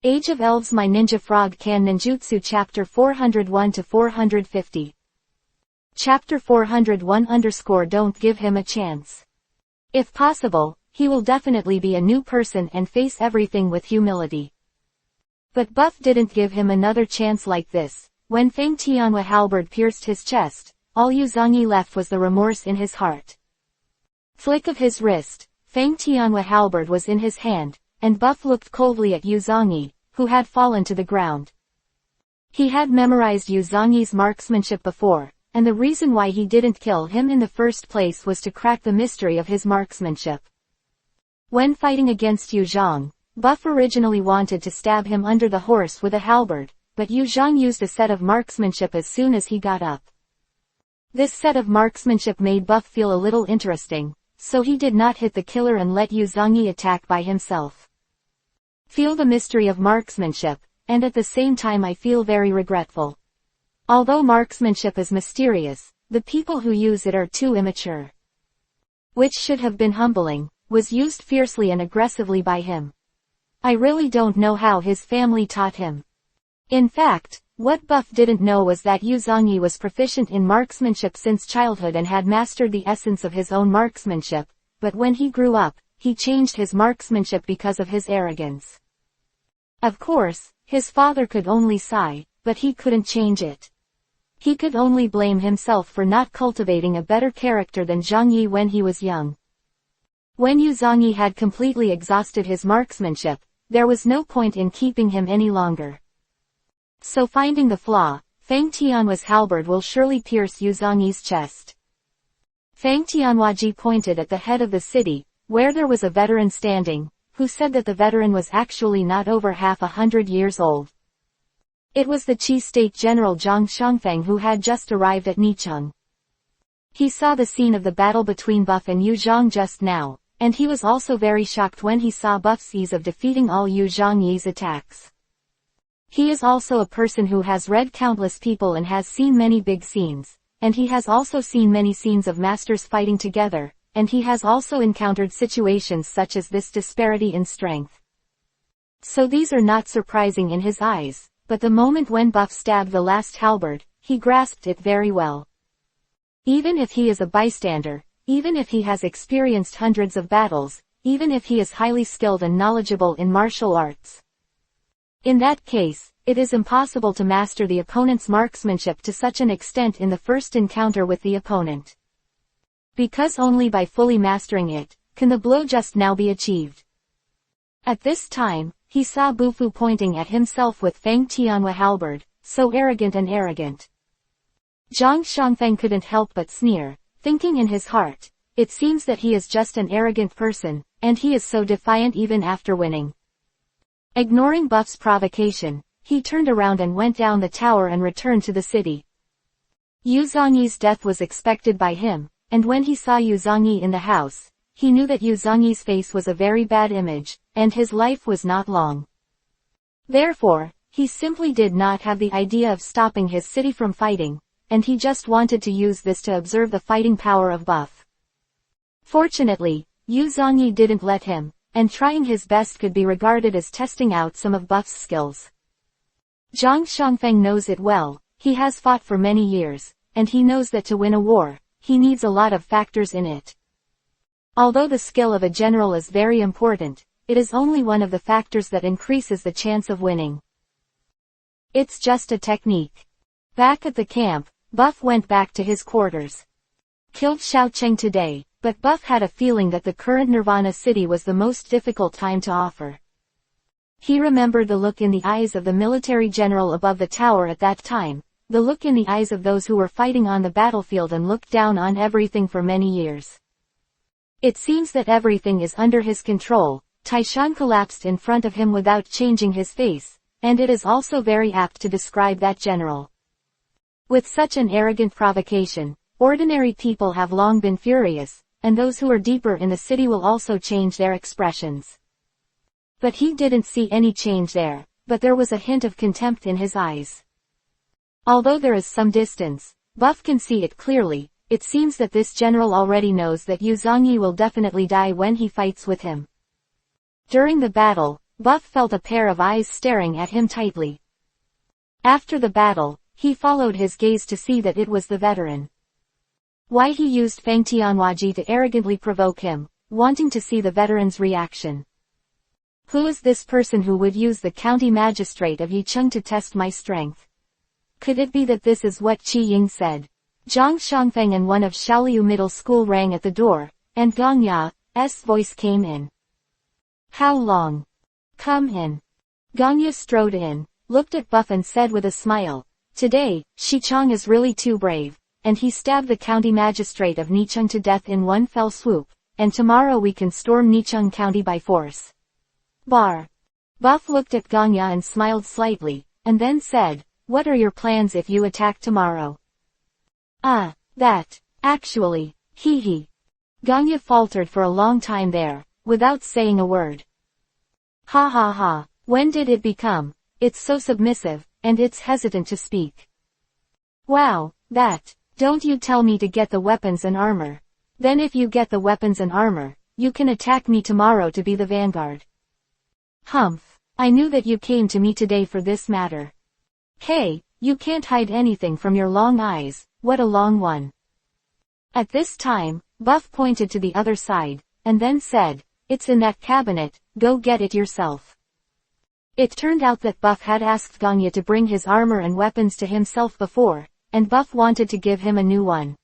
Age of Elves-My Ninja Frog Can Ninjutsu Chapter 401-450. Chapter 401 _ Don't give him a chance. If possible, he will definitely be a new person and face everything with humility. But Buff didn't give him another chance like this. When Fang Tianhua halberd pierced his chest, all Yuzhongyi left was the remorse in his heart. Flick of his wrist, Fang Tianhua halberd was in his hand, and Buff looked coldly at Yuzhongyi, who had fallen to the ground. He had memorized Yuzhongyi's marksmanship before, and the reason why he didn't kill him in the first place was to crack the mystery of his marksmanship. When fighting against Yuzhong, Buff originally wanted to stab him under the horse with a halberd, but Yuzhong used a set of marksmanship as soon as he got up. This set of marksmanship made Buff feel a little interesting, so he did not hit the killer and let Yuzhongyi attack by himself. Feel the mystery of marksmanship, and at the same time I feel very regretful. Although marksmanship is mysterious, the people who use it are too immature. Which should have been humbling, was used fiercely and aggressively by him. I really don't know how his family taught him. In fact, what Buff didn't know was that Yuzhongyi was proficient in marksmanship since childhood and had mastered the essence of his own marksmanship, but when he grew up, he changed his marksmanship because of his arrogance. Of course, his father could only sigh, but he couldn't change it. He could only blame himself for not cultivating a better character than Zhongyi when he was young. When Yuzhongyi had completely exhausted his marksmanship, there was no point in keeping him any longer. So finding the flaw, Fang Tianhua's halberd will surely pierce Yuzhongyi's chest. Fang Tianhua pointed at the head of the city, where there was a veteran standing, who said that the veteran was actually not over half 100 years old. It was the Qi State General Zhang Xiangfeng who had just arrived at Nicheng. He saw the scene of the battle between Buff and Yuzhong just now, and he was also very shocked when he saw Buff's ease of defeating all Yuzhongyi's attacks. He is also a person who has read countless people and has seen many big scenes, and he has also seen many scenes of masters fighting together, and he has also encountered situations such as this disparity in strength. So these are not surprising in his eyes, but the moment when Buff stabbed the last halberd, he grasped it very well. Even if he is a bystander, even if he has experienced hundreds of battles, even if he is highly skilled and knowledgeable in martial arts. In that case, it is impossible to master the opponent's marksmanship to such an extent in the first encounter with the opponent. Because only by fully mastering it, can the blow just now be achieved. At this time, he saw Bufu pointing at himself with Fang Tianhua halberd, so arrogant and arrogant. Zhang Xiangfeng couldn't help but sneer, thinking in his heart, it seems that he is just an arrogant person, and he is so defiant even after winning. Ignoring Buff's provocation, he turned around and went down the tower and returned to the city. Yuzhongyi's death was expected by him, and when he saw Yuzhongyi in the house, he knew that Yuzhongyi's face was a very bad image, and his life was not long. Therefore, he simply did not have the idea of stopping his city from fighting, and he just wanted to use this to observe the fighting power of Buff. Fortunately, Yuzhongyi didn't let him, and trying his best could be regarded as testing out some of Buff's skills. Zhang Xiangfeng knows it well, he has fought for many years, and he knows that to win a war, he needs a lot of factors in it. Although the skill of a general is very important, it is only one of the factors that increases the chance of winning. It's just a technique. Back at the camp, Buff went back to his quarters. Killed Xiaocheng today, but Buff had a feeling that the current Nirvana city was the most difficult time to offer. He remembered the look in the eyes of the military general above the tower at that time, the look in the eyes of those who were fighting on the battlefield and looked down on everything for many years. It seems that everything is under his control. Taishan collapsed in front of him without changing his face, and it is also very apt to describe that general. With such an arrogant provocation, ordinary people have long been furious, and those who are deeper in the city will also change their expressions. But he didn't see any change there, but there was a hint of contempt in his eyes. Although there is some distance, Buff can see it clearly. It seems that this general already knows that Yuzhongyi will definitely die when he fights with him. During the battle, Buff felt a pair of eyes staring at him tightly. After the battle, he followed his gaze to see that it was the veteran. Why he used Fang Tianhuaji to arrogantly provoke him, wanting to see the veteran's reaction. Who is this person who would use the county magistrate of Yicheng to test my strength? Could it be that this is what Qi Ying said? Zhang Shangfeng and one of Shaoliu Middle School rang at the door, and Gong Ya's voice came in. How long? Come in. Gong Ya strode in, looked at Buff and said with a smile, today, Shichong is really too brave, and he stabbed the county magistrate of Nicheng to death in one fell swoop, and tomorrow we can storm Nicheng County by force. Bar. Buff looked at Gong Ya and smiled slightly, and then said, what are your plans if you attack tomorrow? That. Actually, hee. Gong Ya faltered for a long time there, without saying a word. Ha. When did it become? It's so submissive, and it's hesitant to speak. Wow, that. Don't you tell me to get the weapons and armor. Then if you get the weapons and armor, you can attack me tomorrow to be the vanguard. Humph. I knew that you came to me today for this matter. Hey, you can't hide anything from your long eyes, what a long one. At this time, Buff pointed to the other side, and then said, it's in that cabinet, go get it yourself. It turned out that Buff had asked Gong Ya to bring his armor and weapons to himself before, and Buff wanted to give him a new one.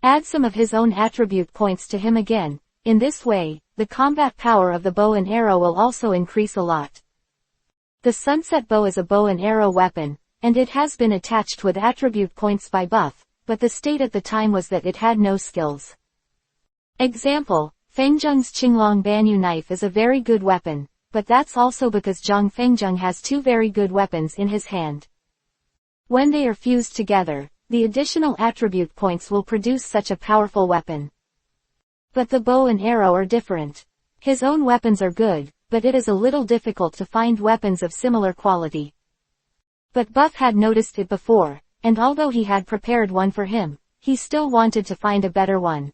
Add some of his own attribute points to him again. In this way, the combat power of the bow and arrow will also increase a lot. The sunset bow is a bow and arrow weapon, and it has been attached with attribute points by Buff, but the state at the time was that it had no skills. Example, Fengzheng's Qinglong Banyu knife is a very good weapon, but that's also because Zhang Fengzheng has two very good weapons in his hand. When they are fused together, the additional attribute points will produce such a powerful weapon. But the bow and arrow are different. His own weapons are good, but it is a little difficult to find weapons of similar quality. But Buff had noticed it before, and although he had prepared one for him, he still wanted to find a better one.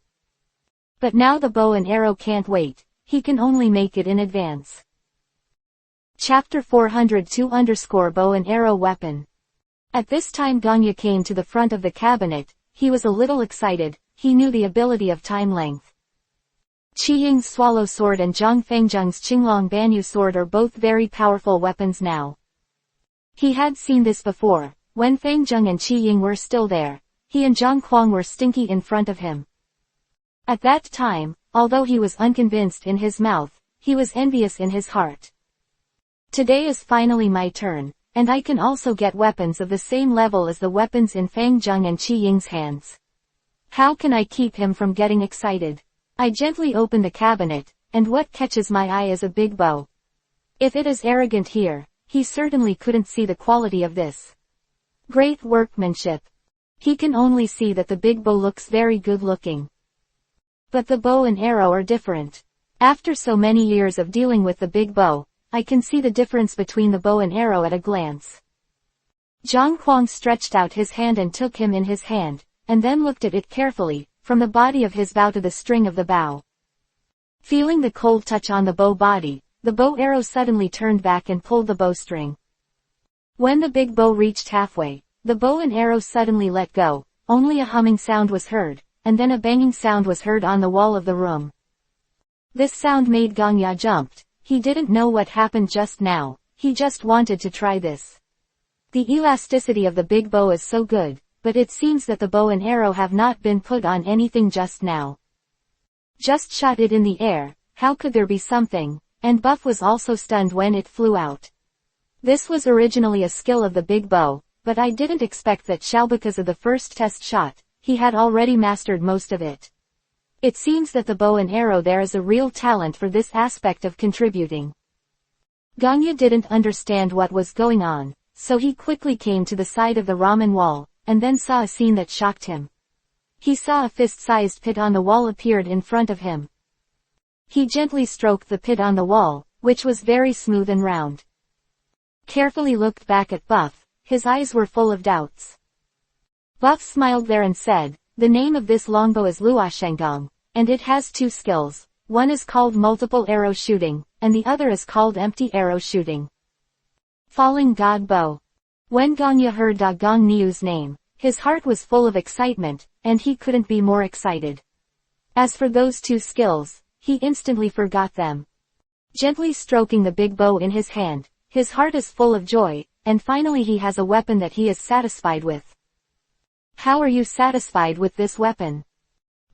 But now the bow and arrow can't wait, he can only make it in advance. Chapter 402-Bow and Arrow Weapon. At this time Gong Ya came to the front of the cabinet. He was a little excited, he knew the ability of time length. Qi Ying's Swallow Sword and Zhang Fengzheng's Qinglong Banyu Sword are both very powerful weapons now. He had seen this before, when Fengzheng and Qi Ying were still there. He and Zhang Kuang were stinky in front of him. At that time, although he was unconvinced in his mouth, he was envious in his heart. Today is finally my turn, and I can also get weapons of the same level as the weapons in Fengzheng and Qi Ying's hands. How can I keep him from getting excited? I gently open the cabinet, and what catches my eye is a big bow. If it is arrogant here, he certainly couldn't see the quality of this. Great workmanship. He can only see that the big bow looks very good looking. But the bow and arrow are different. After so many years of dealing with the big bow, I can see the difference between the bow and arrow at a glance. Zhang Kuang stretched out his hand and took him in his hand, and then looked at it carefully, from the body of his bow to the string of the bow. Feeling the cold touch on the bow body, the bow arrow suddenly turned back and pulled the bowstring. When the big bow reached halfway, the bow and arrow suddenly let go, only a humming sound was heard, and then a banging sound was heard on the wall of the room. This sound made Gong Ya jumped. He didn't know what happened just now, he just wanted to try this. The elasticity of the big bow is so good, but it seems that the bow and arrow have not been put on anything just now. Just shot it in the air, how could there be something? And Buff was also stunned when it flew out. This was originally a skill of the big bow, but I didn't expect that Xiao because of the first test shot, he had already mastered most of it. It seems that the bow and arrow there is a real talent for this aspect of contributing. Gong Ya didn't understand what was going on, so he quickly came to the side of the ramen wall, and then saw a scene that shocked him. He saw a fist-sized pit on the wall appeared in front of him. He gently stroked the pit on the wall, which was very smooth and round. Carefully looked back at Buff, his eyes were full of doubts. Buff smiled there and said, the name of this longbow is Luoshenggong, and it has two skills. one is called multiple arrow shooting, and the other is called empty arrow shooting. Falling God Bow. When Ganya heard Da Gong Niu's name, his heart was full of excitement, and he couldn't be more excited. As for those two skills, he instantly forgot them. Gently stroking the big bow in his hand, his heart is full of joy, and finally he has a weapon that he is satisfied with. How are you satisfied with this weapon?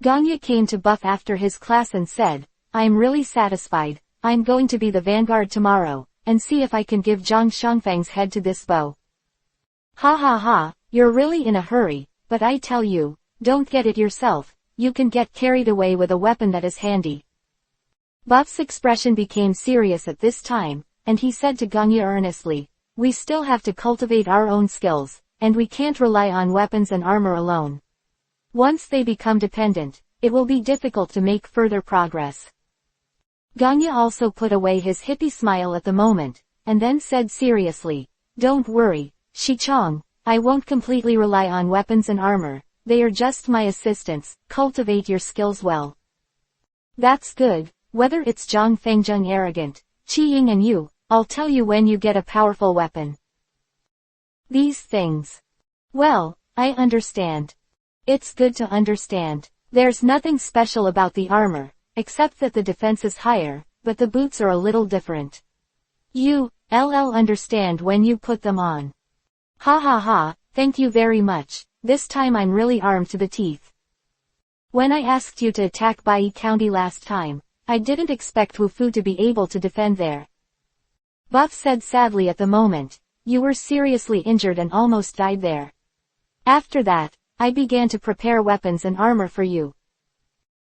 Ganya came to Buff after his class and said, I'm really satisfied. I'm going to be the vanguard tomorrow, and see if I can give Zhang Shangfang's head to this bow. Ha ha ha, you're really in a hurry, but I tell you, don't get it yourself, you can get carried away with a weapon that is handy. Buff's expression became serious at this time, and he said to Ganya earnestly, we still have to cultivate our own skills, and we can't rely on weapons and armor alone. Once they become dependent, it will be difficult to make further progress. Ganya also put away his hippie smile at the moment, and then said seriously, don't worry, Shichong, I won't completely rely on weapons and armor, they are just my assistants, cultivate your skills well. That's good, whether it's Zhang Fengjung arrogant, Qi Ying and you, I'll tell you when you get a powerful weapon. These things. Well, I understand. It's good to understand. There's nothing special about the armor, except that the defense is higher, but the boots are a little different. You'll understand when you put them on. Ha ha ha, thank you very much, this time I'm really armed to the teeth. When I asked you to attack Bai County last time, I didn't expect Wu Fu to be able to defend there. Buff said sadly at the moment, you were seriously injured and almost died there. After that, I began to prepare weapons and armor for you.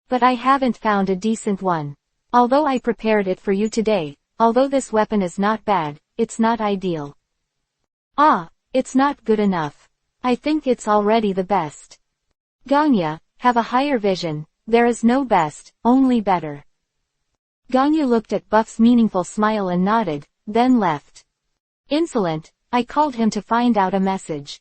But I haven't found a decent one. Although I prepared it for you today, although this weapon is not bad, it's not ideal. Ah, it's not good enough. I think it's already the best. Ganya, have a higher vision, there is no best, only better. Ganya looked at Buff's meaningful smile and nodded, then left. Insolent, I called him to find out a message.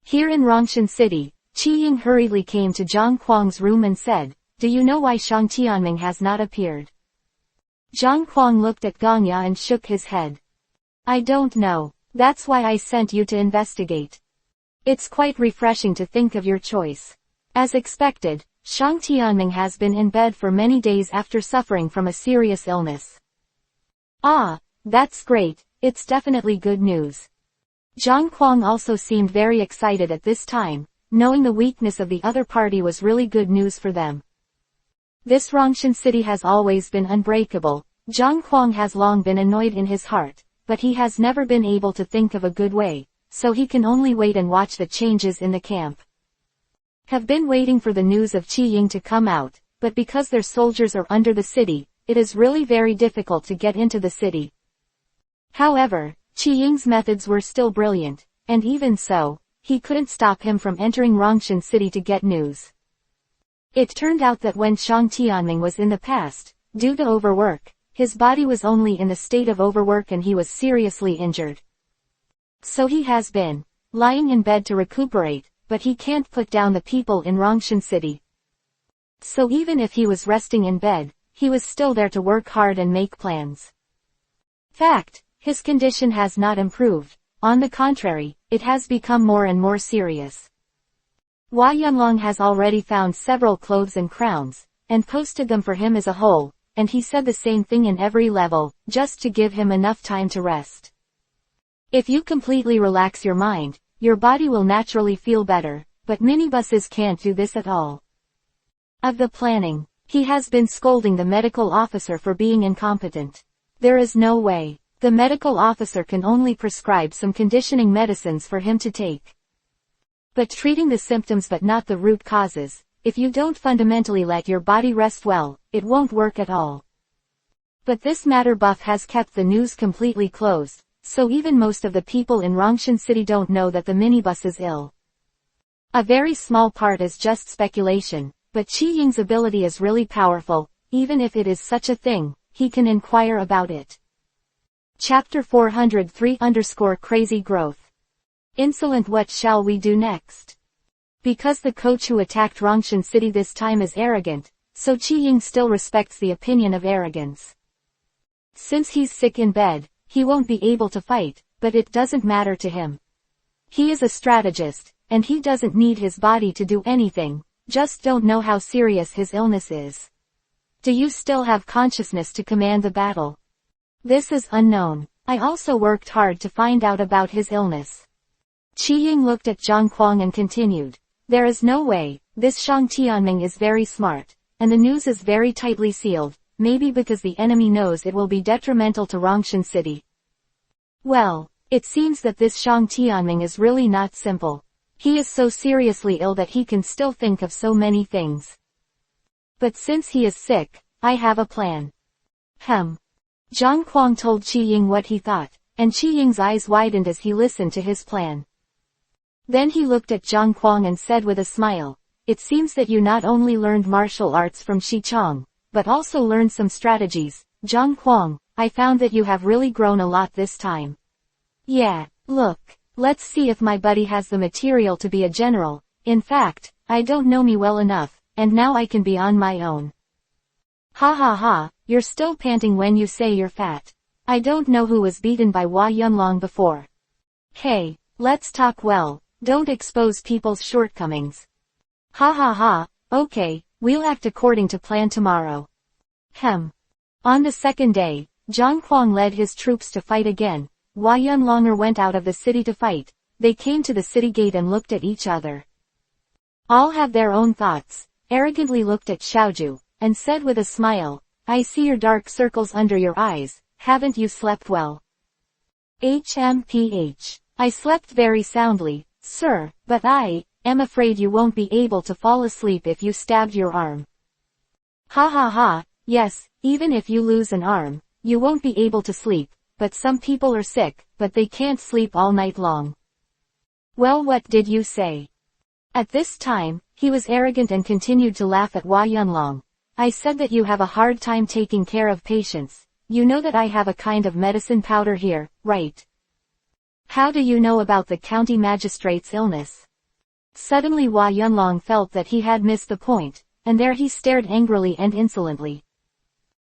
Here in Rongshan City, Qi Ying hurriedly came to Zhang Kuang's room and said, do you know why Shang Tianming has not appeared? Zhang Kuang looked at Ganya and shook his head. I don't know, that's why I sent you to investigate. It's quite refreshing to think of your choice. As expected, Shang Tianming has been in bed for many days after suffering from a serious illness. Ah, that's great, it's definitely good news. Zhang Kuang also seemed very excited at this time, knowing the weakness of the other party was really good news for them. This Rongshan City has always been unbreakable. Zhang Kuang has long been annoyed in his heart, but he has never been able to think of a good way, so he can only wait and watch the changes in the camp. Have been waiting for the news of Qi Ying to come out, but because their soldiers are under the city, it is really very difficult to get into the city. However, Qi Ying's methods were still brilliant, and even so, he couldn't stop him from entering Rongshan City to get news. It turned out that when Shang Tianming was in the past, due to overwork, his body was only in the state of overwork and he was seriously injured. So he has been lying in bed to recuperate, but he can't put down the people in Rongshan City. So even if he was resting in bed, he was still there to work hard and make plans. Fact, his condition has not improved, on the contrary, it has become more and more serious. Hua Yunlong has already found several clothes and crowns, and posted them for him as a whole, and he said the same thing in every level, just to give him enough time to rest. If you completely relax your mind, your body will naturally feel better, but minibuses can't do this at all. Of the planning, he has been scolding the medical officer for being incompetent. There is no way. The medical officer can only prescribe some conditioning medicines for him to take. But treating the symptoms but not the root causes, if you don't fundamentally let your body rest well, it won't work at all. But this matter Buff has kept the news completely closed, so even most of the people in Rongshan City don't know that the minibus is ill. A very small part is just speculation, but Qi Ying's ability is really powerful, even if it is such a thing, he can inquire about it. Chapter 403 Growth. Insolent, what shall we do next? Because the coach who attacked Rongshan City this time is arrogant, so Qi Ying still respects the opinion of arrogance. Since he's sick in bed, he won't be able to fight, but it doesn't matter to him. He is a strategist, and he doesn't need his body to do anything, just don't know how serious his illness is. Do you still have consciousness to command the battle? This is unknown. I also worked hard to find out about his illness. Qi Ying looked at Zhang Kuang and continued. There is no way, this Shang Tianming is very smart, and the news is very tightly sealed, maybe because the enemy knows it will be detrimental to Rongshan City. Well, it seems that this Shang Tianming is really not simple. He is so seriously ill that he can still think of so many things. But since he is sick, I have a plan. Zhang Kuang told Qi Ying what he thought, and Qi Ying's eyes widened as he listened to his plan. Then he looked at Zhang Kuang and said with a smile, it seems that you not only learned martial arts from Shi Chong, but also learned some strategies. Zhang Kuang, I found that you have really grown a lot this time. Yeah, look, let's see if my buddy has the material to be a general. In fact, I don't know me well enough, and now I can be on my own. Ha ha ha, you're still panting when you say you're fat. I don't know who was beaten by Hua Yunlong before. Hey, let's talk well, don't expose people's shortcomings. Ha ha ha, okay, we'll act according to plan tomorrow. On the second day, Zhang Kuang led his troops to fight again. Hua Yunlonger went out of the city to fight. They came to the city gate and looked at each other. All have their own thoughts, arrogantly looked at Xiaoju, and said with a smile, I see your dark circles under your eyes, haven't you slept well? I slept very soundly, sir, but I am afraid you won't be able to fall asleep if you stabbed your arm. Ha ha ha, yes, even if you lose an arm, you won't be able to sleep, but some people are sick, but they can't sleep all night long. Well, what did you say? At this time, he was arrogant and continued to laugh at Hua Yunlong. I said that you have a hard time taking care of patients. You know that I have a kind of medicine powder here, right? How do you know about the county magistrate's illness? Suddenly Hua Yunlong felt that he had missed the point, and there he stared angrily and insolently.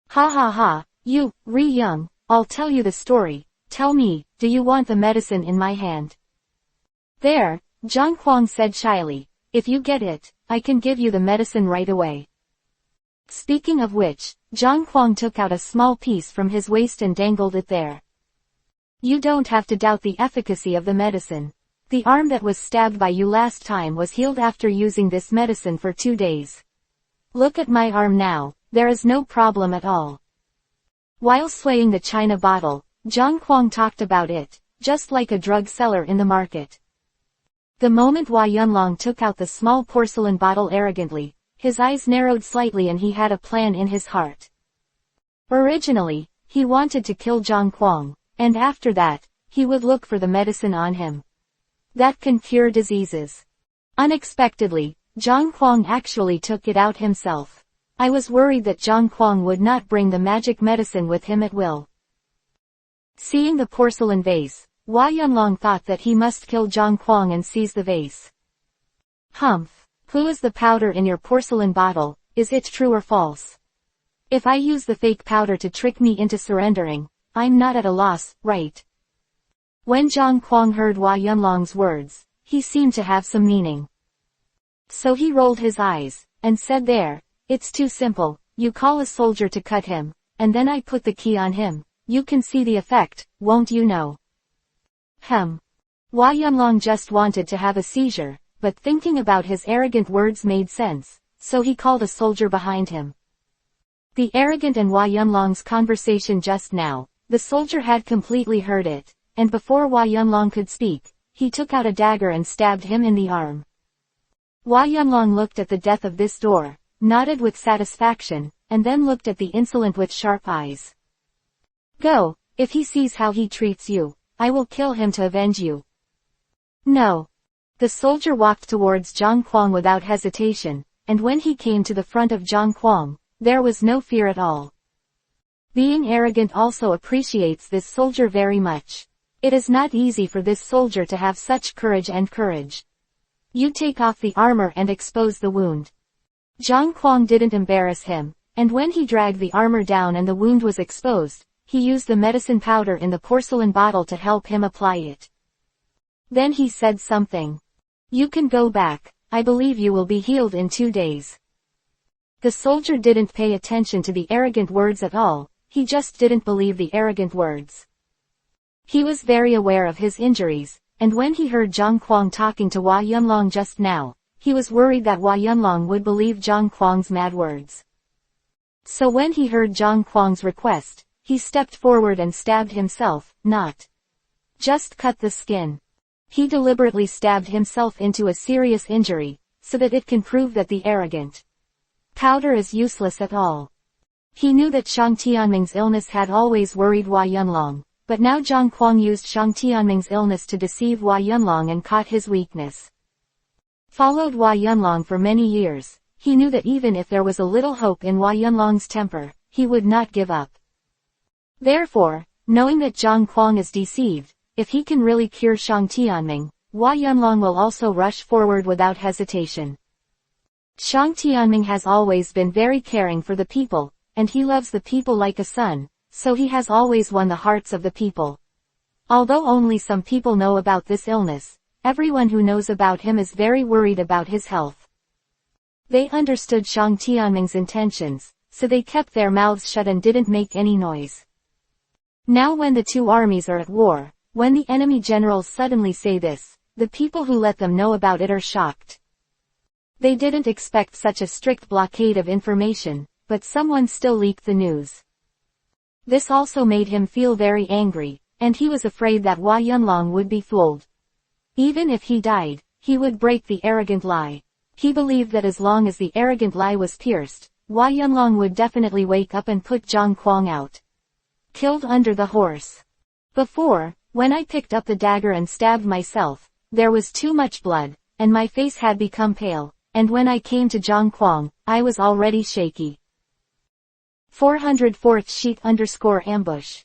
Ha ha ha, you, Ri Young, I'll tell you the story. Tell me, do you want the medicine in my hand? There, Zhang Kuang said shyly, if you get it, I can give you the medicine right away. Speaking of which, Zhang Kuang took out a small piece from his waist and dangled it there. You don't have to doubt the efficacy of the medicine. The arm that was stabbed by you last time was healed after using this medicine for 2 days. Look at my arm now, there is no problem at all. While swaying the china bottle, Zhang Kuang talked about it, just like a drug seller in the market. The moment Hua Yunlong took out the small porcelain bottle arrogantly, his eyes narrowed slightly and he had a plan in his heart. Originally, he wanted to kill Zhang Kuang, and after that, he would look for the medicine on him. That can cure diseases. Unexpectedly, Zhang Kuang actually took it out himself. I was worried that Zhang Kuang would not bring the magic medicine with him at will. Seeing the porcelain vase, Hua Yunlong thought that he must kill Zhang Kuang and seize the vase. Who is the powder in your porcelain bottle, is it true or false? If I use the fake powder to trick me into surrendering, I'm not at a loss, right? When Zhang Kuang heard Hua Yunlong's words, he seemed to have some meaning. So he rolled his eyes, and said there, it's too simple, you call a soldier to cut him, and then I put the key on him, you can see the effect, won't you know? Hua Yunlong just wanted to have a seizure, but thinking about his arrogant words made sense, so he called a soldier behind him. The arrogant and Hua Yunlong's conversation just now, the soldier had completely heard it, and before Hua Yunlong could speak, he took out a dagger and stabbed him in the arm. Hua Yunlong looked at the death of this door, nodded with satisfaction, and then looked at the insolent with sharp eyes. Go, if he sees how he treats you, I will kill him to avenge you. No. The soldier walked towards Zhang Kuang without hesitation, and when he came to the front of Zhang Kuang, there was no fear at all. Being arrogant also appreciates this soldier very much. It is not easy for this soldier to have such courage. You take off the armor and expose the wound. Zhang Kuang didn't embarrass him, and when he dragged the armor down and the wound was exposed, he used the medicine powder in the porcelain bottle to help him apply it. Then he said something. "You can go back, I believe you will be healed in 2 days." The soldier didn't pay attention to the arrogant words at all, he just didn't believe the arrogant words. He was very aware of his injuries, and when he heard Zhang Kuang talking to Hua Yunlong just now, he was worried that Hua Yunlong would believe Zhang Kuang's mad words. So when he heard Zhang Kuang's request, he stepped forward and stabbed himself, not just cut the skin. He deliberately stabbed himself into a serious injury, so that it can prove that the arrogant powder is useless at all. He knew that Shang Tianming's illness had always worried Hua Yunlong, but now Zhang Kuang used Shang Tianming's illness to deceive Hua Yunlong and caught his weakness. Followed Hua Yunlong for many years, he knew that even if there was a little hope in Hua Yunlong's temper, he would not give up. Therefore, knowing that Zhang Kuang is deceived, if he can really cure Shang Tianming, Hua Yunlong will also rush forward without hesitation. Shang Tianming has always been very caring for the people, and he loves the people like a son, so he has always won the hearts of the people. Although only some people know about this illness, everyone who knows about him is very worried about his health. They understood Shang Tianming's intentions, so they kept their mouths shut and didn't make any noise. Now when the two armies are at war, when the enemy generals suddenly say this, the people who let them know about it are shocked. They didn't expect such a strict blockade of information, but someone still leaked the news. This also made him feel very angry, and he was afraid that Hua Yunlong would be fooled. Even if he died, he would break the arrogant lie. He believed that as long as the arrogant lie was pierced, Hua Yunlong would definitely wake up and put Zhang Kuang out. Killed under the horse. Before, when I picked up the dagger and stabbed myself, there was too much blood, and my face had become pale, and when I came to Zhang Kuang, I was already shaky. 404th sheet_ambush.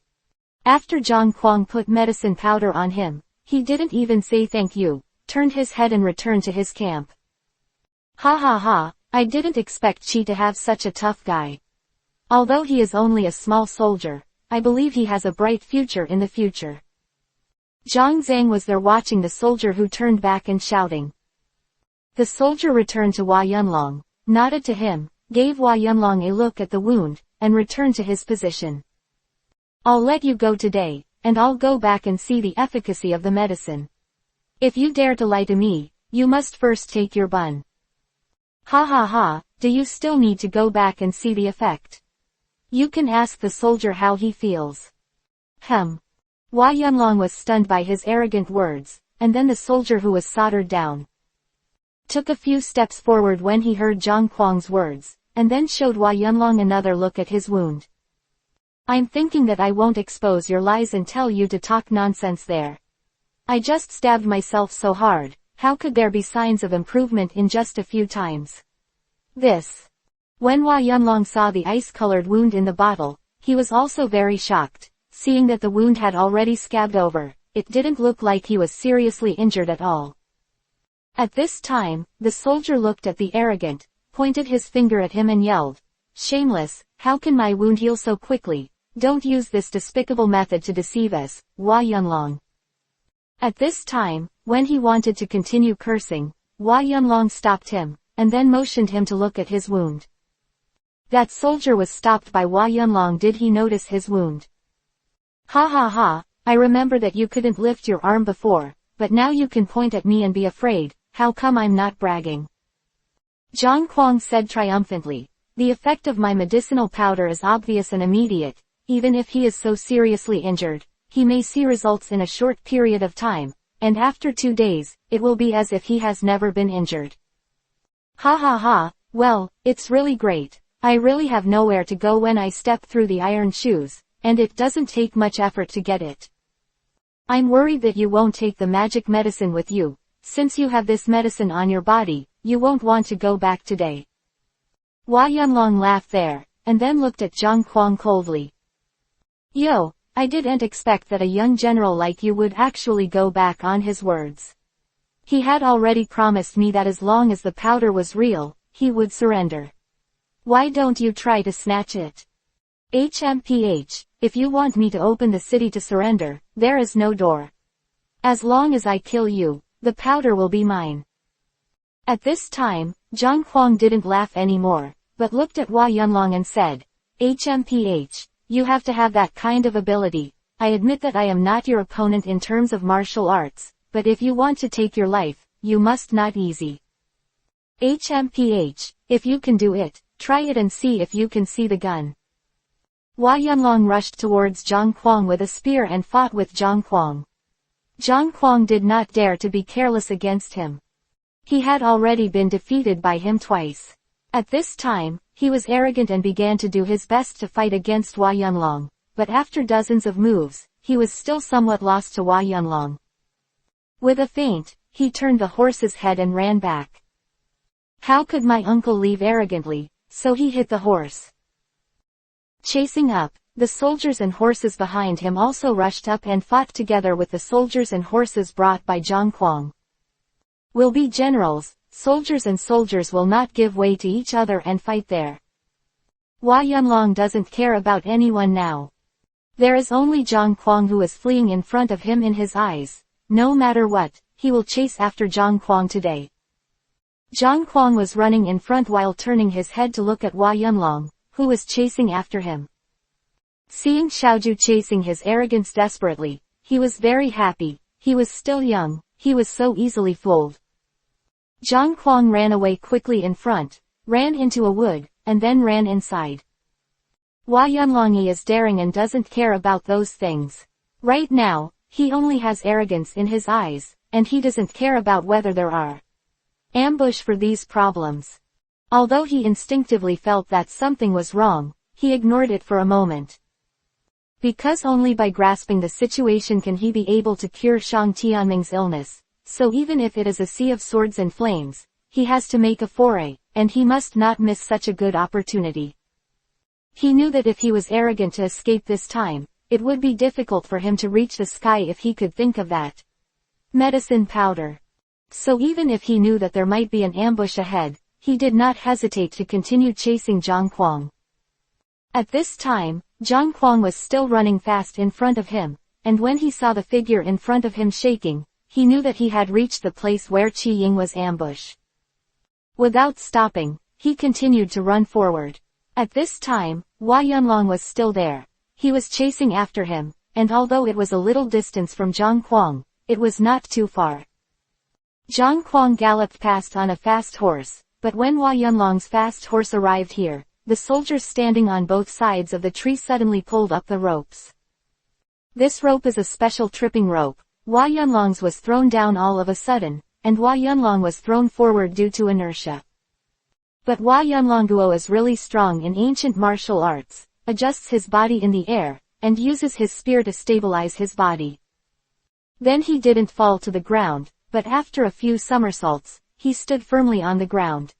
After Zhang Kuang put medicine powder on him, he didn't even say thank you, turned his head and returned to his camp. Ha ha ha, I didn't expect Qi to have such a tough guy. Although he is only a small soldier, I believe he has a bright future in the future. Zhang Zhang was there watching the soldier who turned back and shouting. The soldier returned to Hua Yunlong, nodded to him, gave Hua Yunlong a look at the wound, and returned to his position. I'll let you go today, and I'll go back and see the efficacy of the medicine. If you dare to lie to me, you must first take your bun. Ha ha ha, do you still need to go back and see the effect? You can ask the soldier how he feels. Hua Yunlong was stunned by his arrogant words, and then the soldier who was soldered down took a few steps forward when he heard Zhang Kuang's words, and then showed Hua Yunlong another look at his wound. I'm thinking that I won't expose your lies and tell you to talk nonsense there. I just stabbed myself so hard, how could there be signs of improvement in just a few times? This. When Hua Yunlong saw the ice-colored wound in the bottle, he was also very shocked, seeing that the wound had already scabbed over. It didn't look like he was seriously injured at all. At this time, the soldier looked at the arrogant, pointed his finger at him and yelled, "Shameless, how can my wound heal so quickly? Don't use this despicable method to deceive us, Hua Yunlong." At this time, when he wanted to continue cursing, Hua Yunlong stopped him, and then motioned him to look at his wound. That soldier was stopped by Hua Yunlong. Did he notice his wound? Ha ha ha, I remember that you couldn't lift your arm before, but now you can point at me and be afraid. How come I'm not bragging? Zhang Kuang said triumphantly. The effect of my medicinal powder is obvious and immediate. Even if he is so seriously injured, he may see results in a short period of time, and after 2 days, it will be as if he has never been injured. Ha ha ha, well, it's really great. I really have nowhere to go when I step through the iron shoes, and it doesn't take much effort to get it. I'm worried that you won't take the magic medicine with you. Since you have this medicine on your body, you won't want to go back today. Hua Yunlong laughed there, and then looked at Zhang Kuang coldly. Yo, I didn't expect that a young general like you would actually go back on his words. He had already promised me that as long as the powder was real, he would surrender. Why don't you try to snatch it? HMPH, if you want me to open the city to surrender, there is no door. As long as I kill you, the powder will be mine. At this time, Zhang Kuang didn't laugh anymore, but looked at Hua Yunlong and said, HMPH, you have to have that kind of ability. I admit that I am not your opponent in terms of martial arts, but if you want to take your life, you must not easy. HMPH, if you can do it, try it and see if you can see the gun. Hua Yunlong rushed towards Zhang Kuang with a spear and fought with Zhang Kuang. Zhang Kuang did not dare to be careless against him. He had already been defeated by him twice. At this time, he was arrogant and began to do his best to fight against Hua Yunlong, but after dozens of moves, he was still somewhat lost to Hua Yunlong. With a feint, he turned the horse's head and ran back. How could my uncle leave arrogantly? So he hit the horse. Chasing up, the soldiers and horses behind him also rushed up and fought together with the soldiers and horses brought by Zhang Kuang. We'll be generals, soldiers and soldiers will not give way to each other and fight there. Hua Yunlong doesn't care about anyone now. There is only Zhang Kuang who is fleeing in front of him in his eyes. No matter what, he will chase after Zhang Kuang today. Zhang Kuang was running in front while turning his head to look at Hua Yunlong, who was chasing after him. Seeing Xiaoju chasing his arrogance desperately, he was very happy. He was still young, he was so easily fooled. Zhang Kuang ran away quickly in front, ran into a wood, and then ran inside. Hua Yunlong is daring and doesn't care about those things. Right now, he only has arrogance in his eyes, and he doesn't care about whether there are ambush for these problems. Although he instinctively felt that something was wrong, he ignored it for a moment. Because only by grasping the situation can he be able to cure Shang Tianming's illness, so even if it is a sea of swords and flames, he has to make a foray, and he must not miss such a good opportunity. He knew that if he was arrogant to escape this time, it would be difficult for him to reach the sky if he could think of that medicine powder. So even if he knew that there might be an ambush ahead, he did not hesitate to continue chasing Zhang Kuang. At this time, Zhang Kuang was still running fast in front of him, and when he saw the figure in front of him shaking, he knew that he had reached the place where Qi Ying was ambushed. Without stopping, he continued to run forward. At this time, Hua Yunlong was still there. He was chasing after him, and although it was a little distance from Zhang Kuang, it was not too far. Zhang Kuang galloped past on a fast horse, but when Hua Yunlong's fast horse arrived here, the soldiers standing on both sides of the tree suddenly pulled up the ropes. This rope is a special tripping rope. Hua Yunlong's was thrown down all of a sudden, and Hua Yunlong was thrown forward due to inertia. But Hua Yunlong is really strong in ancient martial arts, adjusts his body in the air, and uses his spear to stabilize his body. Then he didn't fall to the ground, but after a few somersaults, he stood firmly on the ground.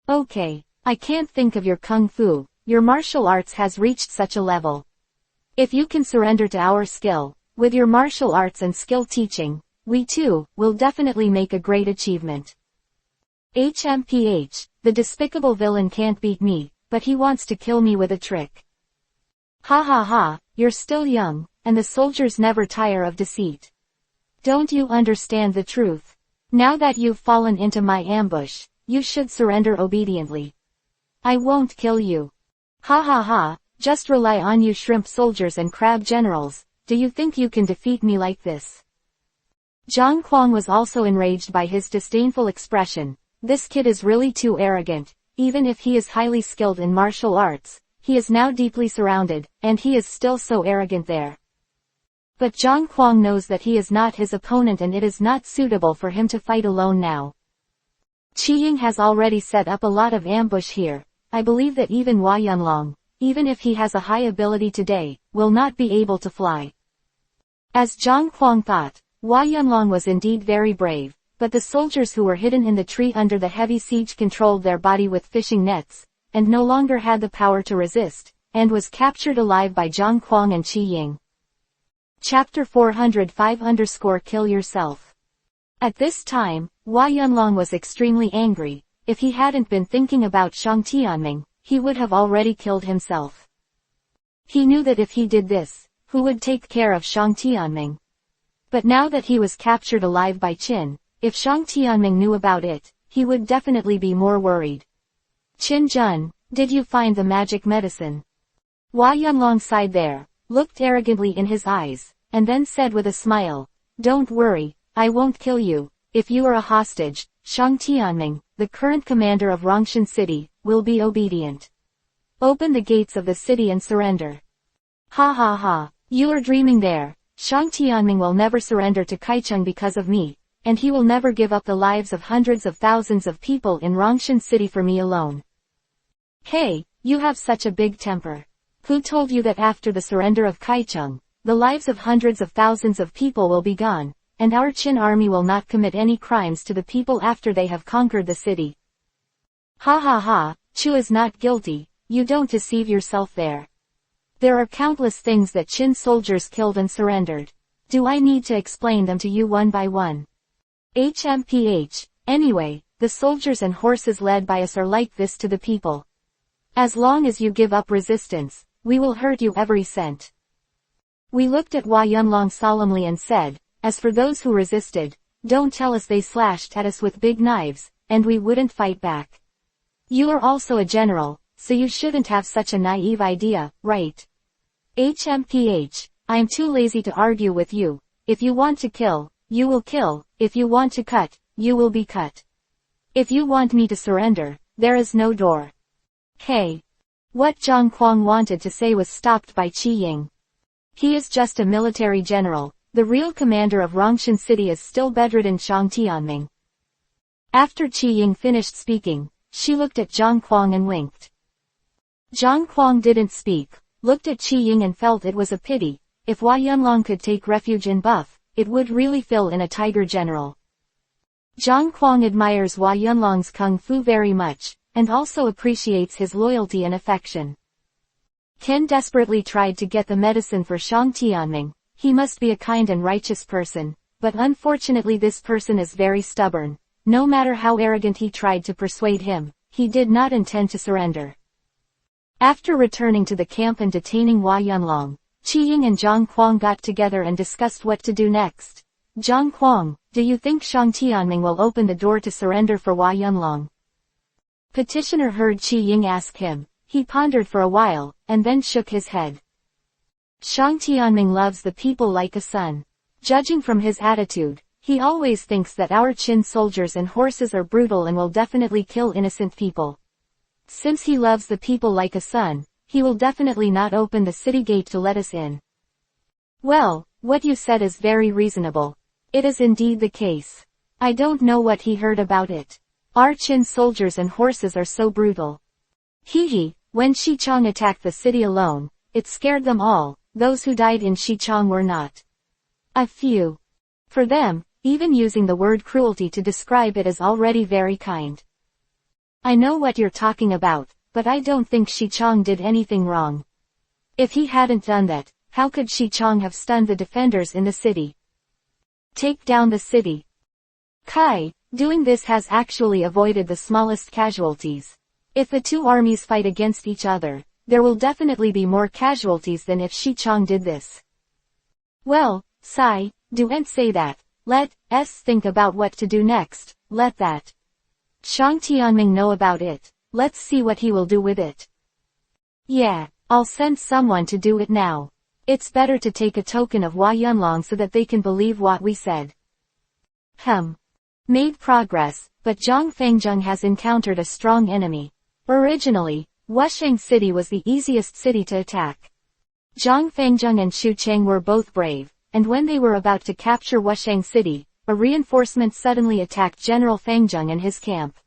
Okay, I can't think of your kung fu, your martial arts has reached such a level. If you can surrender to our skill, with your martial arts and skill teaching, we too, will definitely make a great achievement. HMPH, the despicable villain can't beat me, but he wants to kill me with a trick. Ha ha ha, you're still young, and the soldiers never tire of deceit. Don't you understand the truth? Now that you've fallen into my ambush, you should surrender obediently. I won't kill you. Ha ha ha, just rely on you shrimp soldiers and crab generals, do you think you can defeat me like this? Zhang Kuang was also enraged by his disdainful expression. This kid is really too arrogant. Even if he is highly skilled in martial arts, he is now deeply surrounded, and he is still so arrogant there. But Zhang Kuang knows that he is not his opponent and it is not suitable for him to fight alone now. Qi Ying has already set up a lot of ambush here. I believe that even Hua Yunlong, even if he has a high ability today, will not be able to fly. As Zhang Kuang thought, Hua Yunlong was indeed very brave, but the soldiers who were hidden in the tree under the heavy siege controlled their body with fishing nets, and no longer had the power to resist, and was captured alive by Zhang Kuang and Qi Ying. Chapter 405 _Kill Yourself. At this time, Hua Yunlong was extremely angry, if he hadn't been thinking about Shang Tianming, he would have already killed himself. He knew that if he did this, who would take care of Shang Tianming? But now that he was captured alive by Qin, if Shang Tianming knew about it, he would definitely be more worried. Qin Jun, did you find the magic medicine? Hua Yunlong sighed there, looked arrogantly in his eyes, and then said with a smile, don't worry, I won't kill you. If you are a hostage, Shang Tianming, the current commander of Rongshan City, will be obedient. Open the gates of the city and surrender. Ha ha ha, you are dreaming there. Shang Tianming will never surrender to Kaicheng because of me, and he will never give up the lives of hundreds of thousands of people in Rongshan City for me alone. Hey, you have such a big temper. Who told you that after the surrender of Kaicheng, the lives of hundreds of thousands of people will be gone, and our Qin army will not commit any crimes to the people after they have conquered the city? Ha ha ha, Chu is not guilty, you don't deceive yourself there. There are countless things that Qin soldiers killed and surrendered. Do I need to explain them to you one by one? HMPH, anyway, the soldiers and horses led by us are like this to the people. As long as you give up resistance, we will hurt you every cent. We looked at Hua Yunlong solemnly and said, as for those who resisted, don't tell us they slashed at us with big knives, and we wouldn't fight back. You are also a general, so you shouldn't have such a naive idea, right? HMPH, I am too lazy to argue with you. If you want to kill, you will kill. If you want to cut, you will be cut. If you want me to surrender, there is no door. Hey. What Zhang Kuang wanted to say was stopped by Qi Ying. He is just a military general. The real commander of Rongshan City is still bedridden Shang Tianming. After Qi Ying finished speaking, she looked at Zhang Kuang and winked. Zhang Kuang didn't speak, looked at Qi Ying and felt it was a pity. If Hua Yunlong could take refuge in Buff, it would really fill in a tiger general. Zhang Kuang admires Hua Yunlong's kung fu very much, and also appreciates his loyalty and affection. Ken desperately tried to get the medicine for Shang Tianming. He must be a kind and righteous person, but unfortunately this person is very stubborn. No matter how arrogant he tried to persuade him, he did not intend to surrender. After returning to the camp and detaining Hua Yunlong, Qi Ying and Zhang Kuang got together and discussed what to do next. Zhang Kuang, do you think Shang Tianming will open the door to surrender for Hua Yunlong? Petitioner heard Qi Ying ask him. He pondered for a while, and then shook his head. Shang Tianming loves the people like a son. Judging from his attitude, he always thinks that our Qin soldiers and horses are brutal and will definitely kill innocent people. Since he loves the people like a son, he will definitely not open the city gate to let us in. Well, what you said is very reasonable. It is indeed the case. I don't know what he heard about it. Our Qin soldiers and horses are so brutal. Hee, when Xichang attacked the city alone, it scared them all. Those who died in Xichang were not a few. For them, even using the word cruelty to describe it is already very kind. I know what you're talking about, but I don't think Xichang did anything wrong. If he hadn't done that, how could Xichang have stunned the defenders in the city? Take down the city. Kai, doing this has actually avoided the smallest casualties. If the two armies fight against each other, there will definitely be more casualties than if Xichang did this. Well, Sai, don't say that. Let us think about what to do next. Let that Shang Tianming know about it. Let's see what he will do with it. Yeah, I'll send someone to do it now. It's better to take a token of Hua Yunlong so that they can believe what we said. Made progress, but Zhang Fengjung has encountered a strong enemy. Originally, Wusheng City was the easiest city to attack. Zhang Fengjung and Xu Cheng were both brave, and when they were about to capture Wusheng City, a reinforcement suddenly attacked General Fengjung and his camp.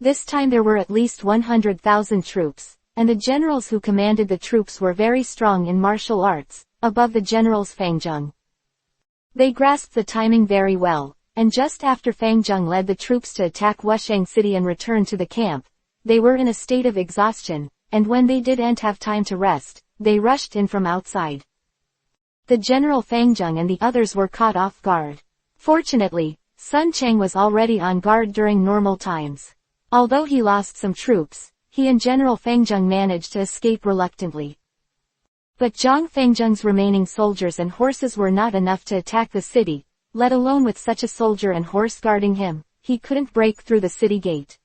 This time there were at least 100,000 troops, and the generals who commanded the troops were very strong in martial arts, above the generals Fengjung. They grasped the timing very well, and just after Fengjung led the troops to attack Wusheng City and return to the camp, they were in a state of exhaustion, and when they didn't have time to rest, they rushed in from outside. The General Fengjung and the others were caught off guard. Fortunately, Sun Cheng was already on guard during normal times. Although he lost some troops, he and General Fangjung managed to escape reluctantly. But Zhang Fangjung's remaining soldiers and horses were not enough to attack the city, let alone with such a soldier and horse guarding him, he couldn't break through the city gate.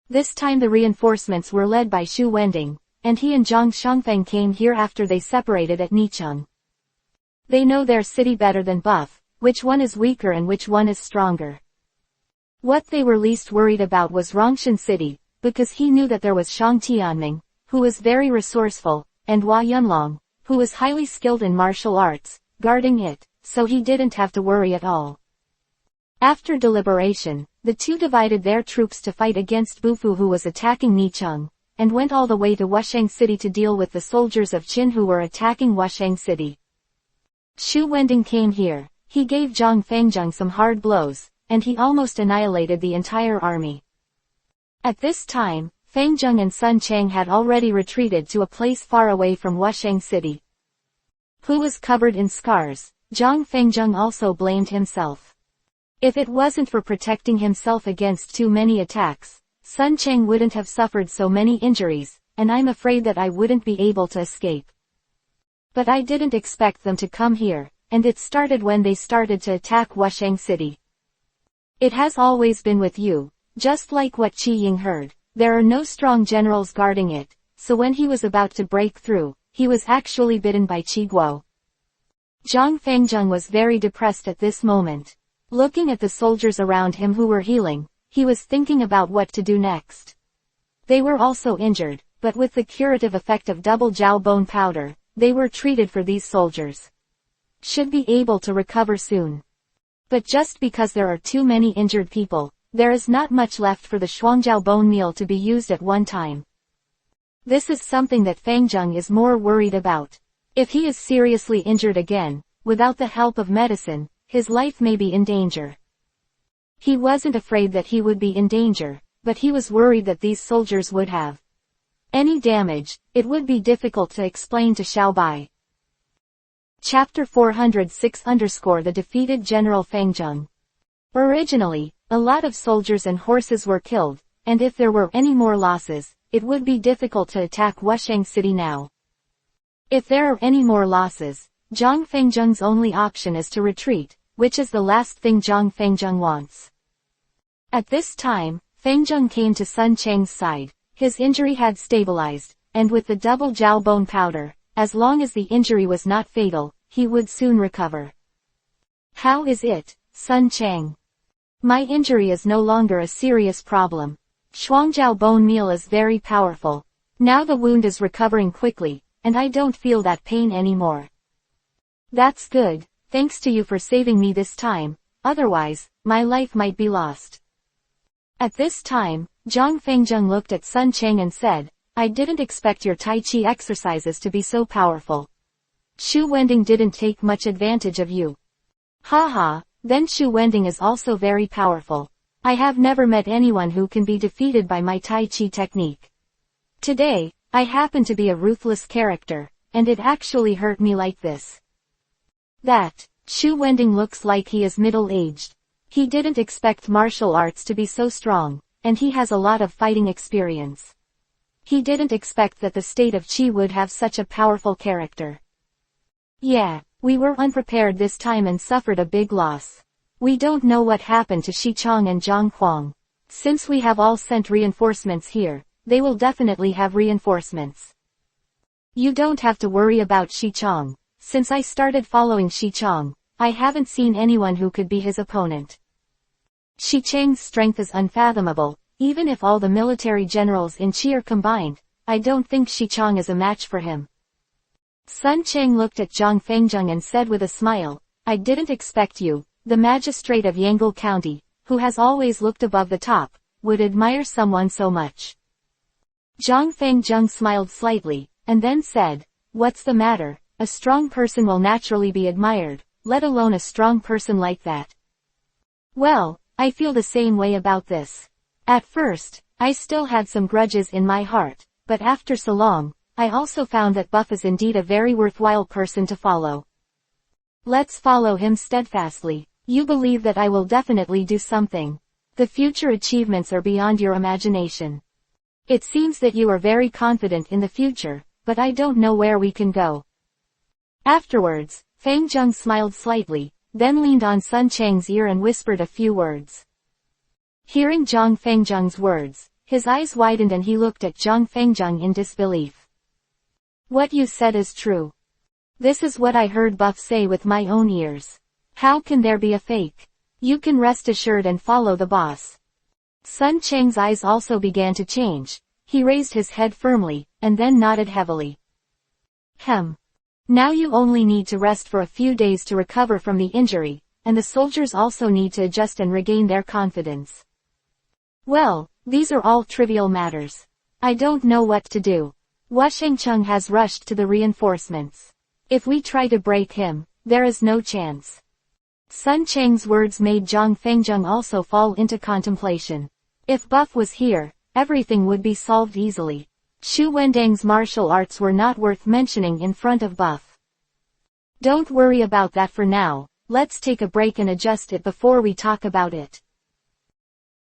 This time the reinforcements were led by Xu Wending, and he and Zhang Xiangfeng came here after they separated at Nicheng. They know their city better than Buff, which one is weaker and which one is stronger. What they were least worried about was Rongshan City, because he knew that there was Shang Tianming, who was very resourceful, and Hua Yunlong, who was highly skilled in martial arts, guarding it, so he didn't have to worry at all. After deliberation, the two divided their troops to fight against Bufu who was attacking Nicheng, and went all the way to Wushang City to deal with the soldiers of Qin who were attacking Wushang City. Xu Wending came here, he gave Zhang Fangjung some hard blows, and he almost annihilated the entire army. At this time, Fangjung and Sun Chang had already retreated to a place far away from Wushang City. Who was covered in scars, Zhang Fangjung also blamed himself. If it wasn't for protecting himself against too many attacks, Sun Chang wouldn't have suffered so many injuries, and I'm afraid that I wouldn't be able to escape. But I didn't expect them to come here, and it started when they started to attack Wushang City. It has always been with you, just like what Qi Ying heard, there are no strong generals guarding it, so when he was about to break through, he was actually bitten by Qi Guo. Zhang Fangjung was very depressed at this moment. Looking at the soldiers around him who were healing, he was thinking about what to do next. They were also injured, but with the curative effect of double jiao bone powder, they were treated for these soldiers. Should be able to recover soon. But just because there are too many injured people, there is not much left for the shuangjiao bone meal to be used at one time. This is something that Fangjung is more worried about. If he is seriously injured again, without the help of medicine, his life may be in danger. He wasn't afraid that he would be in danger, but he was worried that these soldiers would have any damage. It would be difficult to explain to Xiao Bai. Chapter 406 _ The defeated General Fangjung. Originally, a lot of soldiers and horses were killed, and if there were any more losses, it would be difficult to attack Wushang City now. If there are any more losses, Zhang Fangjung's only option is to retreat, which is the last thing Zhang Fangjung wants. At this time, Fangjung came to Sun Chang's side. His injury had stabilized, and with the double jiao bone powder, as long as the injury was not fatal, he would soon recover. How is it, Sun Chang? My injury is no longer a serious problem. Shuangjiao bone meal is very powerful. Now the wound is recovering quickly, and I don't feel that pain anymore. That's good, thanks to you for saving me this time, otherwise, my life might be lost. At this time, Zhang Fangjung looked at Sun Chang and said, I didn't expect your Tai Chi exercises to be so powerful. Xu Wending didn't take much advantage of you. Haha, then Xu Wending is also very powerful. I have never met anyone who can be defeated by my Tai Chi technique. Today, I happen to be a ruthless character, and it actually hurt me like this. That, Xu Wending looks like he is middle-aged. He didn't expect martial arts to be so strong, and he has a lot of fighting experience. He didn't expect that the state of Qi would have such a powerful character. Yeah, we were unprepared this time and suffered a big loss. We don't know what happened to Xichang and Zhang Huang. Since we have all sent reinforcements here, they will definitely have reinforcements. You don't have to worry about Xichang. Since I started following Xichang, I haven't seen anyone who could be his opponent. Xichang's strength is unfathomable. Even if all the military generals in Qi are combined, I don't think Xichang is a match for him. Sun Chang looked at Zhang Fangjung and said with a smile, I didn't expect you, the magistrate of Yangle County, who has always looked above the top, would admire someone so much. Zhang Fangjung smiled slightly, and then said, what's the matter? A strong person will naturally be admired, let alone a strong person like that. Well, I feel the same way about this. At first, I still had some grudges in my heart, but after so long, I also found that Buff is indeed a very worthwhile person to follow. Let's follow him steadfastly. You believe that I will definitely do something. The future achievements are beyond your imagination. It seems that you are very confident in the future, but I don't know where we can go. Afterwards, Fang Zheng smiled slightly, then leaned on Sun Chang's ear and whispered a few words. Hearing Fang Zheng's words, his eyes widened and he looked at Fang Zheng in disbelief. What you said is true. This is what I heard Buff say with my own ears. How can there be a fake? You can rest assured and follow the boss. Sun Chang's eyes also began to change. He raised his head firmly, and then nodded heavily. Now you only need to rest for a few days to recover from the injury, and the soldiers also need to adjust and regain their confidence. Well, these are all trivial matters. I don't know what to do. Hua Shengcheng has rushed to the reinforcements. If we try to break him, there is no chance. Sun Chang's words made Fang Zheng also fall into contemplation. If Buff was here, everything would be solved easily. Xu Wendang's martial arts were not worth mentioning in front of Buff. Don't worry about that for now, let's take a break and adjust it before we talk about it.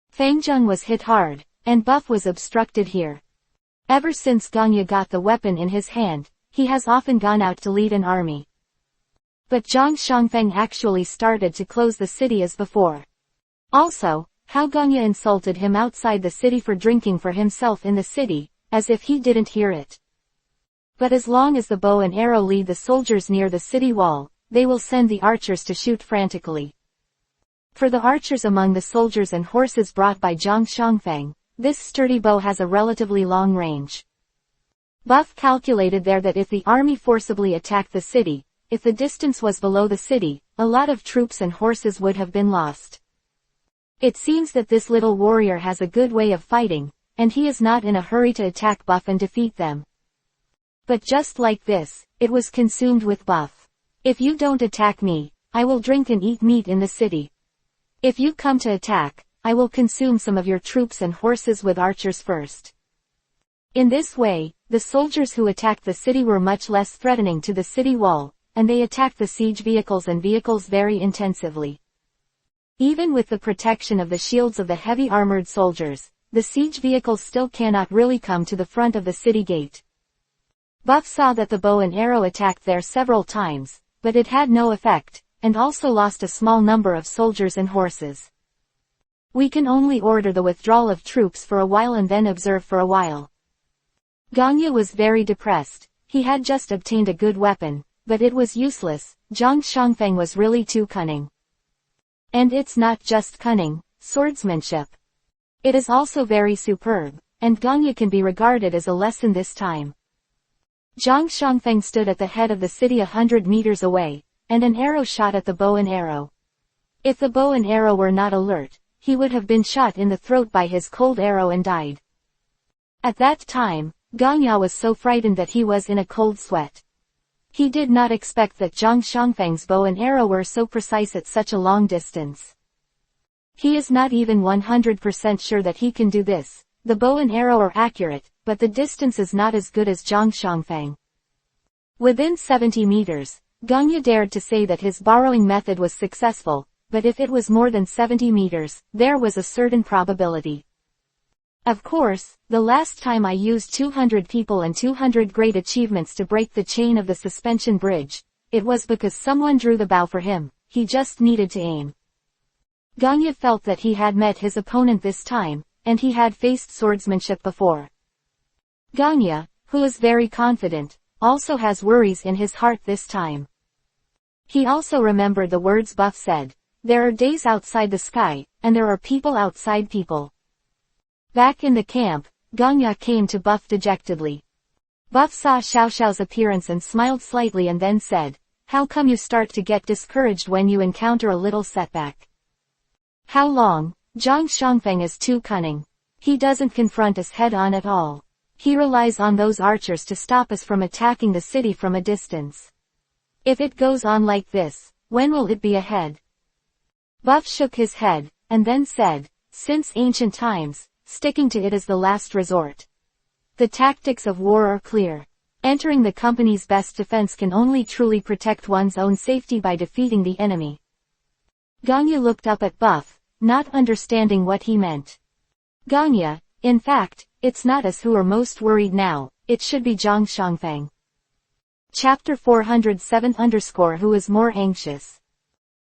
Fang Zheng was hit hard, and Buff was obstructed here. Ever since Gongya got the weapon in his hand, he has often gone out to lead an army. But Zhang Shangfeng actually started to close the city as before. Also, how Gongya insulted him outside the city for drinking for himself in the city, as if he didn't hear it. But as long as the bow and arrow lead the soldiers near the city wall, they will send the archers to shoot frantically. For the archers among the soldiers and horses brought by Zhang Shangfeng, this sturdy bow has a relatively long range. Buff calculated there that if the army forcibly attacked the city, if the distance was below the city, a lot of troops and horses would have been lost. It seems that this little warrior has a good way of fighting, and he is not in a hurry to attack Buff and defeat them. But just like this, it was consumed with Buff. If you don't attack me, I will drink and eat meat in the city. If you come to attack, I will consume some of your troops and horses with archers first. In this way, the soldiers who attacked the city were much less threatening to the city wall, and they attacked the siege vehicles and vehicles very intensively. Even with the protection of the shields of the heavy armored soldiers, the siege vehicles still cannot really come to the front of the city gate. Buff saw that the bow and arrow attacked there several times, but it had no effect, and also lost a small number of soldiers and horses. We can only order the withdrawal of troops for a while and then observe for a while. Gongya was very depressed. He had just obtained a good weapon, but it was useless. Zhang Shangfeng was really too cunning. And it's not just cunning, swordsmanship. It is also very superb, and Gongya can be regarded as a lesson this time. Zhang Shangfeng stood at the head of the city 100 meters away, and an arrow shot at the bow and arrow. If the bow and arrow were not alert, he would have been shot in the throat by his cold arrow and died. At that time, Gongya was so frightened that he was in a cold sweat. He did not expect that Zhang Shangfeng's bow and arrow were so precise at such a long distance. He is not even 100% sure that he can do this. The bow and arrow are accurate, but the distance is not as good as Zhang Shangfeng. Within 70 meters, Gongya dared to say that his borrowing method was successful, but if it was more than 70 meters, there was a certain probability. Of course, the last time I used 200 people and 200 great achievements to break the chain of the suspension bridge, it was because someone drew the bow for him, he just needed to aim. Gongya felt that he had met his opponent this time, and he had faced swordsmanship before. Gongya, who is very confident, also has worries in his heart this time. He also remembered the words Buff said. There are days outside the sky, and there are people outside people. Back in the camp, Gongya came to Buff dejectedly. Buff saw Xiao Xiao's appearance and smiled slightly and then said, "How come you start to get discouraged when you encounter a little setback?" "How long? Zhang Shangfeng is too cunning. He doesn't confront us head-on at all. He relies on those archers to stop us from attacking the city from a distance. If it goes on like this, when will it be ahead?" Buff shook his head, and then said, "Since ancient times, sticking to it is the last resort. The tactics of war are clear. Entering the company's best defense can only truly protect one's own safety by defeating the enemy." Gongya looked up at Buff, not understanding what he meant. Ganya, in fact, it's not us who are most worried now, it should be Zhang Shangfang. Chapter 407 Who is more anxious?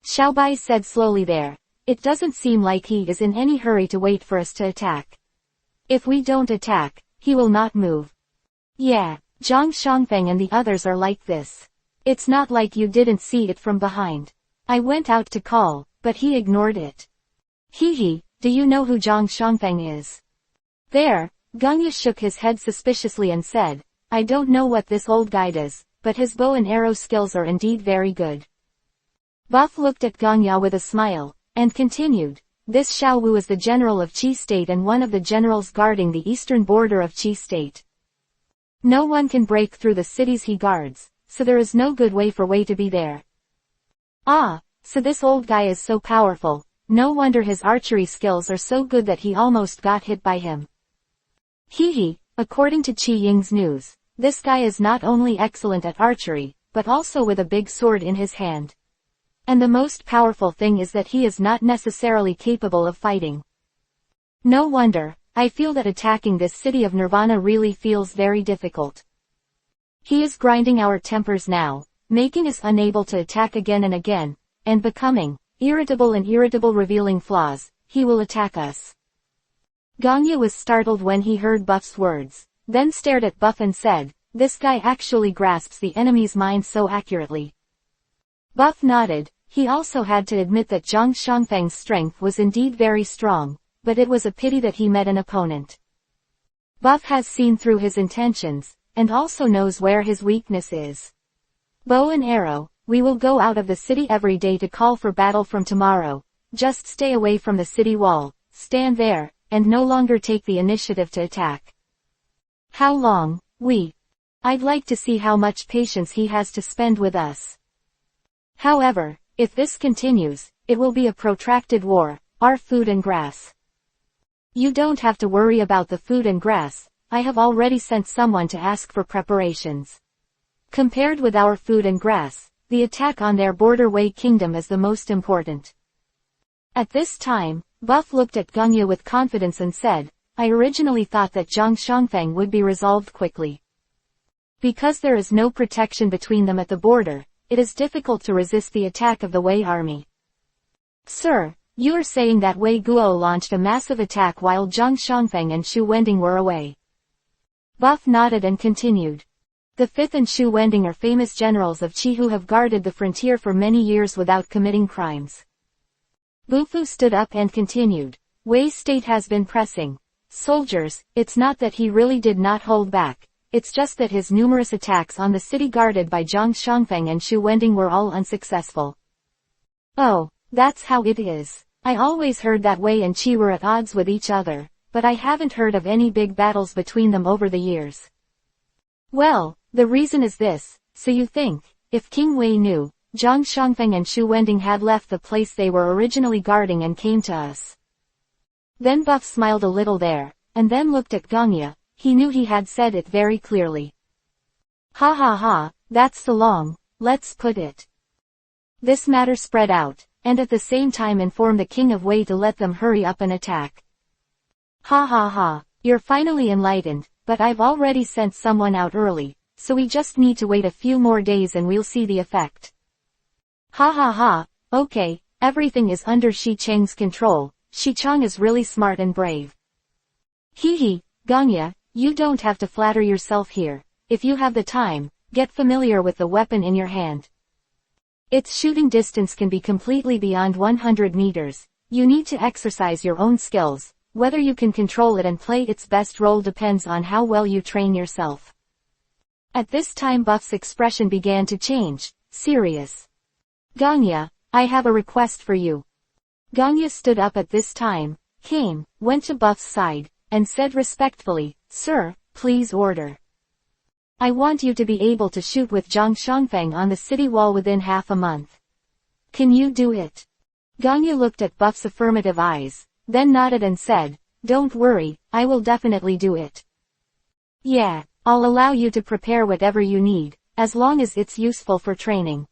Xiaobai said slowly there. It doesn't seem like he is in any hurry to wait for us to attack. If we don't attack, he will not move. Yeah, Zhang Shangfang and the others are like this. It's not like you didn't see it from behind. I went out to call, but he ignored it. Hee, do you know who Zhang Shangfang is? There, Ganya shook his head suspiciously and said, I don't know what this old guy does, but his bow and arrow skills are indeed very good. Buff looked at Ganya with a smile, and continued, this Xiao Wu is the general of Qi State and one of the generals guarding the eastern border of Qi State. No one can break through the cities he guards, so there is no good way for Wei to be there. Ah, so this old guy is so powerful, no wonder his archery skills are so good that he almost got hit by him. Hee, according to Qi Ying's news, this guy is not only excellent at archery, but also with a big sword in his hand. And the most powerful thing is that he is not necessarily capable of fighting. No wonder, I feel that attacking this city of Nirvana really feels very difficult. He is grinding our tempers now, making us unable to attack again and again, and becoming irritable and irritable revealing flaws, he will attack us. Ganya was startled when he heard Buff's words, then stared at Buff and said, this guy actually grasps the enemy's mind so accurately. Buff nodded. He also had to admit that Zhang Shangfang's strength was indeed very strong, but it was a pity that he met an opponent. Buff has seen through his intentions, and also knows where his weakness is. Bow and arrow, we will go out of the city every day to call for battle from tomorrow, just stay away from the city wall, stand there, and no longer take the initiative to attack. How long, I'd like to see how much patience he has to spend with us. However, if this continues, it will be a protracted war, our food and grass. You don't have to worry about the food and grass, I have already sent someone to ask for preparations. Compared with our food and grass, the attack on their border Wei Kingdom is the most important. At this time, Buff looked at Ganya with confidence and said, I originally thought that Zhang Shangfang would be resolved quickly. Because there is no protection between them at the border, it is difficult to resist the attack of the Wei army. Sir, you are saying that Wei Guo launched a massive attack while Zhang Shangfang and Xu Wending were away. Buff nodded and continued. The Fifth and Xu Wending are famous generals of Qi who have guarded the frontier for many years without committing crimes. Bufu stood up and continued. Wei's state has been pressing. Soldiers, it's not that he really did not hold back. It's just that his numerous attacks on the city guarded by Zhang Shangfang and Xu Wending were all unsuccessful. Oh, that's how it is. I always heard that Wei and Qi were at odds with each other, but I haven't heard of any big battles between them over the years. Well, the reason is this, so you think, if King Wei knew, Zhang Shangfang and Xu Wending had left the place they were originally guarding and came to us. Then Buff smiled a little there, and then looked at Ganya. He knew he had said it very clearly. Ha, that's so long, let's put it. This matter spread out, and at the same time informed the King of Wei to let them hurry up and attack. Ha, you're finally enlightened, but I've already sent someone out early, so we just need to wait a few more days and we'll see the effect. Ha, okay, everything is under Shi Cheng's control, Shi Cheng is really smart and brave. Hee, Ganya, you don't have to flatter yourself here. If you have the time, get familiar with the weapon in your hand. Its shooting distance can be completely beyond 100 meters. You need to exercise your own skills. Whether you can control it and play its best role depends on how well you train yourself. At this time Buff's expression began to change, serious. Ganya, I have a request for you. Ganya stood up at this time, went to Buff's side, and said respectfully, Sir, please order. I want you to be able to shoot with Zhang Shangfang on the city wall within half a month. Can you do it? Ganya looked at Buff's affirmative eyes, then nodded and said, Don't worry, I will definitely do it. Yeah, I'll allow you to prepare whatever you need, as long as it's useful for training.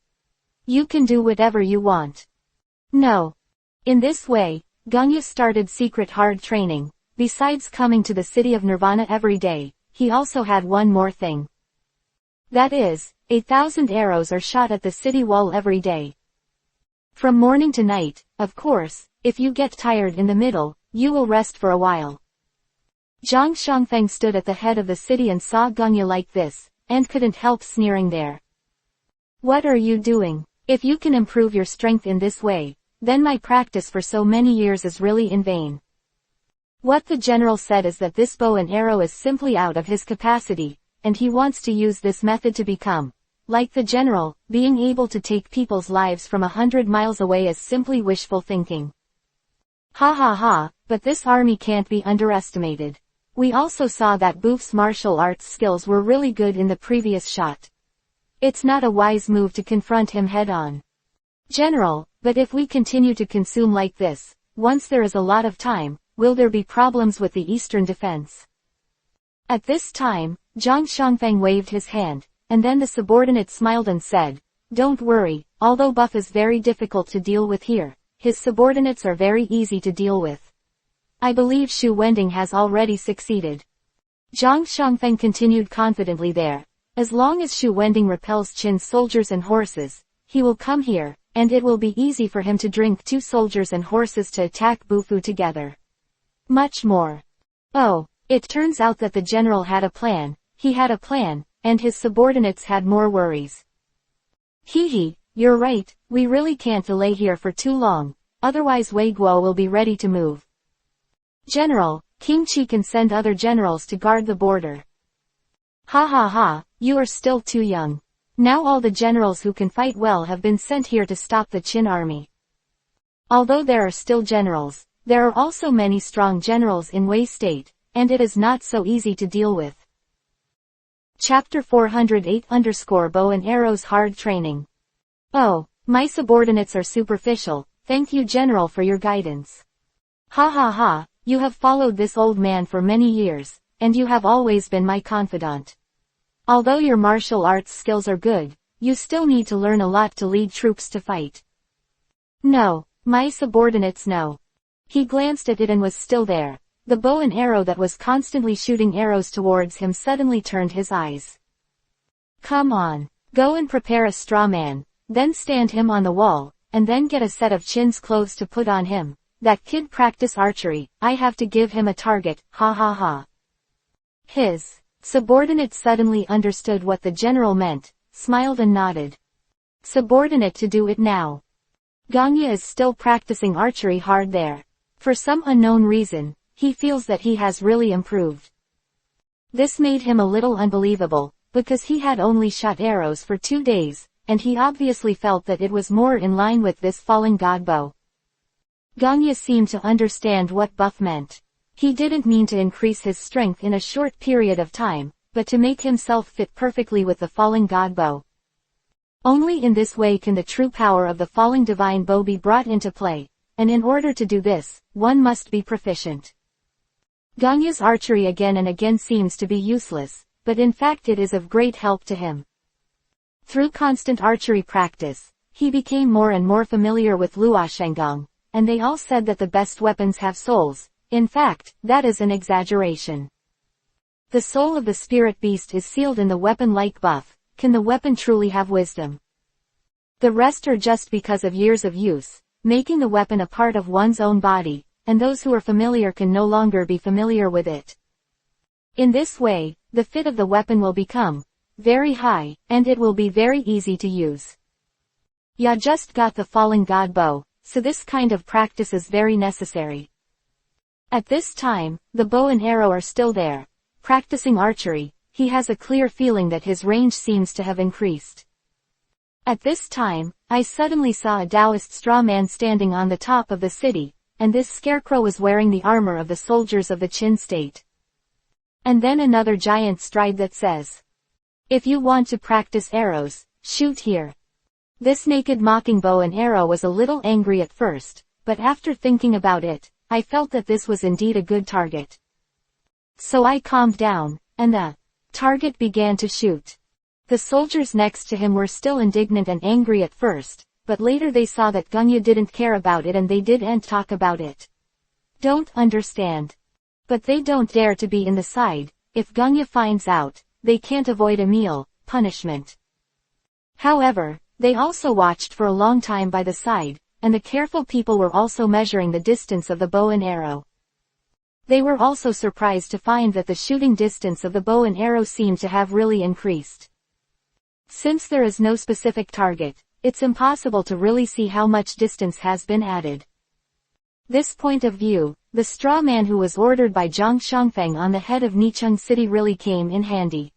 You can do whatever you want. No. In this way, Ganya started secret hard training. Besides coming to the city of Nirvana every day, he also had one more thing. That is, 1,000 arrows are shot at the city wall every day. From morning to night, of course. If you get tired in the middle, you will rest for a while. Zhang Xiangfeng stood at the head of the city and saw Ganya like this, and couldn't help sneering there. What are you doing? If you can improve your strength in this way, then my practice for so many years is really in vain. What the general said is that this bow and arrow is simply out of his capacity, and he wants to use this method to become, like the general. Being able to take people's lives from 100 miles away is simply wishful thinking. Ha ha ha, but this army can't be underestimated. We also saw that Boof's martial arts skills were really good in the previous shot. It's not a wise move to confront him head-on. General, but if we continue to consume like this, once there is a lot of time, will there be problems with the eastern defense? At this time, Zhang Xiangfeng waved his hand, and then the subordinate smiled and said, "Don't worry, although Buff is very difficult to deal with here, his subordinates are very easy to deal with. I believe Xu Wending has already succeeded." Zhang Xiangfeng continued confidently there. As long as Xu Wending repels Qin's soldiers and horses, he will come here, and it will be easy for him to drink 2 soldiers and horses to attack Bufu together. Much more. Oh, it turns out that the general had a plan, he had a plan, and his subordinates had more worries. Hee, you're right, we really can't delay here for too long, otherwise Wei Guo will be ready to move. General, King Qi can send other generals to guard the border. Ha ha ha, you are still too young. Now all the generals who can fight well have been sent here to stop the Qin army. Although there are still generals, there are also many strong generals in Wei State, and it is not so easy to deal with. Chapter 408-Bow and Arrows Hard Training. Oh, my subordinates are superficial, thank you General for your guidance. Ha ha ha, you have followed this old man for many years, and you have always been my confidant. Although your martial arts skills are good, you still need to learn a lot to lead troops to fight. No, my subordinates know. He glanced at it and was still there. The bow and arrow that was constantly shooting arrows towards him suddenly turned his eyes. Come on, go and prepare a straw man, then stand him on the wall, and then get a set of Qin's clothes to put on him. That kid practice archery, I have to give him a target, ha ha ha. His subordinate suddenly understood what the general meant, smiled and nodded. Subordinate to do it now. Ganya is still practicing archery hard there. For some unknown reason, he feels that he has really improved. This made him a little unbelievable, because he had only shot arrows for 2 days, and he obviously felt that it was more in line with this fallen god bow. Ganya seemed to understand what Buff meant. He didn't mean to increase his strength in a short period of time, but to make himself fit perfectly with the falling god bow. Only in this way can the true power of the falling divine bow be brought into play, and in order to do this, one must be proficient. Ganya's archery again and again seems to be useless, but in fact it is of great help to him. Through constant archery practice, he became more and more familiar with Luoshengong, and they all said that the best weapons have souls. In fact, that is an exaggeration. The soul of the spirit beast is sealed in the weapon like Buff. Can the weapon truly have wisdom? The rest are just because of years of use, making the weapon a part of one's own body, and those who are familiar can no longer be familiar with it. In this way, the fit of the weapon will become very high, and it will be very easy to use. Ya just got the falling god bow, so this kind of practice is very necessary. At this time, the bow and arrow are still there. Practicing archery, he has a clear feeling that his range seems to have increased. At this time, I suddenly saw a Taoist straw man standing on the top of the city, and this scarecrow was wearing the armor of the soldiers of the Qin state. And then another giant stride that says, "If you want to practice arrows, shoot here." This naked mocking bow and arrow was a little angry at first, but after thinking about it, I felt that this was indeed a good target. So I calmed down, and the target began to shoot. The soldiers next to him were still indignant and angry at first, but later they saw that Ganya didn't care about it and they didn't talk about it. Don't understand. But they don't dare to be in the side. If Gongya finds out, they can't avoid a meal, punishment. However, they also watched for a long time by the side, and the careful people were also measuring the distance of the bow and arrow. They were also surprised to find that the shooting distance of the bow and arrow seemed to have really increased. Since there is no specific target, it's impossible to really see how much distance has been added. This point of view, the straw man who was ordered by Zhang Shangfeng on the head of Nicheng City really came in handy.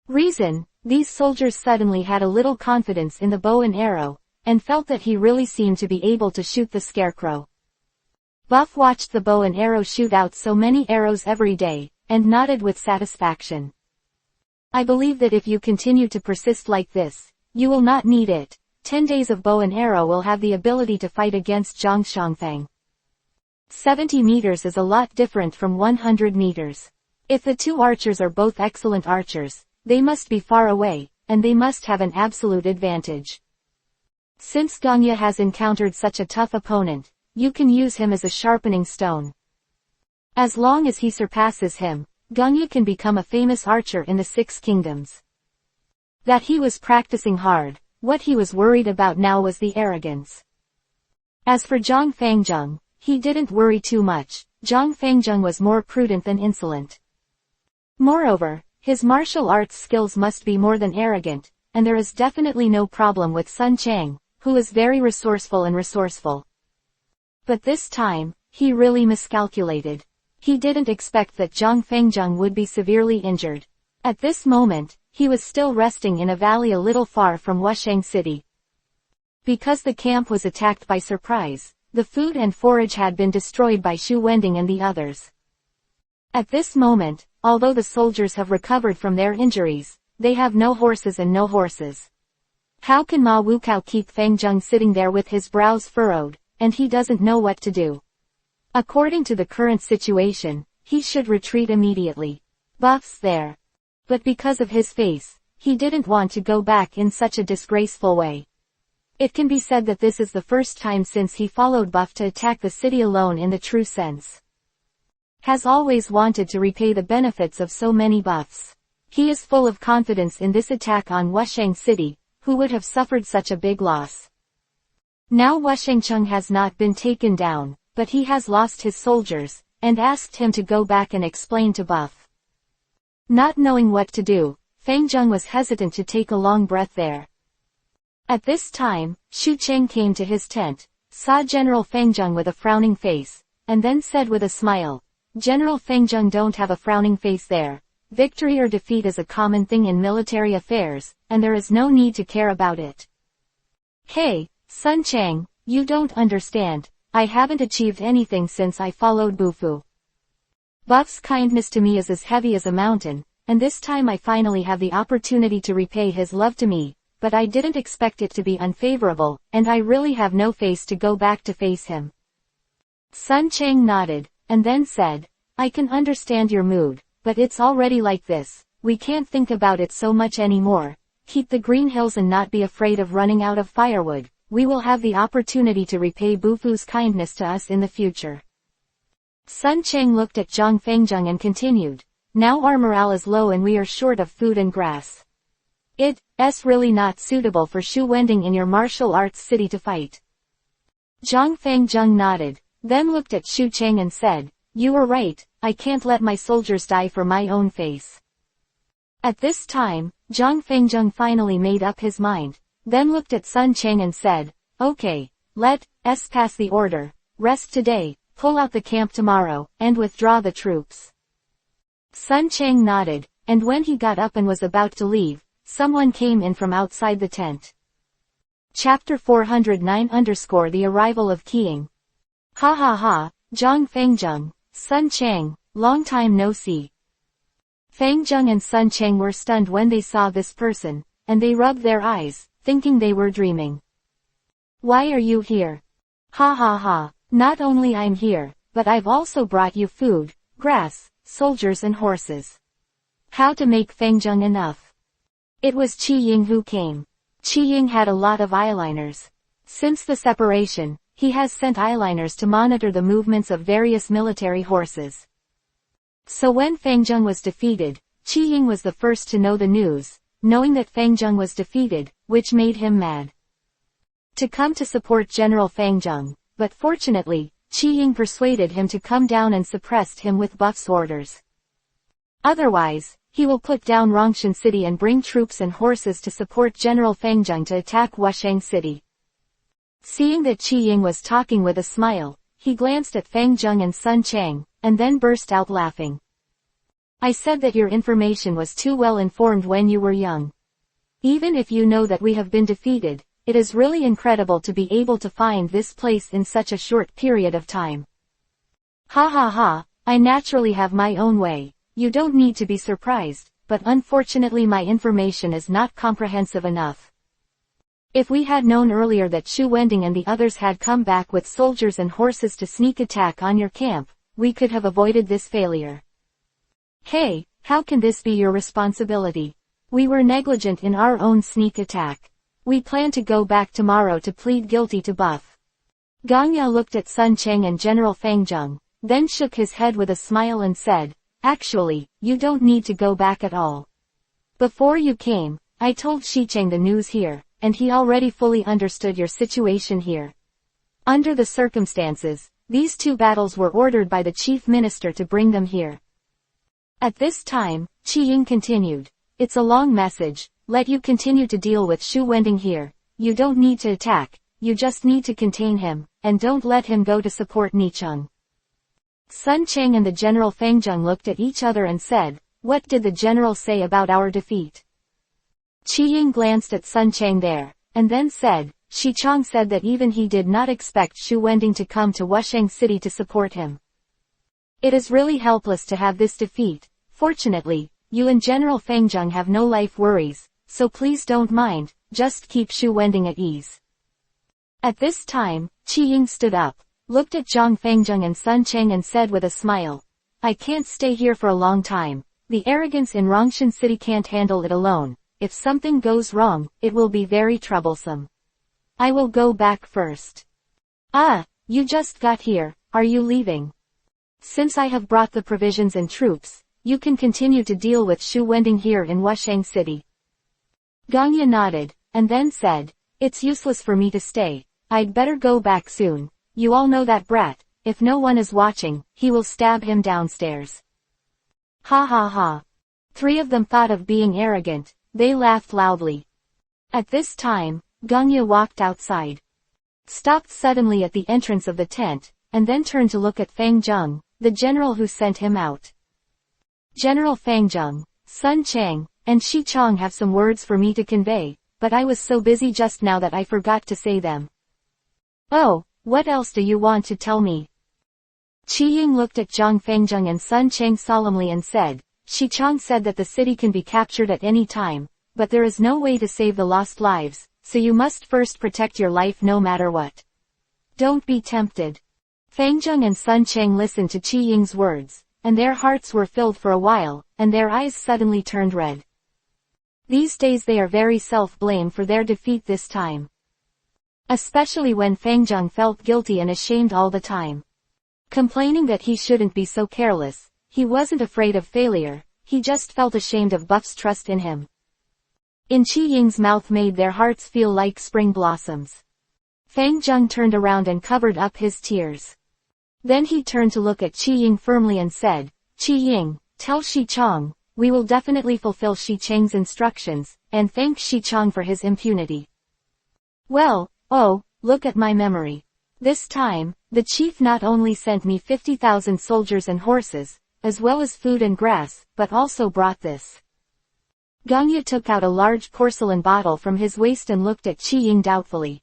Reason, these soldiers suddenly had a little confidence in the bow and arrow, and felt that he really seemed to be able to shoot the scarecrow. Buff watched the bow and arrow shoot out so many arrows every day, and nodded with satisfaction. I believe that if you continue to persist like this, you will not need it. 10 days of bow and arrow will have the ability to fight against Zhang Shangfeng. 70 meters is a lot different from 100 meters. If the two archers are both excellent archers, they must be far away, and they must have an absolute advantage. Since Gongya has encountered such a tough opponent, you can use him as a sharpening stone. As long as he surpasses him, Gongya can become a famous archer in the Six Kingdoms. That he was practicing hard, what he was worried about now was the arrogance. As for Zhang Fangjung, he didn't worry too much. Zhang Fangjung was more prudent than insolent. Moreover, his martial arts skills must be more than arrogant, and there is definitely no problem with Sun Chang, who is very resourceful. But this time, he really miscalculated. He didn't expect that Zhang Fangjung would be severely injured. At this moment, he was still resting in a valley a little far from Wushang City. Because the camp was attacked by surprise, the food and forage had been destroyed by Xu Wending and the others. At this moment, although the soldiers have recovered from their injuries, they have no horses and no horses. How can Ma Wukao keep Fangjung sitting there with his brows furrowed, and he doesn't know what to do? According to the current situation, he should retreat immediately. Buff's there. But because of his face, he didn't want to go back in such a disgraceful way. It can be said that this is the first time since he followed Buff to attack the city alone in the true sense. Has always wanted to repay the benefits of so many buffs. He is full of confidence in this attack on Wushang City, who would have suffered such a big loss. Now Wushangcheng has not been taken down, but he has lost his soldiers, and asked him to go back and explain to Buff. Not knowing what to do, Fangjung was hesitant to take a long breath there. At this time, Xu Cheng came to his tent, saw General Fangjung with a frowning face, and then said with a smile, "General Fangjung, don't have a frowning face there. Victory or defeat is a common thing in military affairs, and there is no need to care about it." "Hey, Sun Chang, you don't understand. I haven't achieved anything since I followed Bufu. Buff's kindness to me is as heavy as a mountain, and this time I finally have the opportunity to repay his love to me, but I didn't expect it to be unfavorable, and I really have no face to go back to face him." Sun Chang nodded, and then said, "I can understand your mood, but it's already like this. We can't think about it so much anymore. Keep the green hills and not be afraid of running out of firewood. We will have the opportunity to repay Bufu's kindness to us in the future." Sun Chang looked at Zhang Fangjung and continued, "Now our morale is low and we are short of food and grass. It's really not suitable for Xu Wending in your martial arts city to fight." Zhang Fangjung nodded, then looked at Xu Cheng and said, "You are right, I can't let my soldiers die for my own face." At this time, Zhang Fangjung finally made up his mind, then looked at Sun Cheng and said, "Okay, let's pass the order. Rest today, pull out the camp tomorrow, and withdraw the troops." Sun Cheng nodded, and when he got up and was about to leave, someone came in from outside the tent. Chapter 409 The Arrival of Qiang. "Ha ha ha, Zhang Fangjung, Sun Chang, long time no see." Fangjung and Sun Chang were stunned when they saw this person, and they rubbed their eyes, thinking they were dreaming. "Why are you here?" "Ha ha ha, not only I'm here, but I've also brought you food, grass, soldiers and horses." How to make Fangjung enough? It was Qi Ying who came. Qi Ying had a lot of eyeliners. Since the separation, he has sent eyeliners to monitor the movements of various military horses. So when Fang Zheng was defeated, Qi Ying was the first to know the news, knowing that Fang Zheng was defeated, which made him mad to come to support General Fang Zheng, but fortunately, Qi Ying persuaded him to come down and suppressed him with Buff's orders. Otherwise, he will put down Rongshan City and bring troops and horses to support General Fang Zheng to attack Wushang City. Seeing that Qi Ying was talking with a smile, he glanced at Fang Zheng and Sun Chang, and then burst out laughing. I said that your information was too well informed when you were young. Even if you know that we have been defeated, it is really incredible to be able to find this place in such a short period of time. Ha ha ha, I naturally have my own way, you don't need to be surprised, but unfortunately my information is not comprehensive enough. If we had known earlier that Shu Wending and the others had come back with soldiers and horses to sneak attack on your camp, we could have avoided this failure. Hey, how can this be your responsibility? We were negligent in our own sneak attack. We plan to go back tomorrow to plead guilty to Buff. Gong Ya looked at Sun Cheng and General Fang Zheng, then shook his head with a smile and said, actually, you don't need to go back at all. Before you came, I told Shicheng the news here, and he already fully understood your situation here. Under the circumstances, these two battles were ordered by the chief minister to bring them here. At this time, Qi Ying continued, it's a long message, let you continue to deal with Shu Wending here, you don't need to attack, you just need to contain him, and don't let him go to support Nicheng. Sun Cheng and the General Fang Zheng looked at each other and said, what did the general say about our defeat? Qi Ying glanced at Sun Cheng there, and then said, Shi Chong said that even he did not expect Shu Wending to come to Wushang City to support him. It is really helpless to have this defeat. Fortunately, you and General Fang Zheng have no life worries, so please don't mind, just keep Shu Wending at ease. At this time, Qi Ying stood up, looked at Zhang Fangzheng and Sun Cheng and said with a smile, I can't stay here for a long time, the arrogance in Rongshan City can't handle it alone, if something goes wrong, it will be very troublesome. I will go back first. Ah, you just got here, are you leaving? Since I have brought the provisions and troops, you can continue to deal with Shu Wending here in Wushang City. Gongya nodded, and then said, it's useless for me to stay, I'd better go back soon, you all know that brat, if no one is watching, he will stab him downstairs. Ha ha ha. Three of them thought of being arrogant, they laughed loudly. At this time, Gongya walked outside, stopped suddenly at the entrance of the tent, and then turned to look at Fang Zheng, the general who sent him out. General Fang Zheng, Sun Chang, and Shi Chong have some words for me to convey, but I was so busy just now that I forgot to say them. Oh, what else do you want to tell me? Qi Ying looked at Zhang Fangzheng and Sun Chang solemnly and said, Shi Chong said that the city can be captured at any time, but there is no way to save the lost lives, so you must first protect your life no matter what. Don't be tempted. Fangzheng and Sun Chang listened to Qi Ying's words, and their hearts were filled for a while, and their eyes suddenly turned red. These days they are very self-blamed for their defeat this time. Especially when Fangzheng felt guilty and ashamed all the time. Complaining that he shouldn't be so careless, he wasn't afraid of failure, he just felt ashamed of Buff's trust in him. In Qi Ying's mouth made their hearts feel like spring blossoms. Fangzheng turned around and covered up his tears. Then he turned to look at Qi Ying firmly and said, Qi Ying, tell Shi Chong, we will definitely fulfill Shi Cheng's instructions, and thank Shi Chong for his impunity. Well, oh, look at my memory. This time, the chief not only sent me 50,000 soldiers and horses, as well as food and grass, but also brought this. Gongya took out a large porcelain bottle from his waist and looked at Qi Ying doubtfully.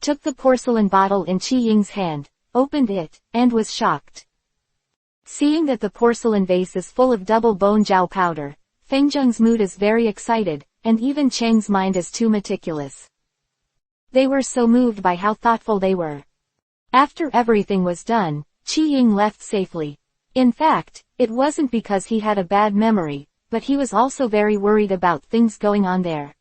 Took the porcelain bottle in Qi Ying's hand, opened it, and was shocked. Seeing that the porcelain vase is full of double bone jiao powder, Fangzheng's mood is very excited, and even Chang's mind is too meticulous. They were so moved by how thoughtful they were. After everything was done, Qi Ying left safely. In fact, it wasn't because he had a bad memory, but he was also very worried about things going on there.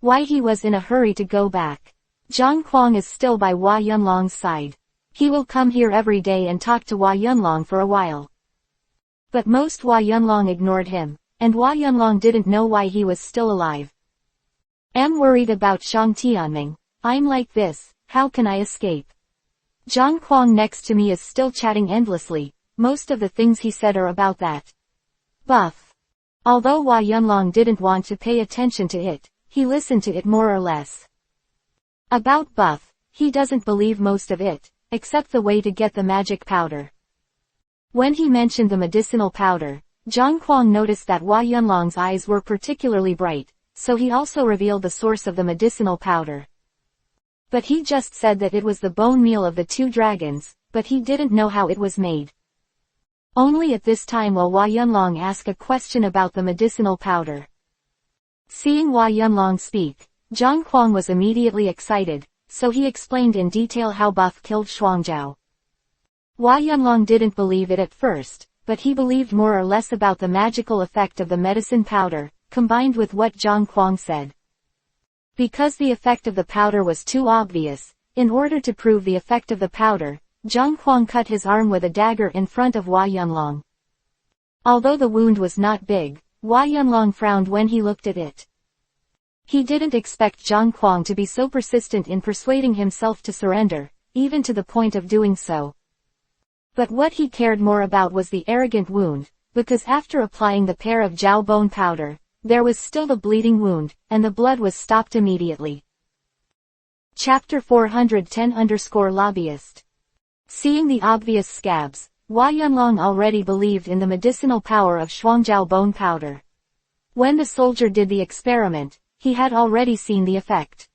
Why he was in a hurry to go back. Zhang Kuang is still by Hua Yunlong's side. He will come here every day and talk to Hua Yunlong for a while. But most Hua Yunlong ignored him, and Hua Yunlong didn't know why he was still alive. I'm worried about Shang Tianming. I'm like this, how can I escape? Zhang Kuang next to me is still chatting endlessly, most of the things he said are about that buff. Although Hua Yunlong didn't want to pay attention to it, he listened to it more or less. About buff, he doesn't believe most of it, except the way to get the magic powder. When he mentioned the medicinal powder, Zhang Kuang noticed that Hua Yunlong's eyes were particularly bright, so he also revealed the source of the medicinal powder. But he just said that it was the bone meal of the two dragons, but he didn't know how it was made. Only at this time will Hua Yunlong ask a question about the medicinal powder. Seeing Hua Yunlong speak, Zhang Kuang was immediately excited, so he explained in detail how Buff killed Shuangzhao. Hua Yunlong didn't believe it at first, but he believed more or less about the magical effect of the medicine powder, combined with what Zhang Kuang said. Because the effect of the powder was too obvious, in order to prove the effect of the powder, Zhang Kuang cut his arm with a dagger in front of Hua Yunlong. Although the wound was not big, Hua Yunlong frowned when he looked at it. He didn't expect Zhang Kuang to be so persistent in persuading himself to surrender, even to the point of doing so. But what he cared more about was the arrogant wound, because after applying the pair of Jiao bone powder, there was still the bleeding wound, and the blood was stopped immediately. Chapter 410-Lobbyist. Seeing the obvious scabs, Hua Yunlong already believed in the medicinal power of Shuangzhao bone powder. When the soldier did the experiment, he had already seen the effect.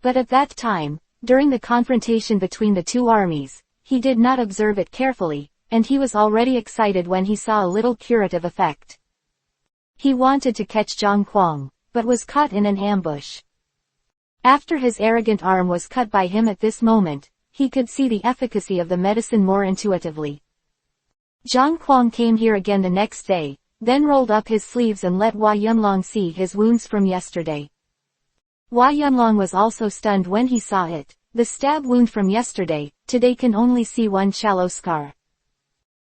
But at that time, during the confrontation between the two armies, he did not observe it carefully, and he was already excited when he saw a little curative effect. He wanted to catch Zhang Kuang, but was caught in an ambush. After his arrogant arm was cut by him at this moment, he could see the efficacy of the medicine more intuitively. Zhang Kuang came here again the next day, then rolled up his sleeves and let Hua Yunlong see his wounds from yesterday. Hua Yunlong was also stunned when he saw it. The stab wound from yesterday, today can only see one shallow scar.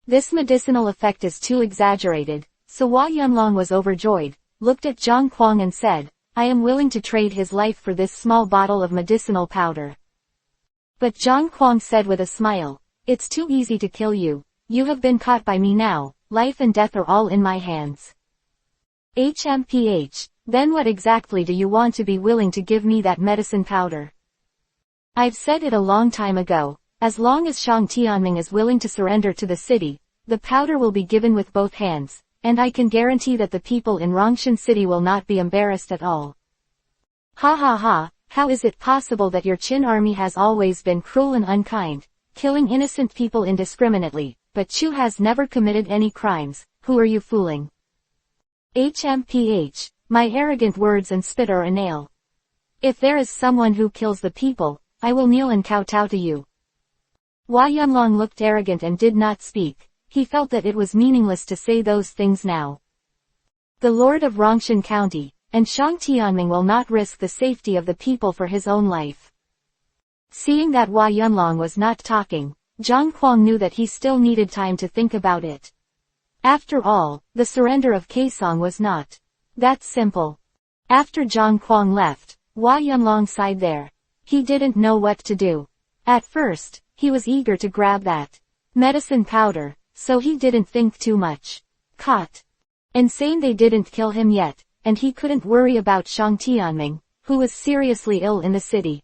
This medicinal effect is too exaggerated, so Hua Yunlong was overjoyed, looked at Zhang Kuang and said, I am willing to trade his life for this small bottle of medicinal powder. But Zhang Kuang said with a smile, it's too easy to kill you. You have been caught by me now, life and death are all in my hands. Then what exactly do you want to be willing to give me that medicine powder? I've said it a long time ago, as long as Shang Tianming is willing to surrender to the city, the powder will be given with both hands, and I can guarantee that the people in Rongshan City will not be embarrassed at all. Ha ha ha, how is it possible that your Qin army has always been cruel and unkind, killing innocent people indiscriminately, but Chu has never committed any crimes? Who are you fooling? My arrogant words and spit are a nail. If there is someone who kills the people, I will kneel and kowtow to you. Hua Yunlong looked arrogant and did not speak. He felt that it was meaningless to say those things now. The Lord of Rongshan County, and Shang Tianming will not risk the safety of the people for his own life. Seeing that Hua Yunlong was not talking, Zhang Kuang knew that he still needed time to think about it. After all, the surrender of Kaisong was not that simple. After Zhang Kuang left, Hua Yunlong sighed there. He didn't know what to do. At first, he was eager to grab that medicine powder, so he didn't think too much. Caught. Insane, they didn't kill him yet, and he couldn't worry about Shang Tianming, who was seriously ill in the city.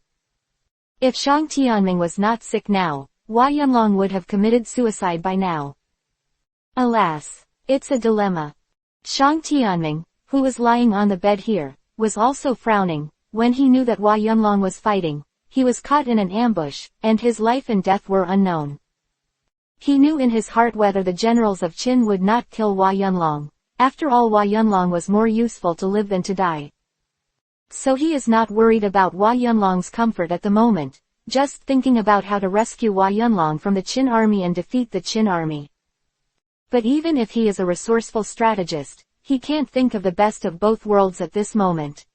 If Shang Tianming was not sick now, Hua Yunlong would have committed suicide by now. Alas, it's a dilemma. Shang Tianming, who was lying on the bed here, was also frowning. When he knew that Hua Yunlong was fighting, he was caught in an ambush, and his life and death were unknown. He knew in his heart whether the generals of Qin would not kill Hua Yunlong. After all, Hua Yunlong was more useful to live than to die. So he is not worried about Hua Yunlong's comfort at the moment, just thinking about how to rescue Hua Yunlong from the Qin army and defeat the Qin army. But even if he is a resourceful strategist, he can't think of the best of both worlds at this moment.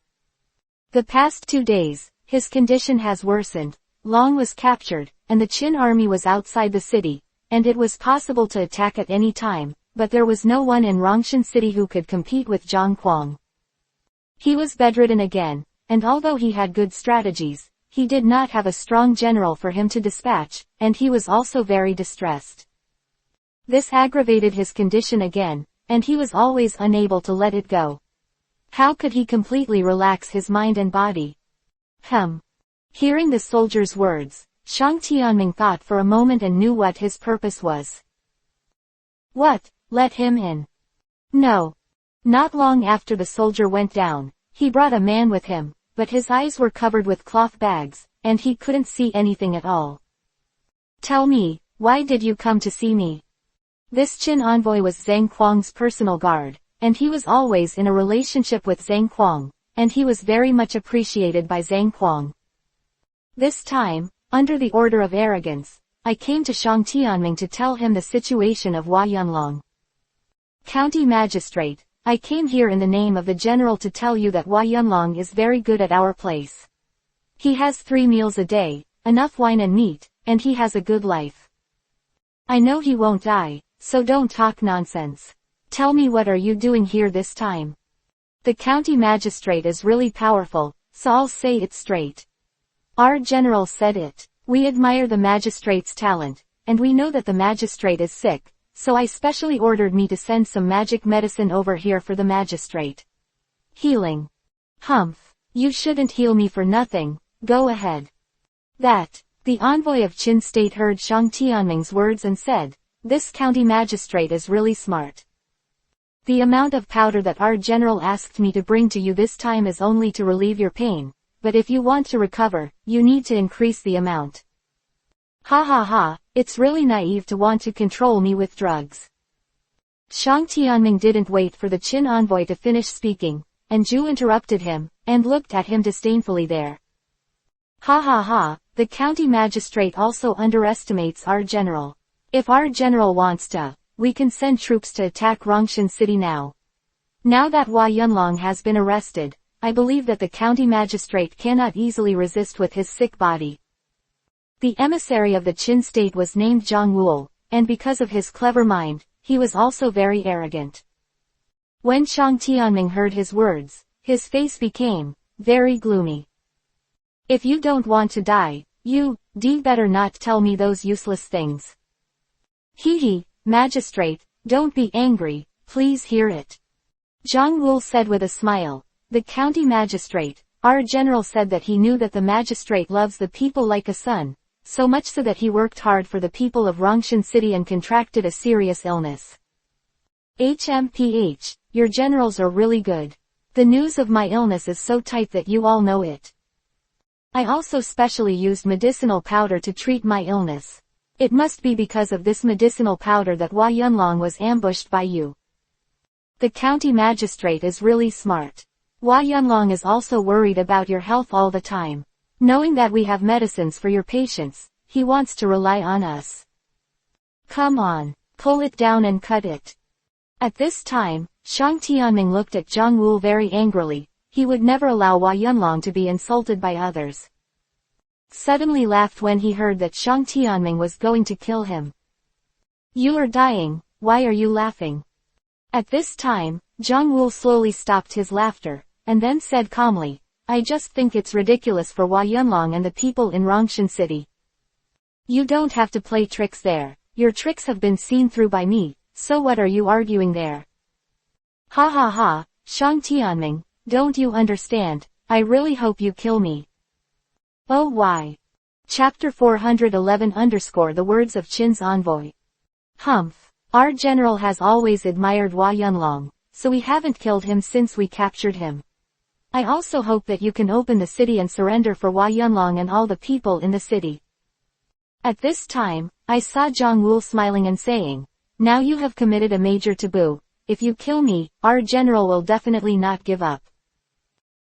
The past 2 days, his condition has worsened. Long was captured, and the Qin army was outside the city, and it was possible to attack at any time, but there was no one in Rongshan City who could compete with Zhang Kuang. He was bedridden again, and although he had good strategies, he did not have a strong general for him to dispatch, and he was also very distressed. This aggravated his condition again, and he was always unable to let it go. How could he completely relax his mind and body? Hearing the soldier's words, Shang Tianming thought for a moment and knew what his purpose was. What? Let him in? No. Not long after the soldier went down, he brought a man with him, but his eyes were covered with cloth bags, and he couldn't see anything at all. Tell me, why did you come to see me? This Qin envoy was Zhang Kuang's personal guard, and he was always in a relationship with Zhang Kuang, and he was very much appreciated by Zhang Kuang. This time, under the order of arrogance, I came to Shang Tianming to tell him the situation of Hua Yunlong. County Magistrate, I came here in the name of the general to tell you that Hua Yunlong is very good at our place. He has 3 meals a day, enough wine and meat, and he has a good life. I know he won't die, so don't talk nonsense. Tell me, what are you doing here this time? The county magistrate is really powerful, so I'll say it straight. Our general said it. We admire the magistrate's talent, and we know that the magistrate is sick, so I specially ordered me to send some magic medicine over here for the magistrate. Healing. You shouldn't heal me for nothing, go ahead. The envoy of Qin State heard Shang Tianming's words and said, this county magistrate is really smart. The amount of powder that our general asked me to bring to you this time is only to relieve your pain, but if you want to recover, you need to increase the amount. It's really naive to want to control me with drugs. Shang Tianming didn't wait for the Qin envoy to finish speaking, and Zhu interrupted him, and looked at him disdainfully there. The county magistrate also underestimates our general. If our general wants to, we can send troops to attack Rongshan City now. Now that Hua Yunlong has been arrested, I believe that the county magistrate cannot easily resist with his sick body. The emissary of the Qin state was named Zhang Wuo, and because of his clever mind, he was also very arrogant. When Shang Tianming heard his words, his face became very gloomy. If you don't want to die, you'd better not tell me those useless things. Magistrate, don't be angry, please hear it. Zhang Wuo said with a smile. The county magistrate, our general, said that he knew that the magistrate loves the people like a son, so much so that he worked hard for the people of Rongshan City and contracted a serious illness. Your generals are really good. The news of my illness is so tight that you all know it. I also specially used medicinal powder to treat my illness. It must be because of this medicinal powder that Hua Yunlong was ambushed by you. The county magistrate is really smart. Hua Yunlong is also worried about your health all the time. Knowing that we have medicines for your patients, he wants to rely on us. Come on, pull it down and cut it. At this time, Shang Tianming looked at Zhang Wuo very angrily. He would never allow Hua Yunlong to be insulted by others. Suddenly laughed when he heard that Shang Tianming was going to kill him. You are dying, why are you laughing? At this time, Zhang Wuo slowly stopped his laughter, and then said calmly, I just think it's ridiculous for Hua Yunlong and the people in Rongshan City. You don't have to play tricks there, your tricks have been seen through by me, so what are you arguing there? Shang Tianming, don't you understand, I really hope you kill me. Oh why? Chapter 411 _ The words of Qin's envoy. Our general has always admired Hua Yunlong, so we haven't killed him since we captured him. I also hope that you can open the city and surrender for Hua Yunlong and all the people in the city. At this time, I saw Zhang Wuo smiling and saying, now you have committed a major taboo. If you kill me, our general will definitely not give up.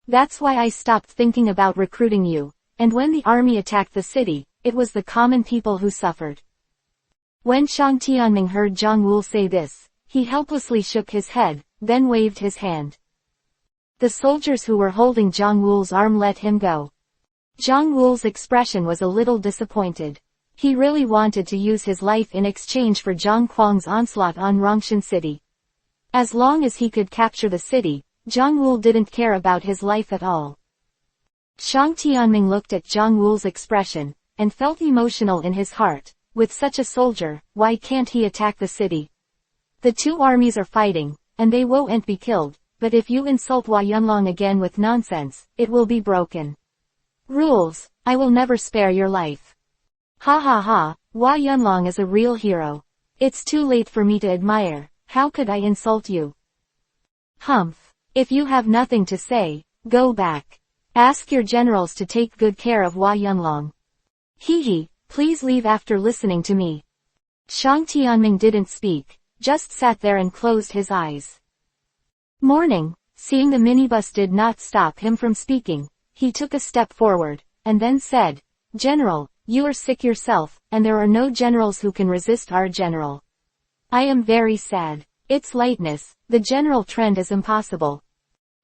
That's why I stopped thinking about recruiting you. And when the army attacked the city, it was the common people who suffered. When Shang Tianming heard Zhang Wuo say this, he helplessly shook his head, then waved his hand. The soldiers who were holding Zhang Wuo's arm let him go. Zhang Wu's expression was a little disappointed. He really wanted to use his life in exchange for Zhang Kuang's onslaught on Rongshan City. As long as he could capture the city, Zhang Wu didn't care about his life at all. Shang Tianming looked at Zhang Wu's expression, and felt emotional in his heart. With such a soldier, why can't he attack the city? The two armies are fighting, and they won't be killed, but if you insult Hua Yunlong again with nonsense, it will be broken. Rules, I will never spare your life. Ha ha ha, Hua Yunlong is a real hero. It's too late for me to admire, how could I insult you? Humph, if you have nothing to say, go back. Ask your generals to take good care of Hua Yunlong. Hee hee, please leave after listening to me. Shang Tianming didn't speak, just sat there and closed his eyes. Morning, seeing the minibus did not stop him from speaking, he took a step forward, and then said, General, you are sick yourself, and there are no generals who can resist our general. I am very sad. Its lightness, the general trend is impossible.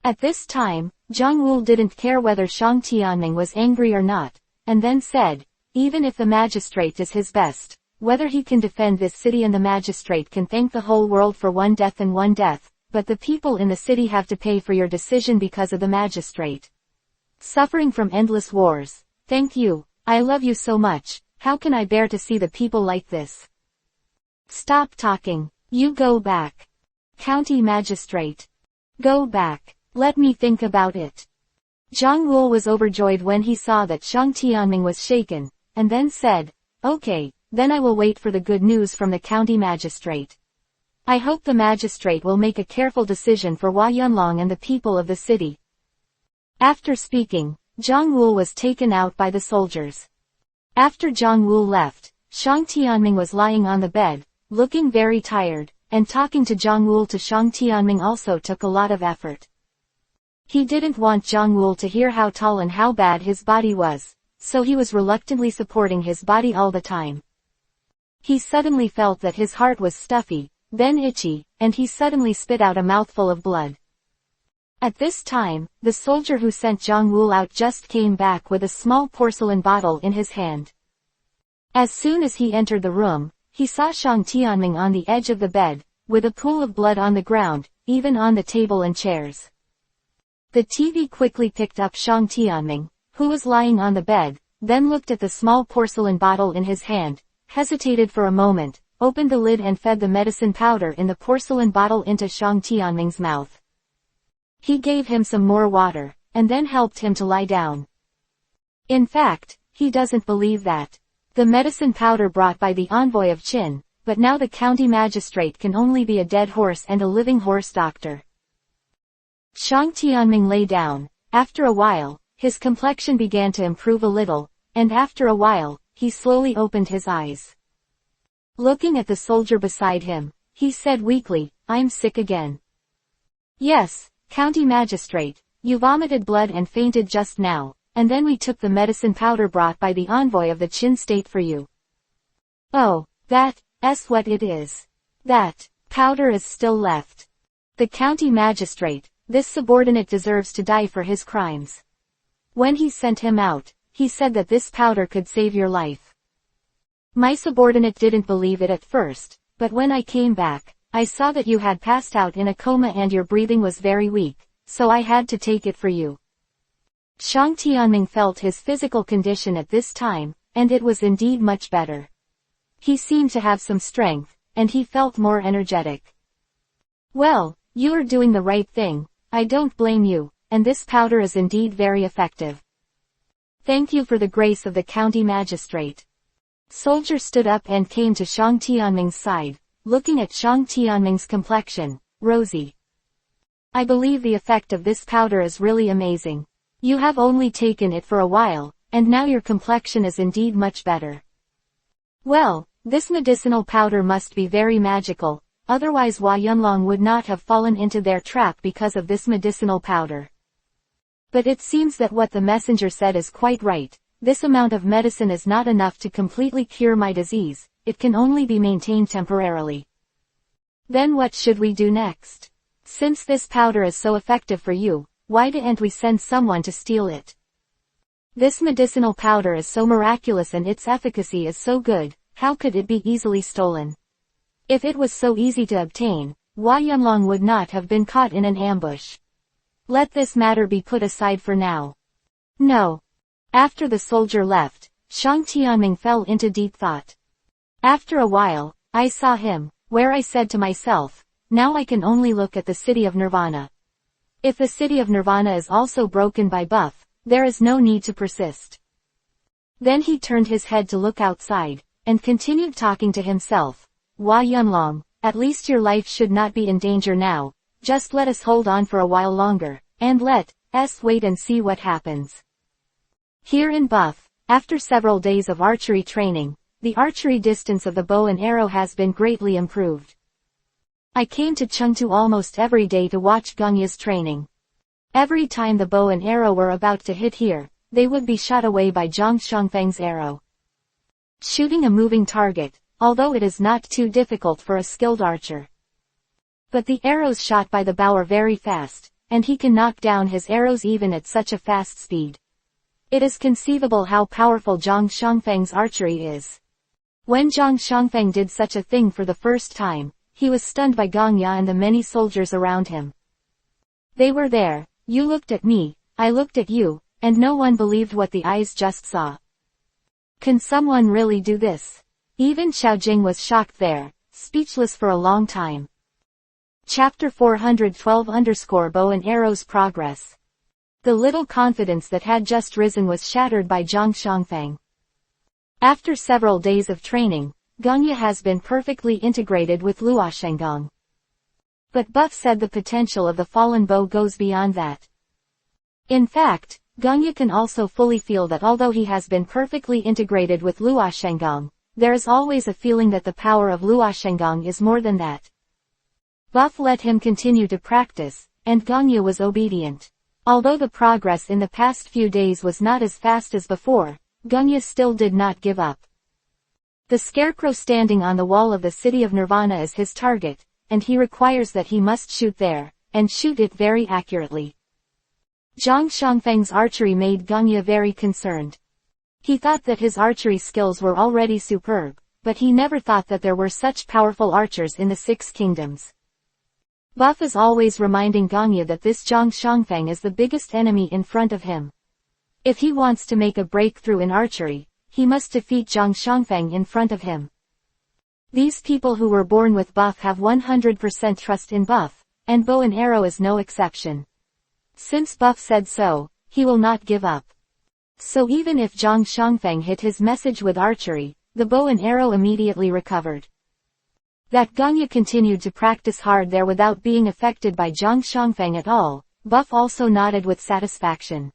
At this time, Zhang Wu didn't care whether Shang Tianming was angry or not, and then said, even if the magistrate is his best, whether he can defend this city and the magistrate can thank the whole world for one death and one death, but the people in the city have to pay for your decision because of the magistrate. Suffering from endless wars. Thank you, I love you so much, how can I bear to see the people like this? Stop talking, you go back. County magistrate. Go back, let me think about it. Zhang Wu was overjoyed when he saw that Shang Tianming was shaken, and then said, okay, then I will wait for the good news from the county magistrate. I hope the magistrate will make a careful decision for Hua Yunlong and the people of the city. After speaking, Zhang Wu was taken out by the soldiers. After Zhang Wu left, Shang Tianming was lying on the bed, looking very tired, and talking to Zhang Wu to Shang Tianming also took a lot of effort. He didn't want Zhang Wu to hear how tall and how bad his body was, so he was reluctantly supporting his body all the time. He suddenly felt that his heart was stuffy, then itchy, and he suddenly spit out a mouthful of blood. At this time, the soldier who sent Zhang Wu out just came back with a small porcelain bottle in his hand. As soon as he entered the room, he saw Shang Tianming on the edge of the bed, with a pool of blood on the ground, even on the table and chairs. The TV quickly picked up Shang Tianming, who was lying on the bed, then looked at the small porcelain bottle in his hand, hesitated for a moment, opened the lid and fed the medicine powder in the porcelain bottle into Shang Tianming's mouth. He gave him some more water, and then helped him to lie down. In fact, he doesn't believe that. The medicine powder brought by the envoy of Qin, but now the county magistrate can only be a dead horse and a living horse doctor. Shang Tianming lay down. After a while, his complexion began to improve a little, and after a while, he slowly opened his eyes. Looking at the soldier beside him, he said weakly, I'm sick again. Yes, county magistrate, you vomited blood and fainted just now, and then we took the medicine powder brought by the envoy of the Qin state for you. Oh, that's what it is. That powder is still left. The county magistrate, this subordinate deserves to die for his crimes. When he sent him out, he said that this powder could save your life. My subordinate didn't believe it at first, but when I came back, I saw that you had passed out in a coma and your breathing was very weak, so I had to take it for you. Shang Tianming felt his physical condition at this time, and it was indeed much better. He seemed to have some strength, and he felt more energetic. Well, you are doing the right thing, I don't blame you, and this powder is indeed very effective. Thank you for the grace of the county magistrate. Soldier stood up and came to Shang Tianming's side, looking at Shang Tianming's complexion, rosy. I believe the effect of this powder is really amazing. You have only taken it for a while, and now your complexion is indeed much better. Well, this medicinal powder must be very magical, otherwise Hua Yunlong would not have fallen into their trap because of this medicinal powder. But it seems that what the messenger said is quite right. This amount of medicine is not enough to completely cure my disease, it can only be maintained temporarily. Then what should we do next? Since this powder is so effective for you, why didn't we send someone to steal it? This medicinal powder is so miraculous and its efficacy is so good, how could it be easily stolen? If it was so easy to obtain, Hua Yunlong would not have been caught in an ambush. Let this matter be put aside for now. No. After the soldier left, Shang Tianming fell into deep thought. After a while, I saw him, where I said to myself, now I can only look at the city of Nirvana. If the city of Nirvana is also broken by Buff, there is no need to persist. Then he turned his head to look outside, and continued talking to himself. Hua Yunlong, at least your life should not be in danger now, just let us hold on for a while longer, and let us wait and see what happens. Here in Buff, after several days of archery training, the archery distance of the bow and arrow has been greatly improved. I came to Chengdu almost every day to watch Gongya's training. Every time the bow and arrow were about to hit here, they would be shot away by Zhang Shangfeng's arrow. Shooting a moving target, although it is not too difficult for a skilled archer. But the arrows shot by the bow are very fast, and he can knock down his arrows even at such a fast speed. It is conceivable how powerful Zhang Shangfeng's archery is. When Zhang Shangfeng did such a thing for the first time, he was stunned by Gongya and the many soldiers around him. They were there, you looked at me, I looked at you, and no one believed what the eyes just saw. Can someone really do this? Even Xiaojing was shocked there, speechless for a long time. Chapter 412 Bow and Arrows Progress. The little confidence that had just risen was shattered by Zhang Shangfeng. After several days of training, Gongya has been perfectly integrated with Luoshengong. But Buff said the potential of the fallen bow goes beyond that. In fact, Gongya can also fully feel that although he has been perfectly integrated with Luoshengong, there is always a feeling that the power of Luoshengong is more than that. Buff let him continue to practice, and Gongya was obedient. Although the progress in the past few days was not as fast as before, Gongya still did not give up. The scarecrow standing on the wall of the city of Nirvana is his target, and he requires that he must shoot there, and shoot it very accurately. Zhang Shangfeng's archery made Gongya very concerned. He thought that his archery skills were already superb, but he never thought that there were such powerful archers in the Six Kingdoms. Buff is always reminding Gongya that this Zhang Shangfeng is the biggest enemy in front of him. If he wants to make a breakthrough in archery, he must defeat Zhang Shangfeng in front of him. These people who were born with Buff have 100% trust in Buff, and bow and arrow is no exception. Since Buff said so, he will not give up. So even if Zhang Shangfeng hit his message with archery, the bow and arrow immediately recovered. That Gongya continued to practice hard there without being affected by Zhang Shangfeng at all, Buff also nodded with satisfaction.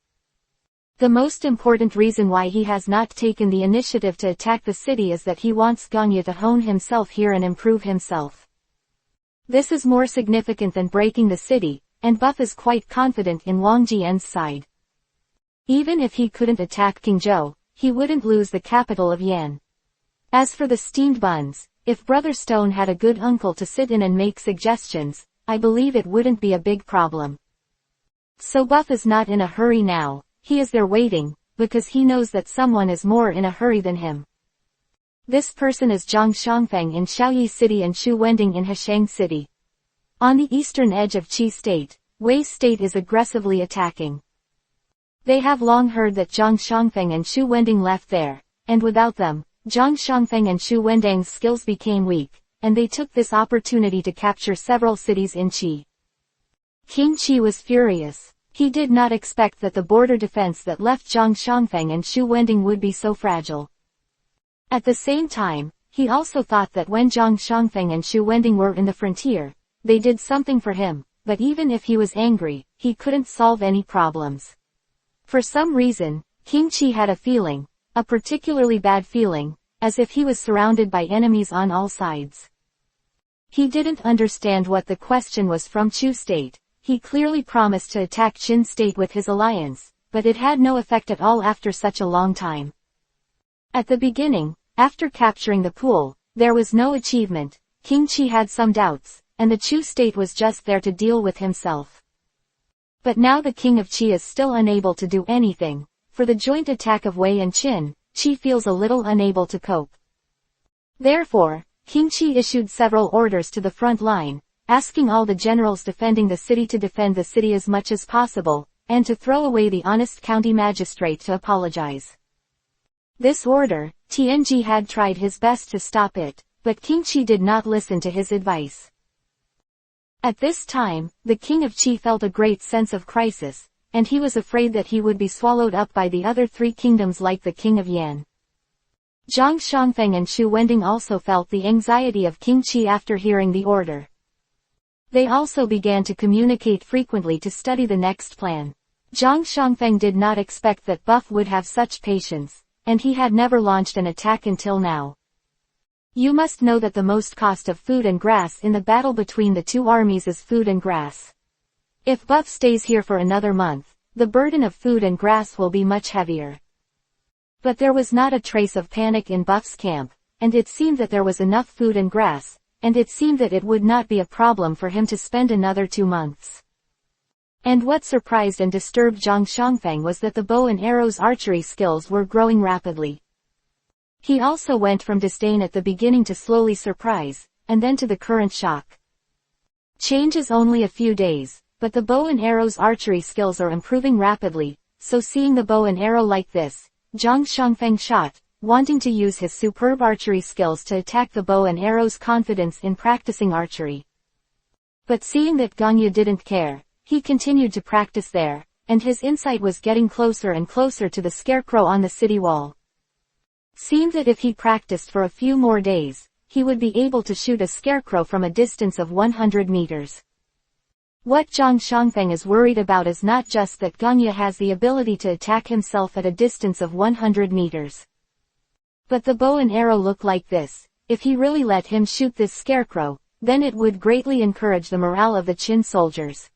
The most important reason why he has not taken the initiative to attack the city is that he wants Gongya to hone himself here and improve himself. This is more significant than breaking the city, and Buff is quite confident in Wang Jian's side. Even if he couldn't attack Qingzhou, he wouldn't lose the capital of Yan. As for the steamed buns, if Brother Stone had a good uncle to sit in and make suggestions, I believe it wouldn't be a big problem. So Buff is not in a hurry now. He is there waiting, because he knows that someone is more in a hurry than him. This person is Zhang Shangfeng in Shaoyi City and Shu Wending in Heshang City. On the eastern edge of Qi State, Wei State is aggressively attacking. They have long heard that Zhang Shangfeng and Shu Wending left there, and without them, Zhang Shangfeng and Shu Wending's skills became weak, and they took this opportunity to capture several cities in Qi. King Qi was furious. He did not expect that the border defense that left Zhang Shangfeng and Shu Wending would be so fragile. At the same time, he also thought that when Zhang Shangfeng and Shu Wending were in the frontier, they did something for him, but even if he was angry, he couldn't solve any problems. For some reason, King Qi had a feeling, a particularly bad feeling, as if he was surrounded by enemies on all sides. He didn't understand what the question was from Chu State. He clearly promised to attack Qin State with his alliance, but it had no effect at all after such a long time. At the beginning, after capturing the pool, there was no achievement. King Qi had some doubts, and the Chu State was just there to deal with himself. But now the King of Qi is still unable to do anything. for the joint attack of Wei and Qin, Qi feels a little unable to cope. Therefore, King Qi issued several orders to the front line, asking all the generals defending the city to defend the city as much as possible, and to throw away the honest county magistrate to apologize. This order, Tianji had tried his best to stop it, but King Qi did not listen to his advice. At this time, the king of Qi felt a great sense of crisis, and he was afraid that he would be swallowed up by the other three kingdoms like the king of Yan. Zhang Xiangfeng and Xu Wending also felt the anxiety of King Qi after hearing the order. They also began to communicate frequently to study the next plan. Zhang Xiangfeng did not expect that Buff would have such patience, and he had never launched an attack until now. You must know that the most cost of food and grass in the battle between the two armies is food and grass. If Buff stays here for another month, the burden of food and grass will be much heavier. But there was not a trace of panic in Buff's camp, and it seemed that there was enough food and grass, and it seemed that it would not be a problem for him to spend another 2 months. And what surprised and disturbed Zhang Xiangfeng was that the bow and arrows archery skills were growing rapidly. He also went from disdain at the beginning to slowly surprise, and then to the current shock. Change is only a few days, but the bow and arrows archery skills are improving rapidly, so seeing the bow and arrow like this, Zhang Xiangfeng shot, wanting to use his superb archery skills to attack the bow and arrow's confidence in practicing archery. But seeing that Ganya didn't care, he continued to practice there, and his insight was getting closer and closer to the scarecrow on the city wall. Seemed that if he practiced for a few more days, he would be able to shoot a scarecrow from a distance of 100 meters. What Zhang Xiangfeng is worried about is not just that Ganya has the ability to attack himself at a distance of 100 meters. But the bow and arrow look like this. If he really let him shoot this scarecrow, then it would greatly encourage the morale of the Qin soldiers.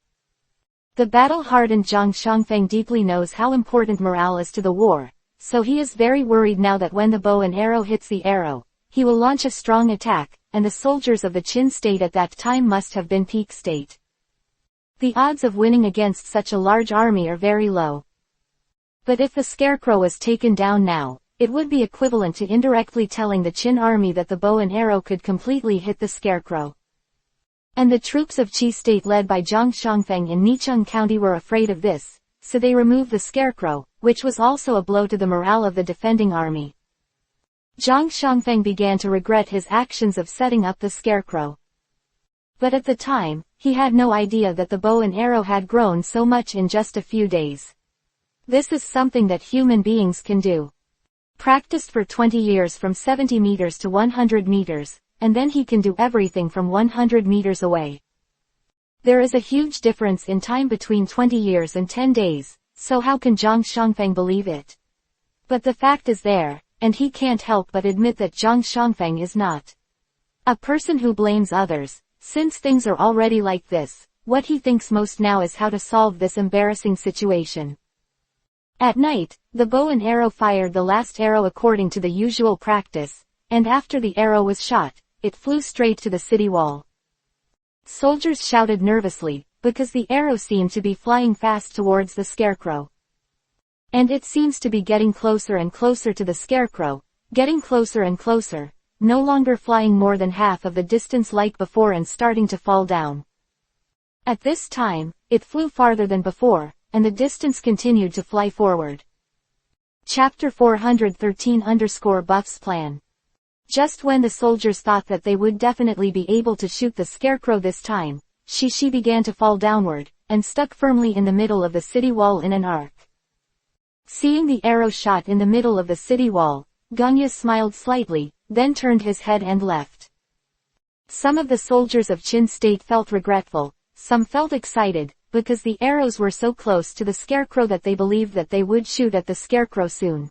The battle-hardened Zhang Xiangfeng deeply knows how important morale is to the war, so he is very worried now that when the bow and arrow hits the arrow, he will launch a strong attack, and the soldiers of the Qin state at that time must have been peak state. The odds of winning against such a large army are very low. But if the scarecrow was taken down now, it would be equivalent to indirectly telling the Qin army that the bow and arrow could completely hit the scarecrow. And the troops of Qi state led by Zhang Xiangfeng in Nicheng County were afraid of this, so they removed the scarecrow, which was also a blow to the morale of the defending army. Zhang Xiangfeng began to regret his actions of setting up the scarecrow. But at the time, he had no idea that the bow and arrow had grown so much in just a few days. This is something that human beings can do. Practiced for 20 years from 70 meters to 100 meters, and then he can do everything from 100 meters away. There is a huge difference in time between 20 years and 10 days, so how can Zhang Xiangfeng believe it? But the fact is there, and he can't help but admit that Zhang Xiangfeng is not a person who blames others. Since things are already like this, what he thinks most now is how to solve this embarrassing situation. At night, the bow and arrow fired the last arrow according to the usual practice, and after the arrow was shot, it flew straight to the city wall. Soldiers shouted nervously, because the arrow seemed to be flying fast towards the scarecrow. And it seems to be getting closer and closer to the scarecrow, getting closer and closer, no longer flying more than half of the distance like before and starting to fall down. At this time, it flew farther than before, and the distance continued to fly forward. Chapter 413-Buff's Plan. Just when the soldiers thought that they would definitely be able to shoot the scarecrow this time, Shishi began to fall downward, and stuck firmly in the middle of the city wall in an arc. Seeing the arrow shot in the middle of the city wall, Ganya smiled slightly, then turned his head and left. Some of the soldiers of Qin state felt regretful, some felt excited, because the arrows were so close to the scarecrow that they believed that they would shoot at the scarecrow soon.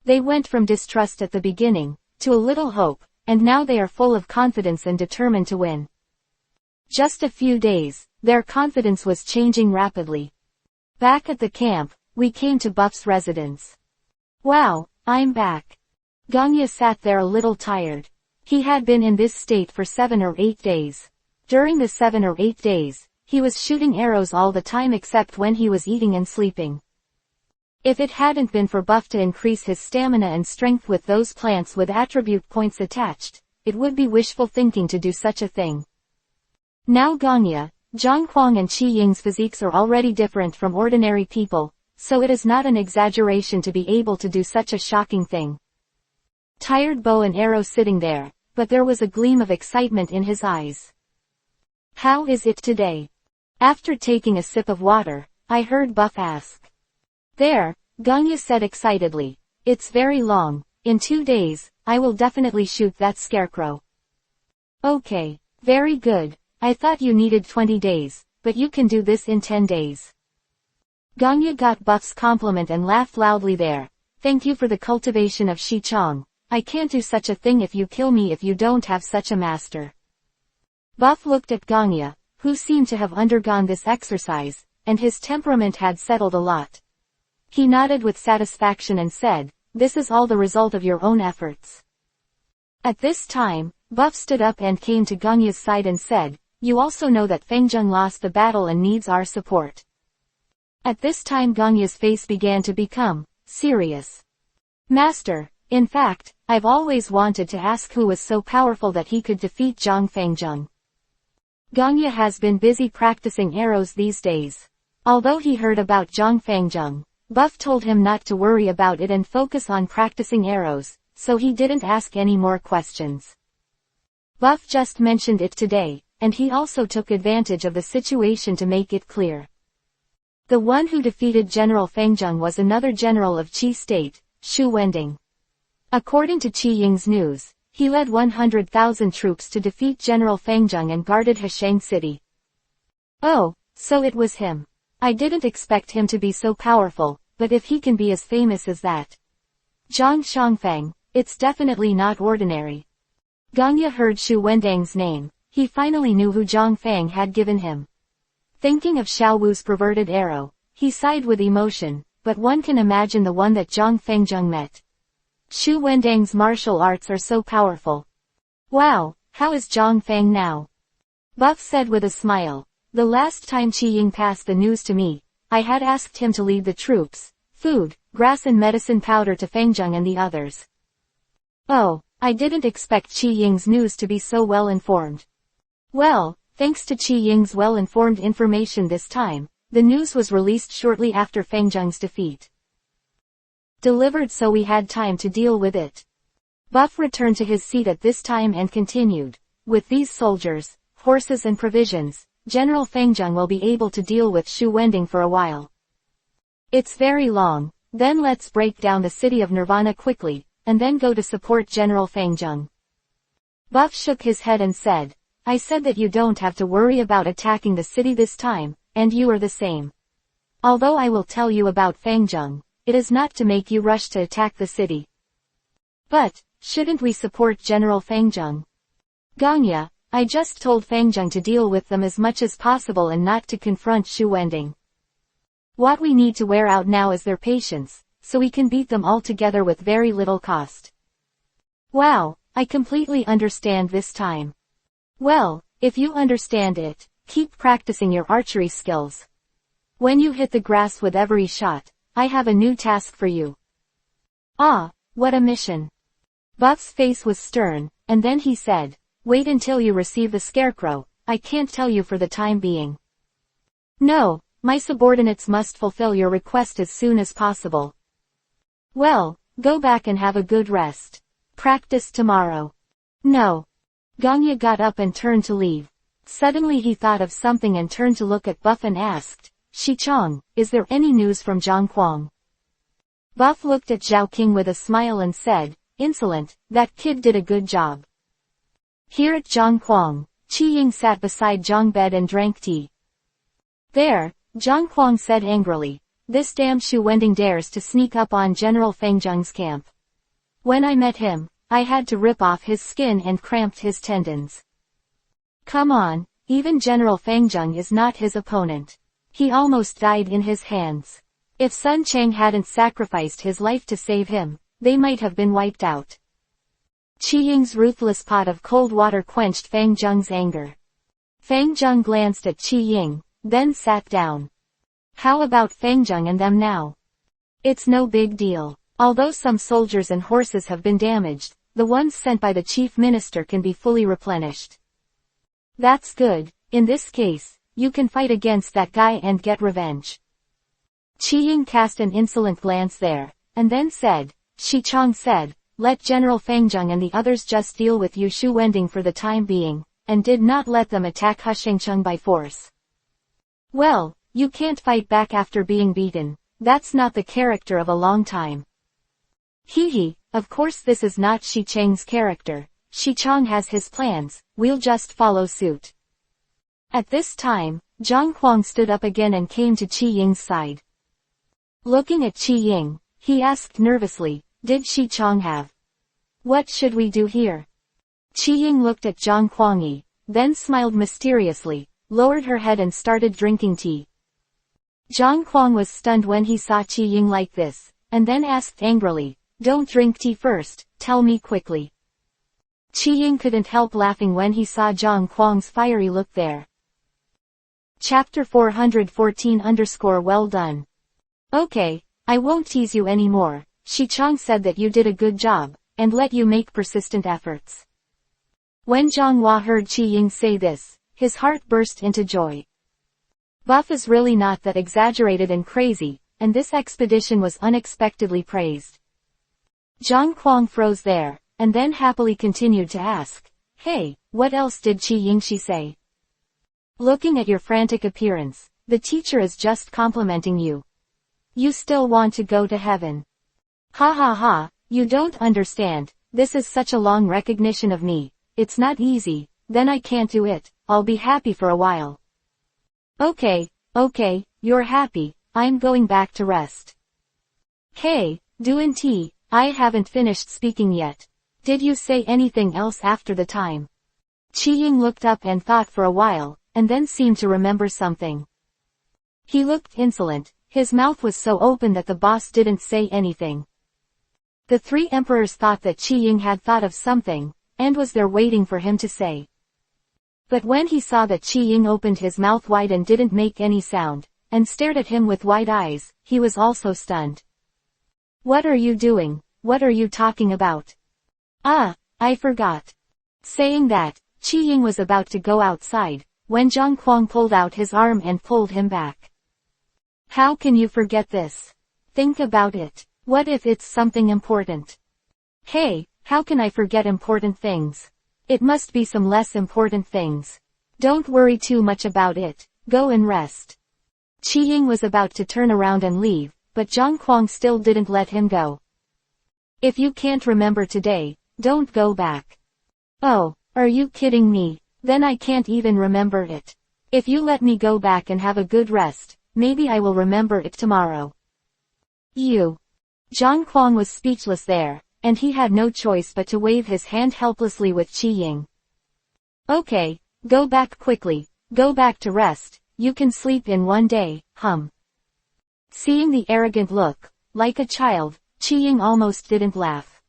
They went from distrust at the beginning, to a little hope, and now they are full of confidence and determined to win. Just a few days, their confidence was changing rapidly. Back at the camp, we came to Buff's residence. Wow, I'm back. Ganya sat there a little tired. He had been in this state for 7 or 8 days. During the 7 or 8 days, he was shooting arrows all the time except when he was eating and sleeping. If it hadn't been for Buff to increase his stamina and strength with those plants with attribute points attached, it would be wishful thinking to do such a thing. Now Ganya, Zhonghuang and Qi Ying's physiques are already different from ordinary people, so it is not an exaggeration to be able to do such a shocking thing. Tired bow and arrow sitting there, but there was a gleam of excitement in his eyes. How is it today? After taking a sip of water, I heard Buff ask. There, Ganya said excitedly. It's very long. In 2 days, I will definitely shoot that scarecrow. Okay, very good. I thought you needed 20 days, but you can do this in 10 days. Ganya got Buff's compliment and laughed loudly there. Thank you for the cultivation of Shichong. I can't do such a thing if you kill me if you don't have such a master. Buff looked at Ganya, who seemed to have undergone this exercise, and his temperament had settled a lot. He nodded with satisfaction and said, this is all the result of your own efforts. At this time, Buff stood up and came to Ganya's side and said, you also know that Fengjung lost the battle and needs our support. At this time Ganya's face began to become serious. Master, in fact, I've always wanted to ask who was so powerful that he could defeat Zhang Fengjung. Ganya has been busy practicing arrows these days. Although he heard about Zhang Fengjung, Buff told him not to worry about it and focus on practicing arrows, so he didn't ask any more questions. Buff just mentioned it today, and he also took advantage of the situation to make it clear. The one who defeated General Fengjung was another general of Qi State, Shu Wending. According to Qi Ying's news, he led 100,000 troops to defeat General Fengjung and guarded Heshang City. Oh, so it was him. I didn't expect him to be so powerful, but if he can be as famous as that. Zhang Shangfang, it's definitely not ordinary. Ganya heard Shu Wendang's name. He finally knew who Zhang Fang had given him. Thinking of Xiao Wu's perverted arrow, he sighed with emotion, but one can imagine the one that Zhang Fengjung met. Shu Wendang's martial arts are so powerful. Wow, how is Zhang Fang now? Buff said with a smile. The last time Qi Ying passed the news to me, I had asked him to lead the troops, food, grass and medicine powder to Fengjung and the others. Oh, I didn't expect Qi Ying's news to be so well informed. Well, thanks to Qi Ying's well-informed information this time, the news was released shortly after Fengjung's defeat. Delivered so we had time to deal with it. Buff returned to his seat at this time and continued. With these soldiers, horses and provisions, General Fengjung will be able to deal with Shu Wending for a while. It's very long, then let's break down the city of Nirvana quickly, and then go to support General Fengjung. Buff shook his head and said, I said that you don't have to worry about attacking the city this time, and you are the same. Although I will tell you about Fengjung, it is not to make you rush to attack the city. But, shouldn't we support General Fengjung? Ganya, I just told Fengjung to deal with them as much as possible and not to confront Shu Wending. What we need to wear out now is their patience, so we can beat them all together with very little cost. Wow, I completely understand this time. Well, if you understand it, keep practicing your archery skills. When you hit the grass with every shot, I have a new task for you. Ah, what a mission. Buff's face was stern, and then he said, wait until you receive the scarecrow, I can't tell you for the time being. No, my subordinates must fulfill your request as soon as possible. Well, go back and have a good rest. Practice tomorrow. No. Ganya got up and turned to leave. Suddenly he thought of something and turned to look at Buff and asked, Shichong, is there any news from Zhonghuang? Buff looked at Zhao King with a smile and said, insolent, that kid did a good job. Here at Zhonghuang, Qi Ying sat beside Zhang bed and drank tea. There, Zhonghuang said angrily, this damn Shu Wending dares to sneak up on General Fengjung's camp. When I met him, I had to rip off his skin and cramped his tendons. Come on, even General Fengjung is not his opponent. He almost died in his hands. If Sun Chang hadn't sacrificed his life to save him, they might have been wiped out. Qi Ying's ruthless pot of cold water quenched Fengjung's anger. Fengjung glanced at Qi Ying, then sat down. How about Fengjung and them now? It's no big deal. Although some soldiers and horses have been damaged, the ones sent by the chief minister can be fully replenished. That's good. In this case, you can fight against that guy and get revenge. Qi Ying cast an insolent glance there, and then said, Shi Chong said, let General Feng Zheng and the others just deal with Yu Shu Wending for the time being, and did not let them attack He Shengcheng by force. Well, you can't fight back after being beaten. That's not the character of a long time. Hee, of course this is not Shi Cheng's character. Shi Chong has his plans, we'll just follow suit. At this time, Zhang Huang stood up again and came to Qi Ying's side. Looking at Qi Ying, he asked nervously, did Shi Chong have? What should we do here? Qi Ying looked at Zhang Huangyi, then smiled mysteriously, lowered her head and started drinking tea. Zhang Huang was stunned when he saw Qi Ying like this, and then asked angrily, don't drink tea first, tell me quickly. Qi Ying couldn't help laughing when he saw Zhang Huang's fiery look there. Chapter 414_Well done. Okay, I won't tease you anymore. Shi Chong said that you did a good job, and let you make persistent efforts. When Zhang Hua heard Qi Ying say this, his heart burst into joy. Buff is really not that exaggerated and crazy, and this expedition was unexpectedly praised. Zhang Huang froze there, and then happily continued to ask, hey, what else did Qi Ying say? Looking at your frantic appearance, the teacher is just complimenting you. You still want to go to heaven. Ha ha ha, you don't understand, this is such a long recognition of me, it's not easy, then I can't do it, I'll be happy for a while. Okay, you're happy, I'm going back to rest. Hey, Duan Ti, I haven't finished speaking yet. Did you say anything else after the time? Qi Ying looked up and thought for a while, and then seemed to remember something. He looked insolent, his mouth was so open that the boss didn't say anything. The three emperors thought that Qi Ying had thought of something, and was there waiting for him to say. But when he saw that Qi Ying opened his mouth wide and didn't make any sound, and stared at him with wide eyes, he was also stunned. What are you doing? What are you talking about? Ah, I forgot. Saying that, Qi Ying was about to go outside, when Zhang Huang pulled out his arm and pulled him back. How can you forget this? Think about it. What if it's something important? Hey, how can I forget important things? It must be some less important things. Don't worry too much about it, go and rest. Qi Ying was about to turn around and leave, but Zhang Huang still didn't let him go. If you can't remember today, don't go back. Oh, are you kidding me? Then I can't even remember it. If you let me go back and have a good rest, maybe I will remember it tomorrow. You. Zhang Huang was speechless there, and he had no choice but to wave his hand helplessly with Qi Ying. Okay, go back quickly, go back to rest, you can sleep in one day, hum. Seeing the arrogant look, like a child, Qi Ying almost didn't laugh.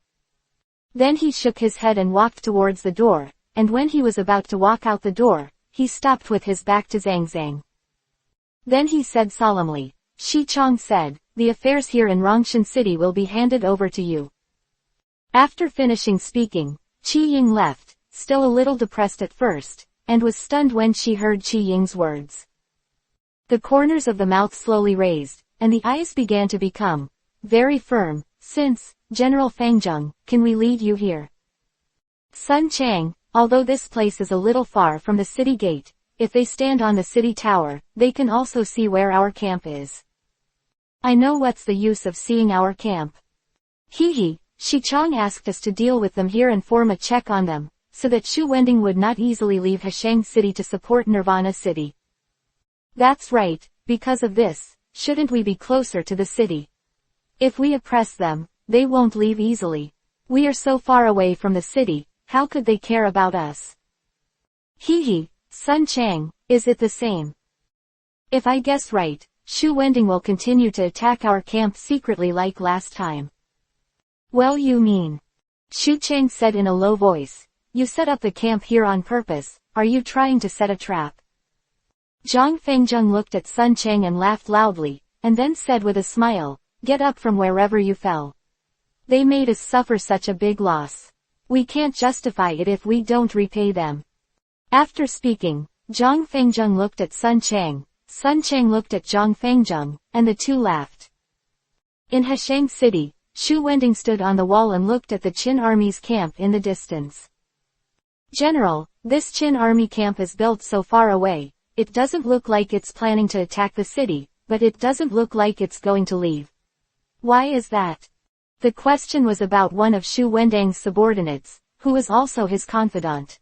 Then he shook his head and walked towards the door, and when he was about to walk out the door, he stopped with his back to Zhang Zhang. Then he said solemnly, Shi Chong said, the affairs here in Rongshan City will be handed over to you. After finishing speaking, Qi Ying left, still a little depressed at first, and was stunned when she heard Qi Ying's words. The corners of the mouth slowly raised, and the eyes began to become very firm. Since, General Feng Zheng, can we lead you here? Sun Chang, although this place is a little far from the city gate, if they stand on the city tower, they can also see where our camp is. I know what's the use of seeing our camp. Hee, Shi Chong asked us to deal with them here and form a check on them, so that Shu Wending would not easily leave Heshang City to support Nirvana City. That's right, because of this, shouldn't we be closer to the city? If we oppress them, they won't leave easily. We are so far away from the city, how could they care about us? Hee, Sun Chang, is it the same? If I guess right, Shu Wending will continue to attack our camp secretly like last time. Well, you mean? Shu Chang said in a low voice, you set up the camp here on purpose, are you trying to set a trap? Zhang Fengzheng looked at Sun Chang and laughed loudly, and then said with a smile, Get up from wherever you fell. They made us suffer such a big loss. We can't justify it if we don't repay them. After speaking, Zhang Fengjung looked at Sun Chang, Sun Chang looked at Zhang Fengjung, and the two laughed. In Heshang City, Shu Wending stood on the wall and looked at the Qin army's camp in the distance. General, this Qin army camp is built so far away, it doesn't look like it's planning to attack the city, but it doesn't look like it's going to leave. Why is that? The question was about one of Shu Wending's subordinates, who was also his confidant.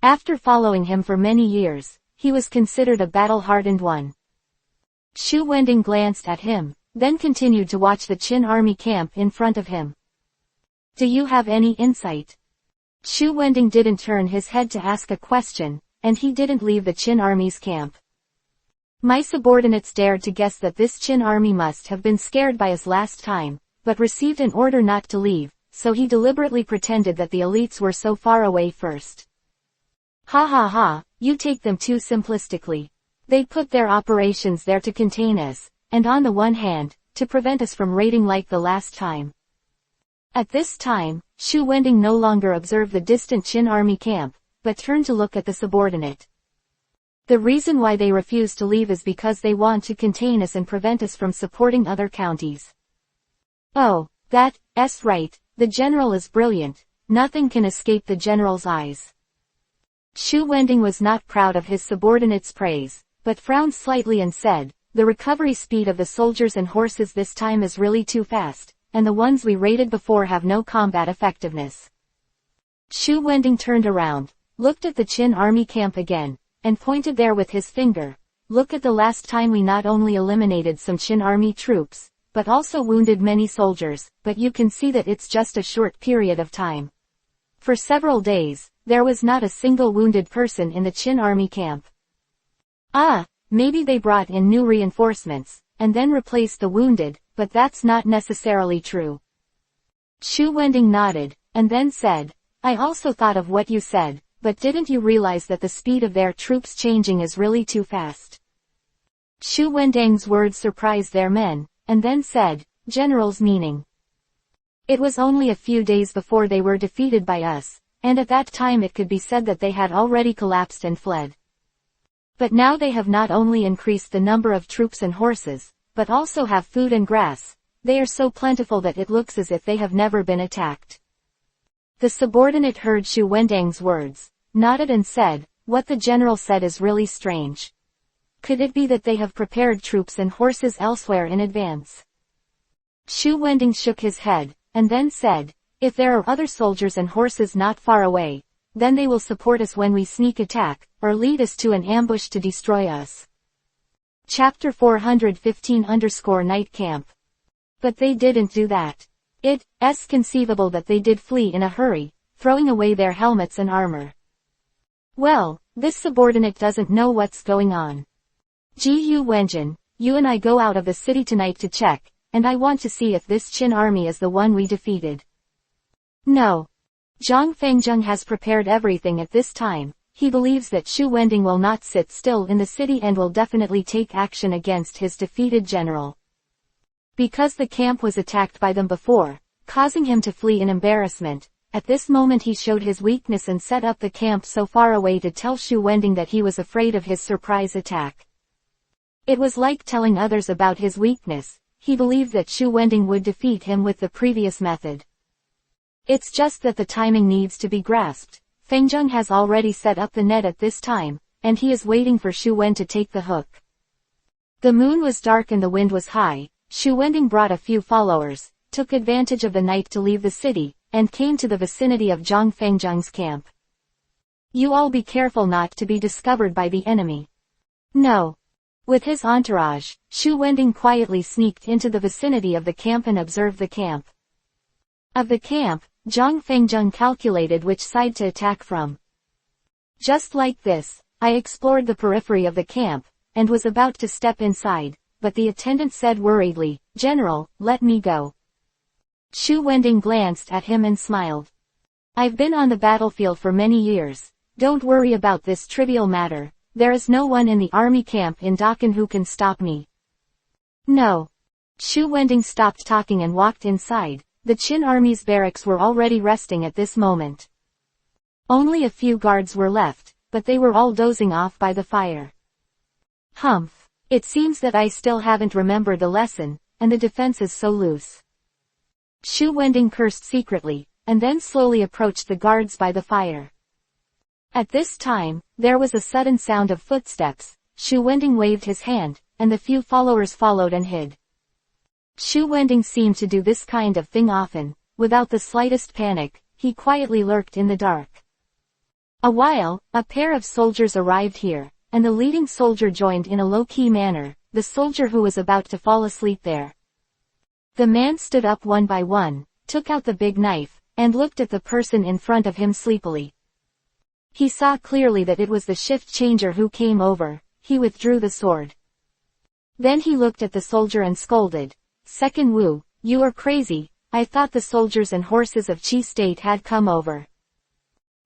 After following him for many years, he was considered a battle-hardened one. Shu Wending glanced at him, then continued to watch the Qin army camp in front of him. Do you have any insight? Shu Wending didn't turn his head to ask a question, and he didn't leave the Qin army's camp. My subordinates dared to guess that this Qin army must have been scared by us last time, but received an order not to leave, so he deliberately pretended that the elites were so far away first. Ha ha ha, you take them too simplistically. They put their operations there to contain us, and on the one hand, to prevent us from raiding like the last time. At this time, Shu Wending no longer observed the distant Qin army camp, but turned to look at the subordinate. The reason why they refuse to leave is because they want to contain us and prevent us from supporting other counties. Oh, that's right, the general is brilliant, nothing can escape the general's eyes. Shu Wending was not proud of his subordinate's praise, but frowned slightly and said, the recovery speed of the soldiers and horses this time is really too fast, and the ones we raided before have no combat effectiveness. Shu Wending turned around, looked at the Qin army camp again, and pointed there with his finger. Look at the last time we not only eliminated some Qin army troops, but also wounded many soldiers, but you can see that it's just a short period of time. For several days, there was not a single wounded person in the Qin army camp. Ah, maybe they brought in new reinforcements, and then replaced the wounded, but that's not necessarily true. Shu Wending nodded, and then said, I also thought of what you said, but didn't you realize that the speed of their troops changing is really too fast? Shu Wending's words surprised their men, and then said, General's meaning. It was only a few days before they were defeated by us, and at that time it could be said that they had already collapsed and fled. But now they have not only increased the number of troops and horses, but also have food and grass. They are so plentiful that it looks as if they have never been attacked. The subordinate heard Shu Wending's words, nodded and said, what the general said is really strange. Could it be that they have prepared troops and horses elsewhere in advance? Shu Wending shook his head, and then said, if there are other soldiers and horses not far away, then they will support us when we sneak attack, or lead us to an ambush to destroy us. Chapter 415-Night Camp. But they didn't do that. It's conceivable that they did flee in a hurry, throwing away their helmets and armor. Well, this subordinate doesn't know what's going on. Ji Wenjin, you and I go out of the city tonight to check, and I want to see if this Qin army is the one we defeated. No. Zhang Fengjung has prepared everything at this time. He believes that Shu Wending will not sit still in the city and will definitely take action against his defeated general. Because the camp was attacked by them before, causing him to flee in embarrassment, at this moment he showed his weakness and set up the camp so far away to tell Shu Wending that he was afraid of his surprise attack. It was like telling others about his weakness. He believed that Shu Wending would defeat him with the previous method. It's just that the timing needs to be grasped. Fengjung has already set up the net at this time, and he is waiting for Shu Wen to take the hook. The moon was dark and the wind was high. Shu Wending brought a few followers, took advantage of the night to leave the city, and came to the vicinity of Zhang Fengjung's camp. You all be careful not to be discovered by the enemy. No. With his entourage, Shu Wending quietly sneaked into the vicinity of the camp and observed the camp. Of the camp, Zhang Fengjung calculated which side to attack from. Just like this, I explored the periphery of the camp, and was about to step inside, but the attendant said worriedly, General, let me go. Shu Wending glanced at him and smiled. I've been on the battlefield for many years. Don't worry about this trivial matter. There is no one in the army camp in Dokkan who can stop me. No. Shu Wending stopped talking and walked inside. The Qin army's barracks were already resting at this moment. Only a few guards were left, but they were all dozing off by the fire. Humph. It seems that I still haven't remembered the lesson, and the defense is so loose. Shu Wending cursed secretly, and then slowly approached the guards by the fire. At this time, there was a sudden sound of footsteps. Shu Wending waved his hand, and the few followers followed and hid. Shu Wending seemed to do this kind of thing often. Without the slightest panic, he quietly lurked in the dark. A while, a pair of soldiers arrived here, and the leading soldier joined in a low-key manner, the soldier who was about to fall asleep there. The man stood up one by one, took out the big knife, and looked at the person in front of him sleepily. He saw clearly that it was the shift changer who came over. He withdrew the sword. Then he looked at the soldier and scolded. "Second Wu, you are crazy. I thought the soldiers and horses of Qi State had come over."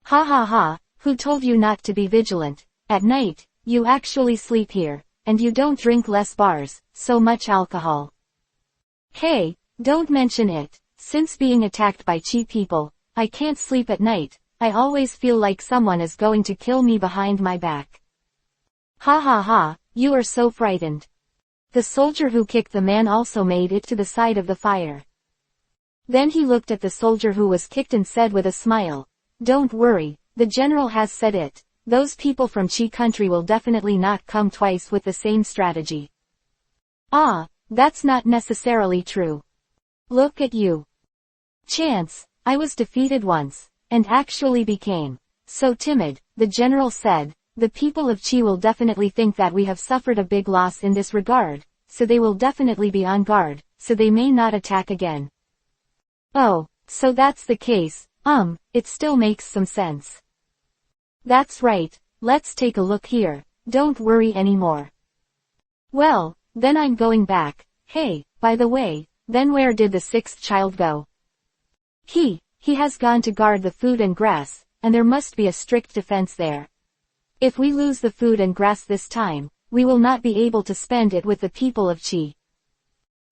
"Ha ha ha, who told you not to be vigilant? At night, you actually sleep here, and you don't drink less bars, so much alcohol." "Hey, don't mention it. Since being attacked by Qi people, I can't sleep at night. I always feel like someone is going to kill me behind my back." "Ha ha ha, you are so frightened." The soldier who kicked the man also made it to the side of the fire. Then he looked at the soldier who was kicked and said with a smile, "Don't worry, the general has said it. Those people from Qi country will definitely not come twice with the same strategy." "Ah, that's not necessarily true. Look at you." "Chance, I was defeated once, and actually became so timid," the general said. "The people of Qi will definitely think that we have suffered a big loss in this regard, so they will definitely be on guard, so they may not attack again." "Oh, so that's the case, it still makes some sense." "That's right, let's take a look here, don't worry anymore." "Well, then I'm going back. Hey, by the way, then where did the sixth child go?" He has gone to guard the food and grass, and there must be a strict defense there. If we lose the food and grass this time, we will not be able to spend it with the people of Qi.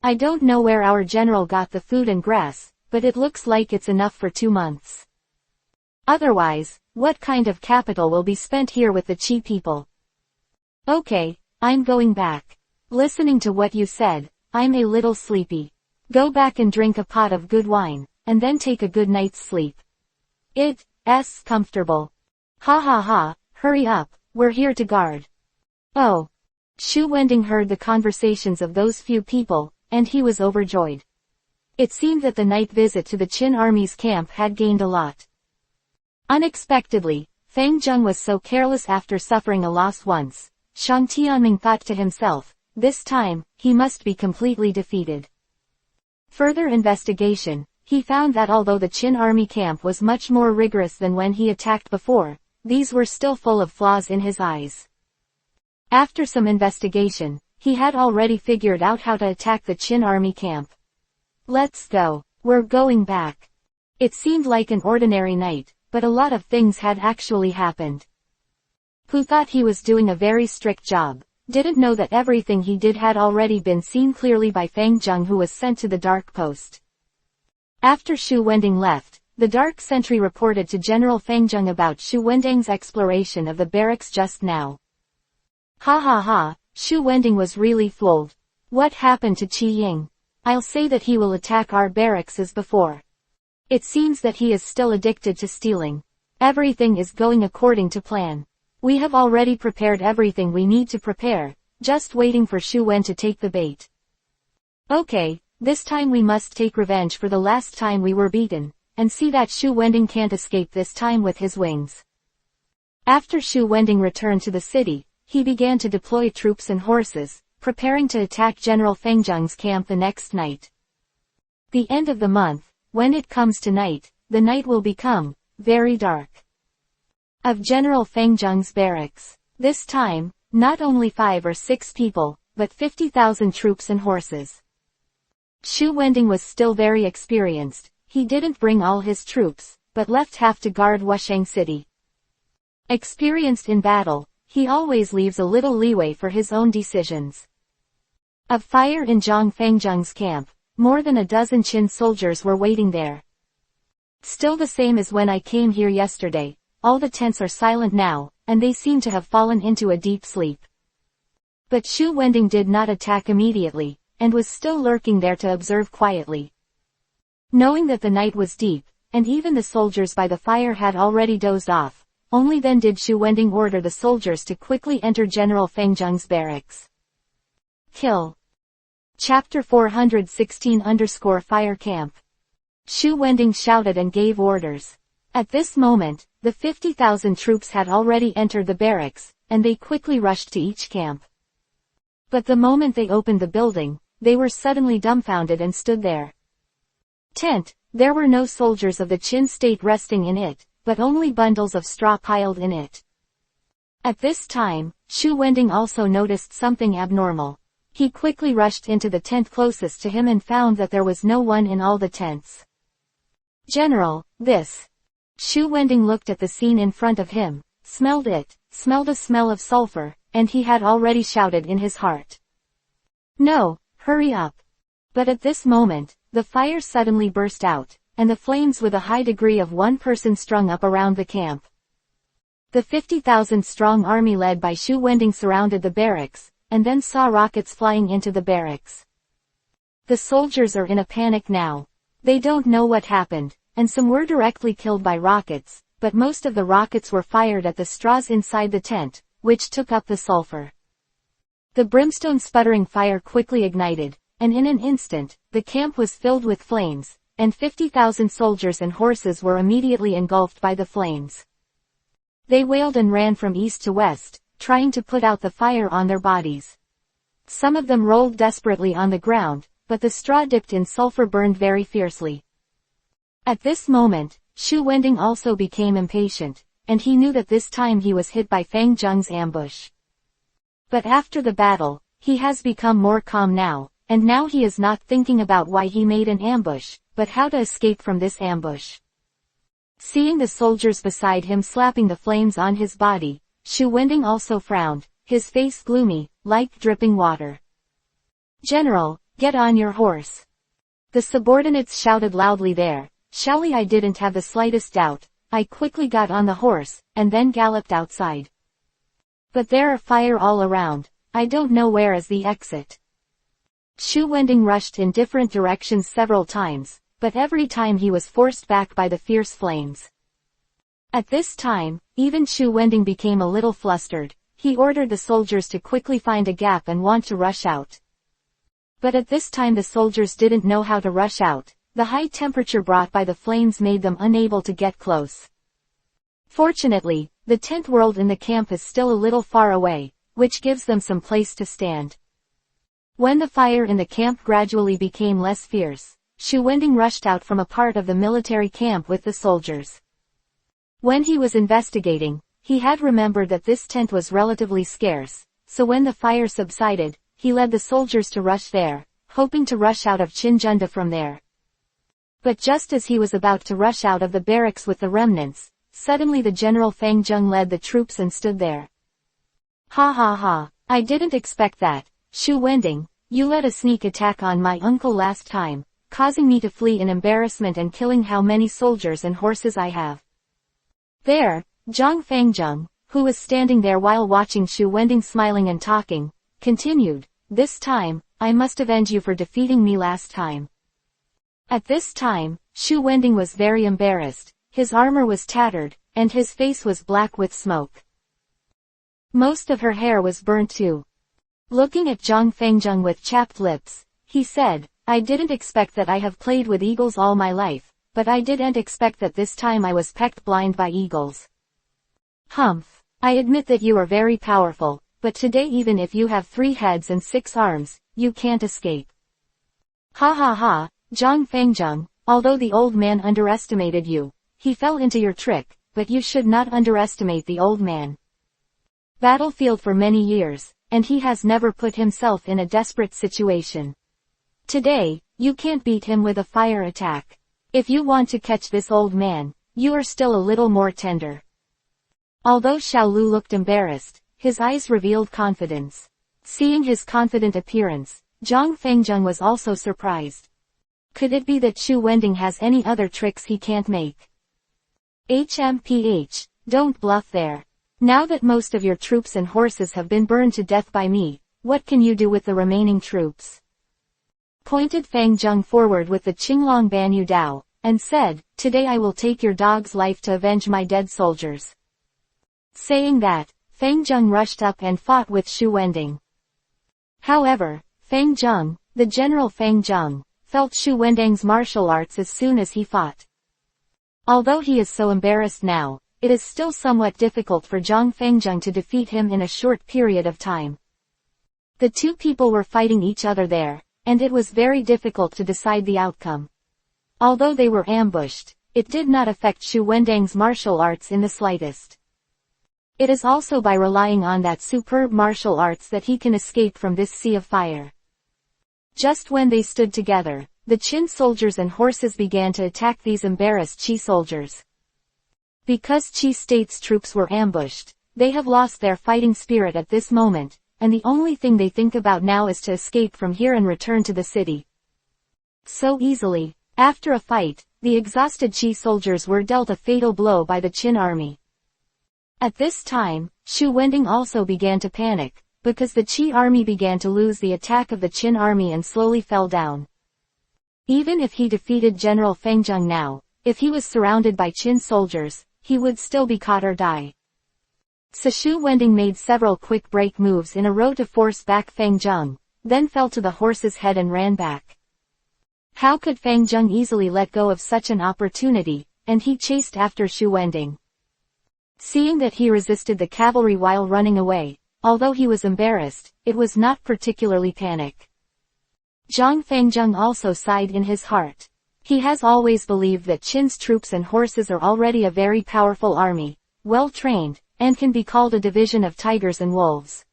I don't know where our general got the food and grass, but it looks like it's enough for 2 months. Otherwise, what kind of capital will be spent here with the Qi people? Okay, I'm going back. Listening to what you said, I'm a little sleepy. Go back and drink a pot of good wine, and then take a good night's sleep. It's comfortable. Ha ha ha. Hurry up, we're here to guard. Oh. Shu Wending heard the conversations of those few people, and he was overjoyed. It seemed that the night visit to the Qin army's camp had gained a lot. Unexpectedly, Fang Zheng was so careless after suffering a loss once. Shang Tianming thought to himself, this time, he must be completely defeated. Further investigation, he found that although the Qin army camp was much more rigorous than when he attacked before, these were still full of flaws in his eyes. After some investigation, he had already figured out how to attack the Qin army camp. Let's go. We're going back. It seemed like an ordinary night, but a lot of things had actually happened. Who thought he was doing a very strict job, didn't know that everything he did had already been seen clearly by Fang Zheng, who was sent to the dark post. After Shu Wending left, the Dark Sentry reported to General Fang Zheng about Shu Wending's exploration of the barracks just now. Ha ha ha, Shu Wending was really fooled. What happened to Qi Ying? I'll say that he will attack our barracks as before. It seems that he is still addicted to stealing. Everything is going according to plan. We have already prepared everything we need to prepare, just waiting for Shu Wen to take the bait. Okay, this time we must take revenge for the last time we were beaten, and see that Shu Wending can't escape this time with his wings. After Shu Wending returned to the city, he began to deploy troops and horses, preparing to attack General Fang Zheng's camp the next night. The end of the month, when it comes to night, the night will become very dark. Of General Fang Zheng's barracks. This time, not only 5 or 6 people, but 50,000 troops and horses. Shu Wending was still very experienced. He didn't bring all his troops, but left half to guard Wushang City. Experienced in battle, he always leaves a little leeway for his own decisions. A fire in Zhang Fangjung's camp. More than a dozen Qin soldiers were waiting there. Still the same as when I came here yesterday. All the tents are silent now, and they seem to have fallen into a deep sleep. But Xu Wending did not attack immediately, and was still lurking there to observe quietly. Knowing that the night was deep, and even the soldiers by the fire had already dozed off, only then did Xu Wending order the soldiers to quickly enter General Fangjung's barracks. Kill. Chapter 416-Fire Camp. Xu Wending shouted and gave orders. At this moment, the 50,000 troops had already entered the barracks, and they quickly rushed to each camp. But the moment they opened the building, they were suddenly dumbfounded and stood there. Tent. There were no soldiers of the Qin state resting in it, but only bundles of straw piled in it. At this time, Xu Wending also noticed something abnormal. He quickly rushed into the tent closest to him and found that there was no one in all the tents. General, this. Xu Wending looked at the scene in front of him, smelled a smell of sulfur, and he had already shouted in his heart. No, hurry up. But at this moment, the fire suddenly burst out, and the flames with a high degree of one person strung up around the camp. The 50,000 strong army led by Xu Wending surrounded the barracks, and then saw rockets flying into the barracks. The soldiers are in a panic now. They don't know what happened, and some were directly killed by rockets, but most of the rockets were fired at the straws inside the tent, which took up the sulfur. The brimstone sputtering fire quickly ignited, and in an instant, the camp was filled with flames, and 50,000 soldiers and horses were immediately engulfed by the flames. They wailed and ran from east to west, trying to put out the fire on their bodies. Some of them rolled desperately on the ground, but the straw dipped in sulfur burned very fiercely. At this moment, Xu Wending also became impatient, and he knew that this time he was hit by Fangjung's ambush. But after the battle, he has become more calm now, and now he is not thinking about why he made an ambush, but how to escape from this ambush. Seeing the soldiers beside him slapping the flames on his body, Xu Wending also frowned, his face gloomy, like dripping water. General, get on your horse. The subordinates shouted loudly there. Surely I didn't have the slightest doubt. I quickly got on the horse, and then galloped outside. But there are fire all around. I don't know where is the exit. Xu Wending rushed in different directions several times, but every time he was forced back by the fierce flames. At this time, even Xu Wending became a little flustered. He ordered the soldiers to quickly find a gap and want to rush out. But at this time the soldiers didn't know how to rush out. The high temperature brought by the flames made them unable to get close. Fortunately, the tent world in the camp is still a little far away, which gives them some place to stand. When the fire in the camp gradually became less fierce, Xu Wending rushed out from a part of the military camp with the soldiers. When he was investigating, he had remembered that this tent was relatively scarce, so when the fire subsided, he led the soldiers to rush there, hoping to rush out of Chinjunda from there. But just as he was about to rush out of the barracks with the remnants, suddenly the General Fangjung led the troops and stood there. Ha ha ha, I didn't expect that, Xu Wending, you led a sneak attack on my uncle last time, causing me to flee in embarrassment and killing how many soldiers and horses I have. There, Zhang Fangjung, who was standing there while watching Xu Wending smiling and talking, continued, this time, I must avenge you for defeating me last time. At this time, Xu Wending was very embarrassed, his armor was tattered, and his face was black with smoke. Most of her hair was burnt too. Looking at Zhang Fangjung with chapped lips, he said, I didn't expect that. I have played with eagles all my life, but I didn't expect that this time I was pecked blind by eagles. Humph, I admit that you are very powerful, but today even if you have 3 heads and 6 arms, you can't escape. Ha ha ha, Zhang Fangjung, although the old man underestimated you, he fell into your trick, but you should not underestimate the old man. Battlefield for many years, and he has never put himself in a desperate situation. Today, you can't beat him with a fire attack. If you want to catch this old man, you are still a little more tender. Although Xiao Lu looked embarrassed, his eyes revealed confidence. Seeing his confident appearance, Zhang Fengjung was also surprised. Could it be that Xu Wending has any other tricks he can't make? HMPH, don't bluff there. Now that most of your troops and horses have been burned to death by me, what can you do with the remaining troops? Pointed Fang Zheng forward with the Qinglong Banyu Dao, and said, today I will take your dog's life to avenge my dead soldiers. Saying that, Fang Zheng rushed up and fought with Xu Wending. However, Fang Zheng, the General Fang Zheng, felt Xu Wending's martial arts as soon as he fought. Although he is so embarrassed now, it is still somewhat difficult for Zhang Fengjung to defeat him in a short period of time. The two people were fighting each other there, and it was very difficult to decide the outcome. Although they were ambushed, it did not affect Xu Wending's martial arts in the slightest. It is also by relying on that superb martial arts that he can escape from this sea of fire. Just when they stood together, the Qin soldiers and horses began to attack these embarrassed Qi soldiers. Because Qi state's troops were ambushed, they have lost their fighting spirit at this moment, and the only thing they think about now is to escape from here and return to the city. So easily, after a fight, the exhausted Qi soldiers were dealt a fatal blow by the Qin army. At this time, Xu Wending also began to panic, because the Qi army began to lose the attack of the Qin army and slowly fell down. Even if he defeated General Fengjung now, if he was surrounded by Qin soldiers, he would still be caught or die. So Xu Wending made several quick break moves in a row to force back Fang Zheng, then fell to the horse's head and ran back. How could Fang Zheng easily let go of such an opportunity, and he chased after Xu Wending. Seeing that he resisted the cavalry while running away, although he was embarrassed, it was not particularly panic. Zhang Fengjung also sighed in his heart. He has always believed that Qin's troops and horses are already a very powerful army, well trained, and can be called a division of tigers and wolves.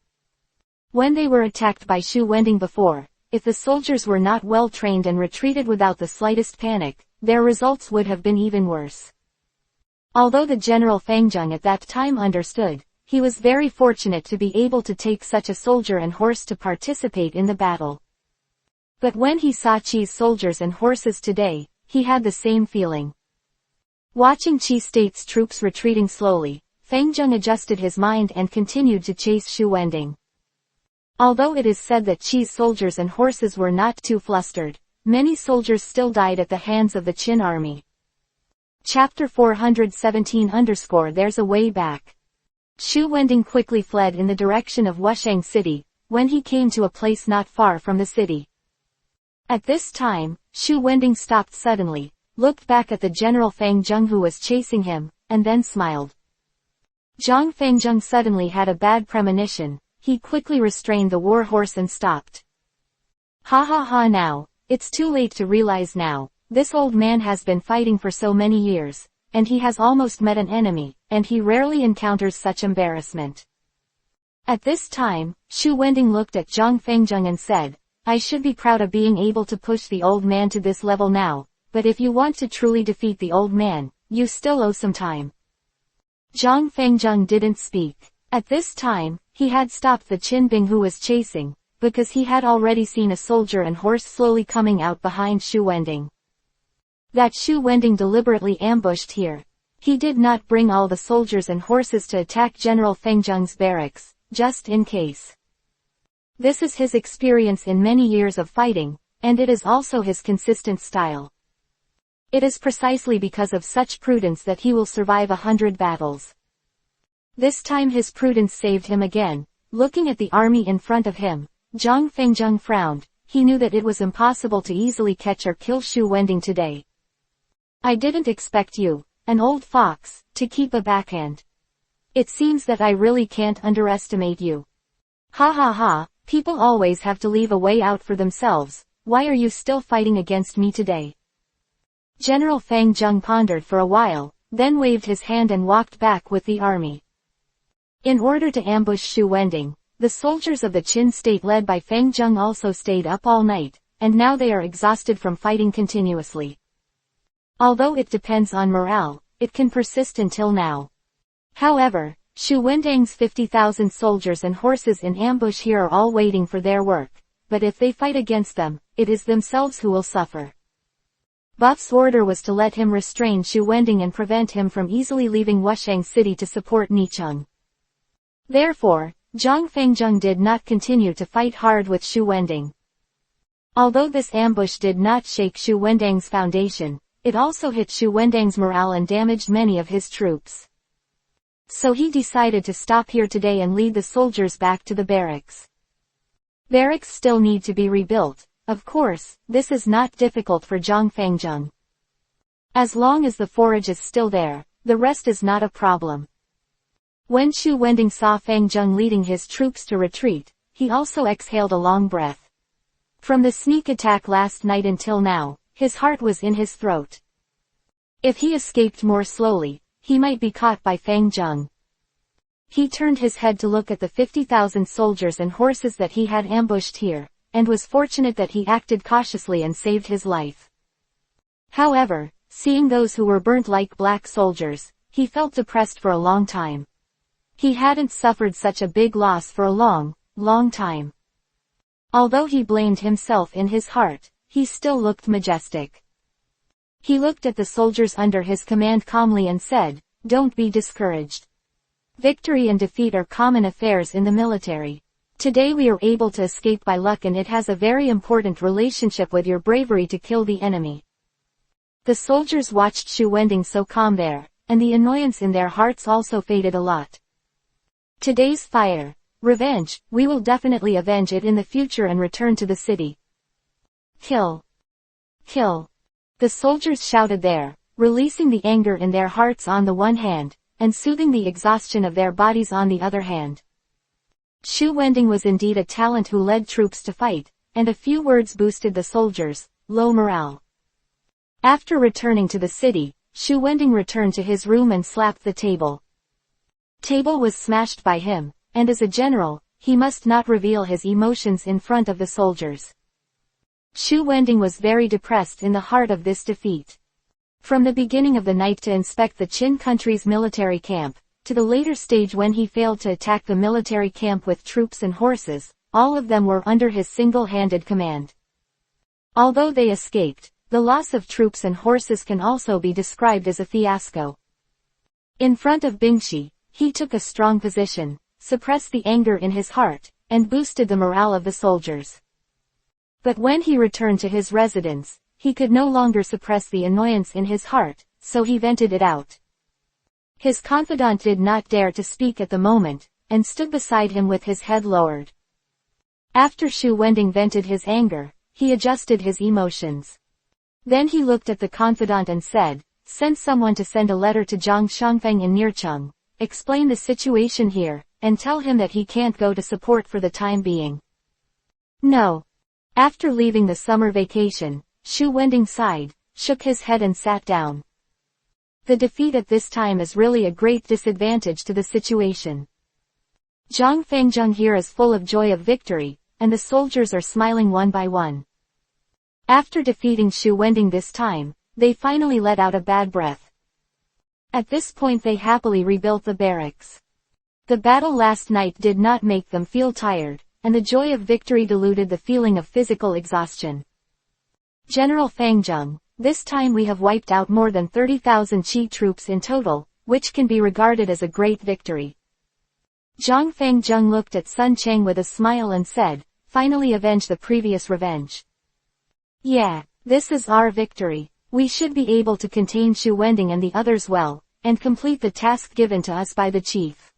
When they were attacked by Xu Wending before, if the soldiers were not well trained and retreated without the slightest panic, their results would have been even worse. Although the General Fengjung at that time understood, he was very fortunate to be able to take such a soldier and horse to participate in the battle. But when he saw Qi's soldiers and horses today, he had the same feeling. Watching Qi state's troops retreating slowly, Fengjung adjusted his mind and continued to chase Xu Wending. Although it is said that Qi's soldiers and horses were not too flustered, many soldiers still died at the hands of the Qin army. Chapter 417 _ There's a Way Back. Xu Wending quickly fled in the direction of Wushang City, when he came to a place not far from the city. At this time, Xu Wending stopped suddenly, looked back at the General Fang Zheng who was chasing him, and then smiled. Zhang Fengjung suddenly had a bad premonition. He quickly restrained the war horse and stopped. Ha ha ha, now, it's too late to realize now. This old man has been fighting for so many years, and he has almost met an enemy, and he rarely encounters such embarrassment. At this time, Xu Wending looked at Zhang Fengjung and said, I should be proud of being able to push the old man to this level now, but if you want to truly defeat the old man, you still owe some time. Zhang Fengjung didn't speak. At this time, he had stopped the Qin Bing who was chasing, because he had already seen a soldier and horse slowly coming out behind Xu Wending. That Xu Wending deliberately ambushed here. He did not bring all the soldiers and horses to attack General Fengjung's barracks, just in case. This is his experience in many years of fighting, and it is also his consistent style. It is precisely because of such prudence that he will survive 100 battles. This time his prudence saved him again. Looking at the army in front of him, Zhang Fengjung frowned. He knew that it was impossible to easily catch or kill Xu Wending today. I didn't expect you, an old fox, to keep a backhand. It seems that I really can't underestimate you. Ha ha ha, people always have to leave a way out for themselves. Why are you still fighting against me today? General Fang Zheng pondered for a while, then waved his hand and walked back with the army. In order to ambush Xu Wending, the soldiers of the Qin state led by Fang Zheng also stayed up all night, and now they are exhausted from fighting continuously. Although it depends on morale, it can persist until now. However, Xu Wending's 50,000 soldiers and horses in ambush here are all waiting for their work, but if they fight against them, it is themselves who will suffer. Buff's order was to let him restrain Xu Wending and prevent him from easily leaving Wushang City to support Nicheng. Therefore, Zhang Fengzheng did not continue to fight hard with Xu Wending. Although this ambush did not shake Xu Wending's foundation, it also hit Xu Wending's morale and damaged many of his troops. So he decided to stop here today and lead the soldiers back to the barracks. Barracks still need to be rebuilt. Of course, this is not difficult for Zhang Fengzheng. As long as the forage is still there, the rest is not a problem. When Xu Wending saw Fengzheng leading his troops to retreat, he also exhaled a long breath. From the sneak attack last night until now, his heart was in his throat. If he escaped more slowly, he might be caught by Fengzheng. He turned his head to look at the 50,000 soldiers and horses that he had ambushed here, and was fortunate that he acted cautiously and saved his life. However, seeing those who were burnt like black soldiers, he felt depressed for a long time. He hadn't suffered such a big loss for a long, long time. Although he blamed himself in his heart, he still looked majestic. He looked at the soldiers under his command calmly and said, "Don't be discouraged. Victory and defeat are common affairs in the military. Today we are able to escape by luck, and it has a very important relationship with your bravery to kill the enemy." The soldiers watched Xu Wending so calm there, and the annoyance in their hearts also faded a lot. Today's fire, revenge, we will definitely avenge it in the future and return to the city. Kill. Kill. The soldiers shouted there, releasing the anger in their hearts on the one hand, and soothing the exhaustion of their bodies on the other hand. Xu Wending was indeed a talent who led troops to fight, and a few words boosted the soldiers' low morale. After returning to the city, Xu Wending returned to his room and slapped the table. Table was smashed by him, and as a general, he must not reveal his emotions in front of the soldiers. Xu Wending was very depressed in the heart of this defeat. From the beginning of the night to inspect the Qin country's military camp, to the later stage when he failed to attack the military camp with troops and horses, all of them were under his single-handed command. Although they escaped, the loss of troops and horses can also be described as a fiasco. In front of Bingxi, he took a strong position, suppressed the anger in his heart, and boosted the morale of the soldiers. But when he returned to his residence, he could no longer suppress the annoyance in his heart, so he vented it out. His confidant did not dare to speak at the moment, and stood beside him with his head lowered. After Xu Wending vented his anger, he adjusted his emotions. Then he looked at the confidant and said, "Send someone to send a letter to Zhang Shangfeng in Nircheng, explain the situation here, and tell him that he can't go to support for the time being." No. After leaving the summer vacation, Xu Wending sighed, shook his head and sat down. The defeat at this time is really a great disadvantage to the situation. Zhang Fengzheng here is full of joy of victory, and the soldiers are smiling one by one. After defeating Xu Wending this time, they finally let out a bad breath. At this point they happily rebuilt the barracks. The battle last night did not make them feel tired, and the joy of victory diluted the feeling of physical exhaustion. "General Fengzheng, this time we have wiped out more than 30,000 Qi troops in total, which can be regarded as a great victory." Zhang Fengzheng looked at Sun Cheng with a smile and said, "Finally avenge the previous revenge." "Yeah, this is our victory. We should be able to contain Xu Wending and the others well, and complete the task given to us by the chief."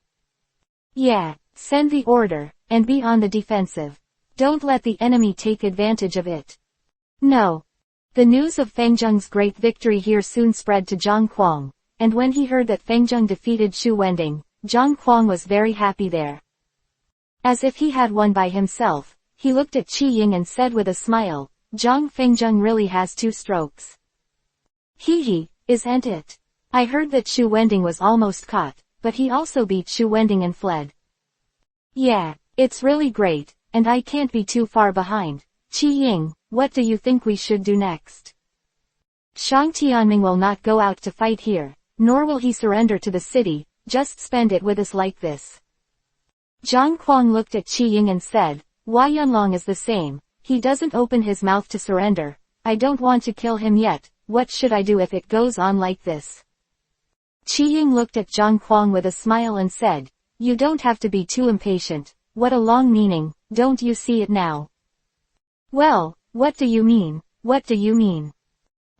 "Yeah, send the order, and be on the defensive. Don't let the enemy take advantage of it." "No." The news of Fengzheng's great victory here soon spread to Zhang Kuang, and when he heard that Fengzheng defeated Xu Wending, Zhang Kuang was very happy there. As if he had won by himself, he looked at Qi Ying and said with a smile, "Zhang Fengzheng really has two strokes. Hee, isn't it? I heard that Xu Wending was almost caught, but he also beat Xu Wending and fled." "Yeah, it's really great, and I can't be too far behind. Qi Ying, what do you think we should do next?" "Shang Tianming will not go out to fight here, nor will he surrender to the city, just spend it with us like this." Zhang Kuang looked at Qi Ying and said, Hua Yunlong is the same. He doesn't open his mouth to surrender. I don't want to kill him yet. What should I do if it goes on like this? Qi Ying looked at Zhang Kuang with a smile and said, you don't have to be too impatient. What a long meaning, don't you see it now? Well, what do you mean? What do you mean?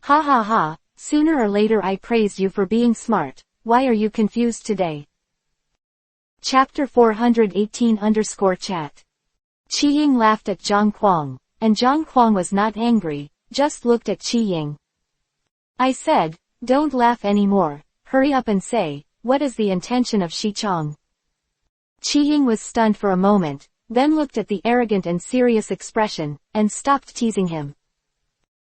Ha ha ha, sooner or later I praised you for being smart. Why are you confused today? Chapter 418_chat. Qi Ying laughed at Zhang Kuang, and Zhang Kuang was not angry, just looked at Qi Ying. I said, don't laugh anymore, hurry up and say, what is the intention of Xichong? Qi Ying was stunned for a moment, then looked at the arrogant and serious expression, and stopped teasing him.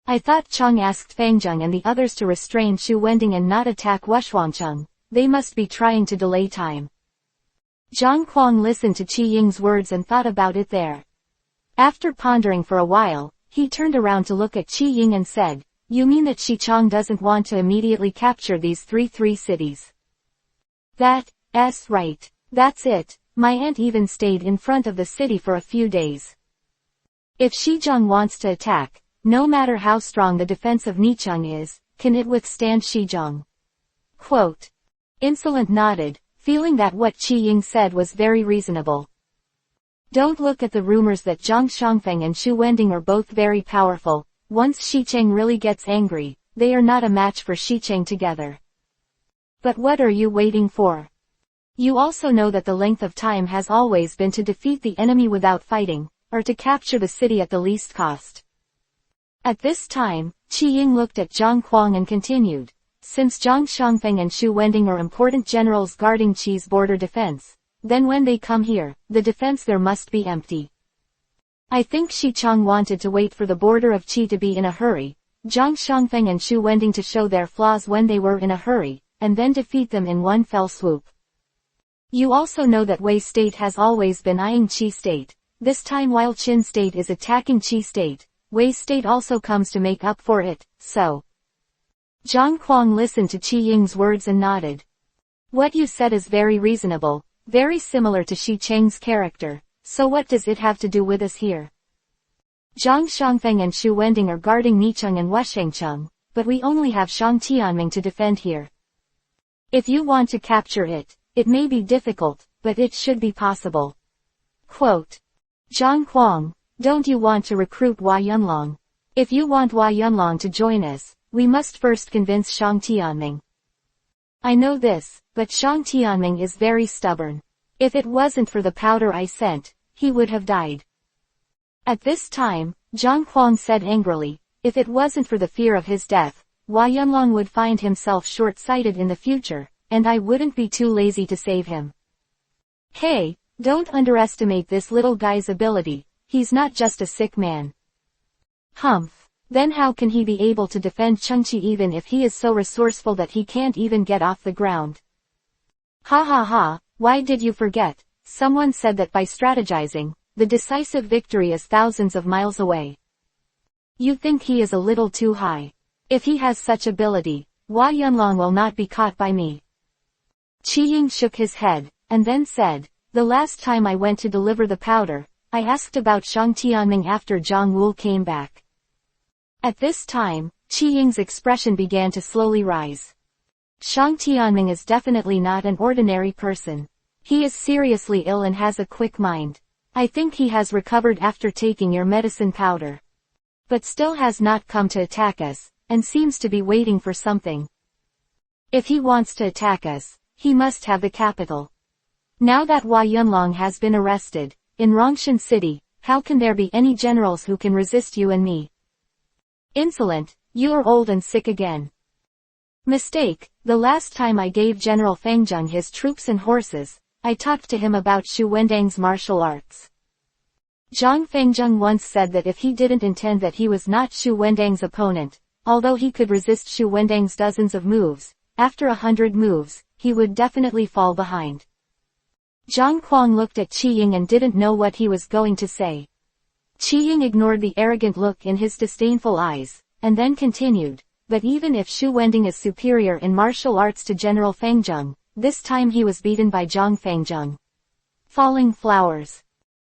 I thought Chong asked Fangzheng and the others to restrain Xu Wending and not attack Wuxuangcheng. They must be trying to delay time. Zhang Kuang listened to Qi Ying's words and thought about it there. After pondering for a while, he turned around to look at Qi Ying and said, you mean that Xichong doesn't want to immediately capture these three cities? That's right. That's it. My aunt even stayed in front of the city for a few days. If Xizhong wants to attack, no matter how strong the defense of Nicheng is, can it withstand Xizhong? Quote. Insolent nodded, feeling that what Qi Ying said was very reasonable. Don't look at the rumors that Zhang Shangfeng and Xu Wending are both very powerful. Once Xicheng really gets angry, they are not a match for Xicheng together. But what are you waiting for? You also know that the length of time has always been to defeat the enemy without fighting, or to capture the city at the least cost. At this time, Qi Ying looked at Zhang Kuang and continued. Since Zhang Shangfeng and Xu Wending are important generals guarding Qi's border defense, then when they come here, the defense there must be empty. I think Xichong wanted to wait for the border of Qi to be in a hurry, Zhang Shangfeng and Xu Wending to show their flaws when they were in a hurry, and then defeat them in one fell swoop. You also know that Wei State has always been eyeing Qi State. This time while Qin State is attacking Qi State, Wei State also comes to make up for it, so. Zhang Kuang listened to Qi Ying's words and nodded. What you said is very reasonable, very similar to Xi Cheng's character, so what does it have to do with us here? Zhang Shangfeng and Xu Wending are guarding Nicheng and Wushengcheng, but we only have Shang Tianming to defend here. If you want to capture it, it may be difficult, but it should be possible. Quote. Zhang Kuang, don't you want to recruit Hua Yunlong? If you want Hua Yunlong to join us, we must first convince Shang Tianming. I know this, but Shang Tianming is very stubborn. If it wasn't for the powder I sent, he would have died. At this time, Zhang Kuang said angrily, if it wasn't for the fear of his death, Hua Yunlong would find himself short-sighted in the future, and I wouldn't be too lazy to save him. Hey, don't underestimate this little guy's ability, he's not just a sick man. Humph. Then how can he be able to defend Chengqi even if he is so resourceful that he can't even get off the ground? Ha ha ha, why did you forget? Someone said that by strategizing, the decisive victory is thousands of miles away. You think he is a little too high. If he has such ability, Hua Yunlong will not be caught by me. Qi Ying shook his head, and then said, the last time I went to deliver the powder, I asked about Shang Tianming after Zhang Wu came back. At this time, Qi Ying's expression began to slowly rise. Shang Tianming is definitely not an ordinary person. He is seriously ill and has a quick mind. I think he has recovered after taking your medicine powder. But still has not come to attack us, and seems to be waiting for something. If he wants to attack us, he must have the capital. Now that Hua Yunlong has been arrested, in Rongshan City, how can there be any generals who can resist you and me? Insolent, you are old and sick again. Mistake, the last time I gave General Fangzheng his troops and horses, I talked to him about Xu Wendang's martial arts. Zhang Fangzheng once said that if he didn't intend that he was not Xu Wendang's opponent, although he could resist Xu Wendang's dozens of moves, after 100 moves, he would definitely fall behind. Zhang Kuang looked at Qi Ying and didn't know what he was going to say. Qi Ying ignored the arrogant look in his disdainful eyes, and then continued, but even if Xu Wending is superior in martial arts to General Fangzheng, this time he was beaten by Zhang Fangzheng. Falling flowers.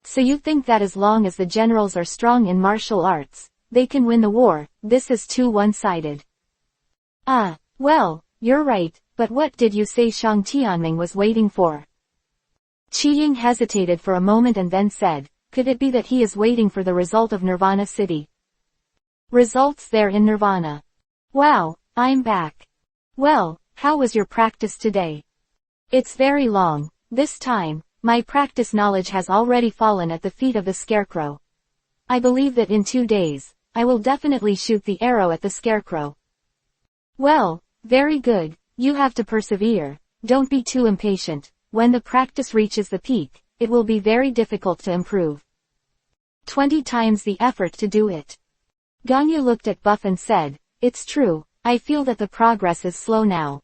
So you think that as long as the generals are strong in martial arts, they can win the war? This is too one-sided. Ah, well, you're right, but what did you say Shang Tianming was waiting for? Qi Ying hesitated for a moment and then said, could it be that he is waiting for the result of Nirvana City? Results there in Nirvana. Wow, I'm back. Well, how was your practice today? It's very long. This time, my practice knowledge has already fallen at the feet of the scarecrow. I believe that in 2 days, I will definitely shoot the arrow at the scarecrow. Well, very good, you have to persevere, don't be too impatient. When the practice reaches the peak, it will be very difficult to improve. 20 times the effort to do it. Ganya looked at Buff and said, it's true, I feel that the progress is slow now.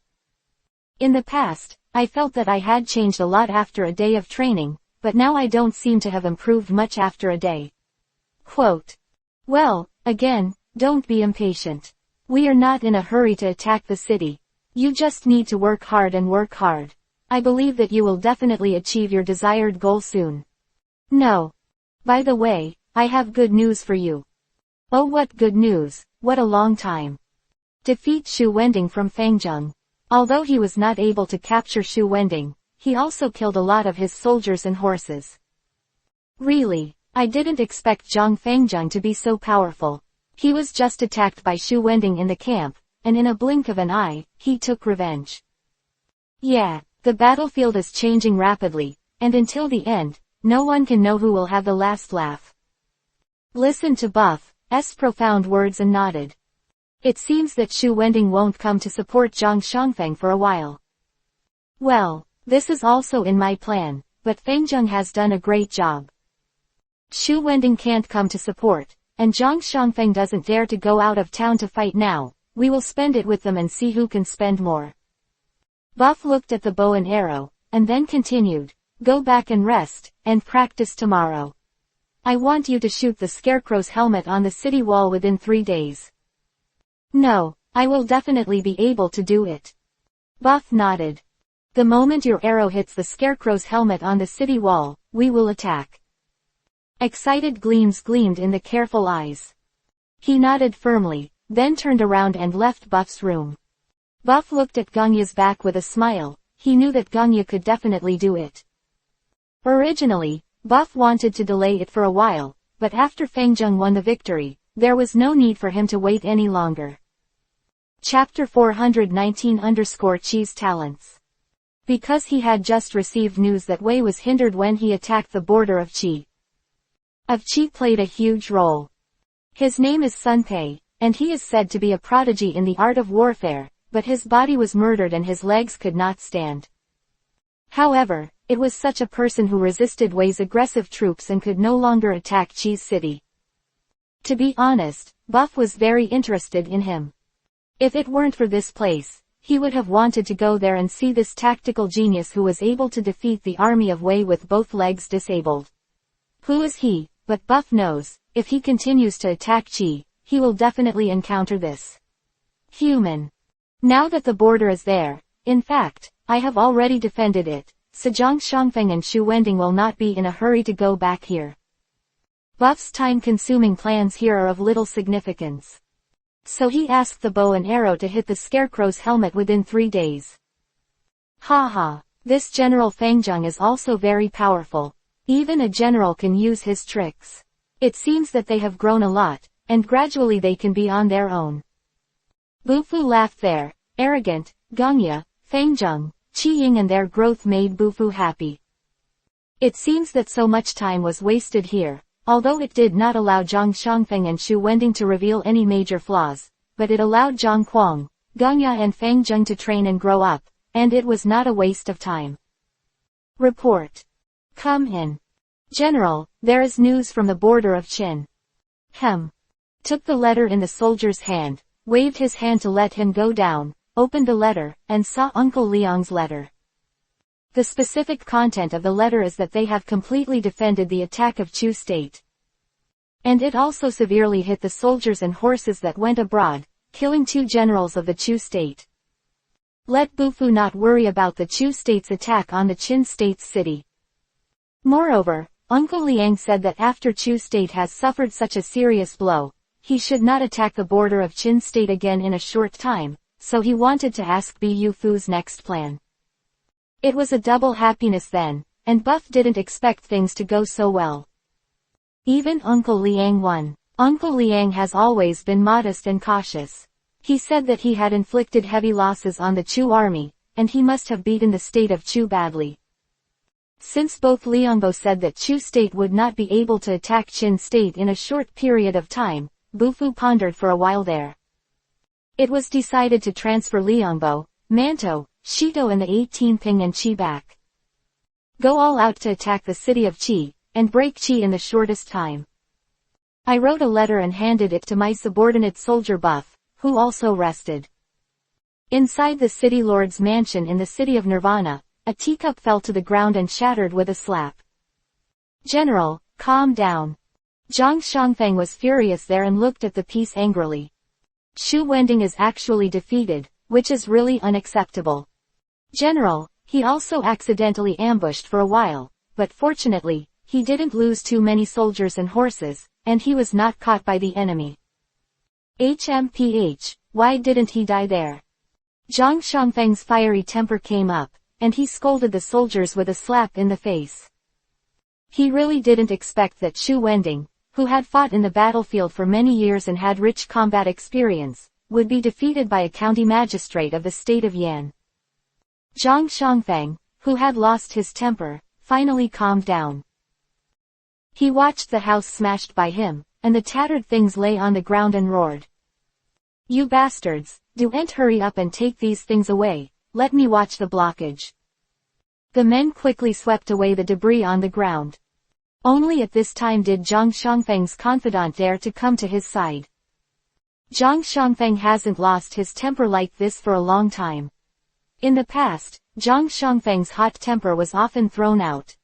In the past, I felt that I had changed a lot after a day of training, but now I don't seem to have improved much after a day. Quote. Well, again, don't be impatient. We are not in a hurry to attack the city. You just need to work hard and work hard. I believe that you will definitely achieve your desired goal soon. No. By the way, I have good news for you. Oh, what good news, what a long time. Defeat Shu Wending from Fangjung. Although he was not able to capture Shu Wending, he also killed a lot of his soldiers and horses. Really, I didn't expect Zhang Fangjung to be so powerful. He was just attacked by Shu Wending in the camp, and in a blink of an eye, he took revenge. Yeah, the battlefield is changing rapidly, and until the end, no one can know who will have the last laugh. Listened to Buff's profound words and nodded. It seems that Shu Wending won't come to support Zhang Shangfeng for a while. Well, this is also in my plan, but Fangjung has done a great job. Shu Wending can't come to support, and Zhang Shangfeng doesn't dare to go out of town to fight now. We will spend it with them and see who can spend more. Buff looked at the bow and arrow, and then continued, go back and rest, and practice tomorrow. I want you to shoot the scarecrow's helmet on the city wall within 3 days. No, I will definitely be able to do it. Buff nodded. The moment your arrow hits the scarecrow's helmet on the city wall, we will attack. Excited gleams gleamed in the careful eyes. He nodded firmly, then turned around and left Buff's room. Buff looked at Ganya's back with a smile. He knew that Ganya could definitely do it. Originally, Buff wanted to delay it for a while, but after Fangjung won the victory, there was no need for him to wait any longer. Chapter 419_Cheese Talents. Because he had just received news that Wei was hindered when he attacked the border of Qi. Qi played a huge role. His name is Sun Pei, and he is said to be a prodigy in the art of warfare, but his body was murdered and his legs could not stand. However, it was such a person who resisted Wei's aggressive troops and could no longer attack Qi's city. To be honest, Buff was very interested in him. If it weren't for this place, he would have wanted to go there and see this tactical genius who was able to defeat the army of Wei with both legs disabled. Who is he? But Buff knows, if he continues to attack Qi, he will definitely encounter this human. Now that the border is there, in fact, I have already defended it, so Zhang Shangfeng and Shu Wending will not be in a hurry to go back here. Buff's time-consuming plans here are of little significance. So he asked the bow and arrow to hit the scarecrow's helmet within 3 days. Haha, this General Fangjung is also very powerful. Even a general can use his tricks. It seems that they have grown a lot, and gradually they can be on their own. Bufu laughed there. Arrogant, Ganya, Fangjung, Qi Ying and their growth made Bufu happy. It seems that so much time was wasted here, although it did not allow Zhang Shangfeng and Shu Wending to reveal any major flaws, but it allowed Zhang Kuang, Ganya and Fangjung to train and grow up, and it was not a waste of time. Report. Come in. General, there is news from the border of Qin. Took the letter in the soldier's hand, waved his hand to let him go down, opened the letter, and saw Uncle Liang's letter. The specific content of the letter is that they have completely defended the attack of Chu State. And it also severely hit the soldiers and horses that went abroad, killing 2 generals of the Chu State. Let Bufu not worry about the Chu State's attack on the Qin State's city. Moreover, Uncle Liang said that after Chu State has suffered such a serious blow, he should not attack the border of Qin State again in a short time, so he wanted to ask Bu Fu's next plan. It was a double happiness then, and Buff didn't expect things to go so well. Even Uncle Liang won. Uncle Liang has always been modest and cautious. He said that he had inflicted heavy losses on the Chu army, and he must have beaten the state of Chu badly. Since both Liangbo said that Chu State would not be able to attack Qin State in a short period of time, Bufu pondered for a while there. It was decided to transfer Liangbo, Manto, Shito and the 18 Ping and Qi back. Go all out to attack the city of Qi, and break Qi in the shortest time. I wrote a letter and handed it to my subordinate soldier Buff, who also rested. Inside the city lord's mansion in the city of Nirvana, a teacup fell to the ground and shattered with a slap. General, calm down. Zhang Shangfeng was furious there and looked at the piece angrily. Shu Wending is actually defeated, which is really unacceptable. General, he also accidentally ambushed for a while, but fortunately, he didn't lose too many soldiers and horses, and he was not caught by the enemy. HMPH, why didn't he die there? Zhang Shangfeng's fiery temper came up, and he scolded the soldiers with a slap in the face. He really didn't expect that Shu Wending, who had fought in the battlefield for many years and had rich combat experience, would be defeated by a county magistrate of the state of Yan. Zhang Shangfeng, who had lost his temper, finally calmed down. He watched the house smashed by him, and the tattered things lay on the ground and roared. You bastards, don't hurry up and take these things away, let me watch the blockage. The men quickly swept away the debris on the ground. Only at this time did Zhang Shangfeng's confidant dare to come to his side. Zhang Shangfeng hasn't lost his temper like this for a long time. In the past, Zhang Shangfeng's hot temper was often thrown out.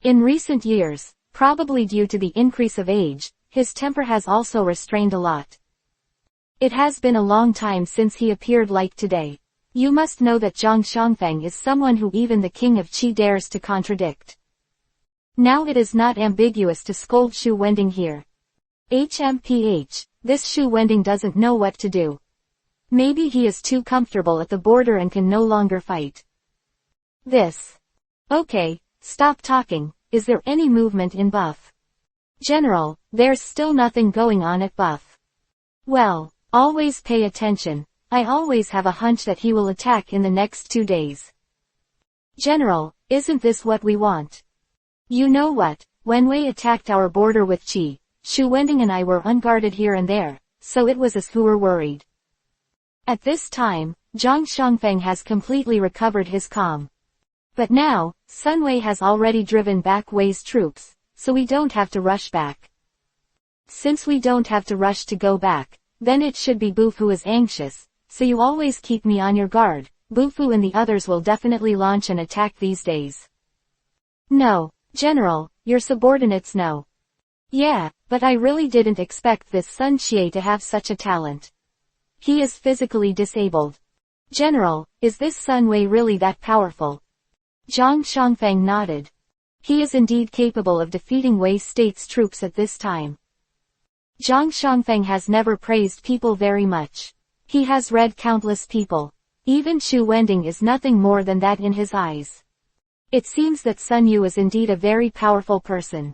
In recent years, probably due to the increase of age, his temper has also restrained a lot. It has been a long time since he appeared like today. You must know that Zhang Shangfeng is someone who even the king of Qi dares to contradict. Now it is not ambiguous to scold Shu Wending here. HMPH, this Shu Wending doesn't know what to do. Maybe he is too comfortable at the border and can no longer fight. This. Okay, stop talking, is there any movement in Buff? General, there's still nothing going on at Buff. Well, always pay attention. I always have a hunch that he will attack in the next 2 days. General, isn't this what we want? You know what, when Wei attacked our border with Qi, Shu Wending and I were unguarded here and there, so it was us who were worried. At this time, Zhang Shangfeng has completely recovered his calm. But now, Sun Wei has already driven back Wei's troops, so we don't have to rush back. Since we don't have to rush to go back, then it should be Bufu who is anxious, so you always keep me on your guard. Bufu and the others will definitely launch an attack these days. No, General, your subordinates know. Yeah, but I really didn't expect this Sun Xie to have such a talent. He is physically disabled. General, is this Sun Wei really that powerful? Zhang Shangfeng nodded. He is indeed capable of defeating Wei State's troops at this time. Zhang Shangfeng has never praised people very much. He has read countless people. Even Shu Wending is nothing more than that in his eyes. It seems that Sun Yu is indeed a very powerful person.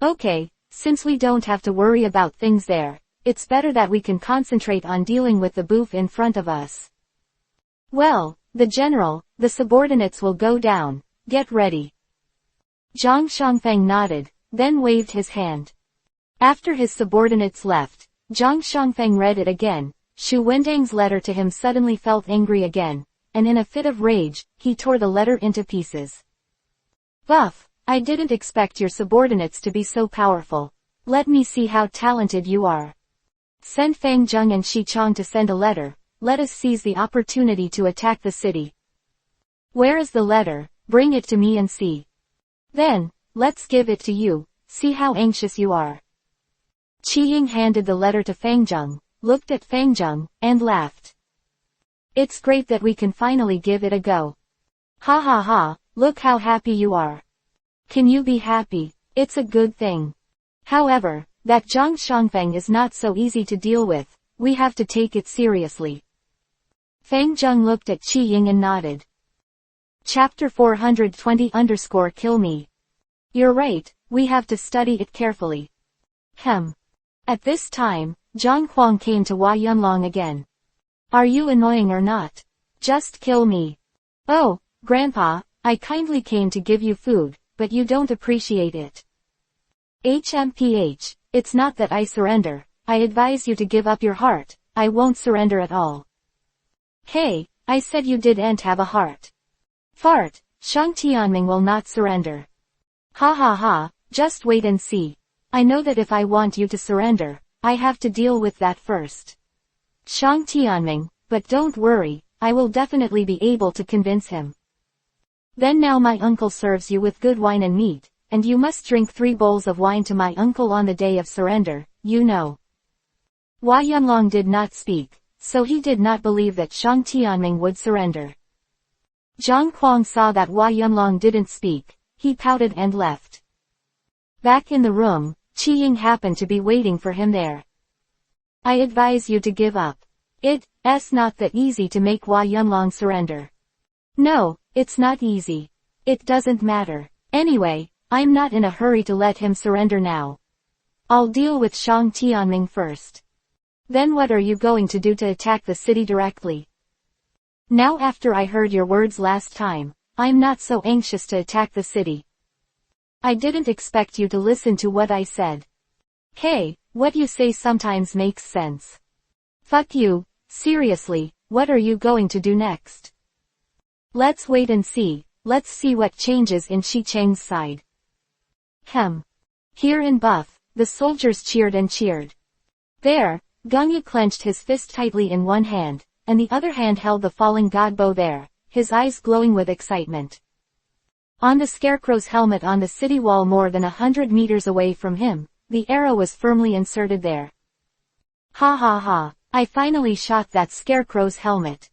Okay, since we don't have to worry about things there, it's better that we can concentrate on dealing with the boof in front of us. Well, the general, the subordinates will go down, get ready. Zhang Shangfeng nodded, then waved his hand. After his subordinates left, Zhang Shangfeng read it again. Shu Wending's letter to him suddenly felt angry again, and in a fit of rage, he tore the letter into pieces. Buff, I didn't expect your subordinates to be so powerful. Let me see how talented you are. Send Fang Zheng and Shi Chong to send a letter. Let us seize the opportunity to attack the city. Where is the letter? Bring it to me and see. Then, let's give it to you, see how anxious you are. Qi Ying handed the letter to Fang Zheng, looked at Fang Zheng, and laughed. It's great that we can finally give it a go. Ha ha ha, look how happy you are. Can you be happy? It's a good thing. However, that Zhang Shangfeng is not so easy to deal with, we have to take it seriously. Fang Zheng looked at Qi Ying and nodded. Chapter 420-Kill Me. You're right, we have to study it carefully. At this time, Zhang Huang came to Hua Yunlong again. Are you annoying or not? Just kill me. Oh, Grandpa, I kindly came to give you food, but you don't appreciate it. HMPH, it's not that I surrender, I advise you to give up your heart, I won't surrender at all. Hey, I said you didn't have a heart. Fart, Shang Tianming will not surrender. Ha ha ha, just wait and see. I know that if I want you to surrender, I have to deal with that first. Shang Tianming, but don't worry, I will definitely be able to convince him. Then now my uncle serves you with good wine and meat, and you must drink 3 bowls of wine to my uncle on the day of surrender, you know. Hua Yunlong did not speak, so he did not believe that Shang Tianming would surrender. Zhang Huang saw that Hua Yunlong didn't speak, he pouted and left. Back in the room, Qi Ying happened to be waiting for him there. I advise you to give up. It's not that easy to make Hua Yunlong surrender. No, it's not easy. It doesn't matter. Anyway, I'm not in a hurry to let him surrender now. I'll deal with Shang Tianming first. Then what are you going to do to attack the city directly? Now after I heard your words last time, I'm not so anxious to attack the city. I didn't expect you to listen to what I said. Hey, what you say sometimes makes sense. Fuck you, seriously, what are you going to do next? Let's wait and see, let's see what changes in Shi Cheng's side. Here in Buff, the soldiers cheered and cheered. There, Gongyu clenched his fist tightly in one hand, and the other hand held the falling god bow there, his eyes glowing with excitement. On the scarecrow's helmet on the city wall more than 100 meters away from him, the arrow was firmly inserted there. Ha ha ha, I finally shot that scarecrow's helmet.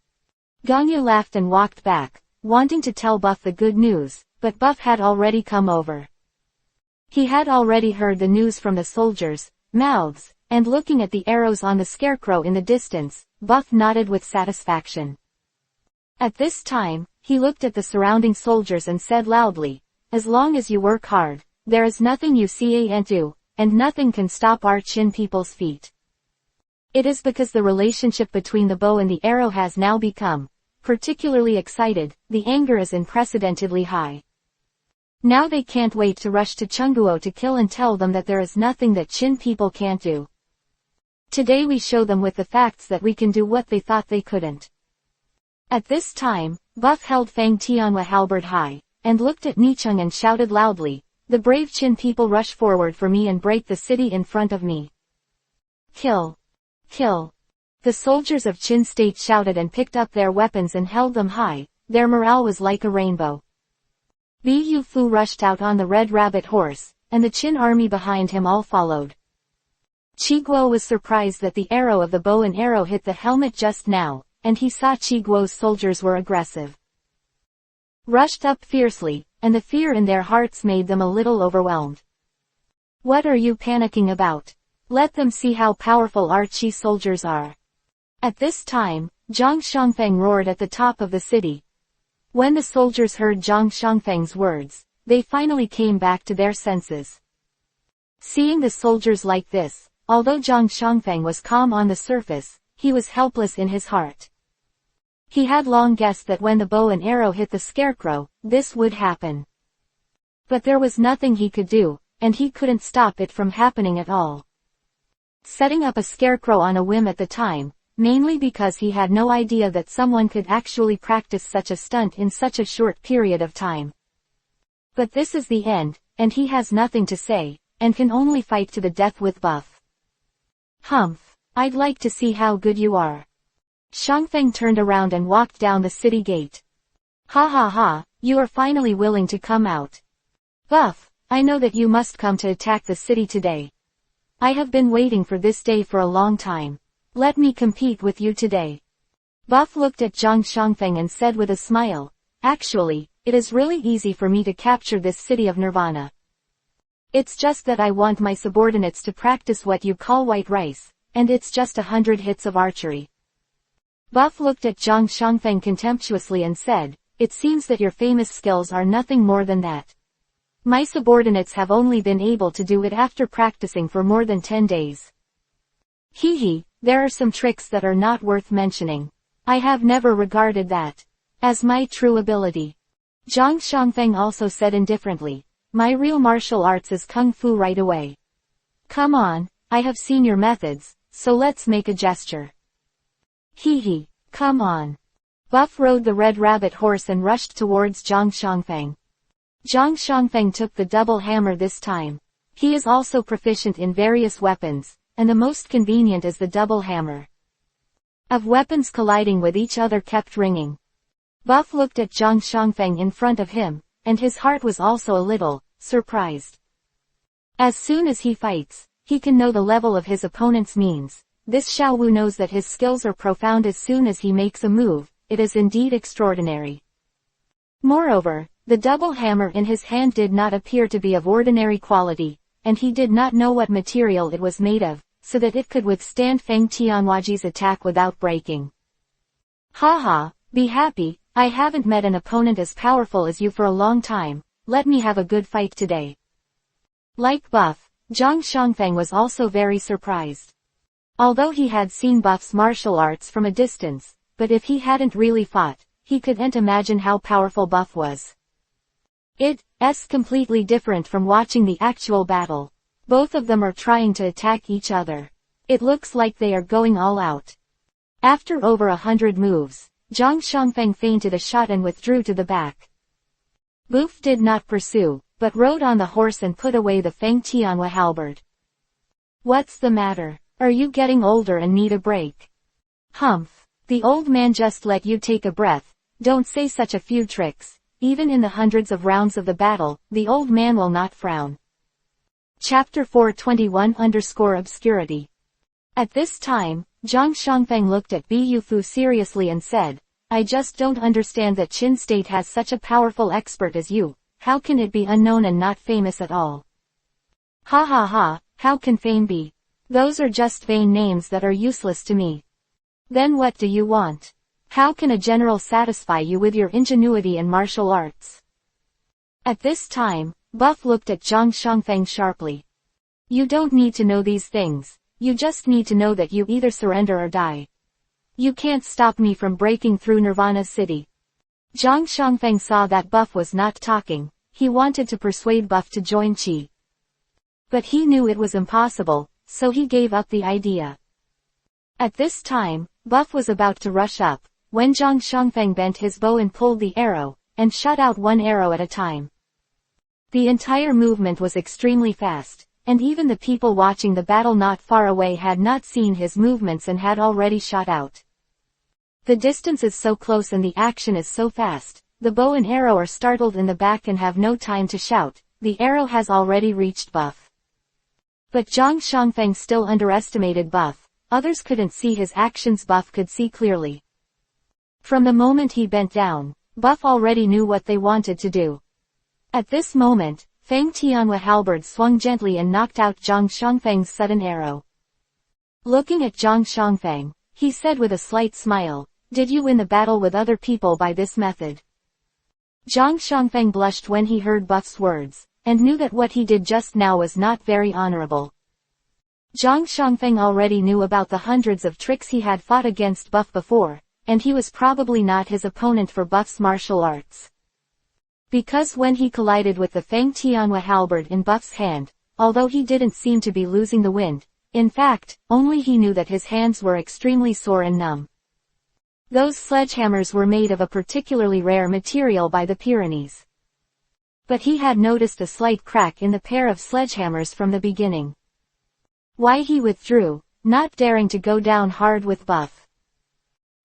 Gongyu laughed and walked back, wanting to tell Buff the good news, but Buff had already come over. He had already heard the news from the soldiers' mouths, and looking at the arrows on the scarecrow in the distance, Buff nodded with satisfaction. At this time, he looked at the surrounding soldiers and said loudly, as long as you work hard, there is nothing you can't do, and nothing can stop our Qin people's feet. It is because the relationship between the bow and the arrow has now become particularly excited, the anger is unprecedentedly high. Now they can't wait to rush to Chengguo to kill and tell them that there is nothing that Qin people can't do. Today we show them with the facts that we can do what they thought they couldn't. At this time, Buff held Fang Tianhua halberd high, and looked at Nicheng and shouted loudly, the brave Qin people rush forward for me and break the city in front of me. Kill! Kill! The soldiers of Qin state shouted and picked up their weapons and held them high, their morale was like a rainbow. Bu Fu rushed out on the red rabbit horse, and the Qin army behind him all followed. Qi Guo was surprised that the arrow of the bow and arrow hit the helmet just now, and he saw Qi Guo's soldiers were aggressive. Rushed up fiercely, and the fear in their hearts made them a little overwhelmed. What are you panicking about? Let them see how powerful our Qi soldiers are. At this time, Zhang Shangfeng roared at the top of the city. When the soldiers heard Zhang Shangfeng's words, they finally came back to their senses. Seeing the soldiers like this, although Zhang Shangfeng was calm on the surface, he was helpless in his heart. He had long guessed that when the bow and arrow hit the scarecrow, this would happen. But there was nothing he could do, and he couldn't stop it from happening at all. Setting up a scarecrow on a whim at the time, mainly because he had no idea that someone could actually practice such a stunt in such a short period of time. But this is the end, and he has nothing to say, and can only fight to the death with Buff. Humph, I'd like to see how good you are. Shangfeng turned around and walked down the city gate. Ha ha ha, you are finally willing to come out. Buff, I know that you must come to attack the city today. I have been waiting for this day for a long time. Let me compete with you today. Buff looked at Zhang Shangfeng and said with a smile, actually, it is really easy for me to capture this city of Nirvana. It's just that I want my subordinates to practice what you call white rice, and it's just 100 hits of archery. Buff looked at Zhang Shangfeng contemptuously and said, it seems that your famous skills are nothing more than that. My subordinates have only been able to do it after practicing for more than 10 days. Hee, there are some tricks that are not worth mentioning. I have never regarded that as my true ability. Zhang Shangfeng also said indifferently, my real martial arts is kung fu right away. Come on, I have seen your methods, so let's make a gesture. Hee, come on. Buff rode the red rabbit horse and rushed towards Zhang Shangfeng. Zhang Shangfeng took the double hammer this time. He is also proficient in various weapons, and the most convenient is the double hammer. Of weapons colliding with each other kept ringing. Buff looked at Zhang Shangfeng in front of him, and his heart was also a little surprised. As soon as he fights, he can know the level of his opponent's means. This Xiao Wu knows that his skills are profound as soon as he makes a move. It is indeed extraordinary. Moreover, the double hammer in his hand did not appear to be of ordinary quality, and he did not know what material it was made of, so that it could withstand Feng Tianhuaji's attack without breaking. Haha, be happy, I haven't met an opponent as powerful as you for a long time, let me have a good fight today. Like Buff, Zhang Shangfeng was also very surprised. Although he had seen Buff's martial arts from a distance, but if he hadn't really fought, he couldn't imagine how powerful Buff was. It's completely different from watching the actual battle. Both of them are trying to attack each other. It looks like they are going all out. After over 100 moves, Zhang Shangfeng feinted a shot and withdrew to the back. Boof did not pursue, but rode on the horse and put away the Feng Tianhua halberd. What's the matter? Are you getting older and need a break? Humph. The old man just let you take a breath. Don't say such a few tricks. Even in the hundreds of rounds of the battle, the old man will not frown. Chapter 421-Obscurity. At this time, Zhang Shangfeng looked at Bu Yufu seriously and said, I just don't understand that Qin State has such a powerful expert as you. How can it be unknown and not famous at all? Ha ha ha, how can fame be? Those are just vain names that are useless to me. Then what do you want? How can a general satisfy you with your ingenuity and martial arts? At this time, Buff looked at Zhang Shangfeng sharply. You don't need to know these things, you just need to know that you either surrender or die. You can't stop me from breaking through Nirvana City. Zhang Shangfeng saw that Buff was not talking. He wanted to persuade Buff to join Qi. But he knew it was impossible, so he gave up the idea. At this time, Buff was about to rush up, when Zhang Shangfeng bent his bow and pulled the arrow, and shot out one arrow at a time. The entire movement was extremely fast, and even the people watching the battle not far away had not seen his movements and had already shot out. The distance is so close and the action is so fast, the bow and arrow are startled in the back and have no time to shout, the arrow has already reached Buff. But Zhang Shangfeng still underestimated Buff, others couldn't see his actions, Buff could see clearly. From the moment he bent down, Buff already knew what they wanted to do. At this moment, Feng Tianhua halberd swung gently and knocked out Zhang Shangfeng's sudden arrow. Looking at Zhang Shangfeng, he said with a slight smile, did you win the battle with other people by this method? Zhang Shangfeng blushed when he heard Buff's words, and knew that what he did just now was not very honorable. Zhang Shangfeng already knew about the hundreds of tricks he had fought against Buff before, and he was probably not his opponent for Buff's martial arts. Because when he collided with the Feng Tianhua halberd in Buff's hand, although he didn't seem to be losing the wind, in fact, only he knew that his hands were extremely sore and numb. Those sledgehammers were made of a particularly rare material by the Pyrenees. But he had noticed a slight crack in the pair of sledgehammers from the beginning. Why he withdrew, not daring to go down hard with Buff.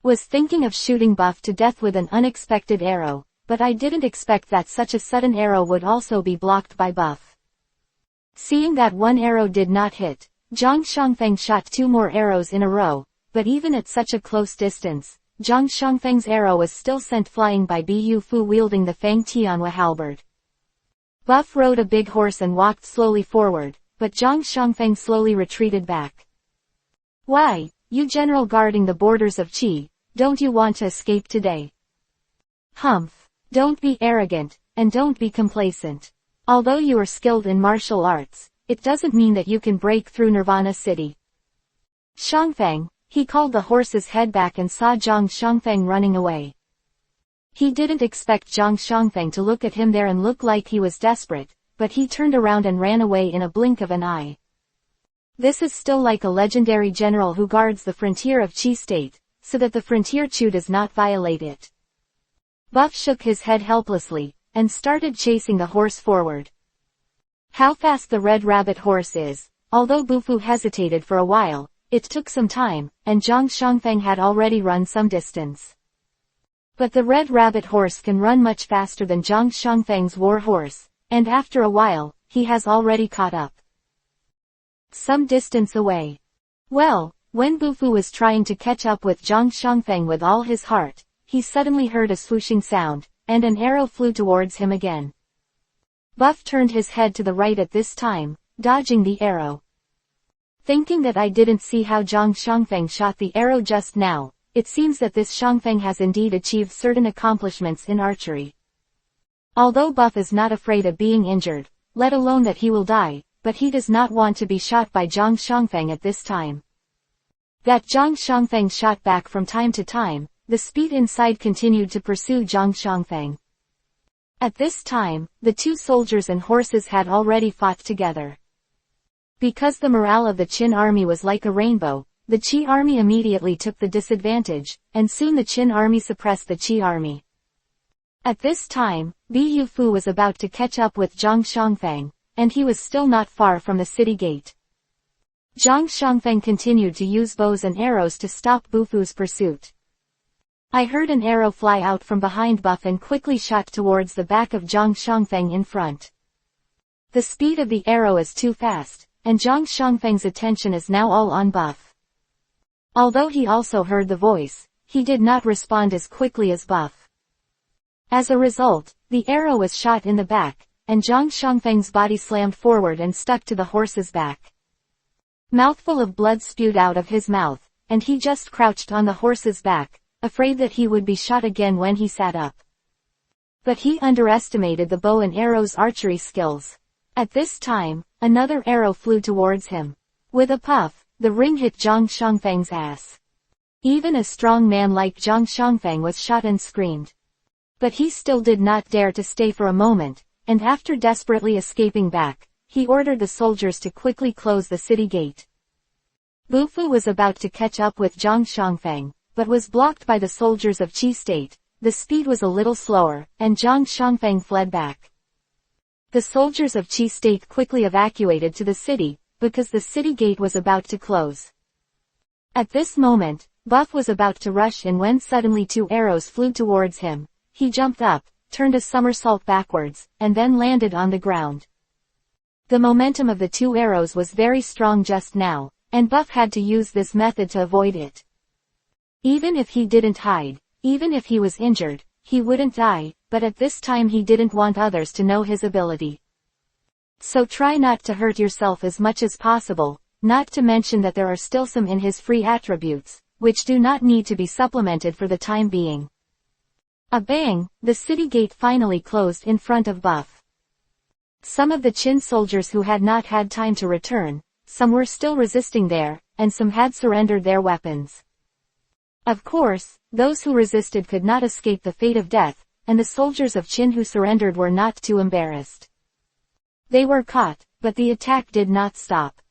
Was thinking of shooting Buff to death with an unexpected arrow, but I didn't expect that such a sudden arrow would also be blocked by Buff. Seeing that one arrow did not hit, Zhang Shangfeng shot two more arrows in a row, but even at such a close distance, Zhang Shangfeng's arrow was still sent flying by Bu Fu wielding the Fang Tianhua halberd. Buff rode a big horse and walked slowly forward, but Zhang Shangfeng slowly retreated back. Why, you general guarding the borders of Qi, don't you want to escape today? Humph. Don't be arrogant, and don't be complacent. Although you are skilled in martial arts, it doesn't mean that you can break through Nirvana City. Shangfeng, he called the horse's head back and saw Zhang Shangfeng running away. He didn't expect Zhang Shangfeng to look at him there and look like he was desperate, but he turned around and ran away in a blink of an eye. This is still like a legendary general who guards the frontier of Qi State, so that the frontier Chu does not violate it. Buff shook his head helplessly, and started chasing the horse forward. How fast the red rabbit horse is. Although Bufu hesitated for a while, it took some time, and Zhang Shangfeng had already run some distance. But the red rabbit horse can run much faster than Zhang Shangfeng's war horse, and after a while, he has already caught up. Some distance away. Well, when Bufu was trying to catch up with Zhang Shangfeng with all his heart, he suddenly heard a swooshing sound, and an arrow flew towards him again. Buff turned his head to the right at this time, dodging the arrow. Thinking that I didn't see how Zhang Shangfeng shot the arrow just now, it seems that this Shangfeng has indeed achieved certain accomplishments in archery. Although Buff is not afraid of being injured, let alone that he will die, but he does not want to be shot by Zhang Shangfeng at this time. That Zhang Shangfeng shot back from time to time, the speed inside continued to pursue Zhang Shangfeng. At this time, the two soldiers and horses had already fought together. Because the morale of the Qin army was like a rainbow, the Qi army immediately took the disadvantage, and soon the Qin army suppressed the Qi army. At this time, Bu Fu was about to catch up with Zhang Shangfeng, and he was still not far from the city gate. Zhang Shangfeng continued to use bows and arrows to stop Bu Fu's pursuit. I heard an arrow fly out from behind Buff and quickly shot towards the back of Zhang Shangfeng in front. The speed of the arrow is too fast, and Zhang Shangfeng's attention is now all on Buff. Although he also heard the voice, he did not respond as quickly as Buff. As a result, the arrow was shot in the back, and Zhang Shangfeng's body slammed forward and stuck to the horse's back. Mouthful of blood spewed out of his mouth, and he just crouched on the horse's back, afraid that he would be shot again when he sat up. But he underestimated the bow and arrow's archery skills. At this time, another arrow flew towards him. With a puff, the ring hit Zhang Shangfeng's ass. Even a strong man like Zhang Shangfeng was shot and screamed. But he still did not dare to stay for a moment, and after desperately escaping back, he ordered the soldiers to quickly close the city gate. Bu Fu was about to catch up with Zhang Shangfeng, but was blocked by the soldiers of Qi State. The speed was a little slower, and Zhang Shangfeng fled back. The soldiers of Qi State quickly evacuated to the city, because the city gate was about to close. At this moment, Buff was about to rush in when suddenly two arrows flew towards him. He jumped up, turned a somersault backwards, and then landed on the ground. The momentum of the two arrows was very strong just now, and Buff had to use this method to avoid it. Even if he didn't hide, even if he was injured, he wouldn't die, but at this time he didn't want others to know his ability. So try not to hurt yourself as much as possible, not to mention that there are still some in his free attributes, which do not need to be supplemented for the time being. A bang, the city gate finally closed in front of Buff. Some of the Qin soldiers who had not had time to return, some were still resisting there, and some had surrendered their weapons. Of course, those who resisted could not escape the fate of death, and the soldiers of Qin who surrendered were not too embarrassed. They were caught, but the attack did not stop.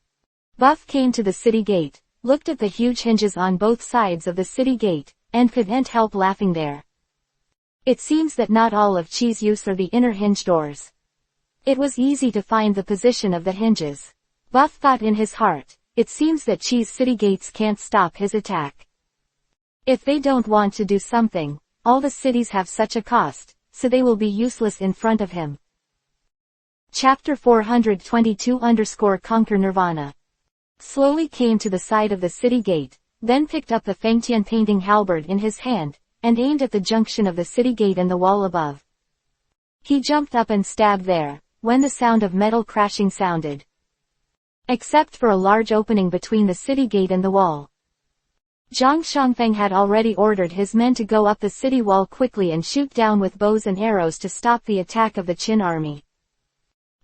Buff came to the city gate, looked at the huge hinges on both sides of the city gate, and couldn't help laughing there. It seems that not all of Qi's use are the inner hinge doors. It was easy to find the position of the hinges. Buff thought in his heart, it seems that Qi's city gates can't stop his attack. If they don't want to do something, all the cities have such a cost, so they will be useless in front of him. Chapter 422 _ Conquer Nirvana. Slowly came to the side of the city gate, then picked up the Fengtian painting halberd in his hand, and aimed at the junction of the city gate and the wall above. He jumped up and stabbed there, when the sound of metal crashing sounded. Except for a large opening between the city gate and the wall. Zhang Xiangfeng had already ordered his men to go up the city wall quickly and shoot down with bows and arrows to stop the attack of the Qin army.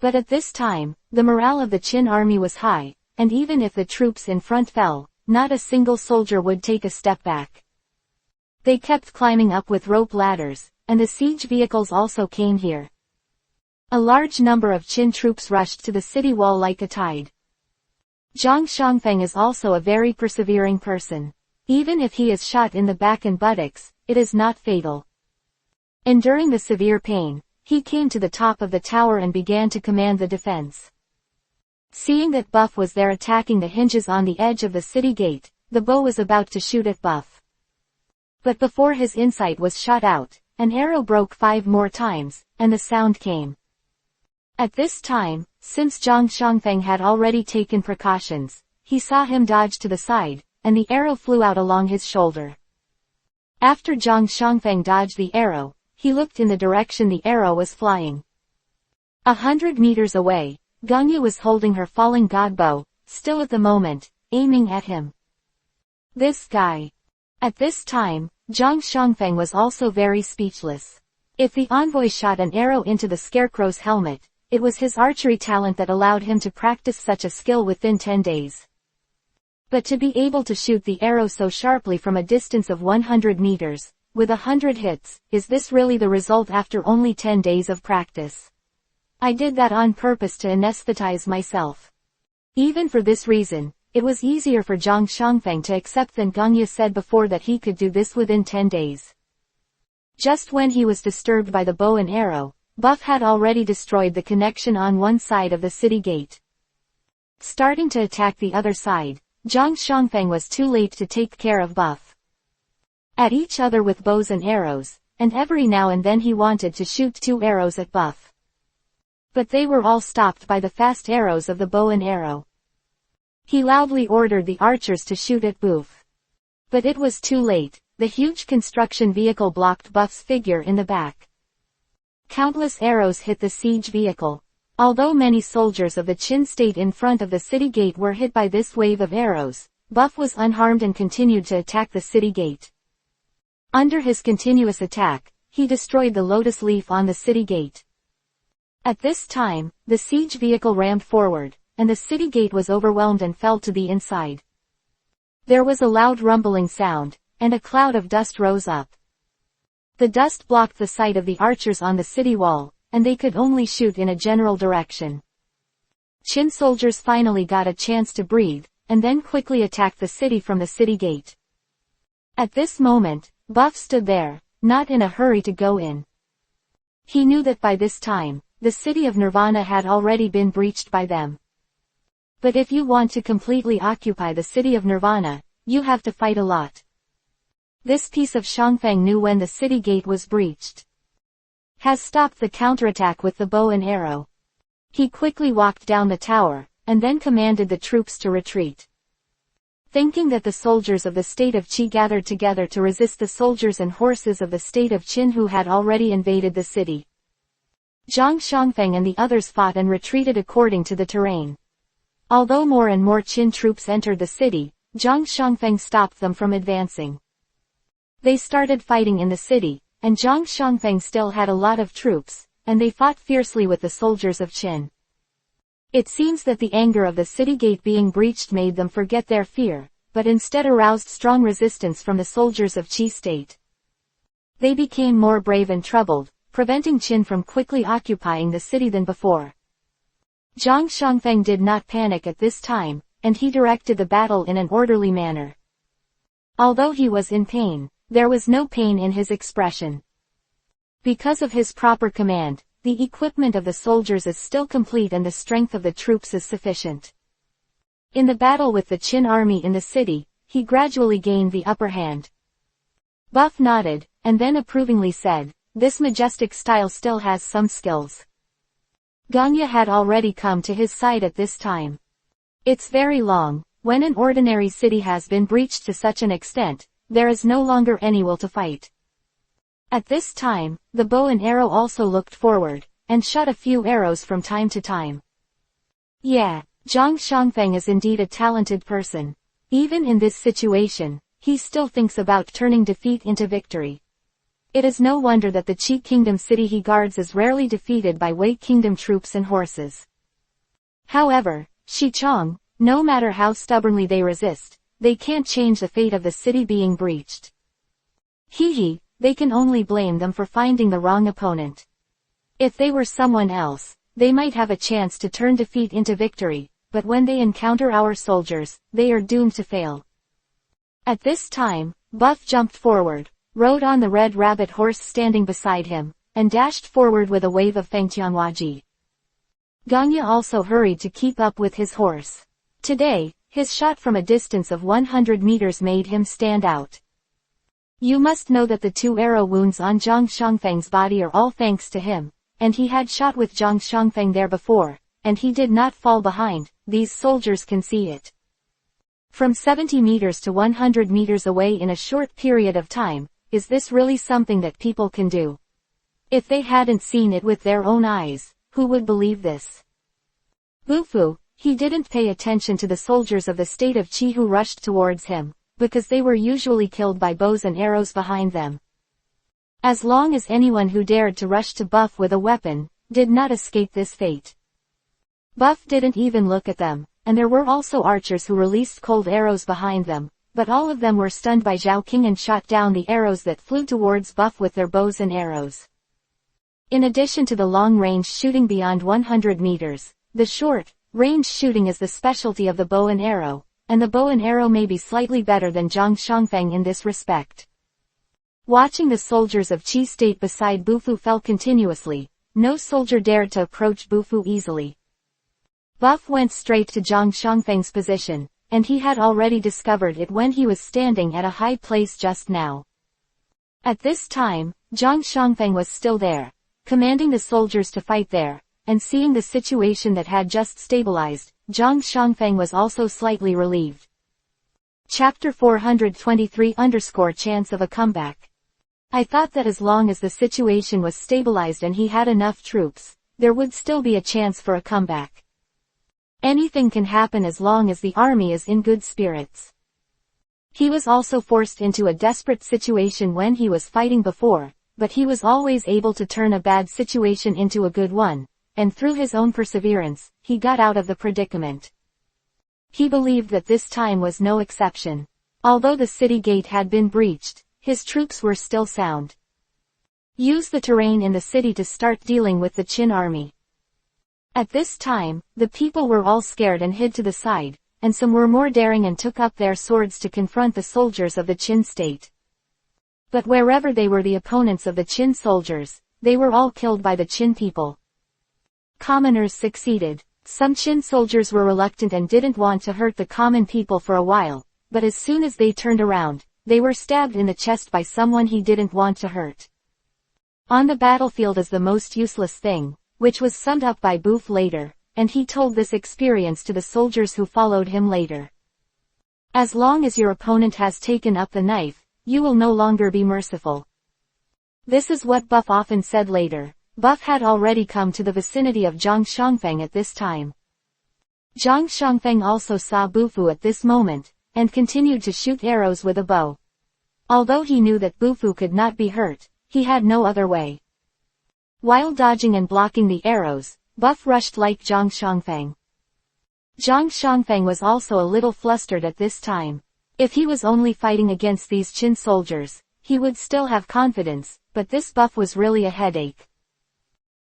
But at this time, the morale of the Qin army was high, and even if the troops in front fell, not a single soldier would take a step back. They kept climbing up with rope ladders, and the siege vehicles also came here. A large number of Qin troops rushed to the city wall like a tide. Zhang Xiangfeng is also a very persevering person. Even if he is shot in the back and buttocks, it is not fatal. Enduring the severe pain, he came to the top of the tower and began to command the defense. Seeing that Buff was there attacking the hinges on the edge of the city gate, the bow was about to shoot at Buff. But before his insight was shot out, an arrow broke 5 more times, and the sound came. At this time, since Zhang Xiangfeng had already taken precautions, he saw him dodge to the side, and the arrow flew out along his shoulder. After Zhang Xiangfeng dodged the arrow, he looked in the direction the arrow was flying. 100 meters away, Gongyu was holding her falling god bow, still at the moment, aiming at him. This guy. At this time, Zhang Xiangfeng was also very speechless. If the envoy shot an arrow into the scarecrow's helmet, it was his archery talent that allowed him to practice such a skill within 10 days. But to be able to shoot the arrow so sharply from a distance of 100 meters, with 100 hits, is this really the result after only 10 days of practice? I did that on purpose to anesthetize myself. Even for this reason, it was easier for Zhang Xiangfeng to accept than Gongyu said before that he could do this within 10 days. Just when he was disturbed by the bow and arrow, Buff had already destroyed the connection on one side of the city gate. Starting to attack the other side, Zhang Xiangfeng was too late to take care of Buff. At each other with bows and arrows, and every now and then he wanted to shoot 2 arrows at Buff. But they were all stopped by the fast arrows of the bow and arrow. He loudly ordered the archers to shoot at Buff. But it was too late, the huge construction vehicle blocked Buff's figure in the back. Countless arrows hit the siege vehicle. Although many soldiers of the Qin state in front of the city gate were hit by this wave of arrows, Buff was unharmed and continued to attack the city gate. Under his continuous attack, he destroyed the lotus leaf on the city gate. At this time, the siege vehicle rammed forward, and the city gate was overwhelmed and fell to the inside. There was a loud rumbling sound, and a cloud of dust rose up. The dust blocked the sight of the archers on the city wall, and they could only shoot in a general direction. Qin soldiers finally got a chance to breathe, and then quickly attacked the city from the city gate. At this moment, Buff stood there, not in a hurry to go in. He knew that by this time, the city of Nirvana had already been breached by them. But if you want to completely occupy the city of Nirvana, you have to fight a lot. This piece of Xiangfeng knew when the city gate was breached. Has stopped the counterattack with the bow and arrow. He quickly walked down the tower, and then commanded the troops to retreat. Thinking that the soldiers of the state of Qi gathered together to resist the soldiers and horses of the state of Qin who had already invaded the city. Zhang Xiangfeng and the others fought and retreated according to the terrain. Although more and more Qin troops entered the city, Zhang Xiangfeng stopped them from advancing. They started fighting in the city, and Zhang Xiangfeng still had a lot of troops, and they fought fiercely with the soldiers of Qin. It seems that the anger of the city gate being breached made them forget their fear, but instead aroused strong resistance from the soldiers of Qi state. They became more brave and troubled, preventing Qin from quickly occupying the city than before. Zhang Xiangfeng did not panic at this time, and he directed the battle in an orderly manner. Although he was in pain, there was no pain in his expression. Because of his proper command, the equipment of the soldiers is still complete and the strength of the troops is sufficient. In the battle with the Qin army in the city, he gradually gained the upper hand. Buff nodded, and then approvingly said, "This majestic style still has some skills." Gongyu had already come to his side at this time. "It's very long, when an ordinary city has been breached to such an extent, there is no longer any will to fight. At this time, the bow and arrow also looked forward, and shot a few arrows from time to time. Yeah, Zhang Xiangfeng is indeed a talented person. Even in this situation, he still thinks about turning defeat into victory. It is no wonder that the Qi Kingdom city he guards is rarely defeated by Wei Kingdom troops and horses. However, Xichong, no matter how stubbornly they resist, they can't change the fate of the city being breached. Hee, they can only blame them for finding the wrong opponent. If they were someone else, they might have a chance to turn defeat into victory, but when they encounter our soldiers, they are doomed to fail. At this time, Buff jumped forward, rode on the red rabbit horse standing beside him, and dashed forward with a wave of Fengtianhuaji. Ganya also hurried to keep up with his horse. Today, his shot from a distance of 100 meters made him stand out. You must know that the 2 arrow wounds on Zhang Xiangfeng's body are all thanks to him, and he had shot with Zhang Xiangfeng there before, and he did not fall behind. These soldiers can see it. From 70 meters to 100 meters away in a short period of time, is this really something that people can do? If they hadn't seen it with their own eyes, who would believe this? Bufu, he didn't pay attention to the soldiers of the state of Qi who rushed towards him, because they were usually killed by bows and arrows behind them. As long as anyone who dared to rush to Buff with a weapon, did not escape this fate. Buff didn't even look at them, and there were also archers who released cold arrows behind them, but all of them were stunned by Zhao King and shot down the arrows that flew towards Buff with their bows and arrows. In addition to the long-range shooting beyond 100 meters, the short-range shooting is the specialty of the bow and arrow, and the bow and arrow may be slightly better than Zhang Xiangfeng in this respect. Watching the soldiers of Qi State beside Bufu fell continuously, no soldier dared to approach Bufu easily. Buff went straight to Zhang Xiangfeng's position, and he had already discovered it when he was standing at a high place just now. At this time, Zhang Xiangfeng was still there, commanding the soldiers to fight there, and seeing the situation that had just stabilized, Zhang Xiangfeng was also slightly relieved. Chapter 423 _ Chance of a Comeback. I thought that as long as the situation was stabilized and he had enough troops, there would still be a chance for a comeback. Anything can happen as long as the army is in good spirits. He was also forced into a desperate situation when he was fighting before, but he was always able to turn a bad situation into a good one, and through his own perseverance, he got out of the predicament. He believed that this time was no exception. Although the city gate had been breached, his troops were still sound. Use the terrain in the city to start dealing with the Qin army. At this time, the people were all scared and hid to the side, and some were more daring and took up their swords to confront the soldiers of the Qin state. But wherever they were the opponents of the Qin soldiers, they were all killed by the Qin people. Commoners succeeded. Some Qin soldiers were reluctant and didn't want to hurt the common people for a while, but as soon as they turned around, they were stabbed in the chest by someone he didn't want to hurt. On the battlefield is the most useless thing, which was summed up by Boof later, and he told this experience to the soldiers who followed him later. As long as your opponent has taken up the knife, you will no longer be merciful. This is what Buff often said later. Buff had already come to the vicinity of Zhang Xiangfeng at this time. Zhang Xiangfeng also saw Bufu at this moment, and continued to shoot arrows with a bow. Although he knew that Bufu could not be hurt, he had no other way. While dodging and blocking the arrows, Buff rushed like Zhang Xiangfeng. Zhang Xiangfeng was also a little flustered at this time. If he was only fighting against these Qin soldiers, he would still have confidence, but this Buff was really a headache.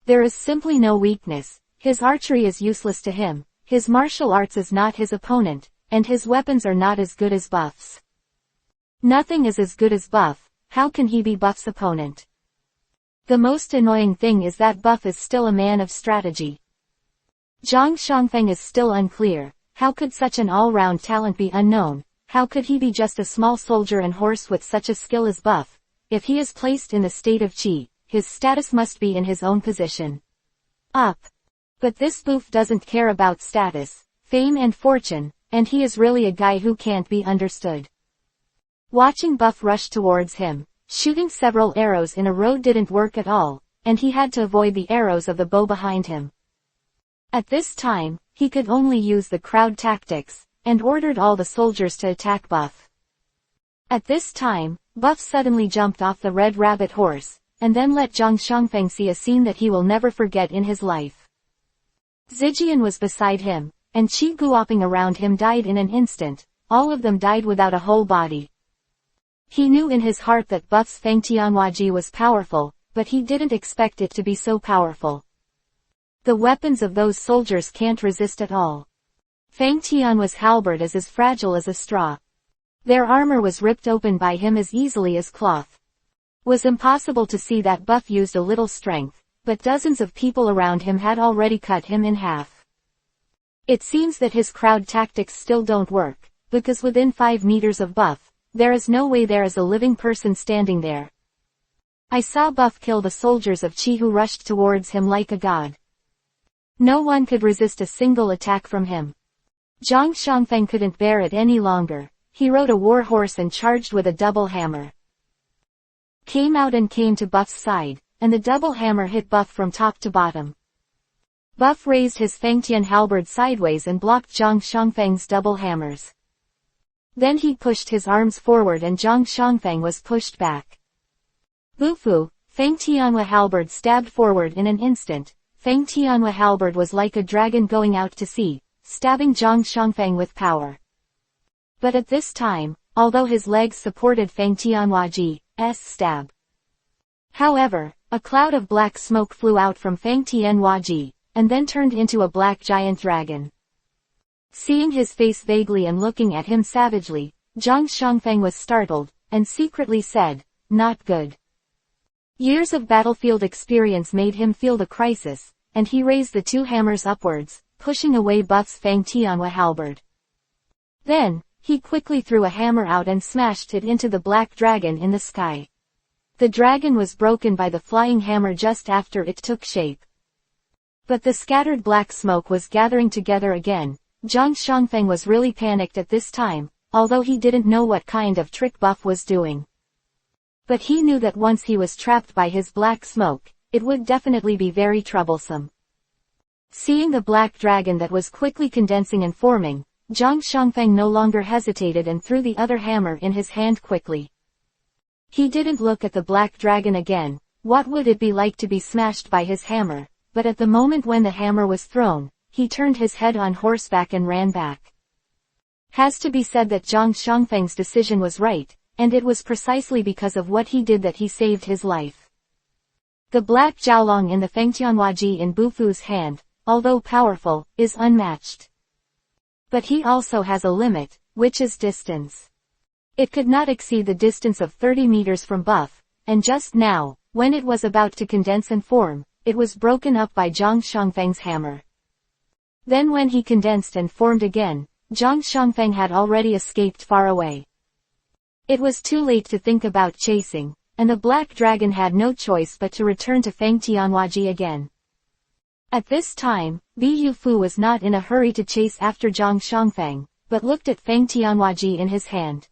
There is simply no weakness, his archery is useless to him, his martial arts is not his opponent, and his weapons are not as good as Buff's. Nothing is as good as Buff, how can he be Buff's opponent? The most annoying thing is that Buff is still a man of strategy. Zhang Xiangfeng is still unclear. How could such an all-round talent be unknown? How could he be just a small soldier and horse with such a skill as Buff? If he is placed in the state of Qi, his status must be in his own position. Up. But this Boof doesn't care about status, fame and fortune, and he is really a guy who can't be understood. Watching Buff rush towards him, shooting several arrows in a row didn't work at all, and he had to avoid the arrows of the bow behind him. At this time, he could only use the crowd tactics, and ordered all the soldiers to attack Buff. At this time, Buff suddenly jumped off the red rabbit horse, and then let Zhang Xiangfeng see a scene that he will never forget in his life. Zijian was beside him, and Qi Guoping around him died in an instant. All of them died without a whole body. He knew in his heart that Buff's Feng Tianhuaji was powerful, but he didn't expect it to be so powerful. The weapons of those soldiers can't resist at all. Feng Tianhua's halberd is as fragile as a straw. Their armor was ripped open by him as easily as cloth. Was impossible to see that Buff used a little strength, but dozens of people around him had already cut him in half. It seems that his crowd tactics still don't work, because within 5 meters of Buff, there is no way there is a living person standing there. I saw Buff kill the soldiers of Qi who rushed towards him like a god. No one could resist a single attack from him. Zhang Xiangfeng couldn't bear it any longer. He rode a war horse and charged with a double hammer. Came out and came to Buff's side, and the double hammer hit Buff from top to bottom. Buff raised his Fengtian halberd sideways and blocked Zhang Xiangfeng's double hammers. Then he pushed his arms forward and Zhang Xiangfeng was pushed back. Bufu, Feng Tianhua halberd stabbed forward in an instant. Feng Tianhua halberd was like a dragon going out to sea, stabbing Zhang Xiangfeng with power. But at this time, although his legs supported Feng Tianhuaji's stab. However, a cloud of black smoke flew out from Feng Tianhuaji, and then turned into a black giant dragon. Seeing his face vaguely and looking at him savagely, Zhang Xiangfeng was startled, and secretly said, "Not good." Years of battlefield experience made him feel the crisis, and he raised the 2 hammers upwards, pushing away Buff's Feng Tianhua halberd. Then, he quickly threw a hammer out and smashed it into the black dragon in the sky. The dragon was broken by the flying hammer just after it took shape. But the scattered black smoke was gathering together again. Zhang Xiangfeng was really panicked at this time, although he didn't know what kind of trick Buff was doing. But he knew that once he was trapped by his black smoke, it would definitely be very troublesome. Seeing the black dragon that was quickly condensing and forming, Zhang Xiangfeng no longer hesitated and threw the other hammer in his hand quickly. He didn't look at the black dragon again. What would it be like to be smashed by his hammer? But at the moment when the hammer was thrown, he turned his head on horseback and ran back. Has to be said that Zhang Xiangfeng's decision was right, and it was precisely because of what he did that he saved his life. The black Jiaolong in the Fengtianhuaji in Bufu's hand, although powerful, is unmatched. But he also has a limit, which is distance. It could not exceed the distance of 30 meters from Buff, and just now, when it was about to condense and form, it was broken up by Zhang Xiangfeng's hammer. Then when he condensed and formed again, Zhang Xiangfeng had already escaped far away. It was too late to think about chasing, and the black dragon had no choice but to return to Feng Tianhuaji again. At this time, Bu Fu was not in a hurry to chase after Zhang Xiangfeng, but looked at Feng Tianhuaji in his hand.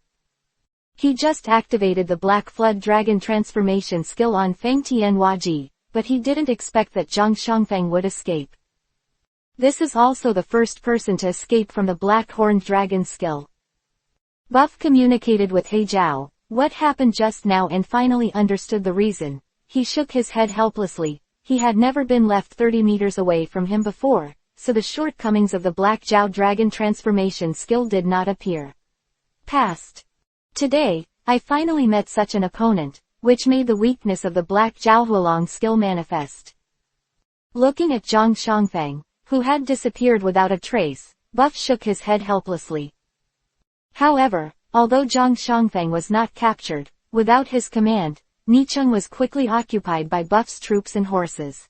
He just activated the Black Flood Dragon transformation skill on Feng Tianhuaji, but he didn't expect that Zhang Xiangfeng would escape. This is also the first person to escape from the Black Horned Dragon skill. Buff communicated with He Zhao what happened just now and finally understood the reason. He shook his head helplessly. He had never been left 30 meters away from him before, so the shortcomings of the Black Zhao Dragon transformation skill did not appear. Past. Today, I finally met such an opponent, which made the weakness of the Black Zhao Huolong skill manifest. Looking at Zhang Xiangfeng, who had disappeared without a trace, Buff shook his head helplessly. However, although Zhang Xiangfeng was not captured, without his command, Nicheng was quickly occupied by Buff's troops and horses.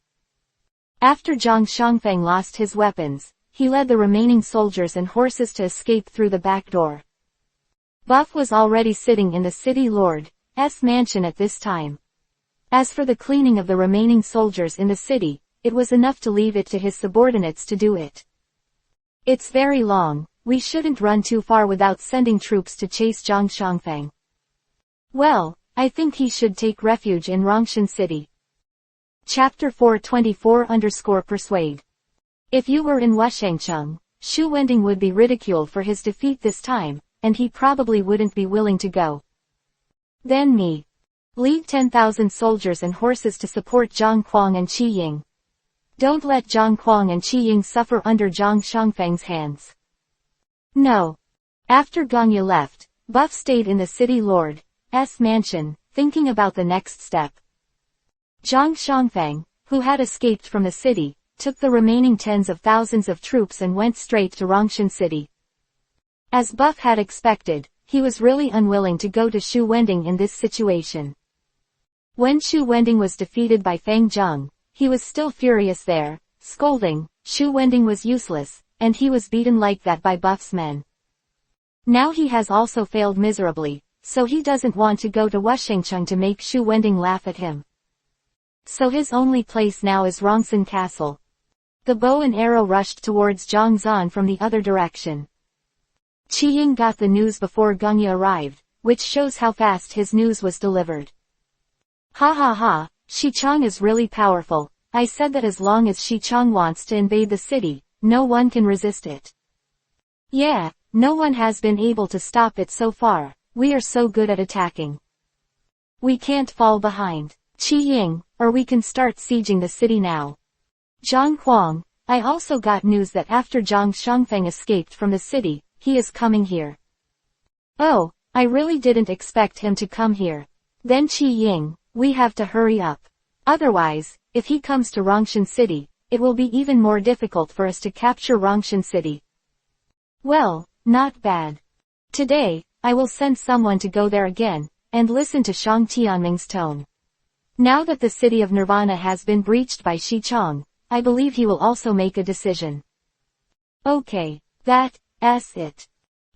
After Zhang Xiangfeng lost his weapons, he led the remaining soldiers and horses to escape through the back door. Buff was already sitting in the city lord's mansion at this time. As for the cleaning of the remaining soldiers in the city, it was enough to leave it to his subordinates to do it. It's very long, we shouldn't run too far without sending troops to chase Zhang Shangfang. Well, I think he should take refuge in Rongshan City. Chapter 424-Persuade. If you were in Wushangcheng, Xu Wending would be ridiculed for his defeat this time, and he probably wouldn't be willing to go. Then me. Lead 10,000 soldiers and horses to support Zhang Kuang and Qi Ying. Don't let Zhang Kuang and Qi Ying suffer under Zhang Shangfang's hands. No. After Gongya left, Buff stayed in the city lord's mansion, thinking about the next step. Zhang Shangfang, who had escaped from the city, took the remaining tens of thousands of troops and went straight to Rongshan City. As Buff had expected, he was really unwilling to go to Xu Wending in this situation. When Xu Wending was defeated by Fang Zheng, he was still furious there, scolding, Xu Wending was useless, and he was beaten like that by Buff's men. Now he has also failed miserably, so he doesn't want to go to Wushangcheng to make Xu Wending laugh at him. So his only place now is Rongshan Castle. The bow and arrow rushed towards Zhang Zan from the other direction. Qi Ying got the news before Gongya arrived, which shows how fast his news was delivered. Ha ha ha, Xichang is really powerful. I said that as long as Xichang wants to invade the city, no one can resist it. Yeah, no one has been able to stop it so far. We are so good at attacking. We can't fall behind, Qi Ying, or we can start sieging the city now. Zhang Kuang, I also got news that after Zhang Shangfang escaped from the city, he is coming here. Oh, I really didn't expect him to come here. Then Qi Ying, we have to hurry up. Otherwise, if he comes to Rongshan City, it will be even more difficult for us to capture Rongshan City. Well, not bad. Today, I will send someone to go there again, and listen to Shang Tianming's tone. Now that the city of Nirvana has been breached by Xichang, I believe he will also make a decision. Okay, that's it.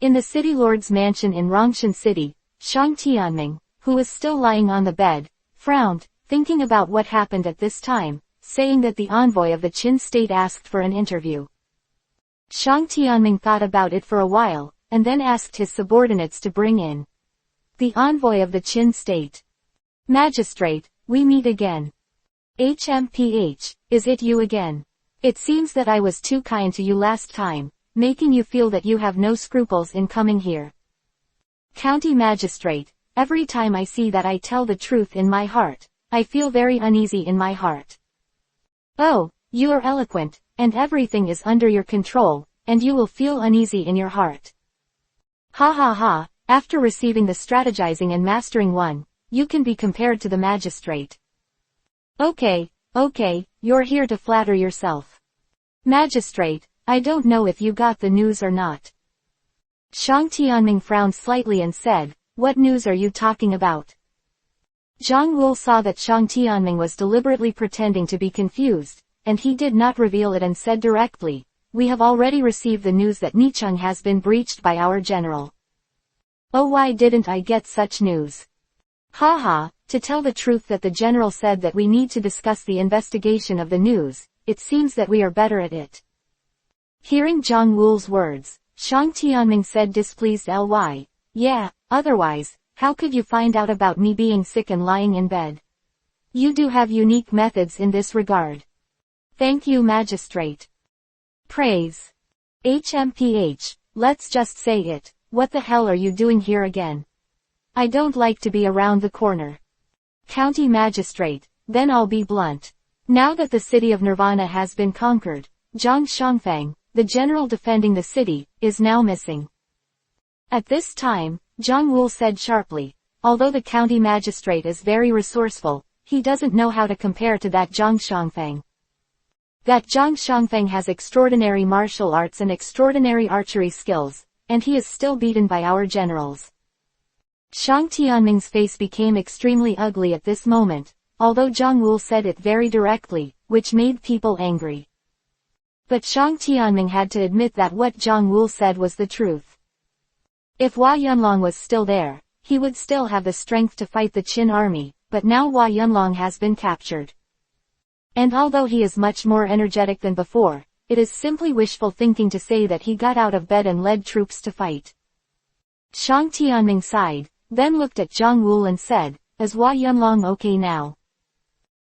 In the city lord's mansion in Rongshan City, Shang Tianming, who was still lying on the bed, frowned, thinking about what happened at this time, saying that the envoy of the Qin state asked for an interview. Shang Tianming thought about it for a while, and then asked his subordinates to bring in the envoy of the Qin state. Magistrate, we meet again. HMPH, is it you again? It seems that I was too kind to you last time, making you feel that you have no scruples in coming here. County Magistrate, every time I see that I tell the truth in my heart, I feel very uneasy in my heart. Oh, you are eloquent, and everything is under your control, and you will feel uneasy in your heart. Ha ha ha, after receiving the strategizing and mastering one, you can be compared to the magistrate. Okay, you're here to flatter yourself. Magistrate, I don't know if you got the news or not. Shang Tianming frowned slightly and said, what news are you talking about? Zhang Wu saw that Shang Tianming was deliberately pretending to be confused, and he did not reveal it and said directly, we have already received the news that Nicheng has been breached by our general. Oh, why didn't I get such news? Haha, to tell the truth that the general said that we need to discuss the investigation of the news, it seems that we are better at it. Hearing Zhang Wu's words, Shang Tianming said displeased ly, yeah, otherwise, how could you find out about me being sick and lying in bed? You do have unique methods in this regard. Thank you, magistrate. Praise. HMPH, let's just say it, what the hell are you doing here again? I don't like to be around the corner. County Magistrate, then I'll be blunt. Now that the city of Nirvana has been conquered, Zhang Shangfang, the general defending the city, is now missing. At this time, Zhang Wu said sharply, although the county magistrate is very resourceful, he doesn't know how to compare to that Zhang Shangfang. That Zhang Shangfang has extraordinary martial arts and extraordinary archery skills, and he is still beaten by our generals. Shang Tianming's face became extremely ugly at this moment, although Zhang Wu said it very directly, which made people angry. But Shang Tianming had to admit that what Zhang Wu said was the truth. If Hua Yunlong was still there, he would still have the strength to fight the Qin army, but now Hua Yunlong has been captured. And although he is much more energetic than before, it is simply wishful thinking to say that he got out of bed and led troops to fight. Shang Tianming sighed, then looked at Zhang Wul and said, "Is Hua Yunlong okay now?"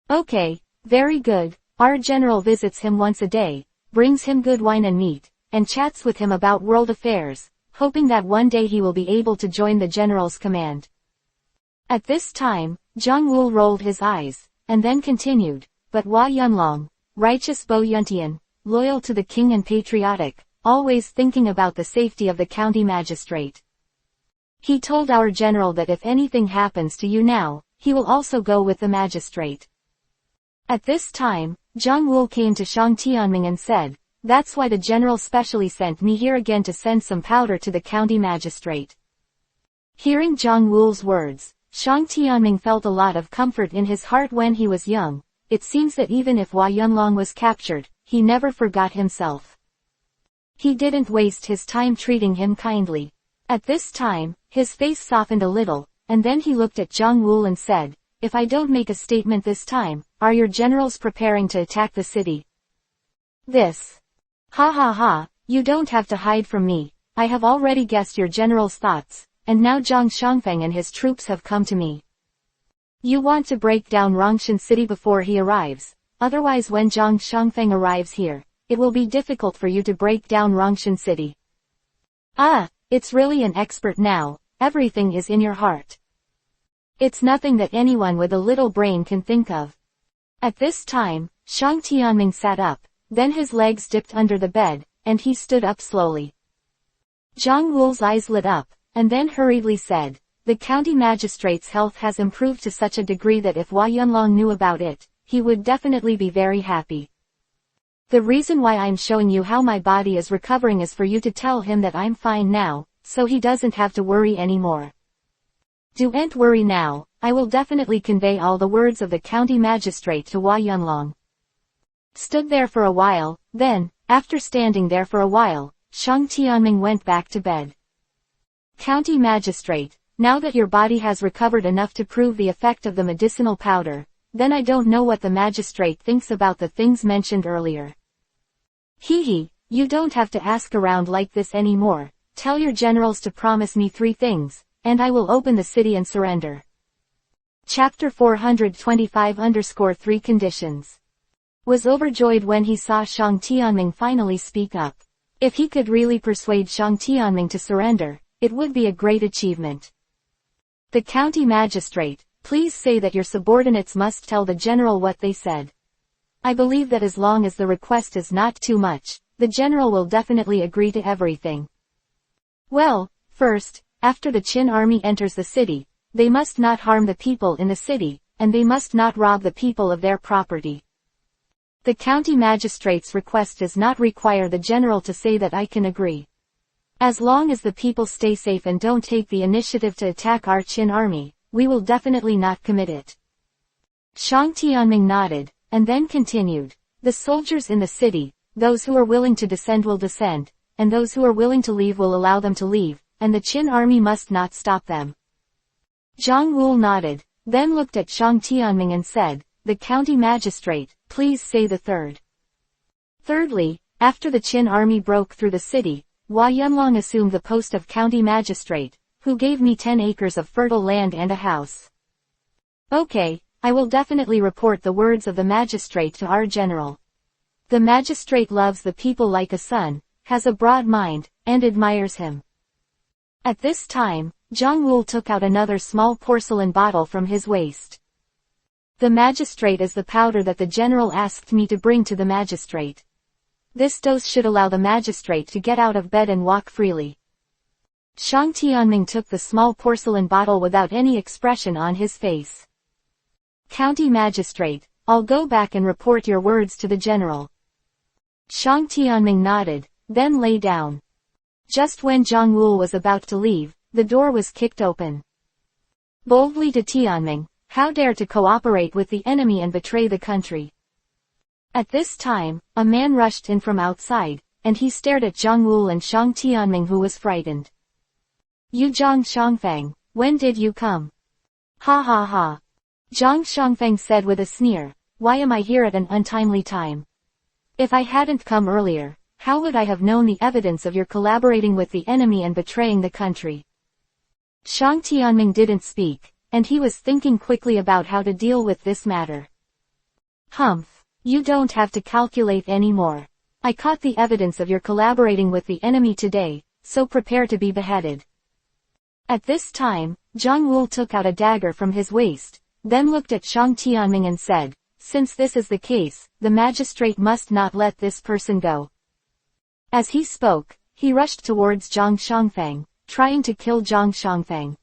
"Okay, very good. Our general visits him once a day, brings him good wine and meat, and chats with him about world affairs, hoping that one day he will be able to join the general's command." At this time, Zhang Wul rolled his eyes, and then continued, "But Hua Yunlong, righteous Bo Yuntian, loyal to the king and patriotic, always thinking about the safety of the county magistrate. He told our general that if anything happens to you now, he will also go with the magistrate." At this time, Zhang Wul came to Shang Tianming and said, "That's why the general specially sent me here again to send some powder to the county magistrate." Hearing Zhang Wul's words, Shang Tianming felt a lot of comfort in his heart. When he was young, it seems that even if Hua Yunlong was captured, he never forgot himself. He didn't waste his time treating him kindly. At this time, his face softened a little, and then he looked at Zhang Wul and said, "If I don't make a statement this time, are your generals preparing to attack the city?" "This. Ha ha ha, you don't have to hide from me. I have already guessed your general's thoughts, and now Zhang Shangfeng and his troops have come to me. You want to break down Rongshan City before he arrives, otherwise when Zhang Shangfeng arrives here, it will be difficult for you to break down Rongshan City. Ah, it's really an expert now, everything is in your heart. It's nothing that anyone with a little brain can think of." At this time, Shang Tianming sat up, then his legs dipped under the bed, and he stood up slowly. Zhang Wul's eyes lit up, and then hurriedly said, "The county magistrate's health has improved to such a degree that if Hua Yunlong knew about it, he would definitely be very happy. The reason why I'm showing you how my body is recovering is for you to tell him that I'm fine now, so he doesn't have to worry anymore. Don't worry now, I will definitely convey all the words of the county magistrate to Hua Yunlong." Stood there for a while, then, after standing there for a while, Shang Tianming went back to bed. "County magistrate, now that your body has recovered enough to prove the effect of the medicinal powder, then I don't know what the magistrate thinks about the things mentioned earlier. Hee, you don't have to ask around like this anymore. Tell your generals to promise me 3 things, and I will open the city and surrender." Chapter 425-3 Conditions. Was overjoyed when he saw Shang Tianming finally speak up. If he could really persuade Shang Tianming to surrender, it would be a great achievement. "The county magistrate, please say that your subordinates must tell the general what they said. I believe that as long as the request is not too much, the general will definitely agree to everything. Well, first, after the Qin army enters the city, they must not harm the people in the city, and they must not rob the people of their property. The county magistrate's request does not require the general to say that I can agree. As long as the people stay safe and don't take the initiative to attack our Qin army, we will definitely not commit it." Shang Tianming nodded, and then continued, "The soldiers in the city, those who are willing to descend will descend, and those who are willing to leave will allow them to leave, and the Qin army must not stop them." Zhang Wul nodded, then looked at Shang Tianming and said, "The county magistrate, please say the third." "Thirdly, after the Qin army broke through the city, Hua Yunlong assumed the post of county magistrate, who gave me 10 acres of fertile land and a house. Okay, I will definitely report the words of the magistrate to our general. The magistrate loves the people like a son, has a broad mind, and admires him." At this time, Zhang Wul took out another small porcelain bottle from his waist. "The magistrate is the powder that the general asked me to bring to the magistrate. This dose should allow the magistrate to get out of bed and walk freely." Shang Tianming took the small porcelain bottle without any expression on his face. "County magistrate, I'll go back and report your words to the general." Shang Tianming nodded, then lay down. Just when Zhang Wul was about to leave, the door was kicked open. Boldly to Tianming, "How dare to cooperate with the enemy and betray the country?" At this time, a man rushed in from outside, and he stared at Zhang Wul and Shang Tianming, who was frightened. "You Zhang Shangfeng, when did you come?" "Ha ha ha." Zhang Shangfeng said with a sneer, "Why am I here at an untimely time? If I hadn't come earlier, how would I have known the evidence of your collaborating with the enemy and betraying the country? Shang Tianming didn't speak, and he was thinking quickly about how to deal with this matter. Humph, you don't have to calculate anymore. I caught the evidence of your collaborating with the enemy today, so prepare to be beheaded. At this time, Zhang Wu took out a dagger from his waist, then looked at Shang Tianming and said, since this is the case, the magistrate must not let this person go. As he spoke, he rushed towards Zhang Shangfang, trying to kill Zhang Shangfang.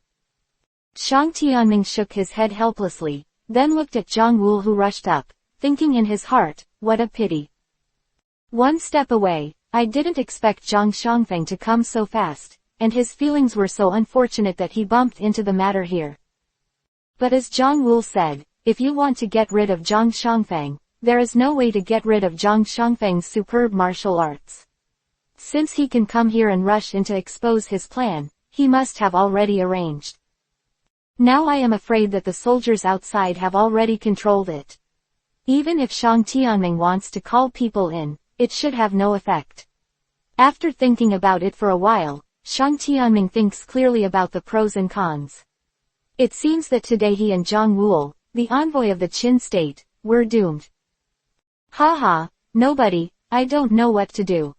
Shang Tianming shook his head helplessly, then looked at Zhang Wu who rushed up, thinking in his heart, what a pity. One step away, I didn't expect Zhang Shangfang to come so fast, and his feelings were so unfortunate that he bumped into the matter here. But as Zhang Wu said, if you want to get rid of Zhang Shangfang, there is no way to get rid of Zhang Shangfang's superb martial arts. Since he can come here and rush in to expose his plan, he must have already arranged. Now I am afraid that the soldiers outside have already controlled it. Even if Shang Tianming wants to call people in, it should have no effect. After thinking about it for a while, Shang Tianming thinks clearly about the pros and cons. It seems that today he and Zhang Wu, the envoy of the Qin state, were doomed. Haha, nobody, I don't know what to do.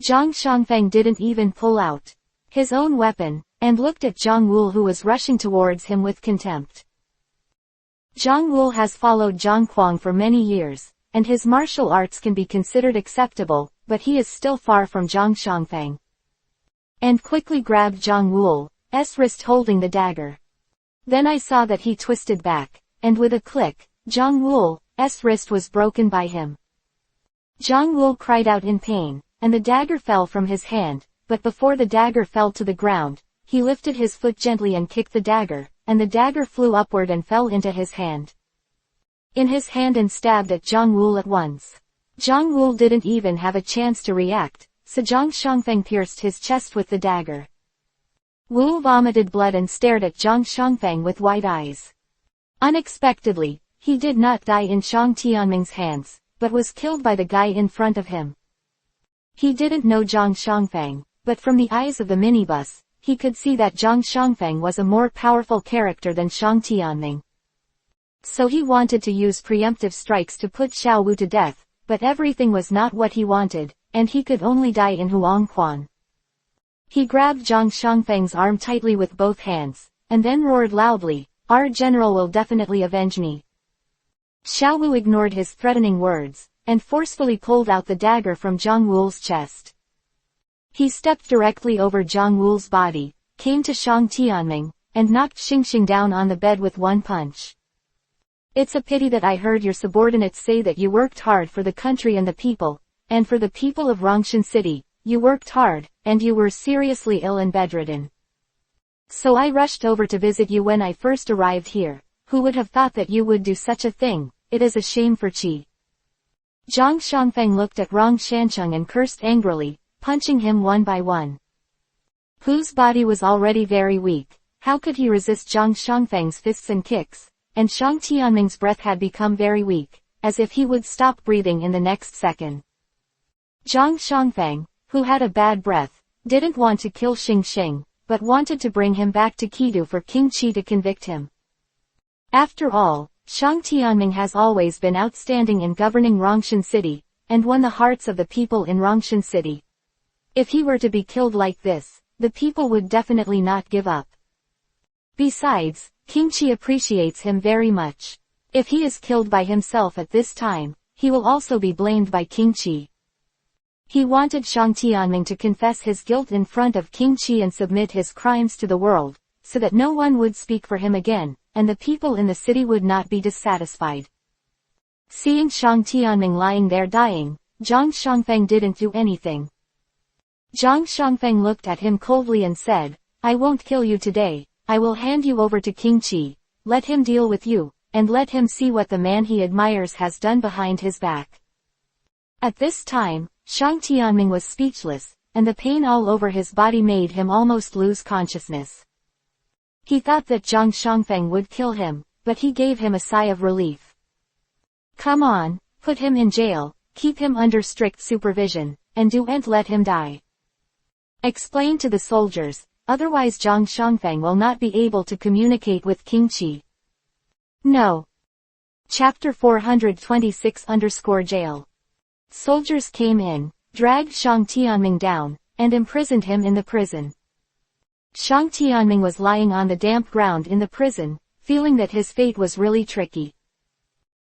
Zhang Shangfang didn't even pull out his own weapon, and looked at Zhang Wu who was rushing towards him with contempt. Zhang Wu has followed Zhang Kuang for many years, and his martial arts can be considered acceptable, but he is still far from Zhang Shangfang. And quickly grabbed Zhang Wu's wrist holding the dagger. Then I saw that he twisted back, and with a click, Zhang Wu's wrist was broken by him. Zhang Wu cried out in pain, and the dagger fell from his hand, but before the dagger fell to the ground, he lifted his foot gently and kicked the dagger, and the dagger flew upward and fell into his hand. In his hand and stabbed at Zhang Wu at once. Zhang Wu didn't even have a chance to react, so Zhang Shangfang pierced his chest with the dagger. Wu vomited blood and stared at Zhang Shangfang with wide eyes. Unexpectedly, he did not die in Shang Tianming's hands, but was killed by the guy in front of him. He didn't know Zhang Shangfang, but from the eyes of the minibus, he could see that Zhang Shangfang was a more powerful character than Shang Tianming. So he wanted to use preemptive strikes to put Xiao Wu to death, but everything was not what he wanted, and he could only die in Huangquan. He grabbed Zhang Shangfang's arm tightly with both hands, and then roared loudly, "Our general will definitely avenge me." Xiao Wu ignored his threatening words, and forcefully pulled out the dagger from Zhang Wu's chest. He stepped directly over Zhang Wu's body, came to Shang Tianming, and knocked Xingxing down on the bed with one punch. It's a pity that I heard your subordinates say that you worked hard for the country and the people, and for the people of Rongshan City, you worked hard, and you were seriously ill and bedridden. So I rushed over to visit you when I first arrived here. Who would have thought that you would do such a thing? It is a shame for Qi. Zhang Shangfang looked at Rong Shancheng and cursed angrily, punching him one by one. Whose body was already very weak, how could he resist Zhang Shangfang's fists and kicks? And Shang Tianming's breath had become very weak, as if he would stop breathing in the next second. Zhang Shangfang, who had a bad breath, didn't want to kill Xingxing, but wanted to bring him back to Qidu for King Qi to convict him. After all, Shang Tianming has always been outstanding in governing Rongshan City, and won the hearts of the people in Rongshan City. If he were to be killed like this, the people would definitely not give up. Besides, King Qi appreciates him very much. If he is killed by himself at this time, he will also be blamed by King Qi. He wanted Shang Tianming to confess his guilt in front of King Qi and submit his crimes to the world, so that no one would speak for him again, and the people in the city would not be dissatisfied. Seeing Shang Tianming lying there dying, Zhang Shangfang didn't do anything. Zhang Shangfang looked at him coldly and said, "I won't kill you today. I will hand you over to King Qi, let him deal with you, and let him see what the man he admires has done behind his back." At this time, Shang Tianming was speechless, and the pain all over his body made him almost lose consciousness. He thought that Zhang Shangfang would kill him, but he gave him a sigh of relief. "Come on, put him in jail, keep him under strict supervision, and don't let him die. Explain to the soldiers, otherwise Zhang Shangfeng will not be able to communicate with King Qi. No. Chapter 426-Jail. Soldiers came in, dragged Shang Tianming down, and imprisoned him in the prison. Shang Tianming was lying on the damp ground in the prison, feeling that his fate was really tricky.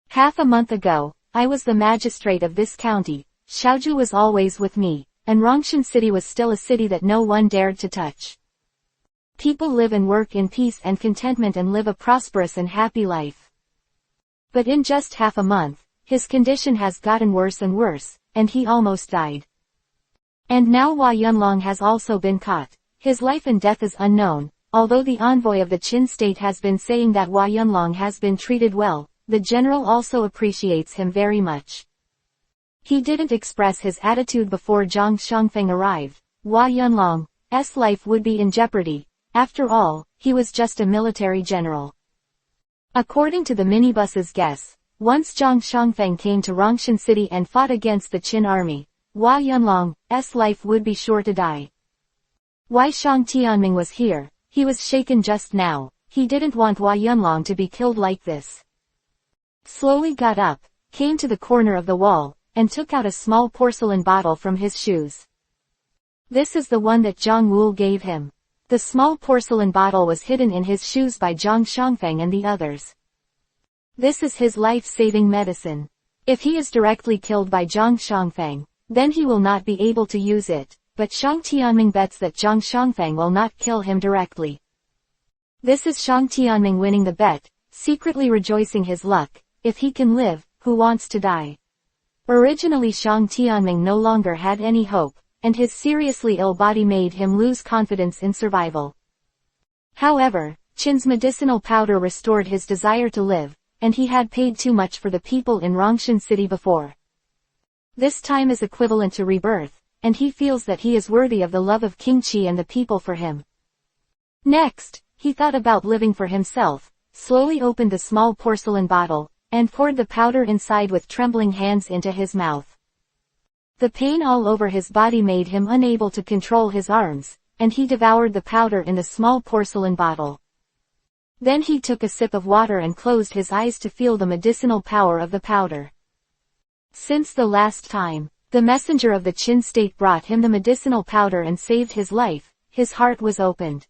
Half a month ago, I was the magistrate of this county, Xiaozhu was always with me, and Rongshan City was still a city that no one dared to touch. People live and work in peace and contentment and live a prosperous and happy life. But in just half a month, his condition has gotten worse and worse, and he almost died. And now Hua Yunlong has also been caught. His life and death is unknown, although the envoy of the Qin state has been saying that Hua Yunlong has been treated well, the general also appreciates him very much. He didn't express his attitude before Zhang Shangfeng arrived. Hua Yunlong's life would be in jeopardy. After all, he was just a military general. According to the minibus's guess, once Zhang Shangfeng came to Rongshan City and fought against the Qin army, Hua Yunlong's life would be sure to die. Why Shang Tianming was here? He was shaken just now. He didn't want Hua Yunlong to be killed like this. Slowly got up, came to the corner of the wall, and took out a small porcelain bottle from his shoes. This is the one that Zhang Wu gave him. The small porcelain bottle was hidden in his shoes by Zhang Shangfeng and the others. This is his life-saving medicine. If he is directly killed by Zhang Shangfeng, then he will not be able to use it, but Shang Tianming bets that Zhang Shangfeng will not kill him directly. This is Shang Tianming winning the bet, secretly rejoicing his luck. If he can live, who wants to die? Originally Shang Tianming no longer had any hope, and his seriously ill body made him lose confidence in survival. However, Qin's medicinal powder restored his desire to live, and he had paid too much for the people in Rongshan City before. This time is equivalent to rebirth, and he feels that he is worthy of the love of King Qi and the people for him. Next, he thought about living for himself, slowly opened the small porcelain bottle, and poured the powder inside with trembling hands into his mouth. The pain all over his body made him unable to control his arms, and he devoured the powder in the small porcelain bottle. Then he took a sip of water and closed his eyes to feel the medicinal power of the powder. Since the last time, the messenger of the Qin state brought him the medicinal powder and saved his life, his heart was opened.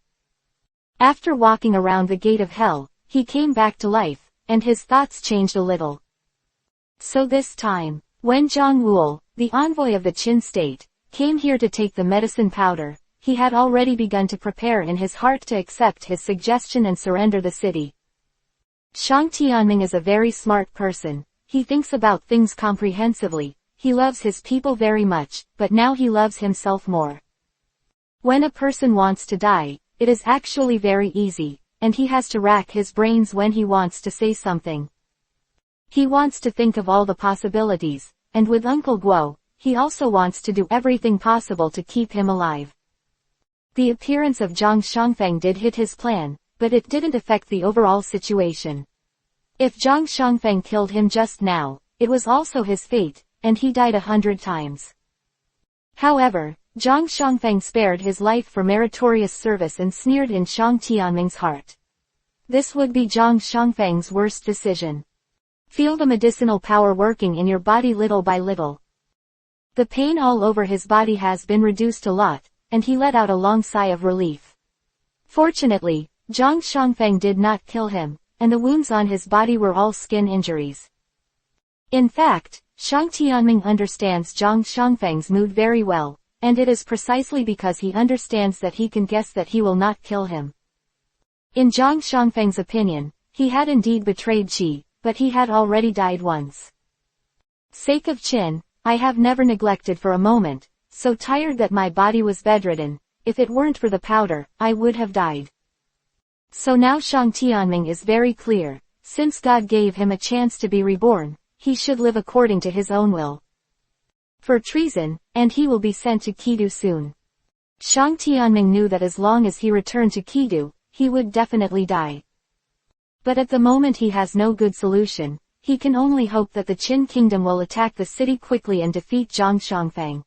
After walking around the gate of hell, he came back to life, and his thoughts changed a little. So this time, when Zhang Wu, the envoy of the Qin state, came here to take the medicine powder, he had already begun to prepare in his heart to accept his suggestion and surrender the city. Shang Tianming is a very smart person. He thinks about things comprehensively. He loves his people very much, but now he loves himself more. When a person wants to die, it is actually very easy, and he has to rack his brains when he wants to say something. He wants to think of all the possibilities, and with Uncle Guo, he also wants to do everything possible to keep him alive. The appearance of Zhang Shangfeng did hit his plan, but it didn't affect the overall situation. If Zhang Shangfeng killed him just now, it was also his fate, and he died 100 times. However, Zhang Shangfeng spared his life for meritorious service and sneered in Shang Tianming's heart. This would be Zhang Shangfeng's worst decision. Feel the medicinal power working in your body little by little. The pain all over his body has been reduced a lot, and he let out a long sigh of relief. Fortunately, Zhang Shangfeng did not kill him, and the wounds on his body were all skin injuries. In fact, Shang Tianming understands Zhang Shangfeng's mood very well, and it is precisely because he understands that he can guess that he will not kill him. In Zhang Shangfeng's opinion, he had indeed betrayed Qi, but he had already died once. Sake of Qin, I have never neglected for a moment, so tired that my body was bedridden. If it weren't for the powder, I would have died. So now Shang Tianming is very clear. Since God gave him a chance to be reborn, he should live according to his own will. For treason, and he will be sent to Qidu soon. Shang Tianming knew that as long as he returned to Qidu, he would definitely die. But at the moment he has no good solution. he can only hope that the Qin kingdom will attack the city quickly and defeat Zhang Xiangfeng.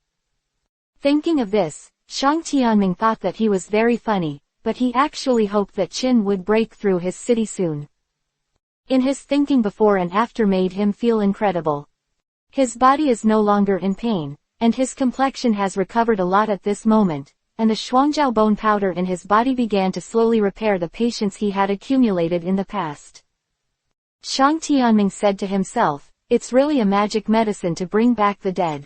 Thinking of this, Shang Tianming thought that he was very funny, but he actually hoped that Qin would break through his city soon. In his thinking before and after made him feel incredible. His body is no longer in pain, and his complexion has recovered a lot at this moment, and the Shuangjiao bone powder in his body began to slowly repair the patience he had accumulated in the past. Shang Tianming said to himself, it's really a magic medicine to bring back the dead.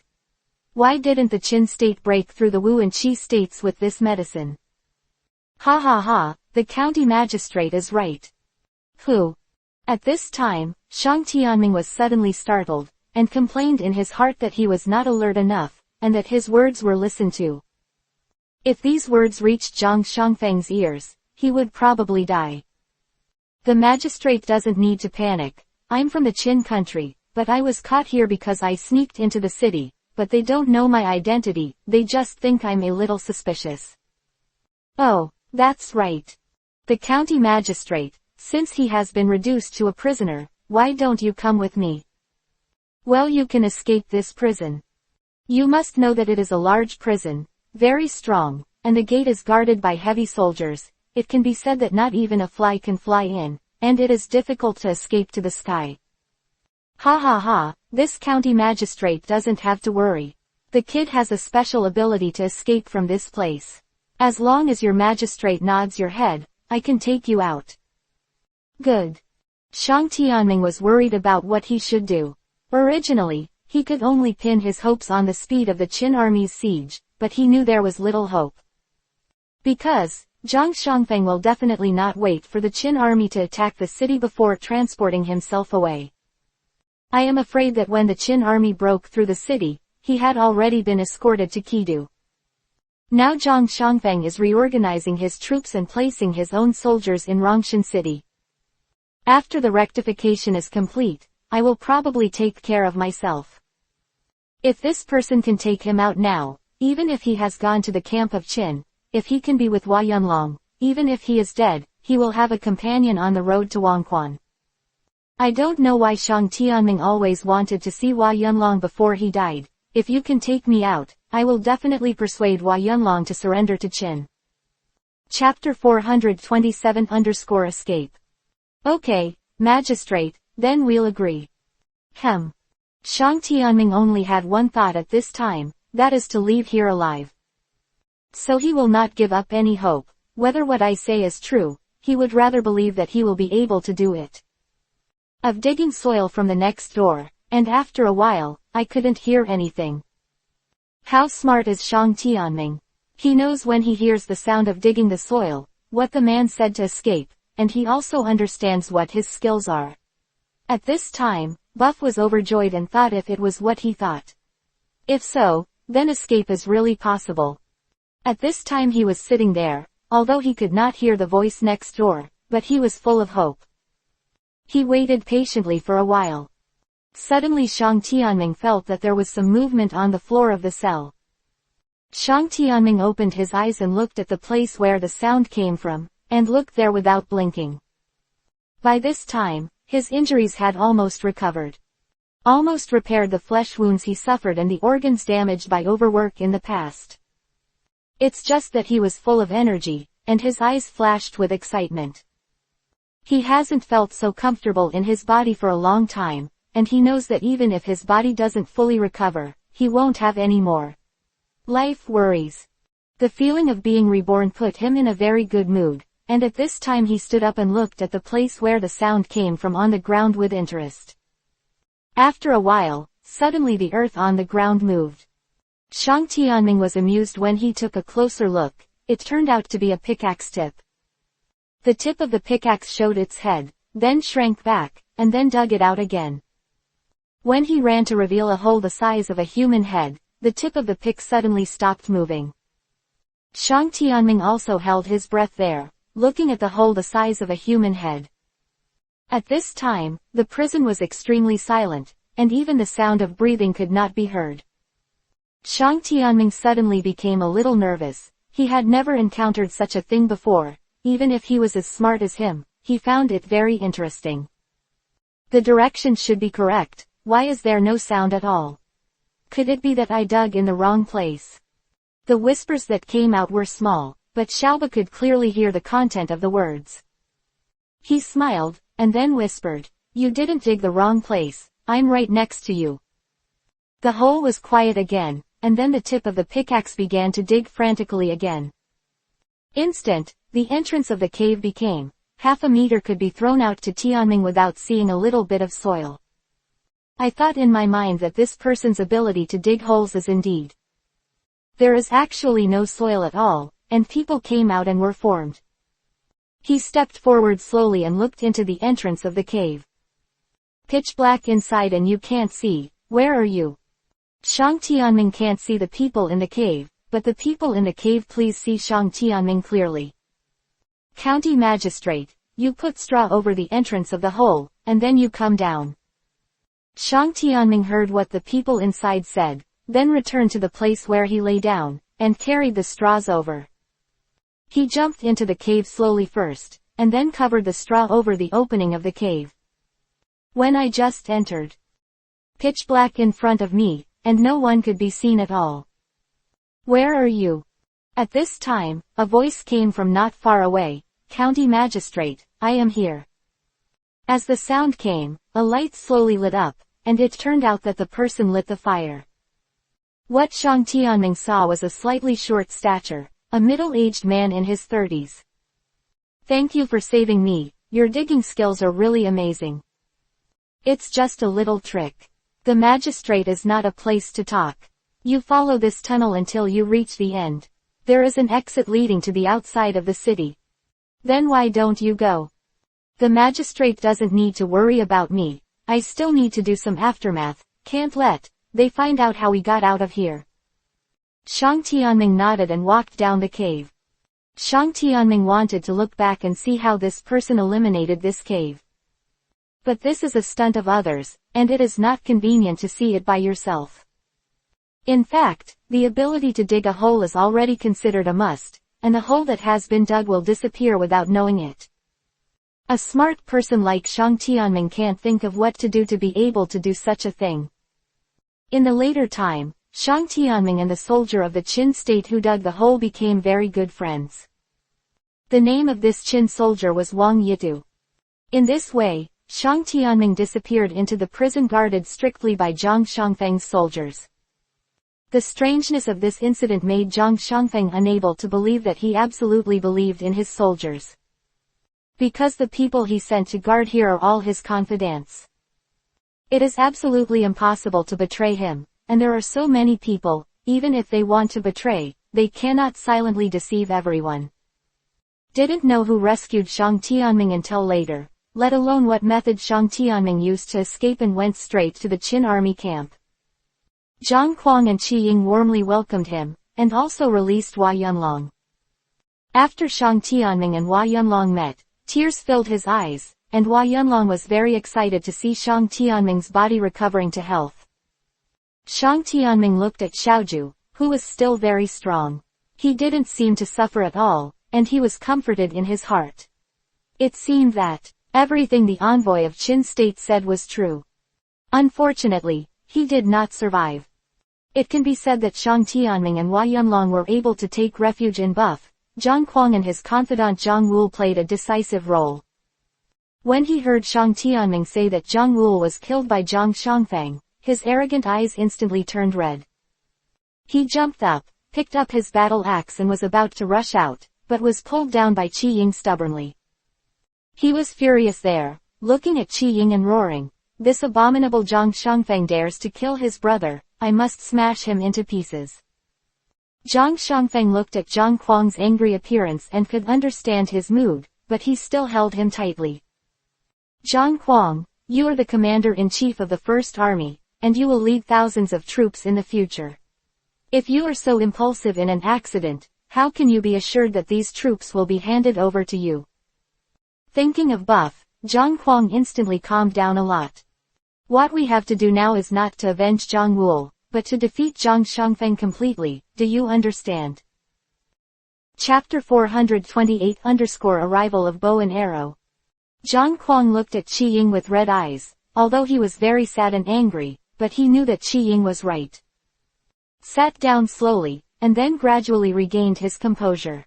Why didn't the Qin state break through the Wu and Qi states with this medicine? Ha ha ha, the county magistrate is right. Who? At this time, Shang Tianming was suddenly startled, and complained in his heart that he was not alert enough, and that his words were listened to. If these words reached Zhang Xiangfeng's ears, he would probably die. The magistrate doesn't need to panic. I'm from the Qin country, but I was caught here because I sneaked into the city, but they don't know my identity, they just think I'm a little suspicious. Oh, that's right. The county magistrate, since he has been reduced to a prisoner, why don't you come with me? Well, you can escape this prison. You must know that it is a large prison, very strong, and the gate is guarded by heavy soldiers. It can be said that not even a fly can fly in, and it is difficult to escape to the sky. Ha ha ha, this county magistrate doesn't have to worry. The kid has a special ability to escape from this place. As long as your magistrate nods your head, I can take you out. Good. Shang Tianming was worried about what he should do. Originally, he could only pin his hopes on the speed of the Qin army's siege, but he knew there was little hope. Because, Zhang Xiangfeng will definitely not wait for the Qin army to attack the city before transporting himself away. I am afraid that when the Qin army broke through the city, he had already been escorted to Kidu. Now Zhang Xiangfeng is reorganizing his troops and placing his own soldiers in Rongshan city. After the rectification is complete, I will probably take care of myself. If this person can take him out now, even if he has gone to the camp of Qin, if he can be with Hua Yunlong, even if he is dead, he will have a companion on the road to Wangquan. I don't know why Shang Tianming always wanted to see Hua Yunlong before he died. If you can take me out, I will definitely persuade Hua Yunlong to surrender to Qin. Chapter 427_Escape. Okay, magistrate, then we'll agree. Shang Tianming only had one thought at this time, that is to leave here alive. So he will not give up any hope. Whether what I say is true, he would rather believe that he will be able to do it. Of digging soil from the next door, and after a while, I couldn't hear anything. How smart is Shang Tianming? He knows when he hears the sound of digging the soil, what the man said to escape, and he also understands what his skills are. At this time, Buff was overjoyed and thought if it was what he thought. If so, then escape is really possible. At this time he was sitting there, although he could not hear the voice next door, but he was full of hope. He waited patiently for a while. Suddenly Shang Tianming felt that there was some movement on the floor of the cell. Shang Tianming opened his eyes and looked at the place where the sound came from, and looked there without blinking. By this time, his injuries had almost recovered. Almost repaired the flesh wounds he suffered and the organs damaged by overwork in the past. It's just that he was full of energy, and his eyes flashed with excitement. He hasn't felt so comfortable in his body for a long time, and he knows that even if his body doesn't fully recover, he won't have any more life worries. The feeling of being reborn put him in a very good mood, and at this time he stood up and looked at the place where the sound came from on the ground with interest. After a while, suddenly the earth on the ground moved. Shang Tianming was amused when he took a closer look. It turned out to be a pickaxe tip. The tip of the pickaxe showed its head, then shrank back, and then dug it out again. When he ran to reveal a hole the size of a human head, the tip of the pick suddenly stopped moving. Shang Tianming also held his breath there, looking at the hole the size of a human head. At this time, the prison was extremely silent, and even the sound of breathing could not be heard. Shang Tianming suddenly became a little nervous. He had never encountered such a thing before. Even if he was as smart as him, he found it very interesting. The directions should be correct. Why is there no sound at all? Could it be that I dug in the wrong place? The whispers that came out were small, but Xiaoba could clearly hear the content of the words. He smiled, and then whispered, "You didn't dig the wrong place, I'm right next to you." The hole was quiet again, and then the tip of the pickaxe began to dig frantically again. The entrance of the cave became, half a meter could be thrown out to Tianming without seeing a little bit of soil. I thought in my mind that this person's ability to dig holes is indeed. There is actually no soil at all, and people came out and were formed. He stepped forward slowly and looked into the entrance of the cave. Pitch black inside and you can't see. Where are you? Shang Tianming can't see the people in the cave, but the people in the cave please see Shang Tianming clearly. County Magistrate, you put straw over the entrance of the hole, and then you come down. Shang Tianming heard what the people inside said, then returned to the place where he lay down, and carried the straws over. He jumped into the cave slowly first, and then covered the straw over the opening of the cave. When I just entered, pitch black in front of me, and no one could be seen at all. Where are you? At this time, a voice came from not far away, County Magistrate, I am here. As the sound came, a light slowly lit up, and it turned out that the person lit the fire. What Shang Tianming saw was a slightly short stature, a middle-aged man in his 30s. Thank you for saving me, your digging skills are really amazing. It's just a little trick. The magistrate is not a place to talk. You follow this tunnel until you reach the end. There is an exit leading to the outside of the city. Then why don't you go? The magistrate doesn't need to worry about me. I still need to do some aftermath. Can't let they find out how we got out of here. Shang Tianming nodded and walked down the cave. Shang Tianming wanted to look back and see how this person eliminated this cave. But this is a stunt of others, and it is not convenient to see it by yourself. In fact, the ability to dig a hole is already considered a must, and the hole that has been dug will disappear without knowing it. A smart person like Shang Tianming can't think of what to do to be able to do such a thing. In the later time, Shang Tianming and the soldier of the Qin state who dug the hole became very good friends. The name of this Qin soldier was Wang Yitu. In this way, Shang Tianming disappeared into the prison guarded strictly by Zhang Shangfeng's soldiers. The strangeness of this incident made Zhang Shangfeng unable to believe that he absolutely believed in his soldiers. Because the people he sent to guard here are all his confidants. It is absolutely impossible to betray him, and there are so many people, even if they want to betray, they cannot silently deceive everyone. Didn't know who rescued Shang Tianming until later, let alone what method Shang Tianming used to escape and went straight to the Qin army camp. Zhang Kuang and Qi Ying warmly welcomed him, and also released Hua Yunlong. After Shang Tianming and Hua Yunlong met, tears filled his eyes, and Hua Yunlong was very excited to see Shang Tianming's body recovering to health. Shang Tianming looked at Xiaoju, who was still very strong. He didn't seem to suffer at all, and he was comforted in his heart. It seemed that everything the envoy of Qin state said was true. Unfortunately, he did not survive. It can be said that Shang Tianming and Hua Yunlong were able to take refuge in Buff. Zhang Kuang and his confidant Zhang Wul played a decisive role. When he heard Shang Tianming say that Zhang Wul was killed by Zhang Shangfeng, his arrogant eyes instantly turned red. He jumped up, picked up his battle axe and was about to rush out, but was pulled down by Qi Ying stubbornly. He was furious there, looking at Qi Ying and roaring, "This abominable Zhang Shangfeng dares to kill his brother, I must smash him into pieces." Zhang Shangfeng looked at Zhang Kuang's angry appearance and could understand his mood, but he still held him tightly. "Zhang Kuang, you are the commander-in-chief of the First Army, and you will lead thousands of troops in the future. If you are so impulsive in an accident, how can you be assured that these troops will be handed over to you?" Thinking of Buff, Zhang Kuang instantly calmed down a lot. What we have to do now is not to avenge Zhang Wul, but to defeat Zhang Shangfeng completely, do you understand? Chapter 428 _ Arrival of Bow and Arrow. Zhang Kuang looked at Qi Ying with red eyes, although he was very sad and angry, but he knew that Qi Ying was right. Sat down slowly, and then gradually regained his composure.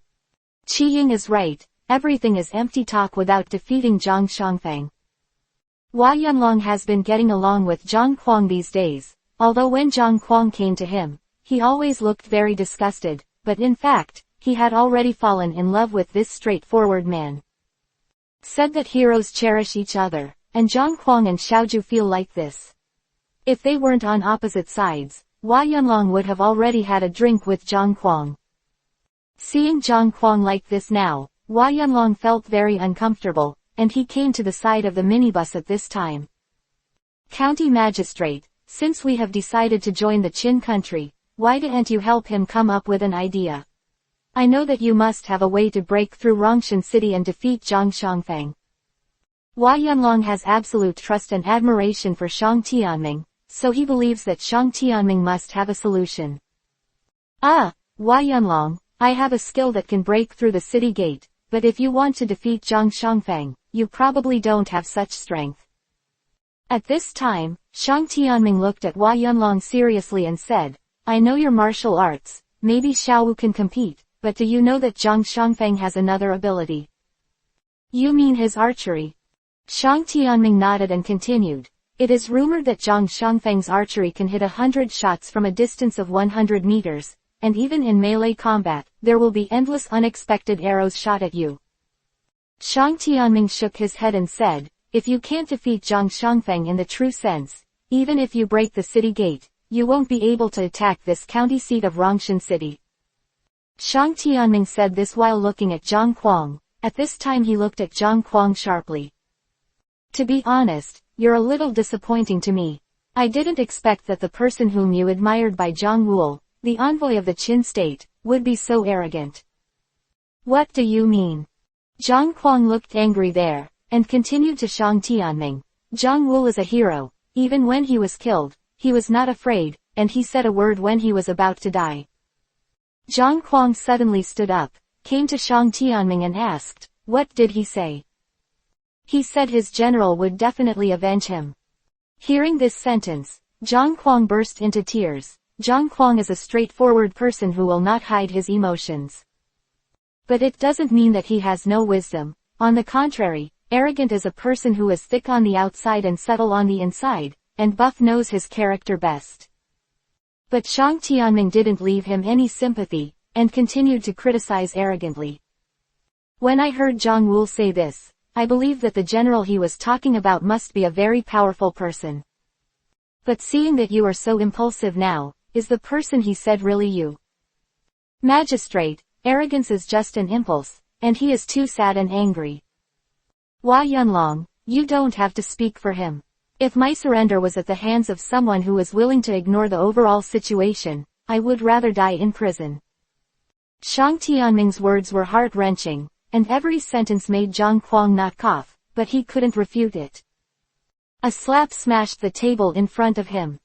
Qi Ying is right, everything is empty talk without defeating Zhang Xiangfeng. Hua Yunlong has been getting along with Zhang Kuang these days, although when Zhang Kuang came to him, he always looked very disgusted, but in fact, he had already fallen in love with this straightforward man. Said that heroes cherish each other, and Zhang Kuang and Xiaoju feel like this. If they weren't on opposite sides, Hua Yunlong would have already had a drink with Zhang Kuang. Seeing Zhang Kuang like this now, Hua Yunlong felt very uncomfortable, and he came to the side of the minibus at this time. County Magistrate, since we have decided to join the Qin country, why didn't you help him come up with an idea? I know that you must have a way to break through Rongshan City and defeat Zhang Xiangfeng. Hua Yunlong has absolute trust and admiration for Shang Tianming, so he believes that Shang Tianming must have a solution. Hua Yunlong, I have a skill that can break through the city gate, but if you want to defeat Zhang Xiangfeng, you probably don't have such strength. At this time, Shang Tianming looked at Hua Yunlong seriously and said, I know your martial arts, maybe Xiao Wu can compete, but do you know that Zhang Xiangfeng has another ability? You mean his archery? Shang Tianming nodded and continued. It is rumored that Zhang Xiangfeng's archery can hit 100 shots from a distance of 100 meters, and even in melee combat, there will be endless unexpected arrows shot at you. Shang Tianming shook his head and said, if you can't defeat Zhang Xiangfeng in the true sense, even if you break the city gate, you won't be able to attack this county seat of Rongshan City. Shang Tianming said this while looking at Zhang Kuang. At this time he looked at Zhang Kuang sharply. To be honest, you're a little disappointing to me. I didn't expect that the person whom you admired by Zhang Wuo, the envoy of the Qin state, would be so arrogant. What do you mean? Zhang Kuang looked angry there, and continued to Shang Tianming. Zhang Wuo is a hero. Even when he was killed, he was not afraid, and he said a word when he was about to die. Zhang Kuang suddenly stood up, came to Shang Tianming and asked, what did he say? He said his general would definitely avenge him. Hearing this sentence, Zhang Kuang burst into tears. Zhang Kuang is a straightforward person who will not hide his emotions. But it doesn't mean that he has no wisdom. On the contrary, arrogant is a person who is thick on the outside and subtle on the inside, and Buff knows his character best. But Shang Tianming didn't leave him any sympathy, and continued to criticize arrogantly. When I heard Zhang Wu say this, I believed that the general he was talking about must be a very powerful person. But seeing that you are so impulsive now, is the person he said really you? Magistrate, arrogance is just an impulse, and he is too sad and angry. Hua Yunlong, you don't have to speak for him. If my surrender was at the hands of someone who was willing to ignore the overall situation, I would rather die in prison. Shang Tianming's words were heart-wrenching, and every sentence made Zhang Kuang not cough, but he couldn't refute it. A slap smashed the table in front of him.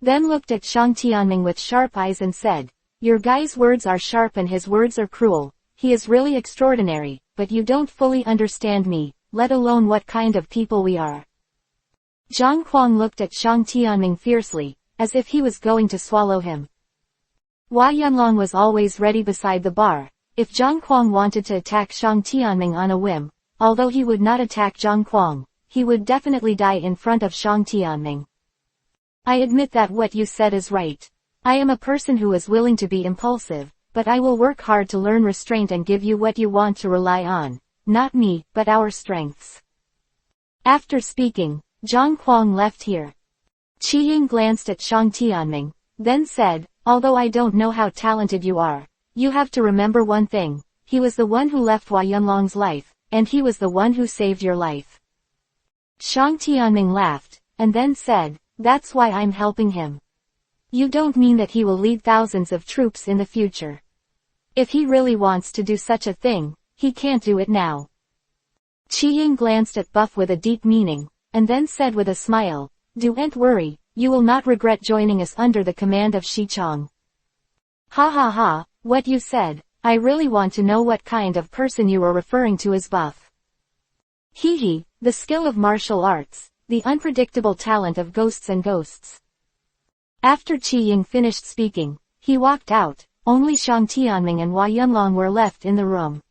Then looked at Shang Tianming with sharp eyes and said, your guy's words are sharp and his words are cruel. He is really extraordinary, but you don't fully understand me, let alone what kind of people we are. Zhang Kuang looked at Shang Tianming fiercely, as if he was going to swallow him. Hua Yunlong was always ready beside the bar. If Zhang Kuang wanted to attack Shang Tianming on a whim, although he would not attack Zhang Kuang, he would definitely die in front of Shang Tianming. I admit that what you said is right. I am a person who is willing to be impulsive, but I will work hard to learn restraint and give you what you want to rely on, not me, but our strengths. After speaking, Zhang Kuang left here. Qi Ying glanced at Shang Tianming, then said, although I don't know how talented you are, you have to remember one thing, he was the one who left Hua Yunlong's life, and he was the one who saved your life. Shang Tianming laughed, and then said, that's why I'm helping him. You don't mean that he will lead thousands of troops in the future. If he really wants to do such a thing, he can't do it now. Qi Ying glanced at Buff with a deep meaning, and then said with a smile, don't worry, you will not regret joining us under the command of Shi Chong. Ha ha ha, what you said, I really want to know what kind of person you were referring to as Buff. Hee hee, the skill of martial arts, The unpredictable talent of ghosts and ghosts. After Qi Ying finished speaking, he walked out. Only Shang Tianming and Hua Yunlong were left in the room.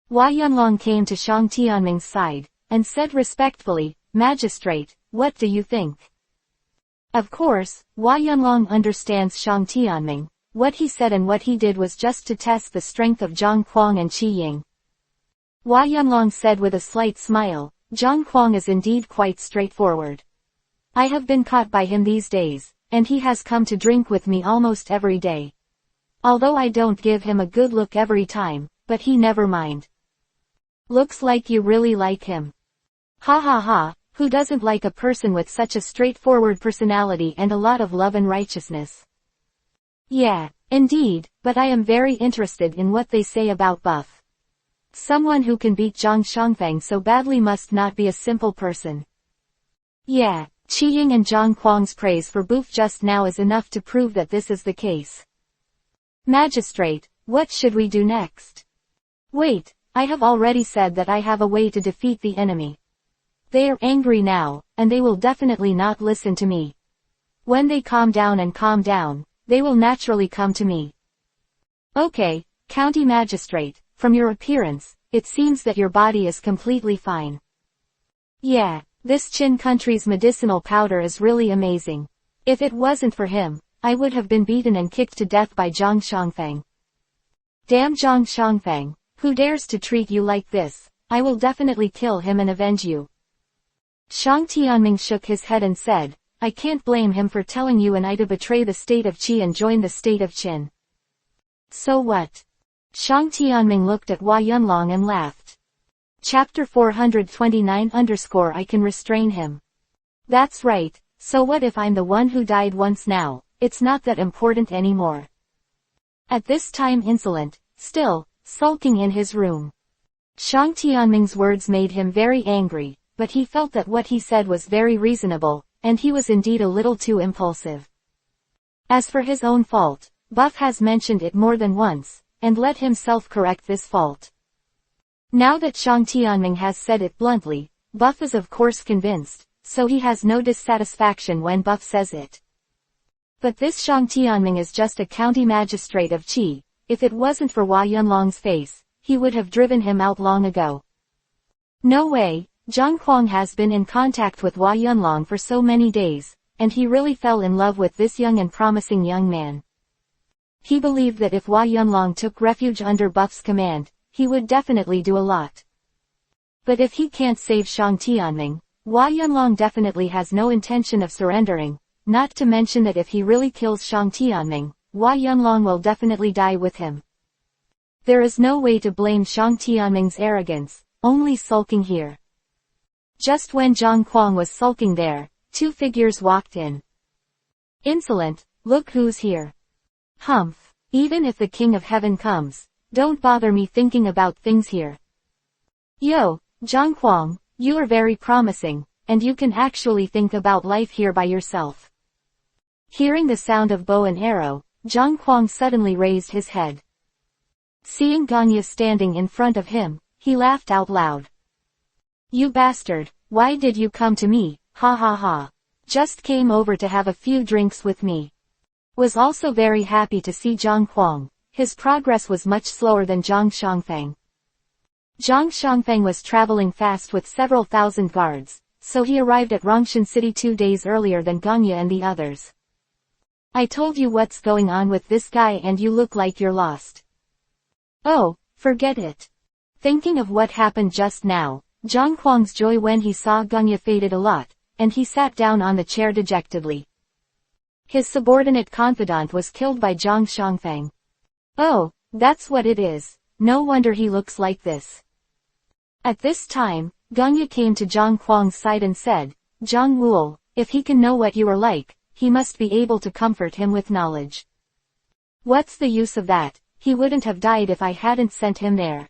Hua Yunlong came to Shang Tianming's side, and said respectfully, "Magistrate, what do you think?" Of course, Hua Yunlong understands Shang Tianming. What he said and what he did was just to test the strength of Zhang Kuang and Qi Ying. Hua Yunlong said with a slight smile, "Zhang Kuang is indeed quite straightforward. I have been caught by him these days, and he has come to drink with me almost every day. Although I don't give him a good look every time, but he never mind." "Looks like you really like him." "Ha ha ha, who doesn't like a person with such a straightforward personality and a lot of love and righteousness?" "Yeah, indeed, but I am very interested in what they say about Buff. Someone who can beat Zhang Shangfang so badly must not be a simple person." "Yeah, Qi Ying and Zhang Kuang's praise for Buff just now is enough to prove that this is the case." "Magistrate, what should we do next?" "Wait, I have already said that I have a way to defeat the enemy. They are angry now, and they will definitely not listen to me. When they calm down, they will naturally come to me." "Okay, County Magistrate, from your appearance, it seems that your body is completely fine." "Yeah, this Qin country's medicinal powder is really amazing. If it wasn't for him, I would have been beaten and kicked to death by Zhang Shangfang. Damn Zhang Shangfang, who dares to treat you like this? I will definitely kill him and avenge you." Shang Tianming shook his head and said, "I can't blame him for telling you and I to betray the state of Qi and join the state of Qin." "So what?" Shang Tianming looked at Hua Yunlong and laughed. Chapter 429 _ I can restrain him. "That's right, so what if I'm the one who died once now? It's not that important anymore." At this time insolent, still, sulking in his room. Shang Tianming's words made him very angry, but he felt that what he said was very reasonable, and he was indeed a little too impulsive. As for his own fault, Buff has mentioned it more than once, and let himself correct this fault. Now that Shang Tianming has said it bluntly, Buff is of course convinced, so he has no dissatisfaction when Buff says it. But this Shang Tianming is just a county magistrate of Qi. If it wasn't for Hua Yunlong's face, he would have driven him out long ago. No way, Zhang Kuang has been in contact with Hua Yunlong for so many days, and he really fell in love with this young and promising young man. He believed that if Hua Yunlong took refuge under Buff's command, he would definitely do a lot. But if he can't save Shang Tianming, Hua Yunlong definitely has no intention of surrendering, not to mention that if he really kills Shang Tianming, Hua Yunlong will definitely die with him. There is no way to blame Shang Tianming's arrogance, only sulking here. Just when Zhang Kuang was sulking there, two figures walked in. "Insolent, look who's here." "Humph, even if the King of Heaven comes, don't bother me thinking about things here." "Yo, Zhang Kuang, you are very promising, and you can actually think about life here by yourself." Hearing the sound of bow and arrow, Zhang Kuang suddenly raised his head. Seeing Ganya standing in front of him, he laughed out loud. "You bastard, why did you come to me? Ha ha ha. Just came over to have a few drinks with me." Was also very happy to see Zhang Kuang. His progress was much slower than Zhang Shangfang. Zhang Shangfang was traveling fast with several thousand guards, so he arrived at Rongshan City 2 days earlier than Ganya and the others. "I told you what's going on with this guy and you look like you're lost." "Oh, forget it." Thinking of what happened just now, Zhang Kuang's joy when he saw Ganya faded a lot, and he sat down on the chair dejectedly. His subordinate confidant was killed by Zhang Shangfang. "Oh, that's what it is. No wonder he looks like this." At this time, Ganya came to Zhang Kuang's side and said, "Zhang Wuo, if he can know what you are like, he must be able to comfort him with knowledge." "What's the use of that? He wouldn't have died if I hadn't sent him there."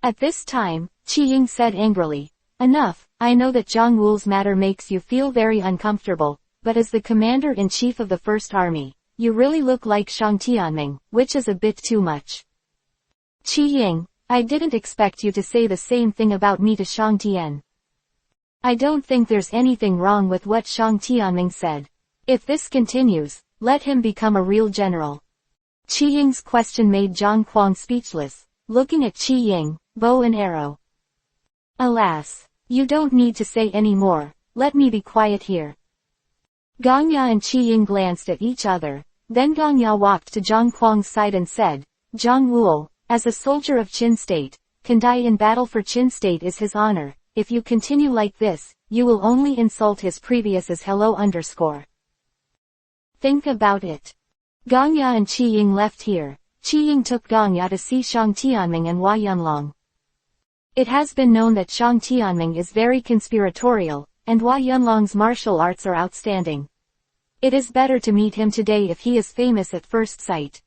At this time, Qi Ying said angrily, "Enough, I know that Zhang Wu's matter makes you feel very uncomfortable, but as the commander-in-chief of the First Army, you really look like Shang Tianming, which is a bit too much." "Qi Ying, I didn't expect you to say the same thing about me to Shang Tian." I don't think there's anything wrong with what Shang Tianming said. If this continues, let him become a real general. Qi Ying's question made Zhang Kuang speechless, looking at Qi Ying, bow and arrow. Alas, you don't need to say any more, let me be quiet here. Gongya and Qi Ying glanced at each other, then Gongya walked to Zhang Kuang's side and said, Zhang Wuo, as a soldier of Qin State, can die in battle for Qin State is his honor. If you continue like this, you will only insult his previous as hello _. Think about it. Gongya and Qi Ying left here. Qi Ying took Gongya to see Shang Tianming and Hua Yunlong. It has been known that Shang Tianming is very conspiratorial, and Hua Yunlong's martial arts are outstanding. It is better to meet him today if he is famous at first sight.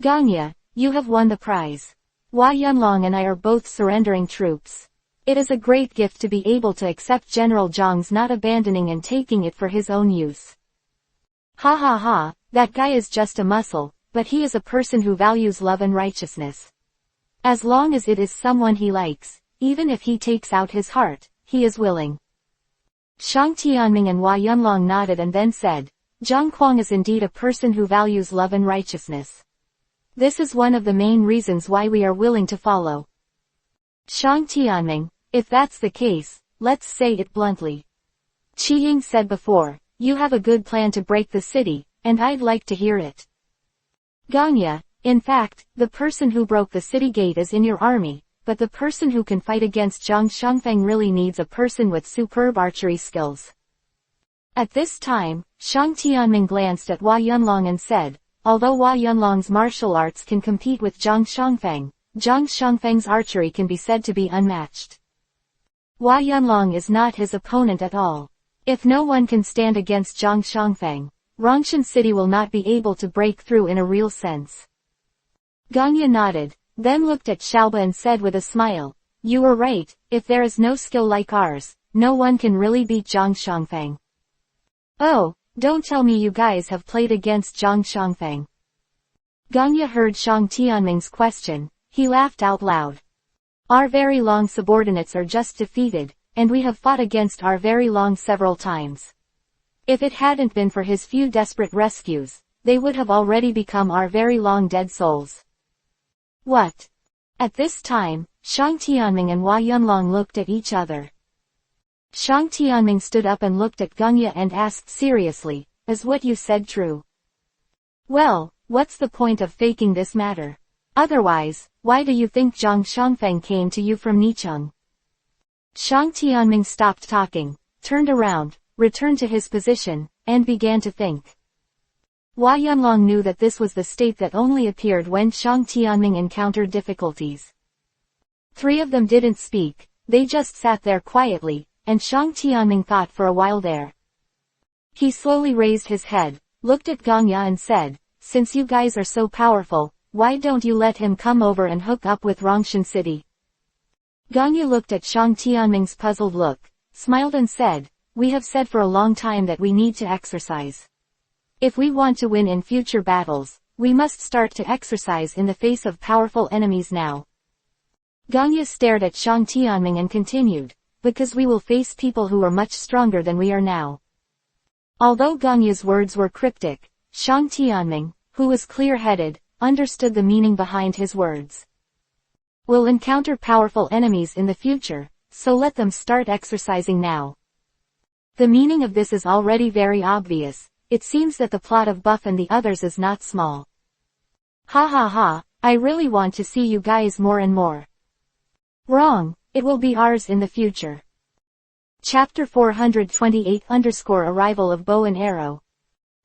Gongya, you have won the prize. Hua Yunlong and I are both surrendering troops. It is a great gift to be able to accept General Zhang's not abandoning and taking it for his own use. Ha ha ha, that guy is just a muscle, but he is a person who values love and righteousness. As long as it is someone he likes, even if he takes out his heart, he is willing. Shang Tianming and Hua Yunlong nodded and then said, Zhang Kuang is indeed a person who values love and righteousness. This is one of the main reasons why we are willing to follow. Shang Tianming, if that's the case, let's say it bluntly. Qi Ying said before, you have a good plan to break the city, and I'd like to hear it. Gongya, in fact, the person who broke the city gate is in your army, but the person who can fight against Zhang Shangfeng really needs a person with superb archery skills. At this time, Shang Tianming glanced at Hua Yunlong and said, although Hua Yunlong's martial arts can compete with Zhang Shangfeng, Zhang Shangfeng's archery can be said to be unmatched. Hua Yunlong is not his opponent at all. If no one can stand against Zhang Shangfeng, Rongshan City will not be able to break through in a real sense. Gongya nodded, then looked at Xiaoba and said with a smile, you were right, if there is no skill like ours, no one can really beat Zhang Shangfeng. Oh, don't tell me you guys have played against Zhang Shangfeng. Gongya heard Shang Tianming's question, he laughed out loud. Our very long subordinates are just defeated, and we have fought against our very long several times. If it hadn't been for his few desperate rescues, they would have already become our very long dead souls. What? At this time, Shang Tianming and Hua Yunlong looked at each other. Shang Tianming stood up and looked at Gongya and asked seriously, is what you said true? Well, what's the point of faking this matter? Otherwise, why do you think Zhang Shangfeng came to you from Nicheng? Shang Tianming stopped talking, turned around, returned to his position, and began to think. Hua Yunlong knew that this was the state that only appeared when Shang Tianming encountered difficulties. Three of them didn't speak, they just sat there quietly, and Shang Tianming thought for a while there. He slowly raised his head, looked at Gongya and said, since you guys are so powerful, why don't you let him come over and hook up with Rongshan City? Gongya looked at Shang Tianming's puzzled look, smiled and said, we have said for a long time that we need to exercise. If we want to win in future battles, we must start to exercise in the face of powerful enemies now. Gongya stared at Shang Tianming and continued, because we will face people who are much stronger than we are now. Although Gongya's words were cryptic, Shang Tianming, who was clear-headed, understood the meaning behind his words. We'll encounter powerful enemies in the future, so let them start exercising now. The meaning of this is already very obvious, it seems that the plot of Buff and the others is not small. Ha ha ha, I really want to see you guys more and more. Wrong, it will be ours in the future. Chapter 428_Arrival of Bow and Arrow.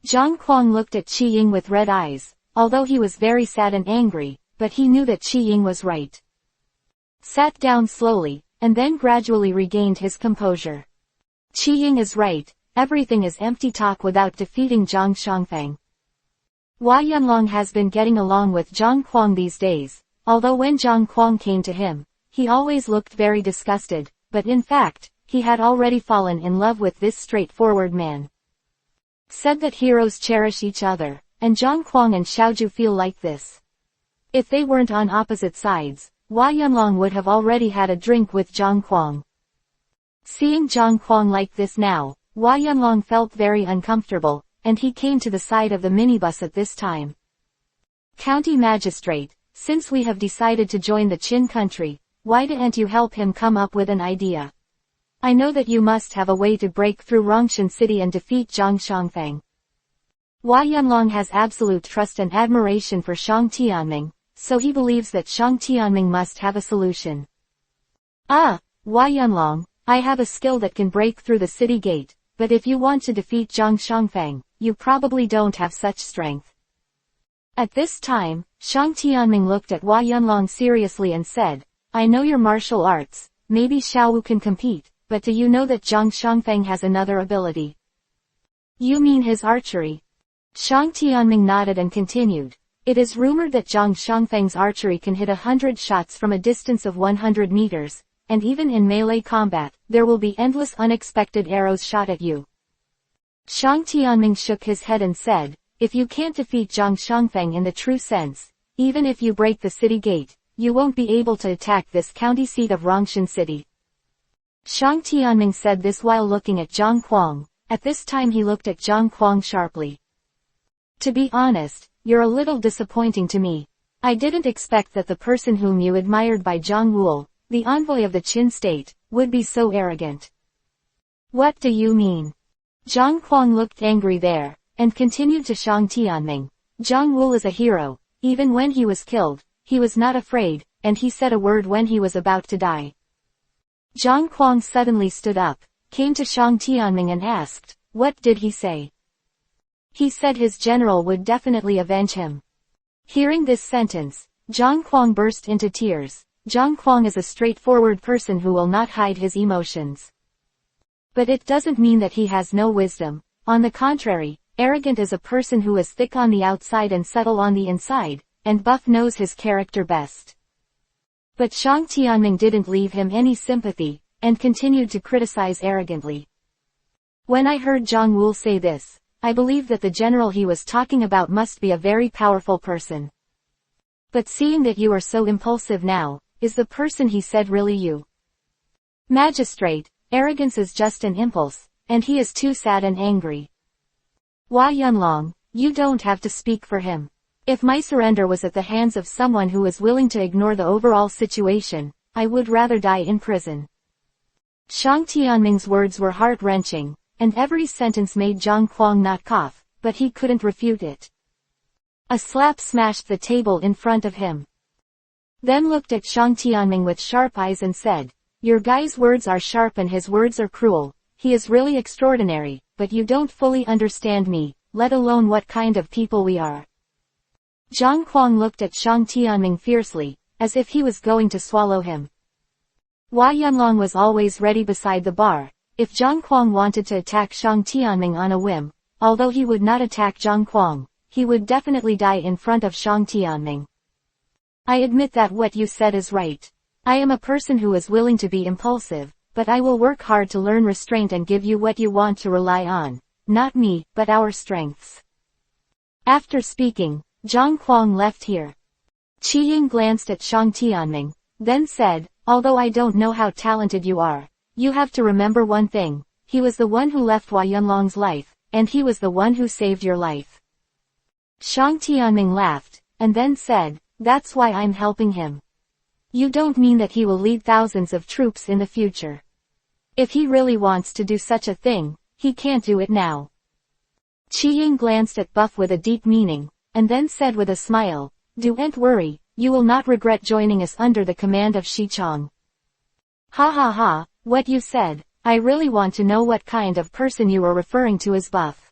Zhang Kuang looked at Qi Ying with red eyes, although he was very sad and angry, but he knew that Qi Ying was right. Sat down slowly, and then gradually regained his composure. Qi Ying is right, everything is empty talk without defeating Zhang Shangfeng. Hua Yunlong has been getting along with Zhang Kuang these days, although when Zhang Kuang came to him, he always looked very disgusted, but in fact, he had already fallen in love with this straightforward man. Said that heroes cherish each other, and Zhang Kuang and Xiaoju feel like this. If they weren't on opposite sides, Hua Yunlong would have already had a drink with Zhang Kuang. Seeing Zhang Kuang like this now, Hua Yunlong felt very uncomfortable, and he came to the side of the minibus at this time. County Magistrate, since we have decided to join the Qin country, why didn't you help him come up with an idea? I know that you must have a way to break through Rongshan City and defeat Zhang Xiangfeng. Hua Yunlong has absolute trust and admiration for Shang Tianming, so he believes that Shang Tianming must have a solution. Hua Yunlong, I have a skill that can break through the city gate, but if you want to defeat Zhang Xiangfeng, you probably don't have such strength. At this time, Shang Tianming looked at Hua Yunlong seriously and said, I know your martial arts, maybe Xiao Wu can compete, but do you know that Zhang Xiangfeng has another ability? You mean his archery? Shang Tianming nodded and continued. It is rumored that Zhang Xiangfeng's archery can hit 100 shots from a distance of 100 meters, and even in melee combat, there will be endless unexpected arrows shot at you. Shang Tianming shook his head and said, if you can't defeat Zhang Xiangfeng in the true sense, even if you break the city gate, you won't be able to attack this county seat of Rongshan City. Shang Tianming said this while looking at Zhang Kuang. At this time he looked at Zhang Kuang sharply. To be honest, you're a little disappointing to me. I didn't expect that the person whom you admired by Zhang Wuo, the envoy of the Qin state, would be so arrogant. What do you mean? Zhang Kuang looked angry there, and continued to Shang Tianming. Zhang Wuo is a hero. Even when he was killed, he was not afraid, and he said a word when he was about to die. Zhang Kuang suddenly stood up, came to Shang Tianming and asked, what did he say? He said his general would definitely avenge him. Hearing this sentence, Zhang Kuang burst into tears. Zhang Kuang is a straightforward person who will not hide his emotions. But it doesn't mean that he has no wisdom. On the contrary, arrogant is a person who is thick on the outside and subtle on the inside, and Buff knows his character best. But Shang Tianming didn't leave him any sympathy, and continued to criticize arrogantly. When I heard Zhang Wu say this, I believed that the general he was talking about must be a very powerful person. But seeing that you are so impulsive now, is the person he said really you? Magistrate, arrogance is just an impulse, and he is too sad and angry. Hua Yunlong, you don't have to speak for him. If my surrender was at the hands of someone who was willing to ignore the overall situation, I would rather die in prison. Shang Tianming's words were heart-wrenching, and every sentence made Zhang Kuang not cough, but he couldn't refute it. A slap smashed the table in front of him. Then looked at Shang Tianming with sharp eyes and said, your guy's words are sharp and his words are cruel. He is really extraordinary, but you don't fully understand me, let alone what kind of people we are. Zhang Kuang looked at Shang Tianming fiercely, as if he was going to swallow him. Hua Yunlong was always ready beside the bar. If Zhang Kuang wanted to attack Shang Tianming on a whim, although he would not attack Zhang Kuang, he would definitely die in front of Shang Tianming. I admit that what you said is right. I am a person who is willing to be impulsive, but I will work hard to learn restraint and give you what you want to rely on. Not me, but our strengths. After speaking, Zhang Kuang left here. Qi Ying glanced at Shang Tianming, then said, although I don't know how talented you are, you have to remember one thing. He was the one who left Hua Yunlong's life, and he was the one who saved your life. Shang Tianming laughed, and then said, that's why I'm helping him. You don't mean that he will lead thousands of troops in the future. If he really wants to do such a thing, he can't do it now. Qi Ying glanced at Buff with a deep meaning, and then said with a smile, don't worry, you will not regret joining us under the command of Shi Chong. Ha ha ha, what you said, I really want to know what kind of person you are referring to as Buff.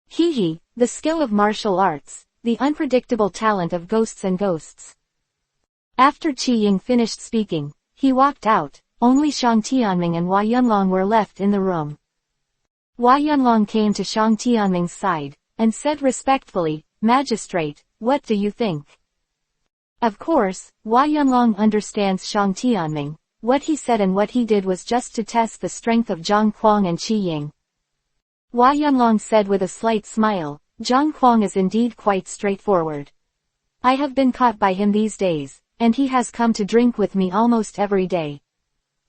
Hee hee, the skill of martial arts, the unpredictable talent of ghosts and ghosts. After Qi Ying finished speaking, he walked out. Only Shang Tianming and Hua Yunlong were left in the room. Hua Yunlong came to Shang Tianming's side, and said respectfully, Magistrate, what do you think? Of course, Hua Yunlong understands Shang Tianming. What he said and what he did was just to test the strength of Zhang Kuang and Qi Ying. Hua Yunlong said with a slight smile, Zhang Kuang is indeed quite straightforward. I have been caught by him these days, and he has come to drink with me almost every day.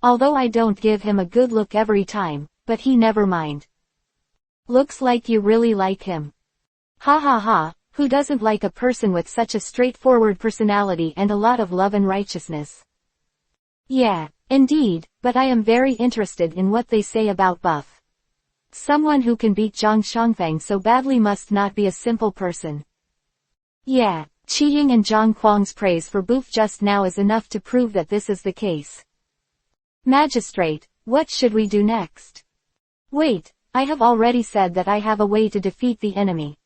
Although I don't give him a good look every time, but he never mind. Looks like you really like him. Ha ha ha, who doesn't like a person with such a straightforward personality and a lot of love and righteousness? Yeah, indeed, but I am very interested in what they say about Buff. Someone who can beat Zhang Shangfang so badly must not be a simple person. Yeah, Qi Ying and Zhang Kuang's praise for Buff just now is enough to prove that this is the case. Magistrate, what should we do next? Wait, I have already said that I have a way to defeat the enemy.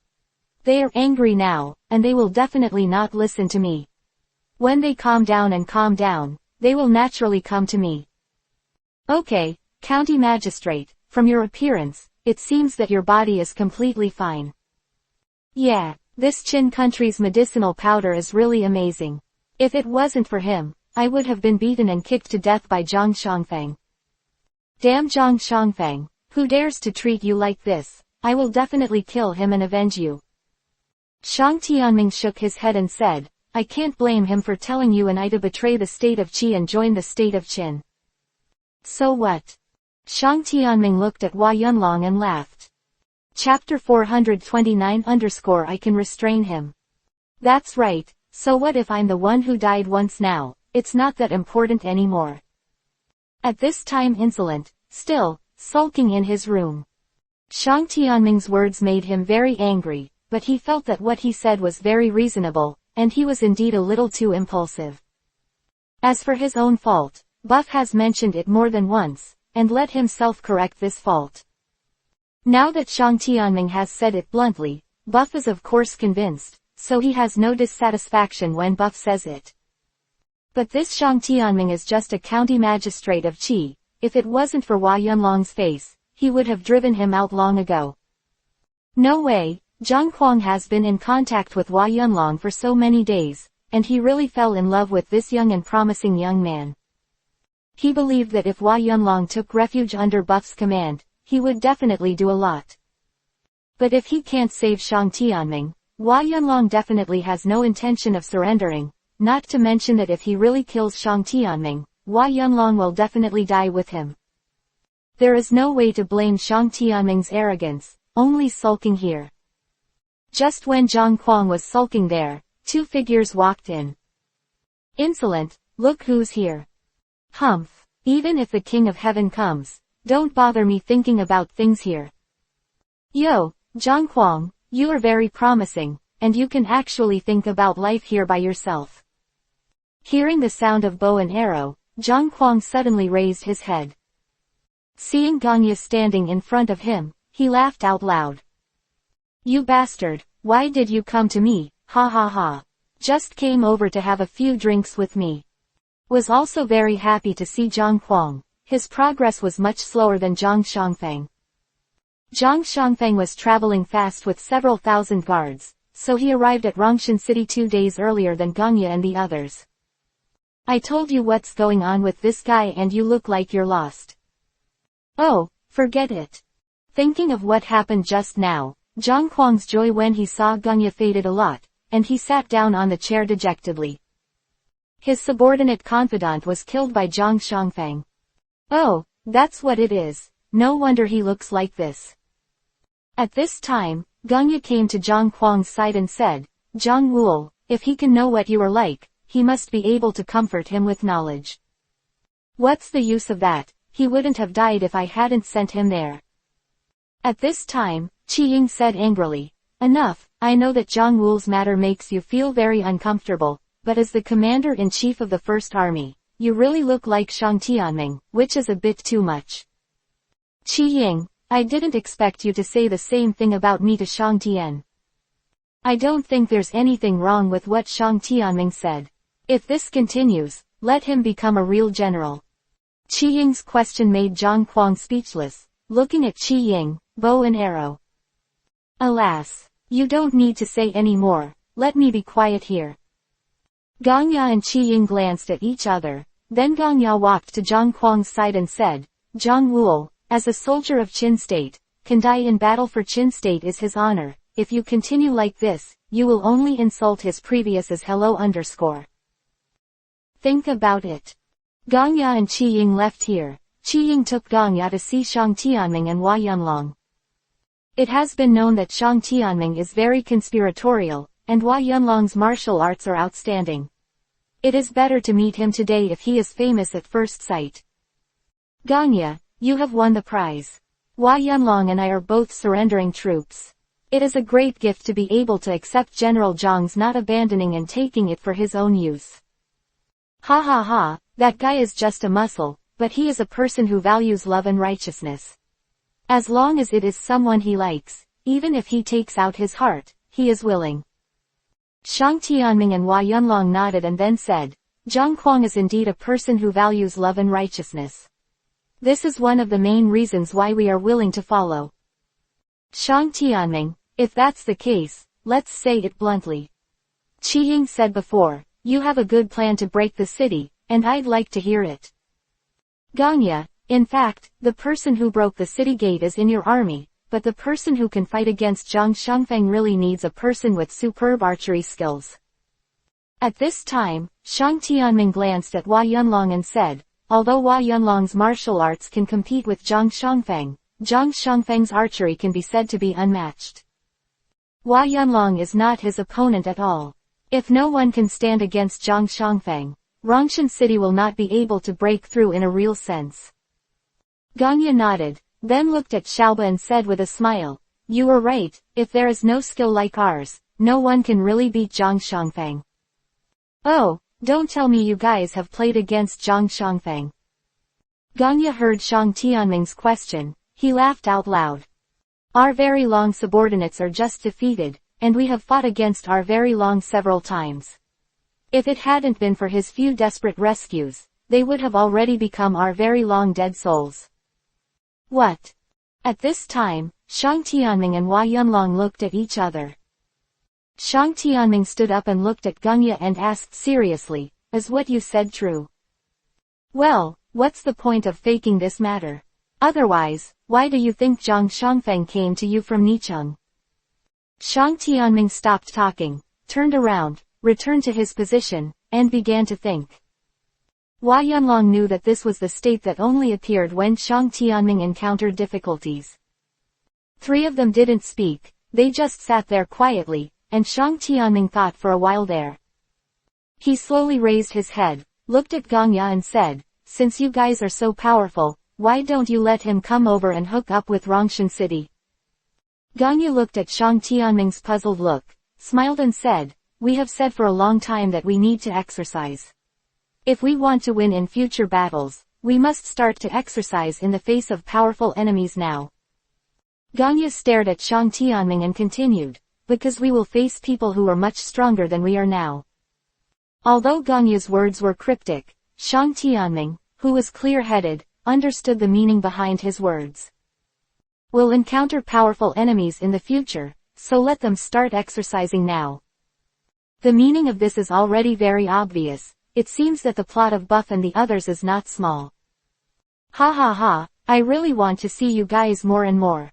They are angry now, and they will definitely not listen to me. When they calm down, they will naturally come to me. Okay, County Magistrate, from your appearance, it seems that your body is completely fine. Yeah, this Qin country's medicinal powder is really amazing. If it wasn't for him, I would have been beaten and kicked to death by Zhang Shangfang. Damn Zhang Shangfang, who dares to treat you like this? I will definitely kill him and avenge you. Shang Tianming shook his head and said, I can't blame him for telling you and I to betray the state of Qi and join the state of Qin. So what? Shang Tianming looked at Hua Yunlong and laughed. Chapter 429 _ I can restrain him. That's right, so what if I'm the one who died once now, it's not that important anymore. At this time insolent, still, sulking in his room. Shang Tianming's words made him very angry, but he felt that what he said was very reasonable, and he was indeed a little too impulsive. As for his own fault, Buff has mentioned it more than once, and let himself correct this fault. Now that Shang Tianming has said it bluntly, Buff is of course convinced, so he has no dissatisfaction when Buff says it. But this Shang Tianming is just a county magistrate of Qi. If it wasn't for Hua Yunlong's face, he would have driven him out long ago. No way, Zhang Kuang has been in contact with Hua Yunlong for so many days, and he really fell in love with this young and promising young man. He believed that if Hua Yunlong took refuge under Buff's command, he would definitely do a lot. But if he can't save Shang Tianming, Hua Yunlong definitely has no intention of surrendering, not to mention that if he really kills Shang Tianming, Hua Yunlong will definitely die with him. There is no way to blame Shang Tianming's arrogance, only sulking here. Just when Zhang Kuang was sulking there, two figures walked in. Insolent, look who's here. Humph, even if the King of Heaven comes, don't bother me thinking about things here. Yo, Zhang Kuang, you are very promising, and you can actually think about life here by yourself. Hearing the sound of bow and arrow, Zhang Kuang suddenly raised his head. Seeing Ganya standing in front of him, he laughed out loud. You bastard, why did you come to me, ha ha ha. Just came over to have a few drinks with me. Was also very happy to see Zhang Kuang. His progress was much slower than Zhang Shangfang. Zhang Shangfang was traveling fast with several thousand guards, so he arrived at Rongshan City 2 days earlier than Ganya and the others. I told you what's going on with this guy and you look like you're lost. Oh, forget it. Thinking of what happened just now, Zhang Kuang's joy when he saw Ganya faded a lot, and he sat down on the chair dejectedly. His subordinate confidant was killed by Zhang Shangfang. Oh, that's what it is, no wonder he looks like this. At this time, Ganya came to Zhang Kuang's side and said, Zhang Wuo, if he can know what you are like, he must be able to comfort him with knowledge. What's the use of that? He wouldn't have died if I hadn't sent him there. At this time, Qi Ying said angrily, enough, I know that Zhang Wu's matter makes you feel very uncomfortable, but as the commander-in-chief of the First Army, you really look like Shang Tianming, which is a bit too much. Qi Ying, I didn't expect you to say the same thing about me to Shang Tian. I don't think there's anything wrong with what Shang Tianming said. If this continues, let him become a real general. Qi Ying's question made Zhang Kuang speechless, looking at Qi Ying, bow and arrow. Alas, you don't need to say any more, let me be quiet here. Ganya and Qi Ying glanced at each other, then Ganya walked to Zhang Kuang's side and said, Zhang Wuo, as a soldier of Qin State, can die in battle for Qin State is his honor. If you continue like this, you will only insult his previous as hello _. Think about it. Gangya and Qi Ying left here. Qi Ying took Gangya to see Shang Tianming and Hua Yunlong. It has been known that Shang Tianming is very conspiratorial, and Hua Yunlong's martial arts are outstanding. It is better to meet him today if he is famous at first sight. Gangya, you have won the prize. Hua Yunlong and I are both surrendering troops. It is a great gift to be able to accept General Zhang's not abandoning and taking it for his own use. Ha ha ha, that guy is just a muscle, but he is a person who values love and righteousness. As long as it is someone he likes, even if he takes out his heart, he is willing. Shang Tianming and Hua Yunlong nodded and then said, Zhang Kuang is indeed a person who values love and righteousness. This is one of the main reasons why we are willing to follow. Shang Tianming, if that's the case, let's say it bluntly. Qi Ying said before, you have a good plan to break the city, and I'd like to hear it. Gangya, in fact, the person who broke the city gate is in your army, but the person who can fight against Zhang Shangfeng really needs a person with superb archery skills. At this time, Shang Tianming glanced at Hua Yunlong and said, although Hua Yunlong's martial arts can compete with Zhang Shangfeng's archery can be said to be unmatched. Hua Yunlong is not his opponent at all. If no one can stand against Zhang Shangfeng, Rongshan City will not be able to break through in a real sense. Gangya nodded, then looked at Xiaoba and said with a smile, you were right, if there is no skill like ours, no one can really beat Zhang Shangfeng. Oh, don't tell me you guys have played against Zhang Shangfeng. Gangya heard Shang Tianming's question, he laughed out loud. Our very long subordinates are just defeated, and we have fought against our very long several times. If it hadn't been for his few desperate rescues, they would have already become our very long dead souls. What? At this time, Shang Tianming and Hua Yunlong looked at each other. Shang Tianming stood up and looked at Gangya and asked seriously, is what you said true? Well, what's the point of faking this matter? Otherwise, why do you think Zhang Shangfeng came to you from Nicheng? Shang Tianming stopped talking, turned around, returned to his position, and began to think. Hua Yunlong knew that this was the state that only appeared when Shang Tianming encountered difficulties. Three of them didn't speak, they just sat there quietly, and Shang Tianming thought for a while there. He slowly raised his head, looked at Gangya and said, since you guys are so powerful, why don't you let him come over and hook up with Rongshan City? Gangya looked at Shang Tianming's puzzled look, smiled and said, we have said for a long time that we need to exercise. If we want to win in future battles, we must start to exercise in the face of powerful enemies now. Gangya stared at Shang Tianming and continued, because we will face people who are much stronger than we are now. Although Gangya's words were cryptic, Shang Tianming, who was clear-headed, understood the meaning behind his words. We'll encounter powerful enemies in the future, so let them start exercising now. The meaning of this is already very obvious, it seems that the plot of Buff and the others is not small. Ha ha ha, I really want to see you guys more and more.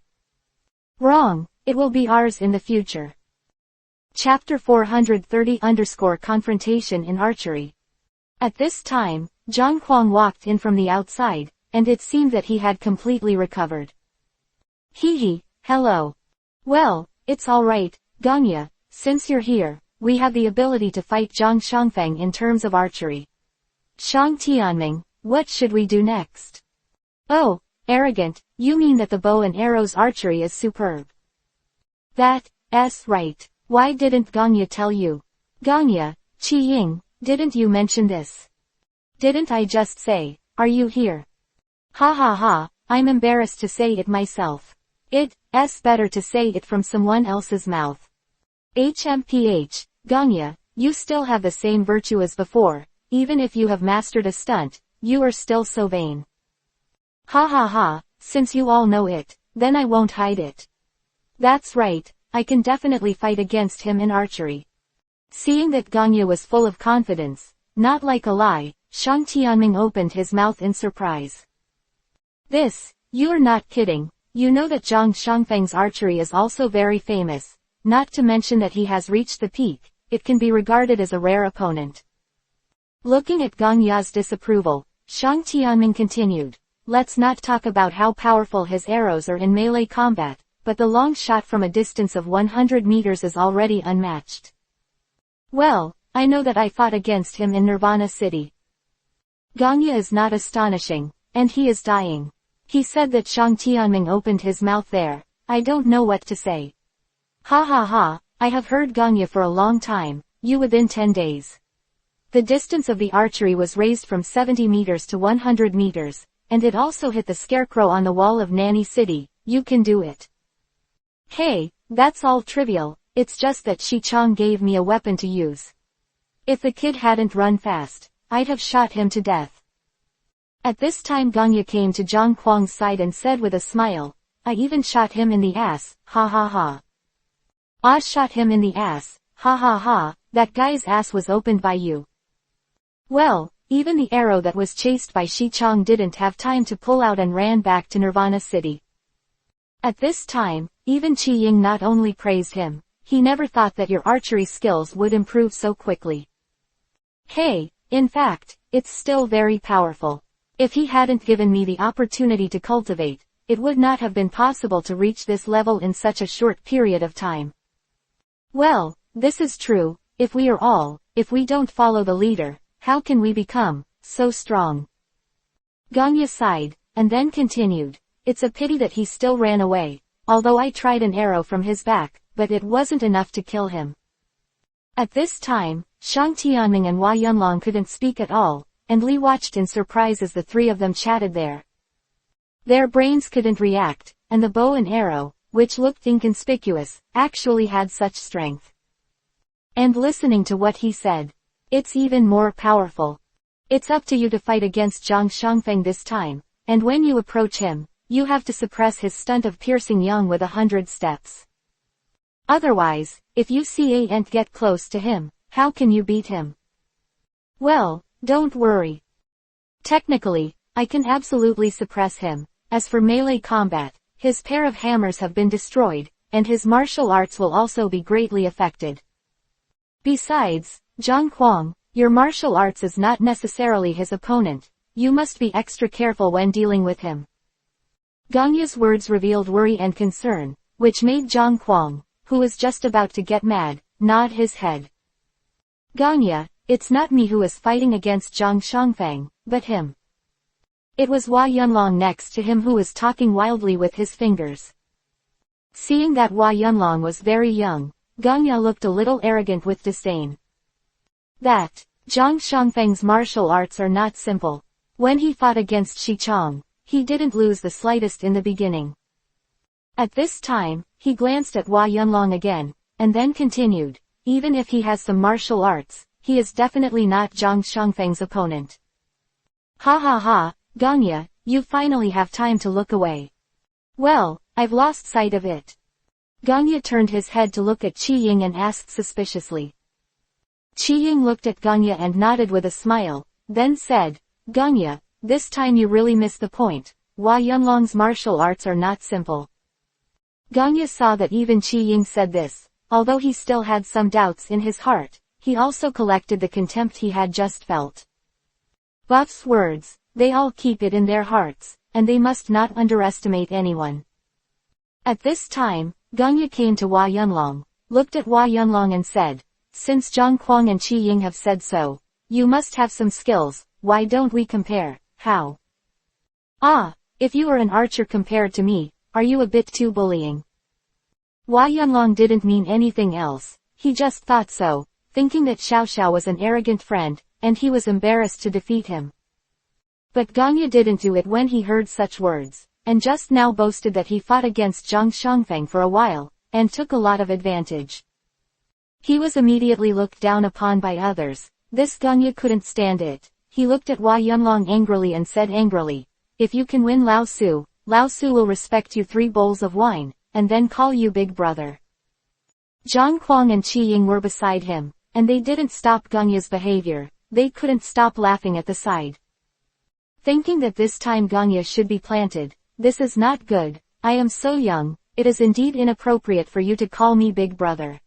Wrong, it will be ours in the future. Chapter 430-Confrontation in Archery. At this time, Zhang Kuang walked in from the outside, and it seemed that he had completely recovered. Hee, hello. Well, it's alright, Gangya, since you're here, we have the ability to fight Zhang Shangfeng in terms of archery. Shang Tianming, what should we do next? Oh, arrogant, you mean that the bow and arrows archery is superb. That's right, why didn't Gangya tell you? Gangya, Qi Ying, didn't you mention this? Didn't I just say, are you here? Ha ha ha, I'm embarrassed to say it myself. It's better to say it from someone else's mouth. HMPH, Gangya, you still have the same virtue as before, even if you have mastered a stunt, you are still so vain. Ha ha ha, since you all know it, then I won't hide it. That's right, I can definitely fight against him in archery. Seeing that Gangya was full of confidence, not like a lie, Shang Tianming opened his mouth in surprise. You're not kidding, you know that Zhang Shangfeng's archery is also very famous, not to mention that he has reached the peak, it can be regarded as a rare opponent. Looking at Gangya's disapproval, Shang Tianming continued. Let's not talk about how powerful his arrows are in melee combat, but the long shot from a distance of 100 meters is already unmatched. Well, I know that I fought against him in Nirvana City. Ganya is not astonishing, and he is dying. He said that Shang Tianming opened his mouth there. I don't know what to say. Ha ha ha, I have heard Ganya for a long time, you within 10 days. The distance of the archery was raised from 70 meters to 100 meters, and it also hit the scarecrow on the wall of Nanny City. You can do it. Hey, that's all trivial, it's just that Shi Chong gave me a weapon to use. If the kid hadn't run fast, I'd have shot him to death. At this time Ganya came to Zhang Kuang's side and said with a smile, I even shot him in the ass, ha ha ha. Ah, shot him in the ass, ha ha ha, that guy's ass was opened by you. Well, even the arrow that was chased by Shi Chong didn't have time to pull out and ran back to Nirvana City. At this time, even Qi Ying not only praised him, he never thought that your archery skills would improve so quickly. Hey, in fact, it's still very powerful. If he hadn't given me the opportunity to cultivate, it would not have been possible to reach this level in such a short period of time. Well, this is true, if we don't follow the leader, how can we become so strong? Ganya sighed, and then continued, it's a pity that he still ran away, although I tried an arrow from his back, but it wasn't enough to kill him. At this time, Shang Tianming and Hua Yunlong couldn't speak at all, and Li watched in surprise as the three of them chatted there. Their brains couldn't react, and the bow and arrow, which looked inconspicuous, actually had such strength. And listening to what he said, it's even more powerful. It's up to you to fight against Zhang Shangfeng this time, and when you approach him, you have to suppress his stunt of piercing Yang with 100 steps. Otherwise, if you see and get close to him, how can you beat him? Well, don't worry. Technically, I can absolutely suppress him. As for melee combat, his pair of hammers have been destroyed, and his martial arts will also be greatly affected. Besides, Zhang Kuang, your martial arts is not necessarily his opponent. You must be extra careful when dealing with him. Ganya's words revealed worry and concern, which made Zhang Kuang, who was just about to get mad, nod his head. Ganya, it's not me who is fighting against Zhang Shangfeng, but him. It was Hua Yunlong next to him who was talking wildly with his fingers. Seeing that Hua Yunlong was very young, Ganya looked a little arrogant with disdain. That, Zhang Shangfeng's martial arts are not simple. When he fought against Shi Chong, he didn't lose the slightest in the beginning. At this time, he glanced at Hua Yunlong again, and then continued, even if he has some martial arts, he is definitely not Zhang Shangfeng's opponent. Ha ha ha, Ganya, you finally have time to look away. Well, I've lost sight of it. Ganya turned his head to look at Qi Ying and asked suspiciously. Qi Ying looked at Ganya and nodded with a smile, then said, Ganya, this time you really missed the point. Hua Yunlong's martial arts are not simple. Ganya saw that even Qi Ying said this, although he still had some doubts in his heart, he also collected the contempt he had just felt. Buff's words, they all keep it in their hearts, and they must not underestimate anyone. At this time, Ganya came to Hua Yunlong, looked at Hua Yunlong and said, since Zhang Kuang and Qi Ying have said so, you must have some skills, why don't we compare? How? Ah, if you are an archer compared to me, are you a bit too bullying? Hua Yunlong didn't mean anything else, he just thought so, thinking that Xiao Xiao was an arrogant friend, and he was embarrassed to defeat him. But Ganya didn't do it when he heard such words, and just now boasted that he fought against Zhang Shangfeng for a while, and took a lot of advantage. He was immediately looked down upon by others. This Ganya couldn't stand it. He looked at Hua Yunlong angrily and said angrily, if you can win Lao Su will respect you 3 bowls of wine, and then call you big brother. Zhang Kuang and Qi Ying were beside him, and they didn't stop Ganya's behavior, they couldn't stop laughing at the sight. Thinking that this time Ganya should be planted, this is not good, I am so young, it is indeed inappropriate for you to call me big brother.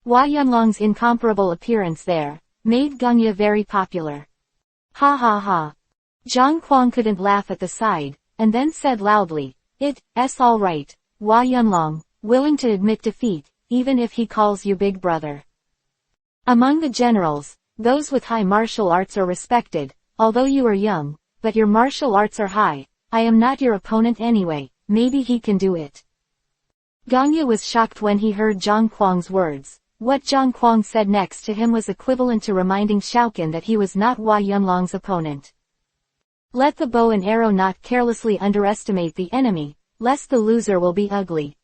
Hua Yunlong's incomparable appearance there, made Ganya very popular. Ha ha ha. Zhang Kuang couldn't laugh at the side, and then said loudly, "It's all right, Hua Yunlong, willing to admit defeat, even if he calls you big brother." Among the generals, those with high martial arts are respected, although you are young, but your martial arts are high. I am not your opponent anyway, maybe he can do it. Gangya was shocked when he heard Zhang Kuang's words. What Zhang Kuang said next to him was equivalent to reminding Xiaoqin that he was not Hua Yunlong's opponent. Let the bow and arrow not carelessly underestimate the enemy, lest the loser will be ugly.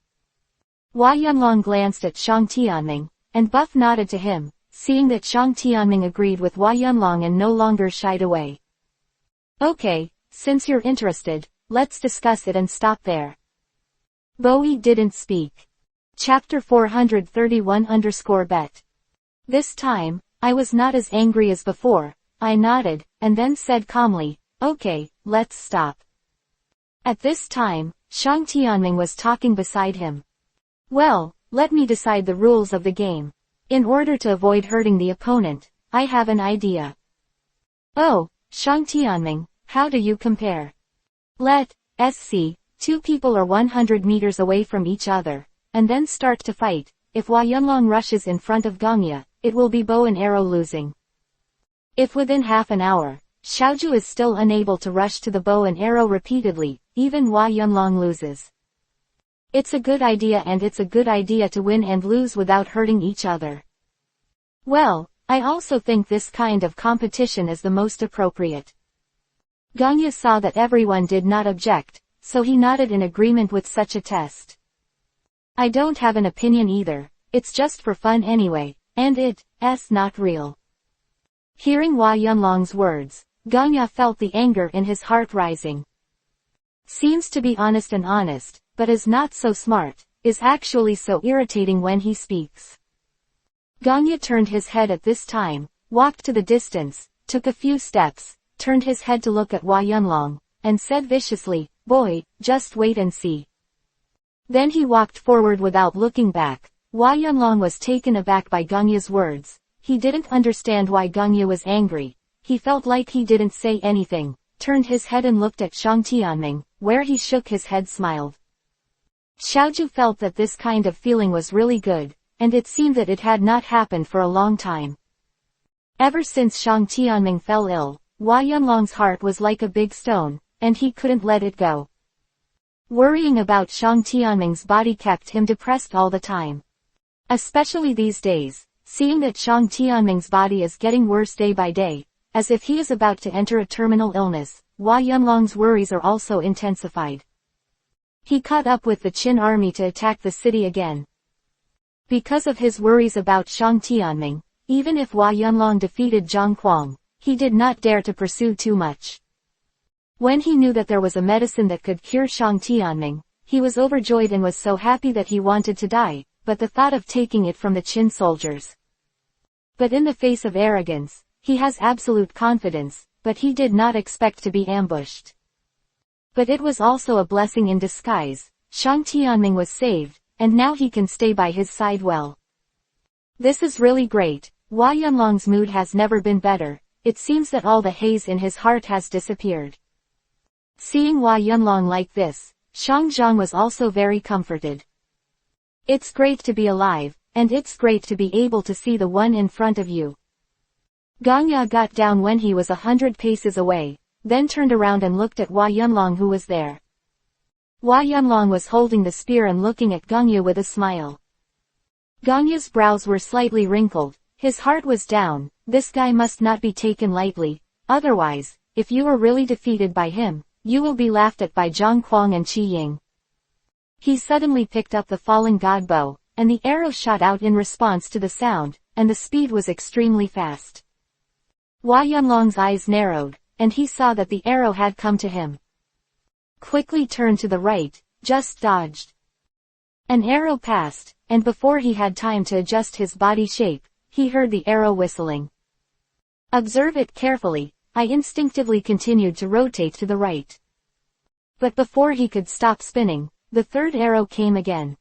Hua Yunlong glanced at Shang Tianming, and Buff nodded to him, seeing that Shang Tianming agreed with Hua Yunlong and no longer shied away. Okay, since you're interested, let's discuss it and stop there. Bowie didn't speak. Chapter 431-bet. This time, I was not as angry as before. I nodded, and then said calmly, "Okay, let's stop." At this time, Shang Tianming was talking beside him. "Well, let me decide the rules of the game. In order to avoid hurting the opponent, I have an idea." "Oh, Shang Tianming, how do you compare?" Let's see, two people are 100 meters away from each other, and then start to fight. If Hua Yunlong rushes in front of Gangya, it will be bow and arrow losing. If within half an hour, Xiaoju is still unable to rush to the bow and arrow repeatedly, even Hua Yunlong loses. It's a good idea, and it's a good idea to win and lose without hurting each other. Well, I also think this kind of competition is the most appropriate. Gangya saw that everyone did not object, so he nodded in agreement with such a test. I don't have an opinion either, it's just for fun anyway, and it's not real. Hearing Hua Yunlong's words, Gangya felt the anger in his heart rising. Seems to be honest, and honest, but is not so smart, is actually so irritating when he speaks. Gangya turned his head at this time, walked to the distance, took a few steps, turned his head to look at Hua Yunlong, and said viciously, "Boy, just wait and see." Then he walked forward without looking back. Hua Yunlong was taken aback by Gangya's words. He didn't understand why Gangya was angry. He felt like he didn't say anything, turned his head and looked at Shang Tianming, where he shook his head, smiled. Xiaoju felt that this kind of feeling was really good, and it seemed that it had not happened for a long time. Ever since Shang Tianming fell ill, Hua Yunlong's heart was like a big stone, and he couldn't let it go. Worrying about Shang Tianming's body kept him depressed all the time. Especially these days, seeing that Shang Tianming's body is getting worse day by day, as if he is about to enter a terminal illness, Hua Yunlong's worries are also intensified. He caught up with the Qin army to attack the city again. Because of his worries about Shang Tianming, even if Hua Yunlong defeated Zhang Kuang, he did not dare to pursue too much. When he knew that there was a medicine that could cure Shang Tianming, he was overjoyed and was so happy that he wanted to die, but the thought of taking it from the Qin soldiers. But in the face of arrogance, he has absolute confidence, but he did not expect to be ambushed. But it was also a blessing in disguise. Shang Tianming was saved, and now he can stay by his side well. This is really great. Hua Yunlong's mood has never been better. It seems that all the haze in his heart has disappeared. Seeing Hua Yunlong like this, Shang Zhang was also very comforted. It's great to be alive, and it's great to be able to see the one in front of you. Gangya got down when he was 100 paces away, then turned around and looked at Hua Yunlong, who was there. Hua Yunlong was holding the spear and looking at Gangya with a smile. Gangya's brows were slightly wrinkled, his heart was down. This guy must not be taken lightly, otherwise, if you are really defeated by him, you will be laughed at by Zhang Kuang and Qi Ying. He suddenly picked up the falling god bow, and the arrow shot out in response to the sound, and the speed was extremely fast. Hua Yunlong's eyes narrowed, and he saw that the arrow had come to him. Quickly turned to the right, just dodged. An arrow passed, and before he had time to adjust his body shape, he heard the arrow whistling. Observe it carefully. I instinctively continued to rotate to the right. But before he could stop spinning, the third arrow came again.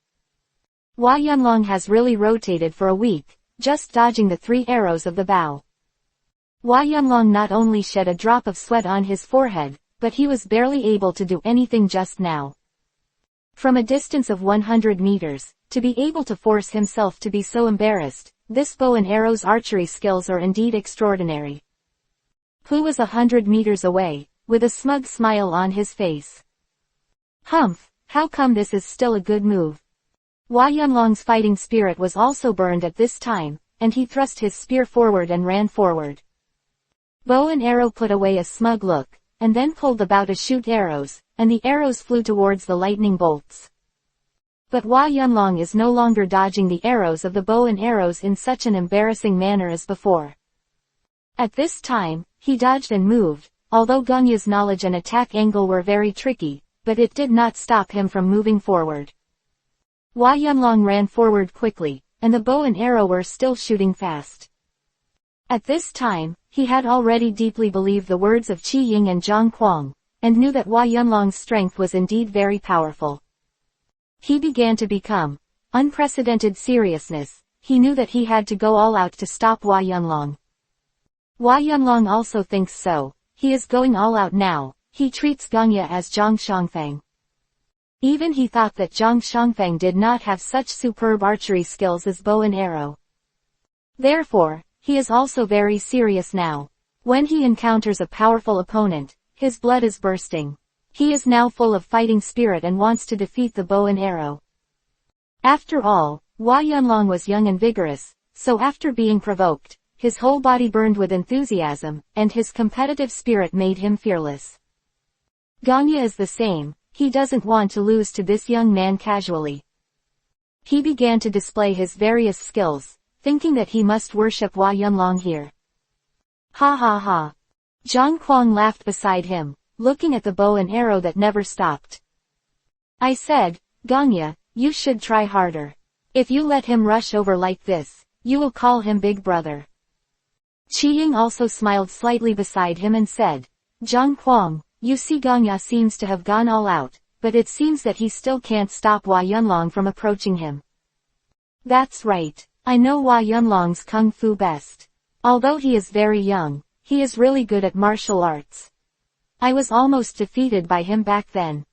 Hua Yunlong has really rotated for a week, just dodging the 3 arrows of the bow. Hua Yunlong not only shed a drop of sweat on his forehead, but he was barely able to do anything just now. From a distance of 100 meters, to be able to force himself to be so embarrassed, this bow and arrow's archery skills are indeed extraordinary. Hu was 100 meters away, with a smug smile on his face. Humph, how come this is still a good move? Hua Yunlong's fighting spirit was also burned at this time, and he thrust his spear forward and ran forward. Bow and arrow put away a smug look, and then pulled the bow to shoot arrows, and the arrows flew towards the lightning bolts. But Hua Yunlong is no longer dodging the arrows of the bow and arrows in such an embarrassing manner as before. At this time, he dodged and moved, although Gongya's knowledge and attack angle were very tricky, but it did not stop him from moving forward. Hua Yunlong ran forward quickly, and the bow and arrow were still shooting fast. At this time, he had already deeply believed the words of Qi Ying and Zhang Kuang, and knew that Hua Yunlong's strength was indeed very powerful. He began to become unprecedented seriousness. He knew that he had to go all out to stop Hua Yunlong. Hua Yunlong also thinks so. He is going all out now. He treats Gongya as Zhang Shangfang. Even he thought that Zhang Shangfang did not have such superb archery skills as bow and arrow. Therefore, he is also very serious now. When he encounters a powerful opponent, his blood is bursting. He is now full of fighting spirit and wants to defeat the bow and arrow. After all, Hua Yunlong was young and vigorous, so after being provoked, his whole body burned with enthusiasm, and his competitive spirit made him fearless. Gongya is the same. He doesn't want to lose to this young man casually. He began to display his various skills, thinking that he must worship Hua Yunlong here. Ha ha ha. Zhang Kuang laughed beside him, looking at the bow and arrow that never stopped. I said, Gongya, you should try harder. If you let him rush over like this, you will call him Big Brother. Qi Ying also smiled slightly beside him and said, Zhang Kuang, you see Gongya seems to have gone all out, but it seems that he still can't stop Hua Yunlong from approaching him. That's right. I know Hua Yunlong's kung fu best. Although he is very young, he is really good at martial arts. I was almost defeated by him back then.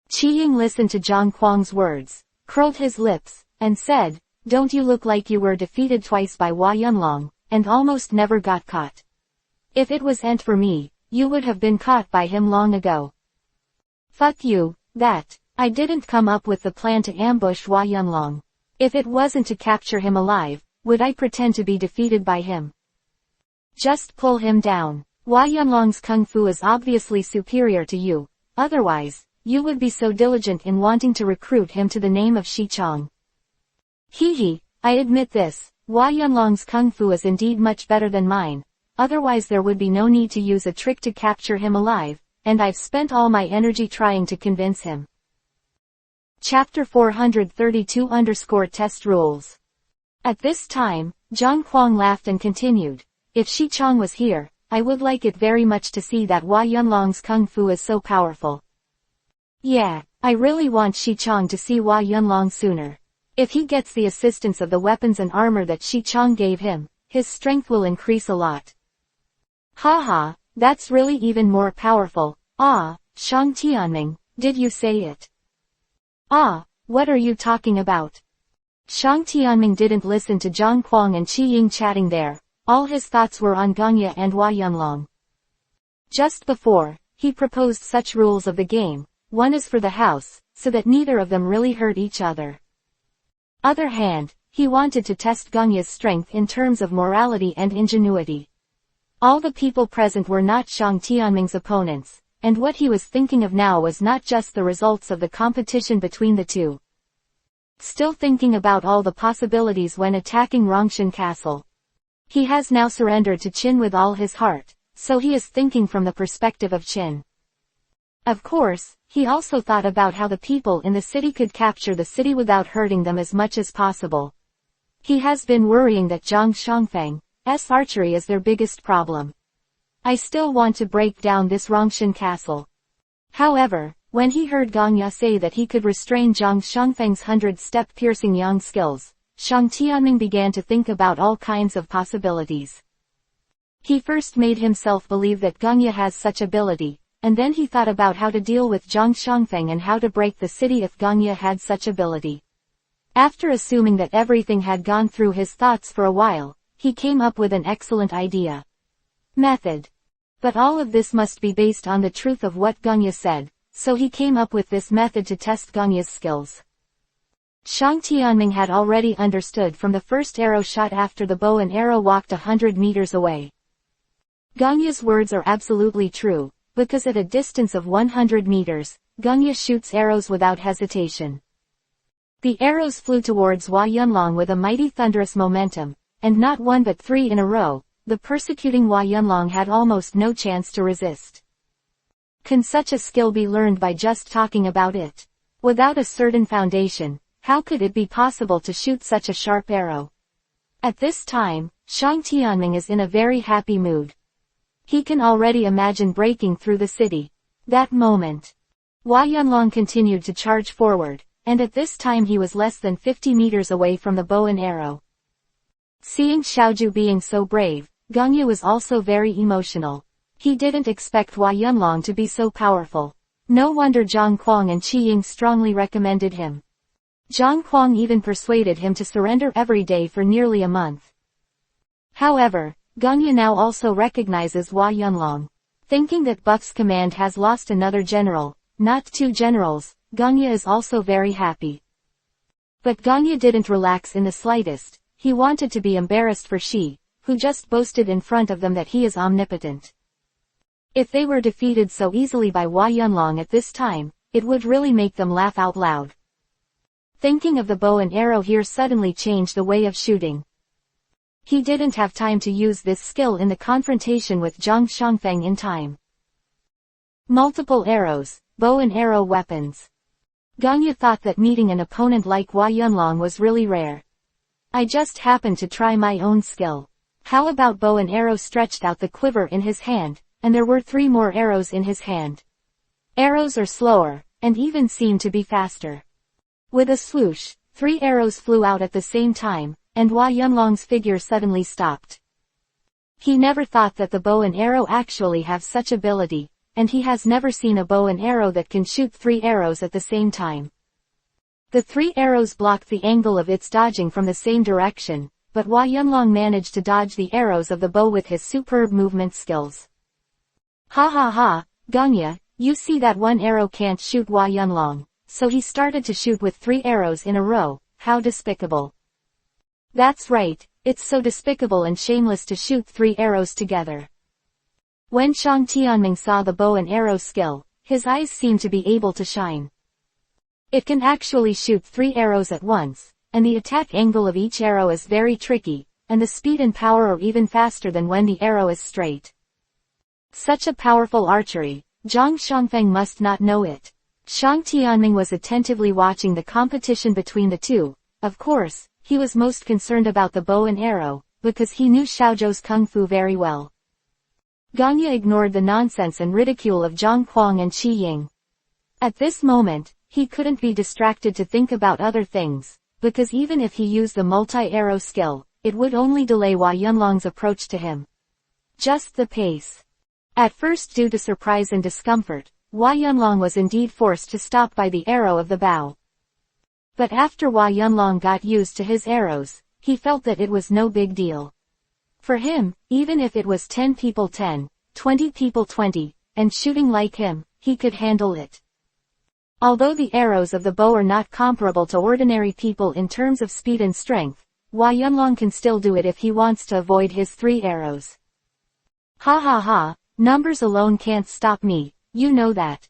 Qi Ying listened to Zhang Kuang's words, curled his lips, and said, don't you look like you were defeated twice by Hua Yunlong, and almost never got caught. If it was meant for me, you would have been caught by him long ago. Fuck you, I didn't come up with the plan to ambush Hua Yunlong. If it wasn't to capture him alive, would I pretend to be defeated by him? Just pull him down. Hua Yunlong's kung fu is obviously superior to you, otherwise, you would be so diligent in wanting to recruit him to the name of Shichong. Hee, I admit this, Hua Yunlong's kung fu is indeed much better than mine, otherwise there would be no need to use a trick to capture him alive, and I've spent all my energy trying to convince him. Chapter 432-Test Rules. At this time, Zhang Kuang laughed and continued, if Shichong was here, I would like it very much to see that Hua Yunlong's kung fu is so powerful. Yeah, I really want Shichong to see Hua Yunlong sooner. If he gets the assistance of the weapons and armor that Shichong gave him, his strength will increase a lot. Haha, that's really even more powerful. Ah, Shang Tianming, did you say it? Ah, what are you talking about? Shang Tianming didn't listen to Zhang Kuang and Qi Ying chatting there. All his thoughts were on Gongya and Hua Yunlong. Just before, he proposed such rules of the game. One is for the house, so that neither of them really hurt each other. Other hand, he wanted to test Gongya's strength in terms of morality and ingenuity. All the people present were not Shang Tianming's opponents, and what he was thinking of now was not just the results of the competition between the two. Still thinking about all the possibilities when attacking Rongshan Castle. He has now surrendered to Qin with all his heart, so he is thinking from the perspective of Qin. Of course, he also thought about how the people in the city could capture the city without hurting them as much as possible. He has been worrying that Zhang Shangfang's archery is their biggest problem. I still want to break down this Rongshan Castle. However, when he heard Gongya say that he could restrain Zhang Shangfang's 100-step piercing yang skills, Shang Tianming began to think about all kinds of possibilities. He first made himself believe that Ganya has such ability, and then he thought about how to deal with Zhang Xiangfeng and how to break the city if Ganya had such ability. After assuming that everything had gone through his thoughts for a while, he came up with an excellent idea. Method. But all of this must be based on the truth of what Ganya said, so he came up with this method to test Ganya's skills. Shang Tianming had already understood from the first arrow shot after the bow and arrow walked 100 meters away. Ganya's words are absolutely true, because at a distance of 100 meters, Ganya shoots arrows without hesitation. The arrows flew towards Hua Yunlong with a mighty thunderous momentum, and not one but three in a row. The persecuting Hua Yunlong had almost no chance to resist. Can such a skill be learned by just talking about it? Without a certain foundation, how could it be possible to shoot such a sharp arrow? At this time, Shang Tianming is in a very happy mood. He can already imagine breaking through the city. That moment. Hua Yunlong continued to charge forward, and at this time he was less than 50 meters away from the bow and arrow. Seeing Xiaoju being so brave, Ganya was also very emotional. He didn't expect Hua Yunlong to be so powerful. No wonder Zhang Kuang and Qi Ying strongly recommended him. Zhang Kuang even persuaded him to surrender every day for nearly a month. However, Ganya now also recognizes Hua Yunlong. Thinking that Buck's command has lost another general, not two generals, Ganya is also very happy. But Ganya didn't relax in the slightest. He wanted to be embarrassed for Shi, who just boasted in front of them that he is omnipotent. If they were defeated so easily by Hua Yunlong at this time, it would really make them laugh out loud. Thinking of the bow and arrow here suddenly changed the way of shooting. He didn't have time to use this skill in the confrontation with Zhang Xiangfeng in time. Multiple arrows, bow and arrow weapons. Ganya thought that meeting an opponent like Hua Yunlong was really rare. I just happened to try my own skill. How about bow and arrow? Stretched out the quiver in his hand, and there were 3 more arrows in his hand. Arrows are slower, and even seem to be faster. With a swoosh, 3 arrows flew out at the same time, and Hua Yunlong's figure suddenly stopped. He never thought that the bow and arrow actually have such ability, and he has never seen a bow and arrow that can shoot 3 arrows at the same time. The 3 arrows blocked the angle of its dodging from the same direction, but Hua Yunlong managed to dodge the arrows of the bow with his superb movement skills. Ha ha ha, Ganya, you see that one arrow can't shoot Hua Yunlong, so he started to shoot with 3 arrows in a row. How despicable. That's right, it's so despicable and shameless to shoot 3 arrows together. When Shang Tianming saw the bow and arrow skill, his eyes seemed to be able to shine. It can actually shoot 3 arrows at once, and the attack angle of each arrow is very tricky, and the speed and power are even faster than when the arrow is straight. Such a powerful archery, Zhang Xiangfeng must not know it. Shang Tianming was attentively watching the competition between the two. Of course, he was most concerned about the bow and arrow, because he knew Xiaozhou's kung fu very well. Ganya ignored the nonsense and ridicule of Zhang Kuang and Qi Ying. At this moment, he couldn't be distracted to think about other things, because even if he used the multi-arrow skill, it would only delay Hua Yunlong's approach to him. Just the pace. At first, due to surprise and discomfort, Hua Yunlong was indeed forced to stop by the arrow of the bow. But after Hua Yunlong got used to his arrows, he felt that it was no big deal. For him, even if it was 10 people 10, 20 people 20, and shooting like him, he could handle it. Although the arrows of the bow are not comparable to ordinary people in terms of speed and strength, Hua Yunlong can still do it if he wants to avoid his 3 arrows. Ha ha ha, numbers alone can't stop me, you know that.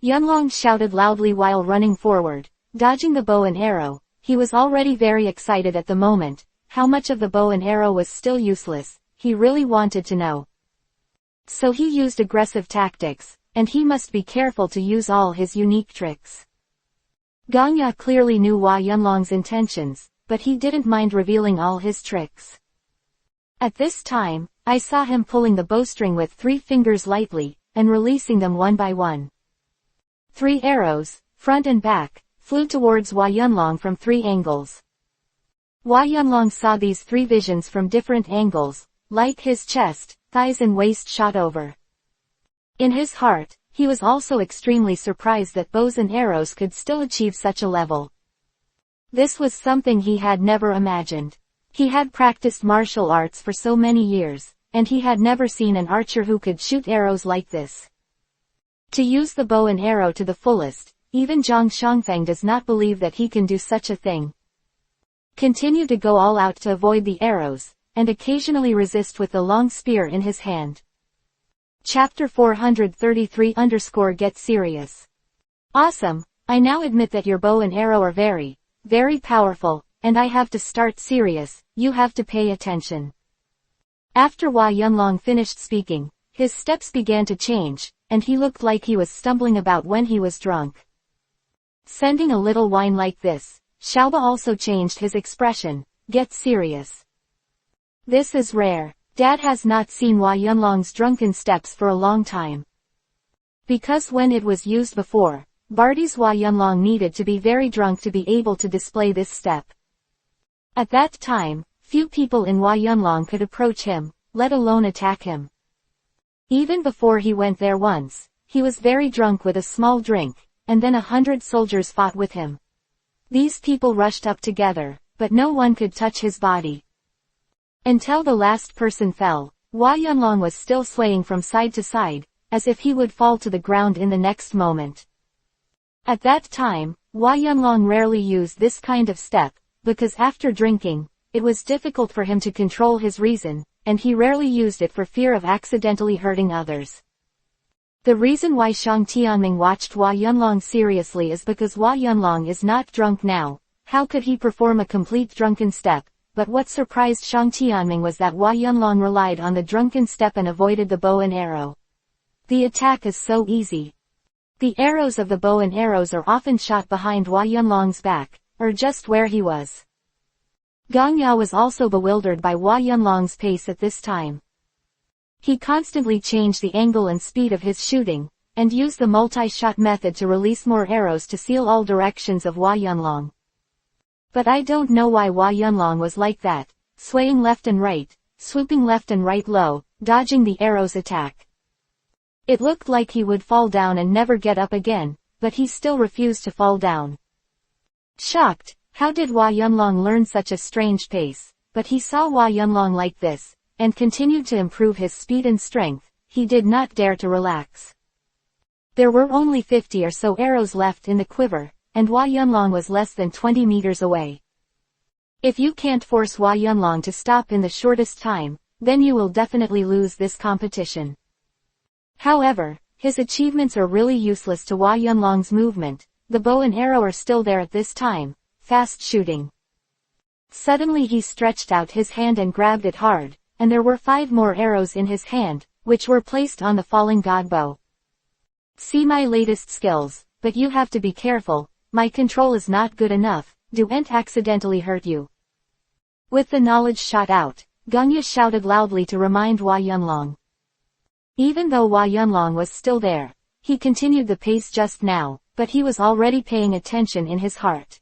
Yunlong shouted loudly while running forward, dodging the bow and arrow. He was already very excited at the moment. How much of the bow and arrow was still useless, he really wanted to know. So he used aggressive tactics, and he must be careful to use all his unique tricks. Ganya clearly knew Hua Yunlong's intentions, but he didn't mind revealing all his tricks. At this time, I saw him pulling the bowstring with 3 fingers lightly, and releasing them one by one. 3 arrows, front and back, flew towards Hua Yunlong from 3 angles. Hua Yunlong saw these 3 visions from different angles, like his chest, thighs and waist shot over. In his heart, he was also extremely surprised that bows and arrows could still achieve such a level. This was something he had never imagined. He had practiced martial arts for so many years, and he had never seen an archer who could shoot arrows like this. To use the bow and arrow to the fullest, even Zhang Shangfeng does not believe that he can do such a thing. Continue to go all out to avoid the arrows, and occasionally resist with the long spear in his hand. Chapter 433_Get Serious. Awesome, I now admit that your bow and arrow are very, very powerful, and I have to start serious, you have to pay attention. After Hua Yunlong finished speaking, his steps began to change, and he looked like he was stumbling about when he was drunk. Sending a little whine like this, Xiaoba also changed his expression, get serious. This is rare. Dad has not seen Hua Yunlong's drunken steps for a long time. Because when it was used before, Barty's Hua Yunlong needed to be very drunk to be able to display this step. At that time, few people in Hua Yunlong could approach him, let alone attack him. Even before he went there once, he was very drunk with a small drink, and then 100 soldiers fought with him. These people rushed up together, but no one could touch his body. Until the last person fell, Hua Yunlong was still swaying from side to side, as if he would fall to the ground in the next moment. At that time, Hua Yunlong rarely used this kind of step, because after drinking, it was difficult for him to control his reason, and he rarely used it for fear of accidentally hurting others. The reason why Shang Tianming watched Hua Yunlong seriously is because Hua Yunlong is not drunk now. How could he perform a complete drunken step? But what surprised Shang Tianming was that Hua Yunlong relied on the drunken step and avoided the bow and arrow. The attack is so easy. The arrows of the bow and arrows are often shot behind Hua Yunlong's back, or just where he was. Gong Yao was also bewildered by Hua Yunlong's pace at this time. He constantly changed the angle and speed of his shooting, and used the multi-shot method to release more arrows to seal all directions of Hua Yunlong. But I don't know why Hua Yunlong was like that, swaying left and right, swooping left and right low, dodging the arrow's attack. It looked like he would fall down and never get up again, but he still refused to fall down. Shocked, how did Hua Yunlong learn such a strange pace? But he saw Hua Yunlong like this, and continued to improve his speed and strength. He did not dare to relax. There were only 50 or so arrows left in the quiver, and Hua Yunlong was less than 20 meters away. If you can't force Hua Yunlong to stop in the shortest time, then you will definitely lose this competition. However, his achievements are really useless to Hua Yunlong's movement. The bow and arrow are still there at this time, fast shooting. Suddenly he stretched out his hand and grabbed it hard, and there were 5 more arrows in his hand, which were placed on the falling god bow. See my latest skills, but you have to be careful. My control is not good enough, don't accidentally hurt you. With the knowledge shot out, Gongya shouted loudly to remind Hua Yunlong. Even though Hua Yunlong was still there, he continued the pace just now, but he was already paying attention in his heart.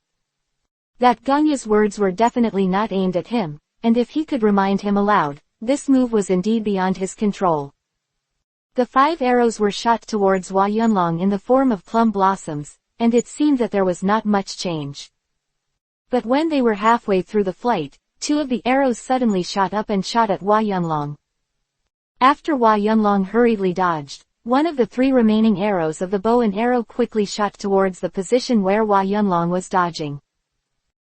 That Gongya's words were definitely not aimed at him, and if he could remind him aloud, this move was indeed beyond his control. The 5 arrows were shot towards Hua Yunlong in the form of plum blossoms, and it seemed that there was not much change. But when they were halfway through the flight, 2 of the arrows suddenly shot up and shot at Hua Yunlong. After Hua Yunlong hurriedly dodged, one of the 3 remaining arrows of the bow and arrow quickly shot towards the position where Hua Yunlong was dodging.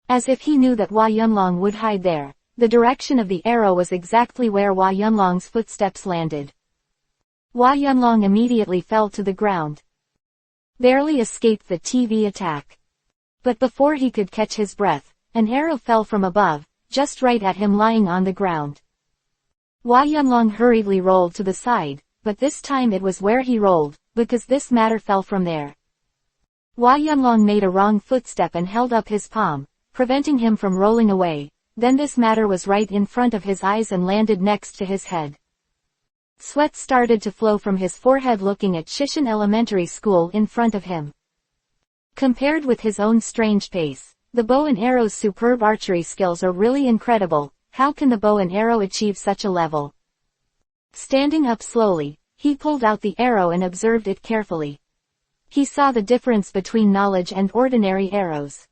As if he knew that Hua Yunlong would hide there, the direction of the arrow was exactly where Hua Yunlong's footsteps landed. Hua Yunlong immediately fell to the ground. Barely escaped the TV attack. But before he could catch his breath, an arrow fell from above, just right at him lying on the ground. Hua Yunlong hurriedly rolled to the side, but this time it was where he rolled, because this matter fell from there. Hua Yunlong made a wrong footstep and held up his palm, preventing him from rolling away. Then this matter was right in front of his eyes and landed next to his head. Sweat started to flow from his forehead looking at Shishin Elementary School in front of him. Compared with his own strange pace, the bow and arrow's superb archery skills are really incredible. how can the bow and arrow achieve such a level? Standing up slowly, he pulled out the arrow and observed it carefully. He saw the difference between knowledge and ordinary arrows.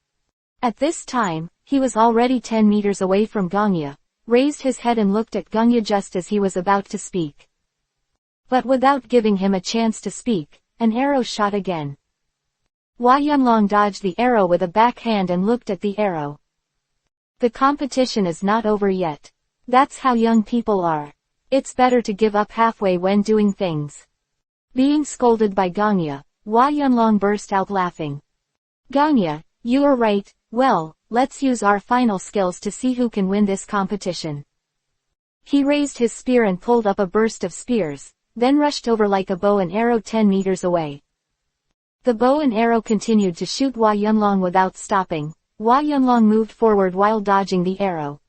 At this time, he was already 10 meters away from Gongya, raised his head and looked at Gongya just as he was about to speak. But without giving him a chance to speak, an arrow shot again. Hua Yunlong dodged the arrow with a backhand and looked at the arrow. The competition is not over yet. That's how young people are. It's better to give up halfway when doing things. Being scolded by Gongya, Hua Yunlong burst out laughing. Gongya, you are right, well, let's use our final skills to see who can win this competition. He raised his spear and pulled up a burst of spears, then rushed over like a bow and arrow 10 meters away. The bow and arrow continued to shoot Hua Yunlong without stopping. Hua Yunlong moved forward while dodging the arrow.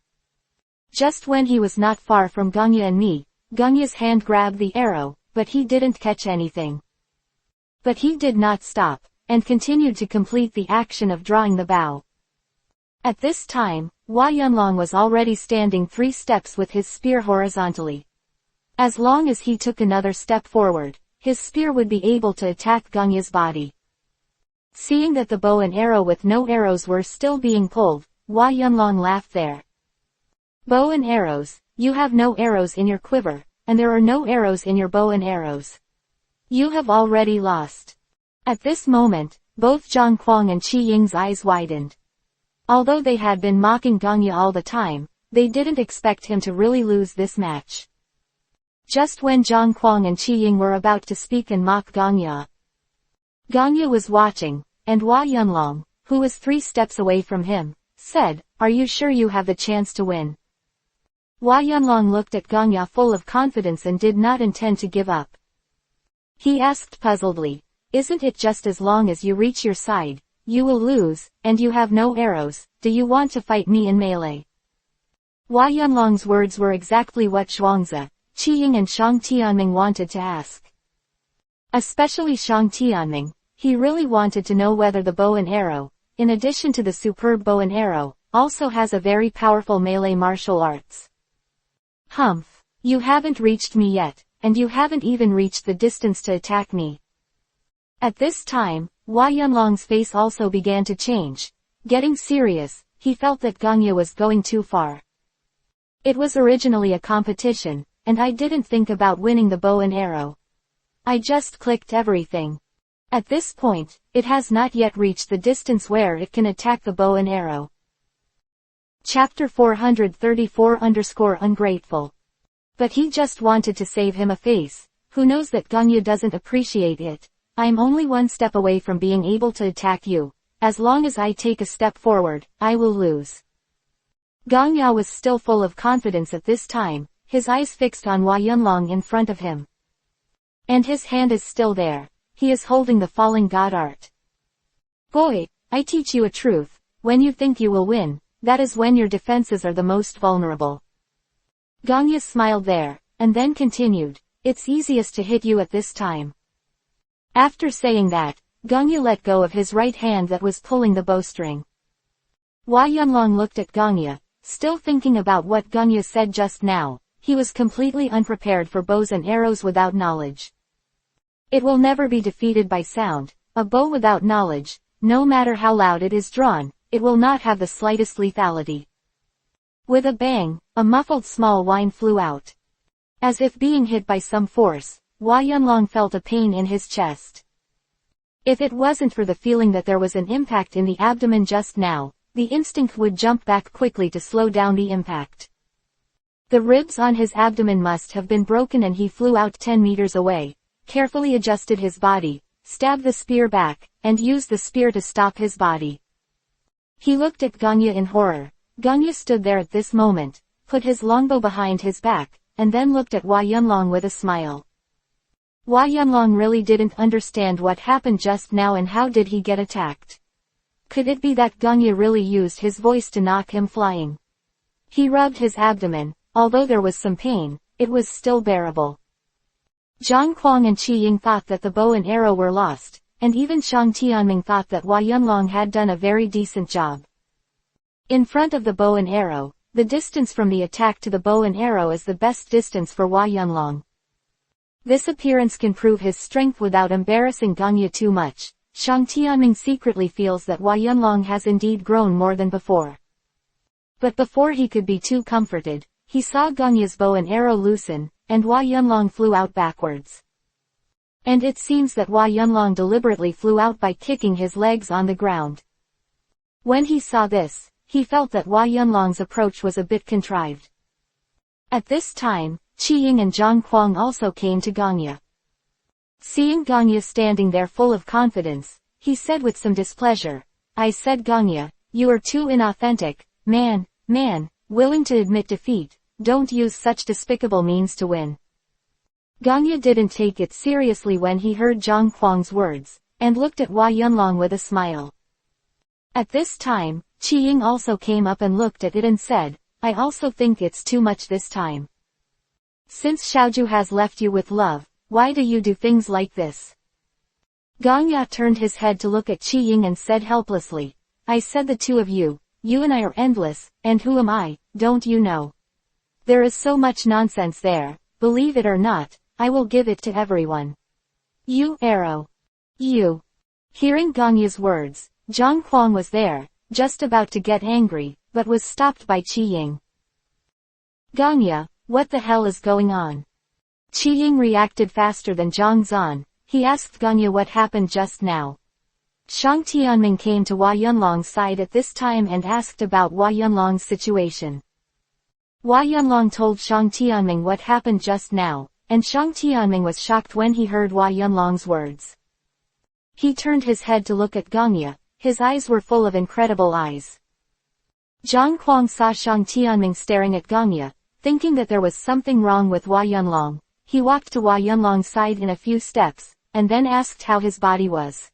Just when he was not far from Gongya and me, Gongya's hand grabbed the arrow, but he didn't catch anything. But he did not stop, and continued to complete the action of drawing the bow. At this time, Hua Yunlong was already standing 3 steps with his spear horizontally. As long as he took another step forward, his spear would be able to attack Gongya's body. Seeing that the bow and arrow with no arrows were still being pulled, Hua Yunlong laughed there. Bow and arrows, you have no arrows in your quiver, and there are no arrows in your bow and arrows. You have already lost. At this moment, both Zhang Kuang and Qi Ying's eyes widened. Although they had been mocking Gongya all the time, they didn't expect him to really lose this match. Just when Zhang Kuang and Qi Ying were about to speak and mock Gongya was watching, and Hua Yunlong, who was 3 steps away from him, said, "Are you sure you have the chance to win?" Hua Yunlong looked at Gongya full of confidence and did not intend to give up. He asked puzzledly, "Isn't it just as long as you reach your side, you will lose, and you have no arrows, do you want to fight me in melee?" Hua Yunlong's words were exactly what Zhuangzi, Qi Ying and Shang Tianming wanted to ask. Especially Shang Tianming, he really wanted to know whether the bow and arrow, in addition to the superb bow and arrow, also has a very powerful melee martial arts. "Humph, you haven't reached me yet, and you haven't even reached the distance to attack me." At this time, Hua Yunlong's face also began to change. Getting serious, he felt that Gongya was going too far. It was originally a competition, and I didn't think about winning the bow and arrow. I just clicked everything. At this point, it has not yet reached the distance where it can attack the bow and arrow. Chapter 434_Ungrateful. But he just wanted to save him a face. Who knows that Gongya doesn't appreciate it? I'm only 1 step away from being able to attack you. As long as I take a step forward, I will lose. Gongya was still full of confidence at this time, his eyes fixed on Hua Yunlong in front of him. And his hand is still there. He is holding the falling god art. "Boy, I teach you a truth. When you think you will win, that is when your defenses are the most vulnerable." Gongya smiled there, and then continued, "It's easiest to hit you at this time." After saying that, Gongya let go of his right hand that was pulling the bowstring. Hua Yunlong looked at Gongya, still thinking about what Gongya said just now. He was completely unprepared for bows and arrows without knowledge. It will never be defeated by sound. A bow without knowledge, no matter how loud it is drawn, it will not have the slightest lethality. With a bang, a muffled small whine flew out. As if being hit by some force, Hua Yunlong felt a pain in his chest. If it wasn't for the feeling that there was an impact in the abdomen just now, the instinct would jump back quickly to slow down the impact. The ribs on his abdomen must have been broken and he flew out 10 meters away, carefully adjusted his body, stabbed the spear back, and used the spear to stop his body. He looked at Gongya in horror. Gongya stood there at this moment, put his longbow behind his back, and then looked at Hua Yunlong with a smile. Hua Yunlong really didn't understand what happened just now and how did he get attacked. Could it be that Gongya really used his voice to knock him flying? He rubbed his abdomen. Although there was some pain, it was still bearable. Zhang Kuang and Qi Ying thought that the bow and arrow were lost, and even Shang Tianming thought that Hua Yunlong had done a very decent job. In front of the bow and arrow, the distance from the attack to the bow and arrow is the best distance for Hua Yunlong. This appearance can prove his strength without embarrassing Ganya too much. Shang Tianming secretly feels that Hua Yunlong has indeed grown more than before. But before he could be too comforted, he saw Ganya's bow and arrow loosen, and Hua Yunlong flew out backwards. And it seems that Hua Yunlong deliberately flew out by kicking his legs on the ground. When he saw this, he felt that Hua Yunlong's approach was a bit contrived. At this time, Qi Ying and Zhang Kuang also came to Ganya. Seeing Ganya standing there full of confidence, he said with some displeasure, "I said Ganya, you are too inauthentic, man, willing to admit defeat, don't use such despicable means to win." Ganya didn't take it seriously when he heard Zhang Kuang's words, and looked at Hua Yunlong with a smile. At this time, Qi Ying also came up and looked at it and said, "I also think it's too much this time. Since Xiaoju has left you with love, why do you do things like this?" Ganya turned his head to look at Qi Ying and said helplessly, "I said the two of you and I are endless, and who am I, don't you know? There is so much nonsense there, believe it or not, I will give it to everyone. You arrow. You." Hearing Ganya's words, Zhang Kuang was there, just about to get angry, but was stopped by Qi Ying. "Ganya, what the hell is going on?" Qi Ying reacted faster than Zhang Zan. He asked Ganya what happened just now. Shang Tianming came to Hua Yunlong's side at this time and asked about Hua Yunlong's situation. Hua Yunlong told Shang Tianming what happened just now, and Shang Tianming was shocked when he heard Hua Yunlong's words. He turned his head to look at Ganya. His eyes were full of incredible eyes. Zhang Kuang saw Shang Tianming staring at Ganya, thinking that there was something wrong with Hua Yunlong. He walked to Hua Yunlong's side in a few steps, and then asked how his body was.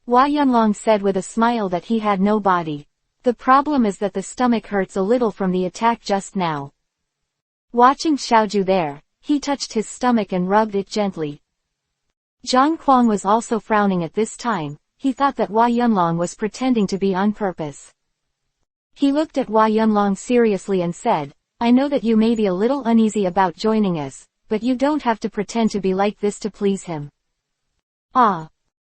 Hua Yunlong said with a smile that he had no body. The problem is that the stomach hurts a little from the attack just now. Watching Xiaoju there, he touched his stomach and rubbed it gently. Zhang Kuang was also frowning at this time. He thought that Hua Yunlong was pretending to be on purpose. He looked at Hua Yunlong seriously and said, "I know that you may be a little uneasy about joining us, but you don't have to pretend to be like this to please him." Ah!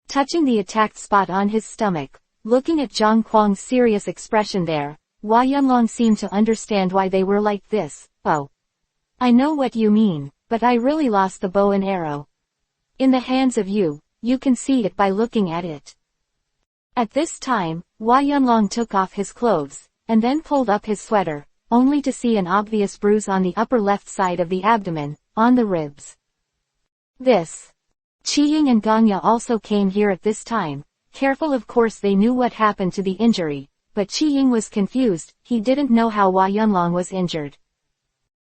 Touching the attacked spot on his stomach, looking at Zhang Kuang's serious expression there, Hua Yunlong seemed to understand why they were like this. "Oh. I know what you mean, but I really lost the bow and arrow. In the hands of you can see it by looking at it." At this time, Hua Yunlong took off his clothes, and then pulled up his sweater, only to see an obvious bruise on the upper left side of the abdomen, on the ribs. This. Qi Ying and Ganya also came here at this time. Careful, of course they knew what happened to the injury, but Qi Ying was confused. He didn't know how Hua Yunlong was injured.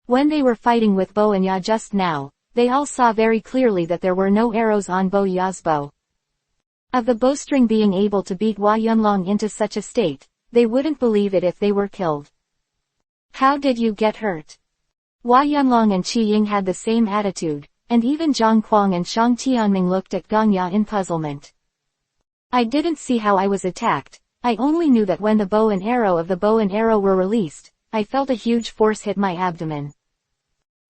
When they were fighting with Bo and Ya just now, they all saw very clearly that there were no arrows on Bo Ya's bow. Of the bowstring being able to beat Hua Yunlong into such a state, they wouldn't believe it if they were killed. "How did you get hurt?" Hua Yunlong and Qi Ying had the same attitude, and even Zhang Kuang and Shang Tianming looked at Ganya in puzzlement. "I didn't see how I was attacked. I only knew that when the bow and arrow were released, I felt a huge force hit my abdomen.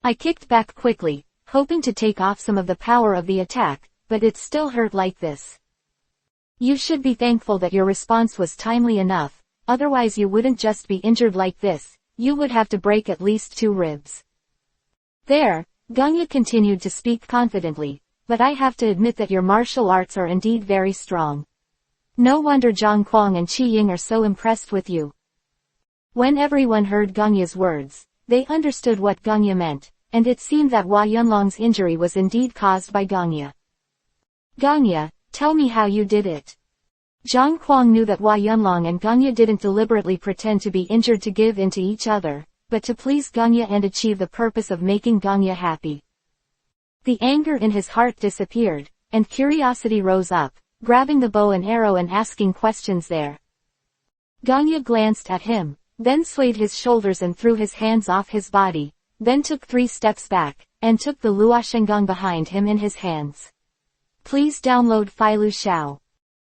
I kicked back quickly, hoping to take off some of the power of the attack, but it still hurt like this. You should be thankful that your response was timely enough, otherwise you wouldn't just be injured like this, you would have to break at least 2 ribs. There, Ganya continued to speak confidently, but I have to admit that your martial arts are indeed very strong. No wonder Zhang Kuang and Qi Ying are so impressed with you." When everyone heard Ganya's words, they understood what Ganya meant, and it seemed that Hua Yunlong's injury was indeed caused by Ganya. "Ganya, tell me how you did it." Zhang Kuang knew that Hua Yunlong and Ganya didn't deliberately pretend to be injured to give in to each other, but to please Ganya and achieve the purpose of making Ganya happy. The anger in his heart disappeared, and curiosity rose up, grabbing the bow and arrow and asking questions there. Ganya glanced at him, then swayed his shoulders and threw his hands off his body, then took 3 steps back, and took the Luoshengong behind him in his hands. Please download Filu Xiao.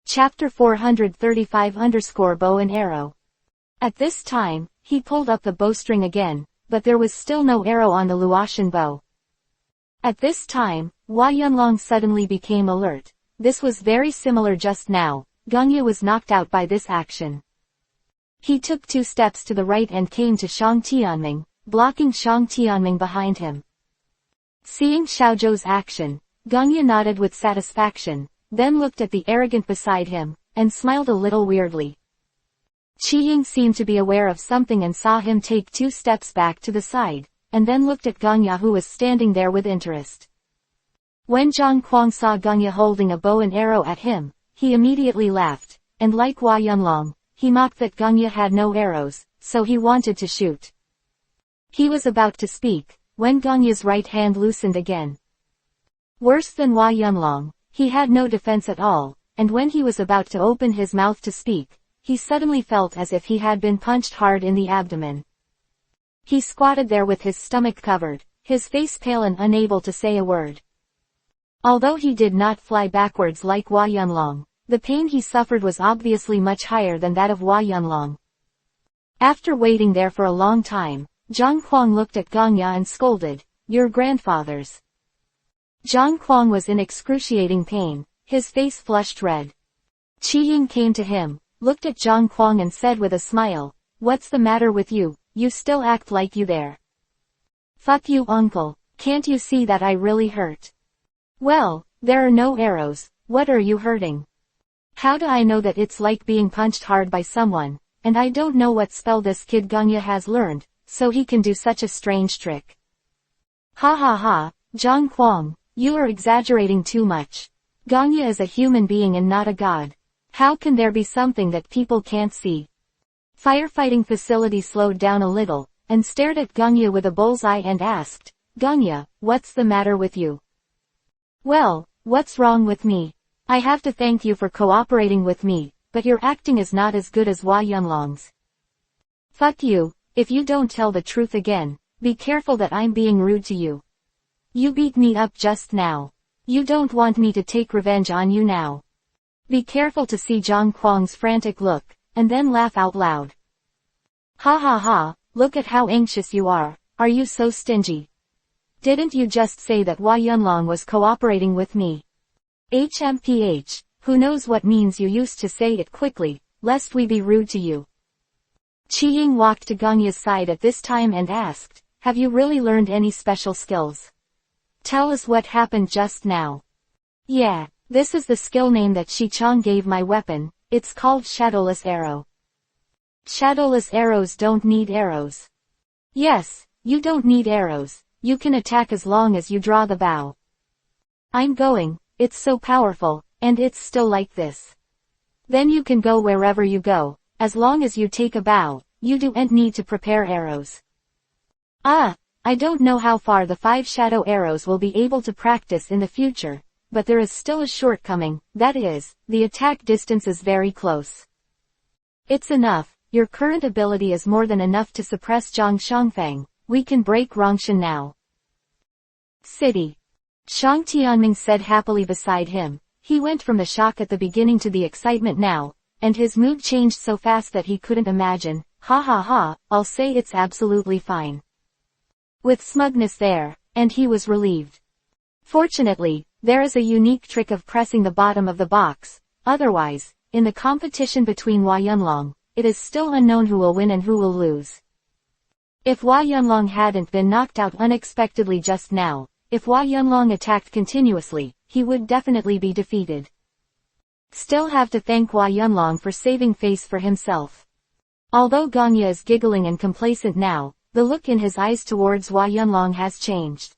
Chapter 435 _ Bow and Arrow. At this time, He pulled up the bowstring again, but there was still no arrow on the Luotian bow. At this time, Hua Yunlong suddenly became alert. This was very similar just now. Gongya was knocked out by this action. He took 2 steps to the right and came to Shang Tianming, blocking Shang Tianming behind him. Seeing Xiaozhou's action, Gongya nodded with satisfaction, then looked at the arrogant beside him, and smiled a little weirdly. Qi Ying seemed to be aware of something and saw him take 2 steps back to the side, and then looked at Gongya, who was standing there with interest. When Zhang Kuang saw Gongya holding a bow and arrow at him, he immediately laughed, and like Hua Yunlong, he mocked that Gongya had no arrows, so he wanted to shoot. He was about to speak, when Gongya's right hand loosened again. Worse than Hua Yunlong, he had no defense at all, and when he was about to open his mouth to speak, he suddenly felt as if he had been punched hard in the abdomen. He squatted there with his stomach covered, his face pale and unable to say a word. Although he did not fly backwards like Hua Yunlong, the pain he suffered was obviously much higher than that of Hua Yunlong. After waiting there for a long time, Zhang Kuang looked at Gongya and scolded, "Your grandfather's." Zhang Kuang was in excruciating pain, his face flushed red. Qi Ying came to him, looked at Zhang Kuang and said with a smile, "What's the matter with you? You still act like you there." "Fuck you, uncle, can't you see that I really hurt?" "Well, there are no arrows, what are you hurting?" "How do I know that it's like being punched hard by someone, and I don't know what spell this kid Gongya has learned, so he can do such a strange trick." "Ha ha ha, Zhang Kuang, you are exaggerating too much. Gongya is a human being and not a god. How can there be something that people can't see?" Firefighting facility slowed down a little, and stared at Gongya with a bullseye and asked, "Gongya, what's the matter with you?" "Well, what's wrong with me? I have to thank you for cooperating with me, but your acting is not as good as Hua Yunlong's." "Fuck you, if you don't tell the truth again, be careful that I'm being rude to you. You beat me up just now. You don't want me to take revenge on you now." Be careful to see Zhang Kuang's frantic look, and then laugh out loud. "Ha ha ha, look at how anxious you are you so stingy? Didn't you just say that Hua Yunlong was cooperating with me?" "HMPH, who knows what means you used to say it quickly, lest we be rude to you." Qi Ying walked to Gongya's side at this time and asked, "Have you really learned any special skills? Tell us what happened just now." "Yeah, this is the skill name that Shi Chang gave my weapon, it's called Shadowless Arrow." "Shadowless arrows don't need arrows." "Yes, you don't need arrows, you can attack as long as you draw the bow." "I'm going, it's so powerful, and it's still like this." "Then you can go wherever you go, as long as you take a bow, you don't need to prepare arrows." "Ah, I don't know how far the 5 shadow arrows will be able to practice in the future, but there is still a shortcoming, that is, the attack distance is very close." "It's enough, your current ability is more than enough to suppress Zhang Shangfang, we can break Rongshan now." City. Shang Tianming said happily beside him. He went from the shock at the beginning to the excitement now, and his mood changed so fast that he couldn't imagine. "Ha ha ha, I'll say it's absolutely fine." With smugness there, and he was relieved. Fortunately, there is a unique trick of pressing the bottom of the box, otherwise, in the competition between Hua Yunlong, it is still unknown who will win and who will lose. If Hua Yunlong hadn't been knocked out unexpectedly just now, if Hua Yunlong attacked continuously, he would definitely be defeated. Still have to thank Hua Yunlong for saving face for himself. Although Gongya is giggling and complacent now, the look in his eyes towards Hua Yunlong has changed.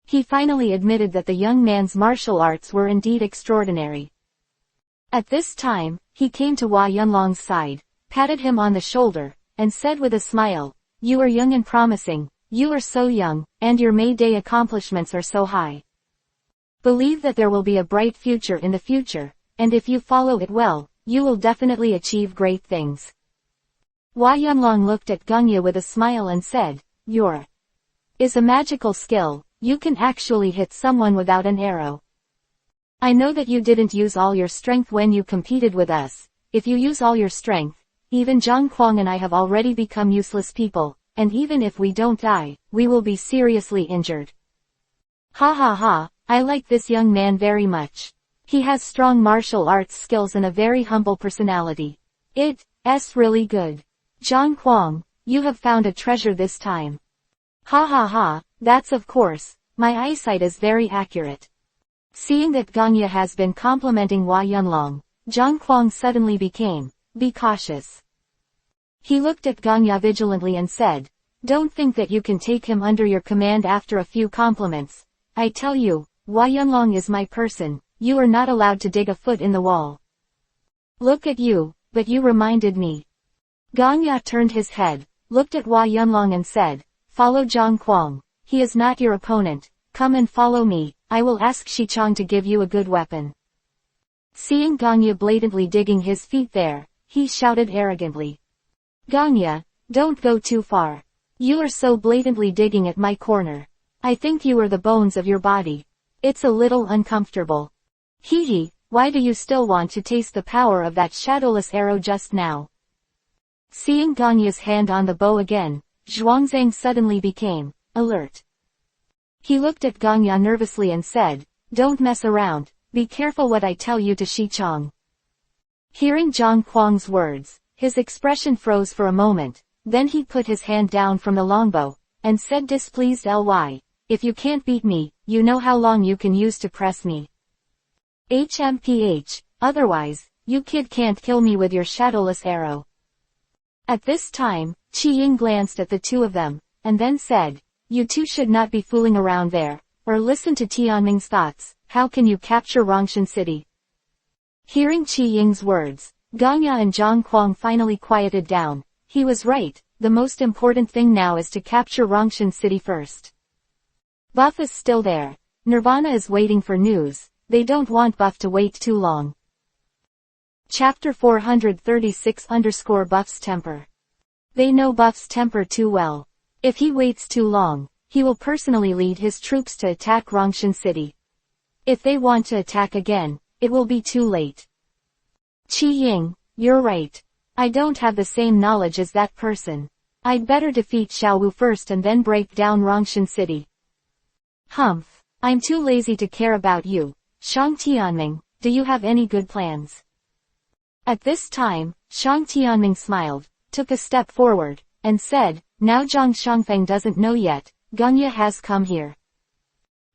He finally admitted that the young man's martial arts were indeed extraordinary. At this time, he came to Hua Yunlong's side, patted him on the shoulder, and said with a smile, "You are young and promising, you are so young, and your May Day accomplishments are so high. Believe that there will be a bright future in the future, and if you follow it well, you will definitely achieve great things." Hua Yunlong looked at Gongya with a smile and said, "Your is a magical skill, you can actually hit someone without an arrow. I know that you didn't use all your strength when you competed with us. If you use all your strength, even Zhang Kuang and I have already become useless people, and even if we don't die, we will be seriously injured. Ha ha ha, I like this young man very much. He has strong martial arts skills and a very humble personality. It's really good. Zhang Kuang, you have found a treasure this time. Ha ha ha, that's of course, my eyesight is very accurate. Seeing that Ganya has been complimenting Hua Yunlong, Zhang Kuang suddenly became, be cautious. He looked at Ganya vigilantly and said, don't think that you can take him under your command after a few compliments. I tell you, Hua Yunlong is my person, you are not allowed to dig a foot in the wall. Look at you, but you reminded me. Ganya turned his head, looked at Hua Yunlong and said, follow Zhang Kuang, he is not your opponent, come and follow me, I will ask Shichang to give you a good weapon. Seeing Ganya blatantly digging his feet there, he shouted arrogantly. Ganya, don't go too far. You are so blatantly digging at my corner. I think you are the bones of your body. It's a little uncomfortable. Hee hee, why do you still want to taste the power of that shadowless arrow just now? Seeing Ganya's hand on the bow again, Zhuangzhang suddenly became alert. He looked at Ganya nervously and said, don't mess around, be careful what I tell you to Shichang. Hearing Zhang Kuang's words, his expression froze for a moment, then he put his hand down from the longbow, and said displeased Ly, if you can't beat me, you know how long you can use to press me. HMPH, otherwise, you kid can't kill me with your shadowless arrow. At this time, Qi Ying glanced at the two of them, and then said, you two should not be fooling around there, or listen to Tianming's thoughts, how can you capture Rongshan City? Hearing Qi Ying's words, Ganya and Zhang Kuang finally quieted down. He was right, the most important thing now is to capture Rongshan City first. Buff is still there. Nirvana is waiting for news, they don't want Buff to wait too long. Chapter 436 _ Temper. They know Buff's temper too well. If he waits too long, he will personally lead his troops to attack Rongshan City. If they want to attack again, it will be too late. Qi Ying, you're right. I don't have the same knowledge as that person. I'd better defeat Xiaowu first and then break down Rongshan City. Humph, I'm too lazy to care about you. Shang Tianming, do you have any good plans? At this time, Shang Tianming smiled, took a step forward, and said, now Zhang Shangfeng doesn't know yet, Ganya has come here.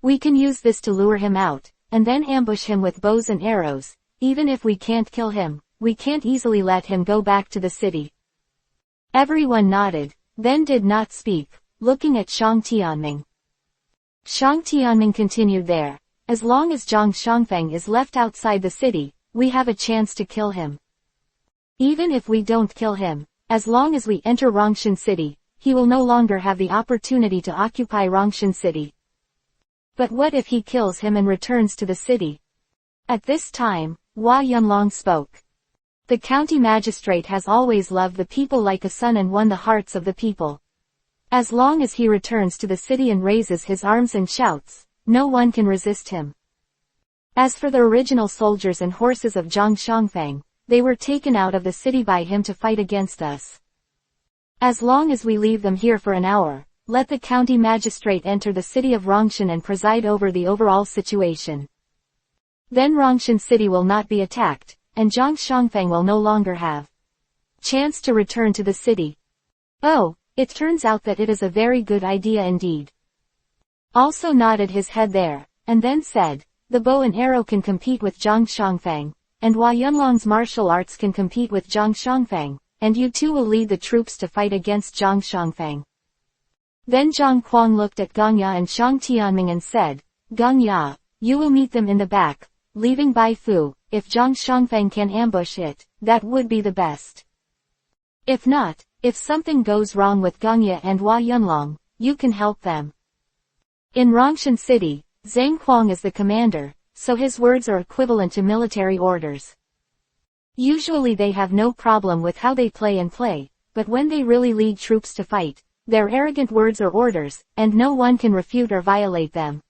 We can use this to lure him out, and then ambush him with bows and arrows. Even if we can't kill him, we can't easily let him go back to the city. Everyone nodded, then did not speak, looking at Shang Tianming. Shang Tianming continued there. As long as Zhang Shangfeng is left outside the city, we have a chance to kill him. Even if we don't kill him, as long as we enter Rongshan City, he will no longer have the opportunity to occupy Rongshan City. But what if he kills him and returns to the city? At this time, Hua Yunlong spoke. The county magistrate has always loved the people like a son and won the hearts of the people. As long as he returns to the city and raises his arms and shouts, no one can resist him. As for the original soldiers and horses of Zhang Shangfeng, they were taken out of the city by him to fight against us. As long as we leave them here for an hour, let the county magistrate enter the city of Rongshan and preside over the overall situation. Then Rongshan City will not be attacked, and Zhang Shangfeng will no longer have chance to return to the city. Oh, it turns out that it is a very good idea indeed. Also nodded his head there, and then said, the bow and arrow can compete with Zhang Shangfeng, and Hua Yunlong's martial arts can compete with Zhang Shangfeng, and you two will lead the troops to fight against Zhang Shangfeng. Then Zhang Kuang looked at Ganya and Shang Tianming and said, Ganya, you will meet them in the back, leaving Bai Fu. If Zhang Shangfeng can ambush it, that would be the best. If not, if something goes wrong with Ganya and Hua Yunlong, you can help them. In Rongshan City, Zhang Kuang is the commander, so his words are equivalent to military orders. Usually they have no problem with how they play, but when they really lead troops to fight, they're arrogant words or orders, and no one can refute or violate them.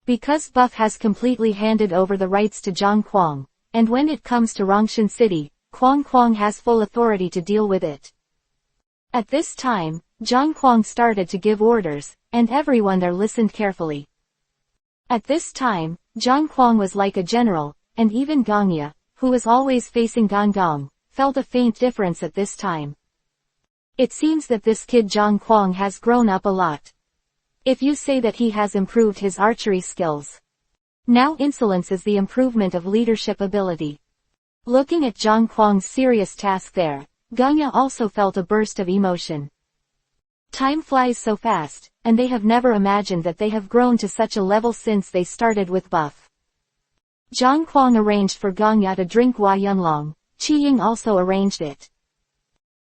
Because Buff has completely handed over the rights to Zhang Kuang, and when it comes to Rongshan City, Kwang Kwang has full authority to deal with it. At this time, Zhang Kwang started to give orders, and everyone there listened carefully. At this time, Zhang Kwang was like a general, and even Gongya, who was always facing Gong Gong, felt a faint difference at this time. It seems that this kid Zhang Kwang has grown up a lot. If you say that he has improved his archery skills. Now insolence is the improvement of leadership ability. Looking at Zhang Kwang's serious task there, Gongya also felt a burst of emotion. Time flies so fast, and they have never imagined that they have grown to such a level since they started with buff. Zhang Kwang arranged for Gongya to drink Hua Yunlong, Qi Ying also arranged it.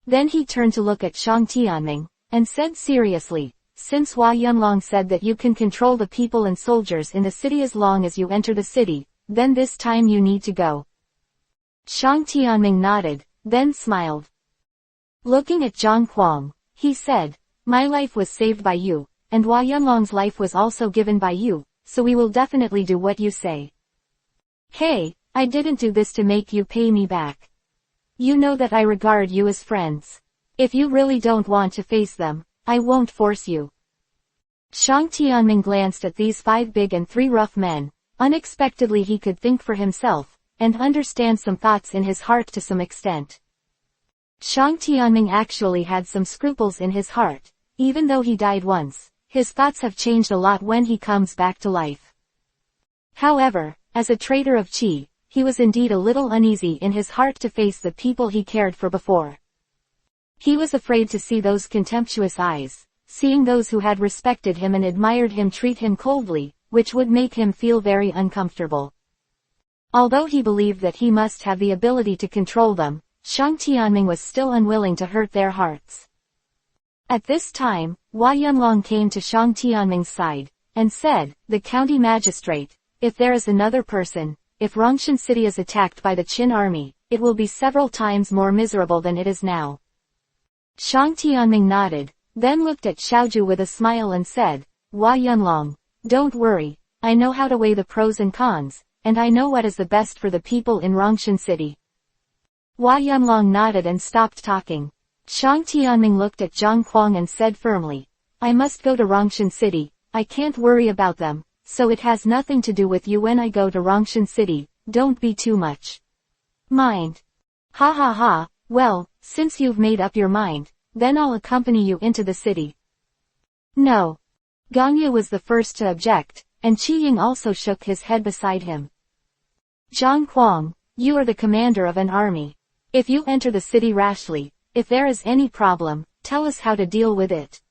Then he turned to look at Shang Tianming, and said seriously, since Hua Yunlong said that you can control the people and soldiers in the city as long as you enter the city, then this time you need to go. Shang Tianming nodded, then smiled. Looking at Zhang Kwang, he said, my life was saved by you, and Hua Yunlong's life was also given by you, so we will definitely do what you say. Hey, I didn't do this to make you pay me back. You know that I regard you as friends. If you really don't want to face them, I won't force you. Shang Tianming glanced at these 5 big and 3 rough men. Unexpectedly he could think for himself, and understand some thoughts in his heart to some extent. Shang Tianming actually had some scruples in his heart. Even though he died once, his thoughts have changed a lot when he comes back to life. However, as a trader of qi, he was indeed a little uneasy in his heart to face the people he cared for before. He was afraid to see those contemptuous eyes, seeing those who had respected him and admired him treat him coldly, which would make him feel very uncomfortable. Although he believed that he must have the ability to control them, Shang Tianming was still unwilling to hurt their hearts. At this time, Hua Yunlong came to Shang Tianming's side, and said, the county magistrate, if there is another person, if Rongshan City is attacked by the Qin army, it will be several times more miserable than it is now. Shang Tianming nodded, then looked at Xiaozhu with a smile and said, Hua Yunlong, don't worry, I know how to weigh the pros and cons, and I know what is the best for the people in Rongshan City. Hua Yunlong nodded and stopped talking. Shang Tianming looked at Zhang Kwang and said firmly, I must go to Rongshan City, I can't worry about them, so it has nothing to do with you when I go to Rongshan City, don't be too much mind. Ha ha ha, well, since you've made up your mind, then I'll accompany you into the city. No. Gongya was the first to object, and Qi Ying also shook his head beside him. Zhang Kwang, you are the commander of an army. If you enter the city rashly, if there is any problem, tell us how to deal with it.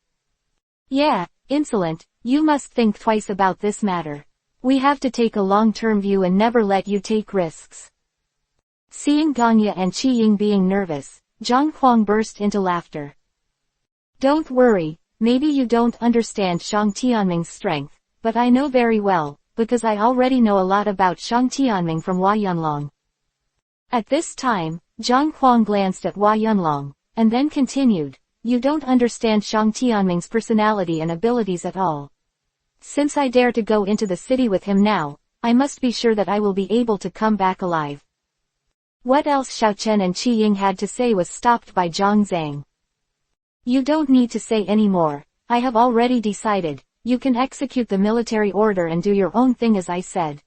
Yeah, insolent, you must think twice about this matter. We have to take a long-term view and never let you take risks. Seeing Gongya and Qi Ying being nervous, Zhang Kwang burst into laughter. Don't worry, maybe you don't understand Shang Tianming's strength, but I know very well, because I already know a lot about Shang Tianming from Hua Yunlong. At this time, Zhang Kwang glanced at Hua Yunlong, and then continued, you don't understand Shang Tianming's personality and abilities at all. Since I dare to go into the city with him now, I must be sure that I will be able to come back alive. What else Xiao Chen and Qi Ying had to say was stopped by Zhang Zhang. You don't need to say any more, I have already decided, you can execute the military order and do your own thing as I said.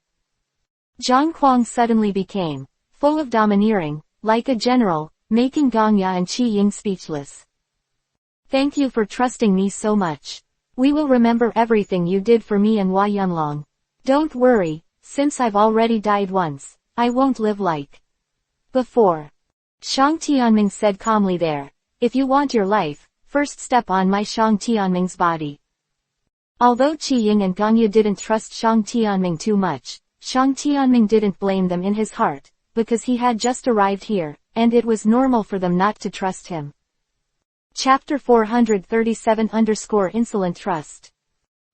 Zhang Kwang suddenly became full of domineering, like a general, making Gongya and Qi Ying speechless. Thank you for trusting me so much. We will remember everything you did for me and Hua Yunlong. Don't worry, since I've already died once, I won't live like before. Shang Tianming said calmly there, if you want your life, first step on my Shang Tianming's body. Although Qi Ying and Gongya didn't trust Shang Tianming too much, Shang Tianming didn't blame them in his heart, because he had just arrived here, and it was normal for them not to trust him. Chapter 437_Insolent Trust.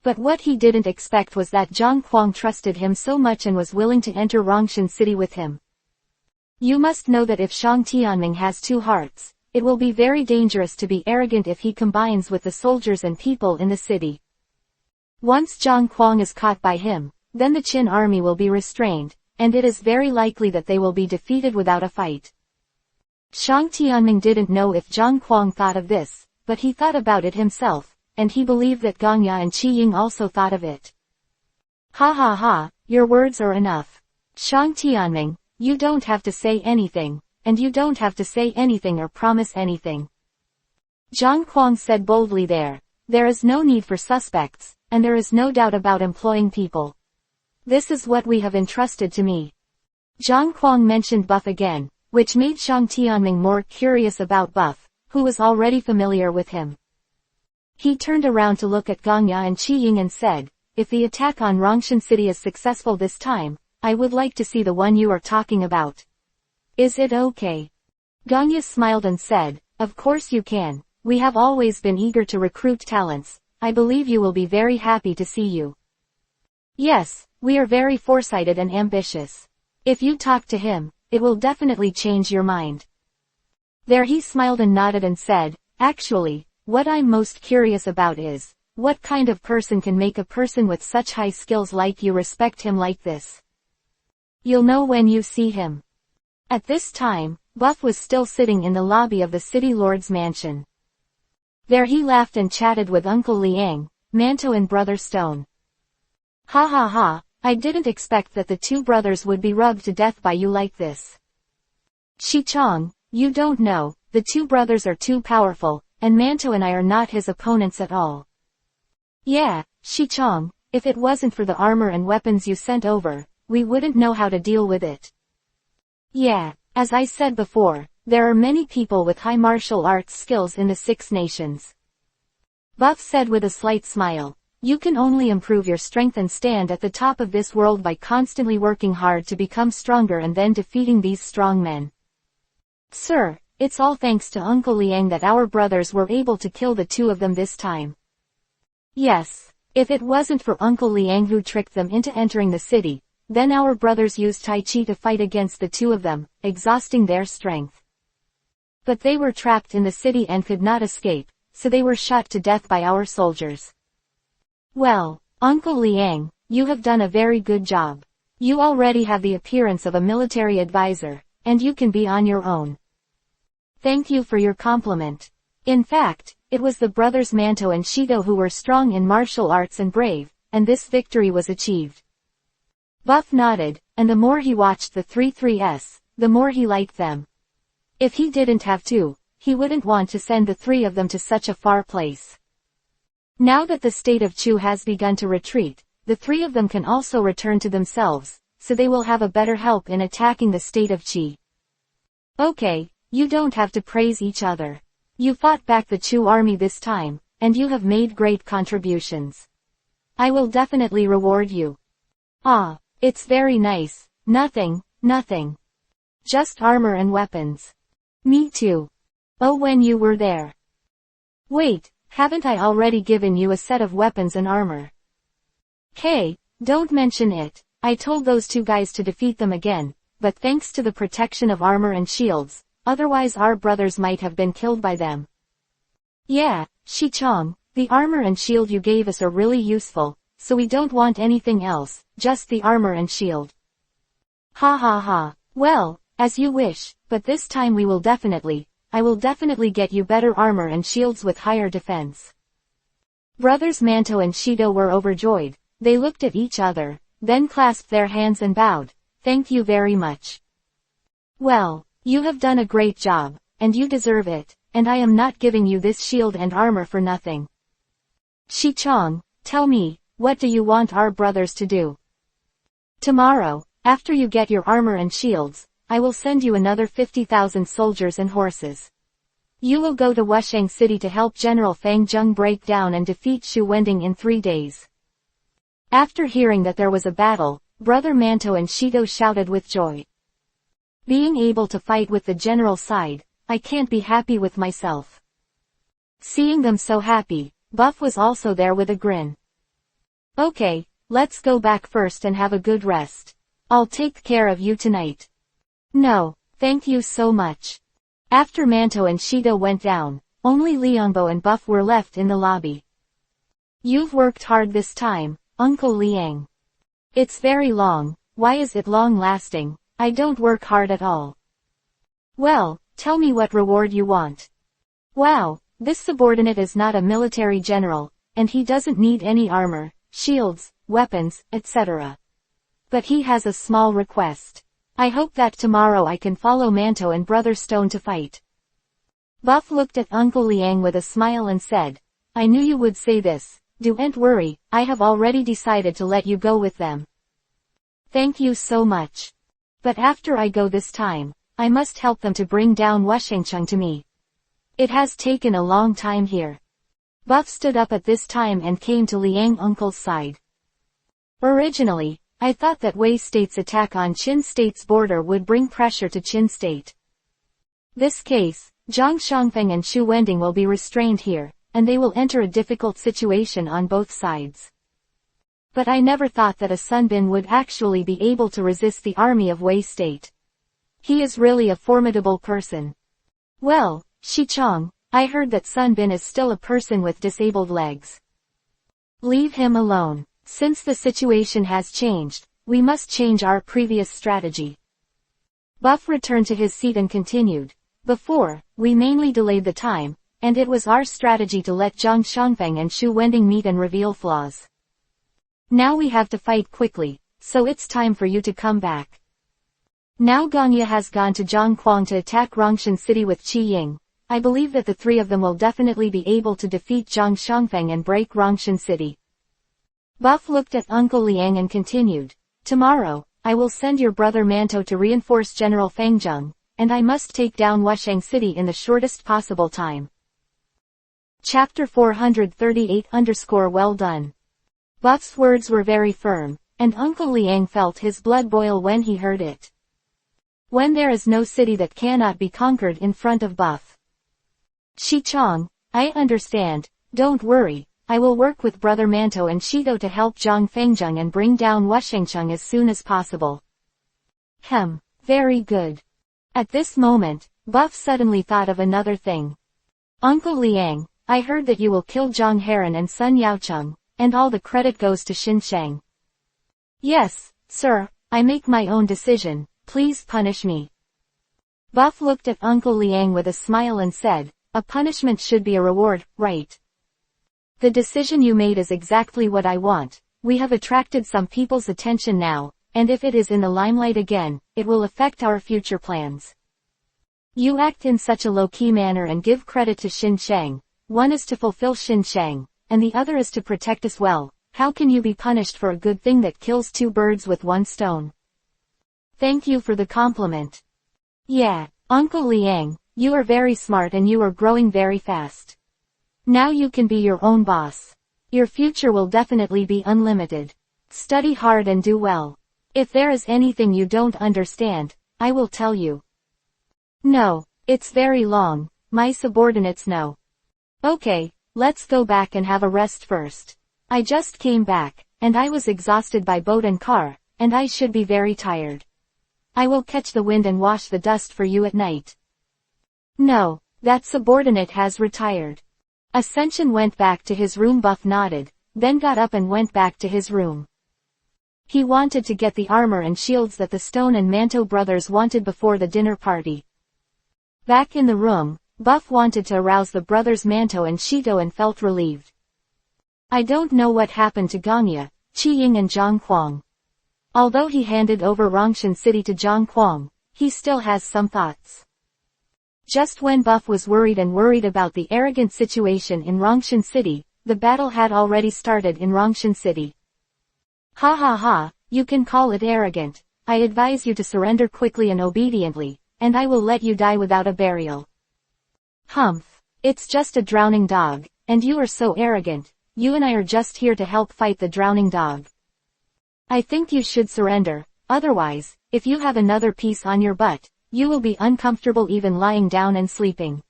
But what he didn't expect was that Zhang Kwang trusted him so much and was willing to enter Rongshan City with him. You must know that if Shang Tianming has 2 hearts, it will be very dangerous to be arrogant if he combines with the soldiers and people in the city. Once Zhang Kwang is caught by him, then the Qin army will be restrained, and it is very likely that they will be defeated without a fight. Shang Tianming didn't know if Zhang Kuang thought of this, but he thought about it himself, and he believed that Gongya and Qi Ying also thought of it. Ha ha ha, your words are enough. Shang Tianming, you don't have to say anything, and you don't have to say anything or promise anything. Zhang Kuang said boldly there is no need for suspects, and there is no doubt about employing people. This is what we have entrusted to me. Zhang Kuang mentioned Buff again, which made Shang Tianming more curious about Buff, who was already familiar with him. He turned around to look at Gongya and Qi Ying and said, if the attack on Rongshan City is successful this time, I would like to see the one you are talking about. Is it okay? Gongya smiled and said, of course you can, we have always been eager to recruit talents, I believe you will be very happy to see you. Yes, we are very foresighted and ambitious. If you talk to him, it will definitely change your mind. There he smiled and nodded and said, actually, what I'm most curious about is, what kind of person can make a person with such high skills like you respect him like this? You'll know when you see him. At this time, Buff was still sitting in the lobby of the city lord's mansion. There he laughed and chatted with Uncle Liang, Manto and Brother Stone. Ha ha ha, I didn't expect that the two brothers would be rubbed to death by you like this. Shichong, you don't know, the two brothers are too powerful, and Manto and I are not his opponents at all. Yeah, Shichong, if it wasn't for the armor and weapons you sent over, we wouldn't know how to deal with it. Yeah, as I said before, there are many people with high martial arts skills in the 6 nations. Buff said with a slight smile, you can only improve your strength and stand at the top of this world by constantly working hard to become stronger and then defeating these strong men. Sir, it's all thanks to Uncle Liang that our brothers were able to kill the 2 of them this time. Yes, if it wasn't for Uncle Liang who tricked them into entering the city, then our brothers used Tai Chi to fight against the 2 of them, exhausting their strength. But they were trapped in the city and could not escape, so they were shot to death by our soldiers. Well, Uncle Liang, you have done a very good job. You already have the appearance of a military advisor, and you can be on your own. Thank you for your compliment. In fact, it was the brothers Manto and Shido who were strong in martial arts and brave, and this victory was achieved. Buff nodded, and the more he watched the 3-3s, the more he liked them. If he didn't have to, he wouldn't want to send the 3 of them to such a far place. Now that the state of Chu has begun to retreat, the 3 of them can also return to themselves, so they will have a better help in attacking the state of Qi. Okay, you don't have to praise each other. You fought back the Chu army this time, and you have made great contributions. I will definitely reward you. Ah, it's very nice. Nothing. Just armor and weapons. Me too. Oh, when you were there. Wait, haven't I already given you a set of weapons and armor? Hey, don't mention it. I told those 2 guys to defeat them again, but thanks to the protection of armor and shields, otherwise our brothers might have been killed by them. Yeah, Shichong, the armor and shield you gave us are really useful, so we don't want anything else, just the armor and shield. Ha ha ha. Well, as you wish, but this time I will definitely get you better armor and shields with higher defense. Brothers Manto and Shido were overjoyed. They looked at each other, then clasped their hands and bowed. Thank you very much. Well, you have done a great job, and you deserve it, and I am not giving you this shield and armor for nothing. Shichong, tell me, what do you want our brothers to do? Tomorrow, after you get your armor and shields, I will send you another 50,000 soldiers and horses. You will go to Wushang City to help General Fang Zheng break down and defeat Xu Wending in 3 days. After hearing that there was a battle, Brother Manto and Shido shouted with joy. Being able to fight with the general side, I can't be happy with myself. Seeing them so happy, Buff was also there with a grin. Okay, let's go back first and have a good rest. I'll take care of you tonight. No, thank you so much. After Manto and Shido went down, only Liangbo and Buff were left in the lobby. You've worked hard this time, Uncle Liang. It's very long. Why is it long-lasting? I don't work hard at all. Well, Tell me what reward you want. Wow, this subordinate is not a military general, and he doesn't need any armor, shields, weapons, etc. But he has a small request. I hope that tomorrow I can follow Manto and Brother Stone to fight. Buff looked at Uncle Liang with a smile and said, I knew you would say this. Don't worry, I have already decided to let you go with them. Thank you so much. But after I go this time, I must help them to bring down Wushengcheng to me. It has taken a long time here. Buff stood up at this time and came to Liang Uncle's side. Originally, I thought that Wei State's attack on Qin State's border would bring pressure to Qin State. This case, Zhang Shangfeng and Xu Wending will be restrained here, and they will enter a difficult situation on both sides. But I never thought that a Sun Bin would actually be able to resist the army of Wei State. He is really a formidable person. Well, Shichong, I heard that Sun Bin is still a person with disabled legs. Leave him alone. Since the situation has changed, we must change our previous strategy. Buff returned to his seat and continued. Before, we mainly delayed the time, and it was our strategy to let Zhang Shangfeng and Xu Wending meet and reveal flaws. Now we have to fight quickly, so it's time for you to come back. Now Gongya has gone to Zhongquang to attack Rongshan City with Qi Ying. I believe that the three of them will definitely be able to defeat Zhang Shangfeng and break Rongshan City. Buff looked at Uncle Liang and continued. Tomorrow, I will send your brother Manto to reinforce General Feng Zheng, and I must take down Wusheng City in the shortest possible time. Chapter 438_Well done. Buff's words were very firm, and Uncle Liang felt his blood boil when he heard it. When there is no city that cannot be conquered in front of Buff. Shichong, I understand, don't worry. I will work with Brother Manto and Shido to help Zhang Fengzheng and bring down Wushengcheng as soon as possible. Very good. At this moment, Buff suddenly thought of another thing. Uncle Liang, I heard that you will kill Zhang Heron and Sun Yaocheng, and all the credit goes to Xin Sheng. Yes, sir, I make my own decision, please punish me. Buff looked at Uncle Liang with a smile and said, a punishment should be a reward, right? The decision you made is exactly what I want. We have attracted some people's attention now, and if it is in the limelight again, it will affect our future plans. You act in such a low-key manner and give credit to Xin Sheng. One is to fulfill Xin Sheng, and the other is to protect us well. How can you be punished for a good thing that kills two birds with one stone? Thank you for the compliment. Yeah, Uncle Liang, you are very smart and you are growing very fast. Now you can be your own boss. Your future will definitely be unlimited. Study hard and do well. If there is anything you don't understand, I will tell you. No, it's very long, my subordinates know. Okay, let's go back and have a rest first. I just came back, and I was exhausted by boat and car, and I should be very tired. I will catch the wind and wash the dust for you at night. No, that subordinate has retired. Ascension went back to his room. Buff nodded, then got up and went back to his room. He wanted to get the armor and shields that the Stone and Manto brothers wanted before the dinner party. Back in the room, Buff wanted to arouse the brothers Manto and Shido and felt relieved. I don't know what happened to Gongya, Qi Ying and Zhang Quang. Although he handed over Rongshan City to Zhang Quang, he still has some thoughts. Just when Buff was worried about the arrogant situation in Rongshan City, the battle had already started in Rongshan City. Ha ha ha, you can call it arrogant. I advise you to surrender quickly and obediently, and I will let you die without a burial. Humph. It's just a drowning dog, and you are so arrogant. You and I are just here to help fight the drowning dog. I think you should surrender, otherwise, if you have another piece on your butt, you will be uncomfortable even lying down and sleeping.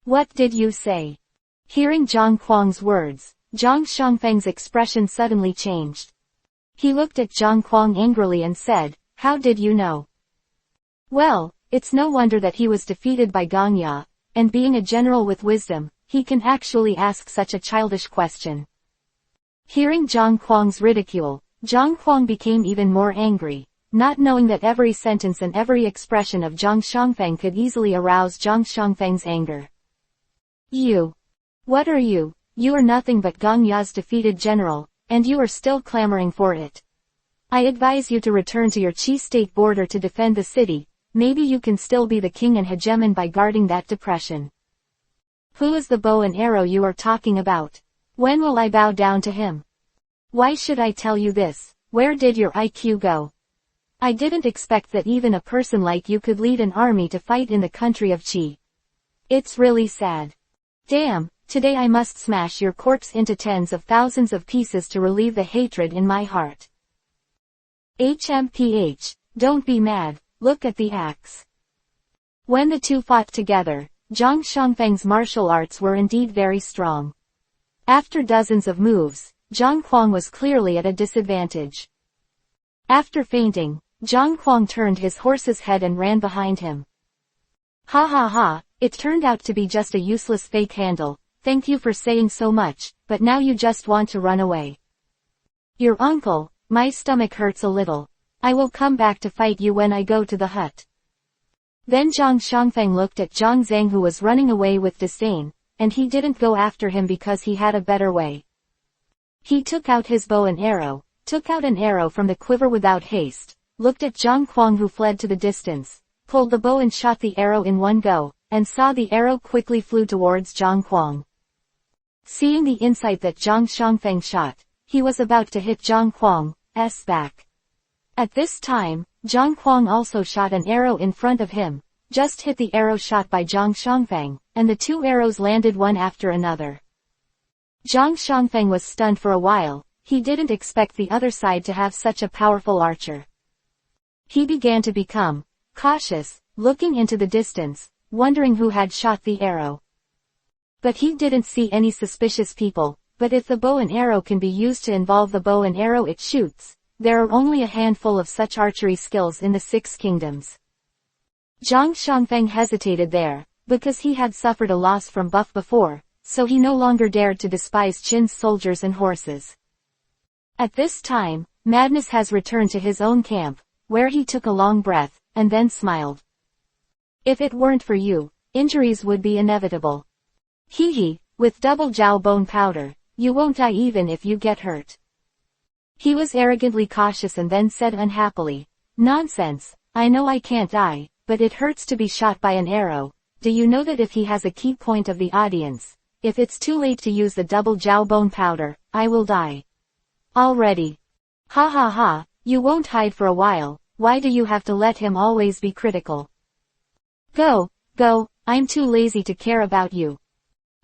What did you say? Hearing Zhang Quang's words, Zhang Shangfeng's expression suddenly changed. He looked at Zhang Quang angrily and said, how did you know? Well, it's no wonder that he was defeated by Gongya, and being a general with wisdom, he can actually ask such a childish question. Hearing Zhang Quang's ridicule, Zhang Quang became even more angry. not knowing that every sentence and every expression of Zhang Xiangfeng could easily arouse Zhang Xiangfeng's anger. You. What are you? You are nothing but Gong Ya's defeated general, and you are still clamoring for it. I advise you to return to your Qi state border to defend the city. Maybe you can still be the king and hegemon by guarding that depression. Who is the bow and arrow you are talking about? When will I bow down to him? Why should I tell you this? Where did your IQ go? I didn't expect that even a person like you could lead an army to fight in the country of Qi. It's really sad. Damn, today I must smash your corpse into tens of thousands of pieces to relieve the hatred in my heart. HMPH, don't be mad, look at the axe. When the two fought together, Zhang Xiangfeng's martial arts were indeed very strong. After dozens of moves, Zhang Kuang was clearly at a disadvantage. After fainting, Zhang Kuang turned his horse's head and ran behind him. Ha ha ha, it turned out to be just a useless fake handle, thank you for saying so much, but now you just want to run away. Your uncle, my stomach hurts a little. I will come back to fight you when I go to the hut. Then Zhang Xiangfeng looked at Zhang Zhang who was running away with disdain, and he didn't go after him because he had a better way. He took out his bow and arrow, took out an arrow from the quiver without haste, looked at Zhang Kuang who fled to the distance, pulled the bow and shot the arrow in one go, and saw the arrow quickly flew towards Zhang Kuang. Seeing the insight that Zhang Xiangfeng shot, he was about to hit Zhang Kuang's back. At this time, Zhang Kuang also shot an arrow in front of him, just hit the arrow shot by Zhang Xiangfeng, and the two arrows landed one after another. Zhang Xiangfeng was stunned for a while, he didn't expect the other side to have such a powerful archer. He began to become cautious, looking into the distance, wondering who had shot the arrow. But he didn't see any suspicious people, but if the bow and arrow can be used to involve the bow and arrow it shoots, there are only a handful of such archery skills in the Six Kingdoms. Zhang Xiangfeng hesitated there, because he had suffered a loss from buff before, so he no longer dared to despise Qin's soldiers and horses. At this time, madness has returned to his own camp, where he took a long breath, and then smiled. If it weren't for you, injuries would be inevitable. Hee hee, with double jiao bone powder, you won't die even if you get hurt. He was arrogantly cautious and then said unhappily, nonsense, I know I can't die, but it hurts to be shot by an arrow. Do you know that if he has a key point of the audience, if it's too late to use the double jiao bone powder, I will die. Already. Ha ha ha, you won't hide for a while, why do you have to let him always be critical? Go, I'm too lazy to care about you.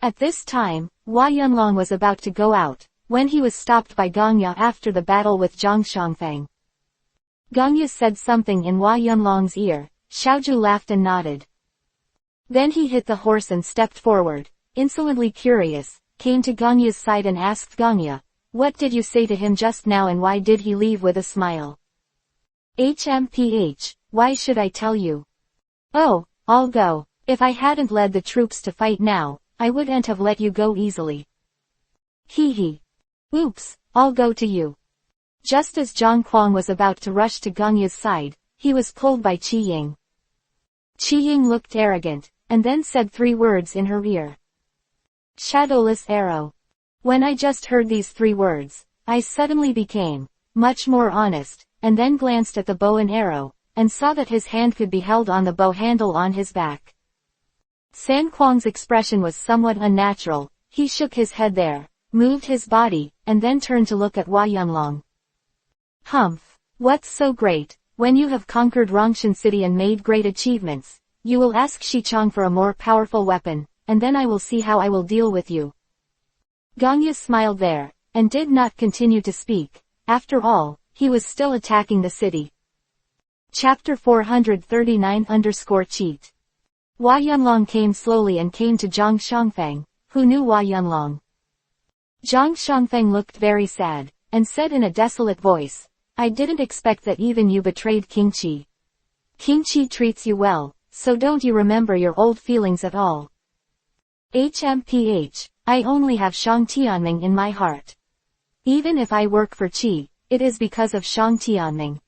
At this time, Hua Yunlong was about to go out, when he was stopped by Gongya after the battle with Zhang Xiangfeng. Gongya said something in Hua Yunlong's ear, Xiaozhu laughed and nodded. Then he hit the horse and stepped forward, insolently curious, came to Gongya's side and asked Gongya, what did you say to him just now and why did he leave with a smile? HMPH, why should I tell you? Oh, I'll go. If I hadn't led the troops to fight now, I wouldn't have let you go easily. Hee hee. Oops, I'll go to you. Just as Zhang Kuang was about to rush to Gongya's side, he was pulled by Qi Ying. Qi Ying looked arrogant, and then said 3 words in her ear. Shadowless arrow. When I just heard these 3 words, I suddenly became much more honest, and then glanced at the bow and arrow, and saw that his hand could be held on the bow handle on his back. San Kuang's expression was somewhat unnatural, he shook his head there, moved his body, and then turned to look at Hua Yunlong. Humph! What's so great? When you have conquered Rongshan City and made great achievements, you will ask Shichong for a more powerful weapon, and then I will see how I will deal with you. Gongya smiled there, and did not continue to speak. After all, he was still attacking the city. Chapter 439_cheat. Hua Yunlong came slowly and came to Zhang Xiangfeng, who knew Hua Yunlong. Zhang Xiangfeng looked very sad, and said in a desolate voice, I didn't expect that even you betrayed King Qi. King Qi treats you well, so don't you remember your old feelings at all? HMPH, I only have Shang Tianming in my heart. Even if I work for Qi, it is because of Shang Tianming.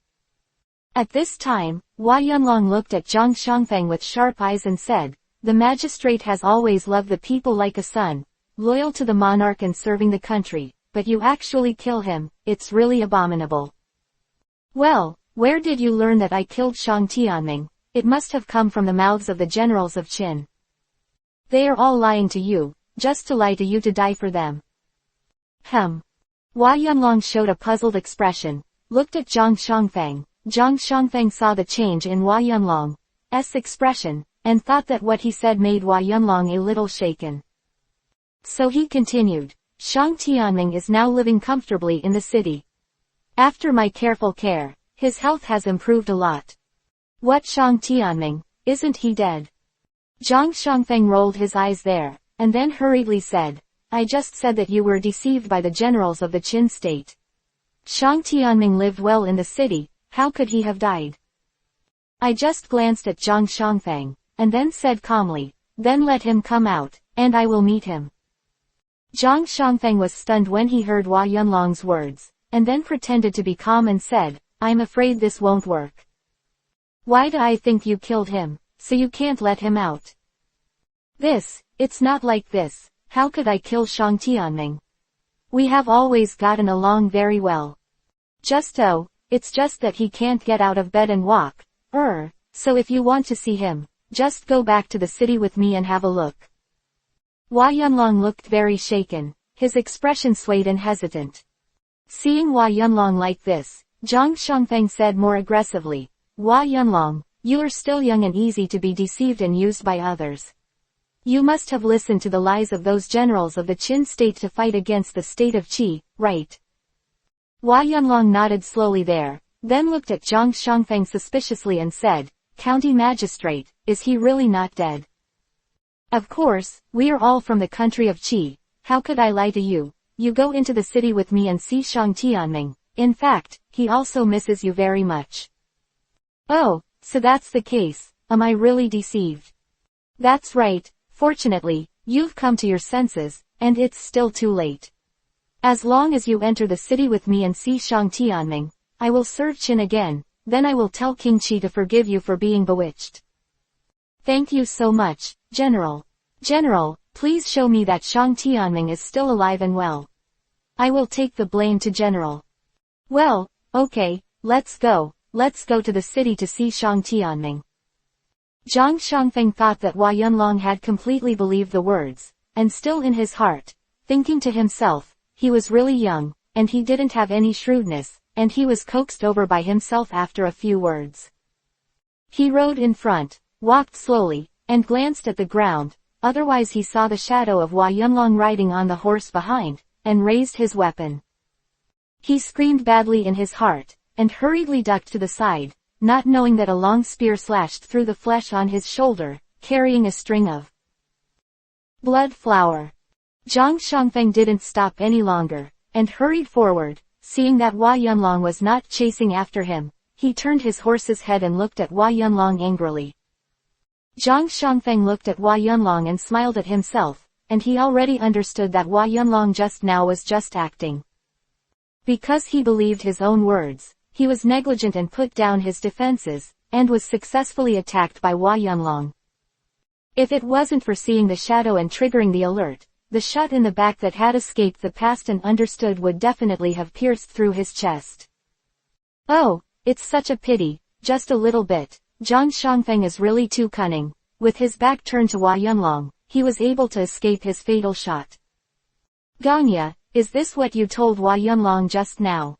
At this time, Hua Yunlong looked at Zhang Shangfeng with sharp eyes and said, "The magistrate has always loved the people like a son, loyal to the monarch and serving the country, but you actually kill him, it's really abominable." "Well, where did you learn that I killed Shang Tianming? It must have come from the mouths of the generals of Qin. They are all lying to you, just to lie to you to die for them." Hua Yunlong showed a puzzled expression, looked at Zhang Shangfeng. Zhang Shangfeng saw the change in Hua Yunlong's expression, and thought that what he said made Hua Yunlong a little shaken. So he continued, "Shang Tianming is now living comfortably in the city. After my careful care, his health has improved a lot." "What Shang Tianming, isn't he dead?" Zhang Shangfeng rolled his eyes there, and then hurriedly said, "I just said that you were deceived by the generals of the Qin state. Shang Tianming lived well in the city, how could he have died?" I just glanced at Zhang Shangfeng, and then said calmly, "Then let him come out, and I will meet him." Zhang Shangfeng was stunned when he heard Hua Yunlong's words, and then pretended to be calm and said, "I'm afraid this won't work. Why do I think you killed him, so you can't let him out?" It's not like this, how could I kill Shang Tianming? We have always gotten along very well. It's just that he can't get out of bed and walk, so if you want to see him, just go back to the city with me and have a look." Hua Yunlong looked very shaken, his expression swayed and hesitant. Seeing Hua Yunlong like this, Zhang Shangfeng said more aggressively, "Hua Yunlong, you are still young and easy to be deceived and used by others. You must have listened to the lies of those generals of the Qin state to fight against the state of Qi, right?" Hua Yunlong nodded slowly there, then looked at Zhang Shangfeng suspiciously and said, "County magistrate, is he really not dead?" "Of course, we are all from the country of Qi, how could I lie to you? You go into the city with me and see Shang Tianming, in fact, he also misses you very much." "Oh, so that's the case, am I really deceived?" "That's right, fortunately, you've come to your senses, and it's still too late. As long as you enter the city with me and see Shang Tianming, I will serve Qin again, then I will tell King Qi to forgive you for being bewitched." "Thank you so much, General. General, please show me that Shang Tianming is still alive and well. I will take the blame to General." "Well, okay, let's go to the city to see Shang Tianming." Zhang Shangfeng thought that Hua Yunlong had completely believed the words, and still in his heart, thinking to himself, he was really young, and he didn't have any shrewdness, and he was coaxed over by himself after a few words. He rode in front, walked slowly, and glanced at the ground, otherwise he saw the shadow of Hua Yunlong riding on the horse behind, and raised his weapon. He screamed badly in his heart, and hurriedly ducked to the side, not knowing that a long spear slashed through the flesh on his shoulder, carrying a string of blood flower. Zhang Shangfeng didn't stop any longer, and hurried forward. Seeing that Hua Yunlong was not chasing after him, he turned his horse's head and looked at Hua Yunlong angrily. Zhang Shangfeng looked at Hua Yunlong and smiled at himself, and he already understood that Hua Yunlong just now was just acting. Because he believed his own words, he was negligent and put down his defenses, and was successfully attacked by Hua Yunlong. If it wasn't for seeing the shadow and triggering the alert, the shot in the back that had escaped the past and understood would definitely have pierced through his chest. "Oh, it's such a pity, just a little bit. Zhang Shangfeng is really too cunning." With his back turned to Hua Yunlong, he was able to escape his fatal shot. "Ganya, is this what you told Hua Yunlong just now?"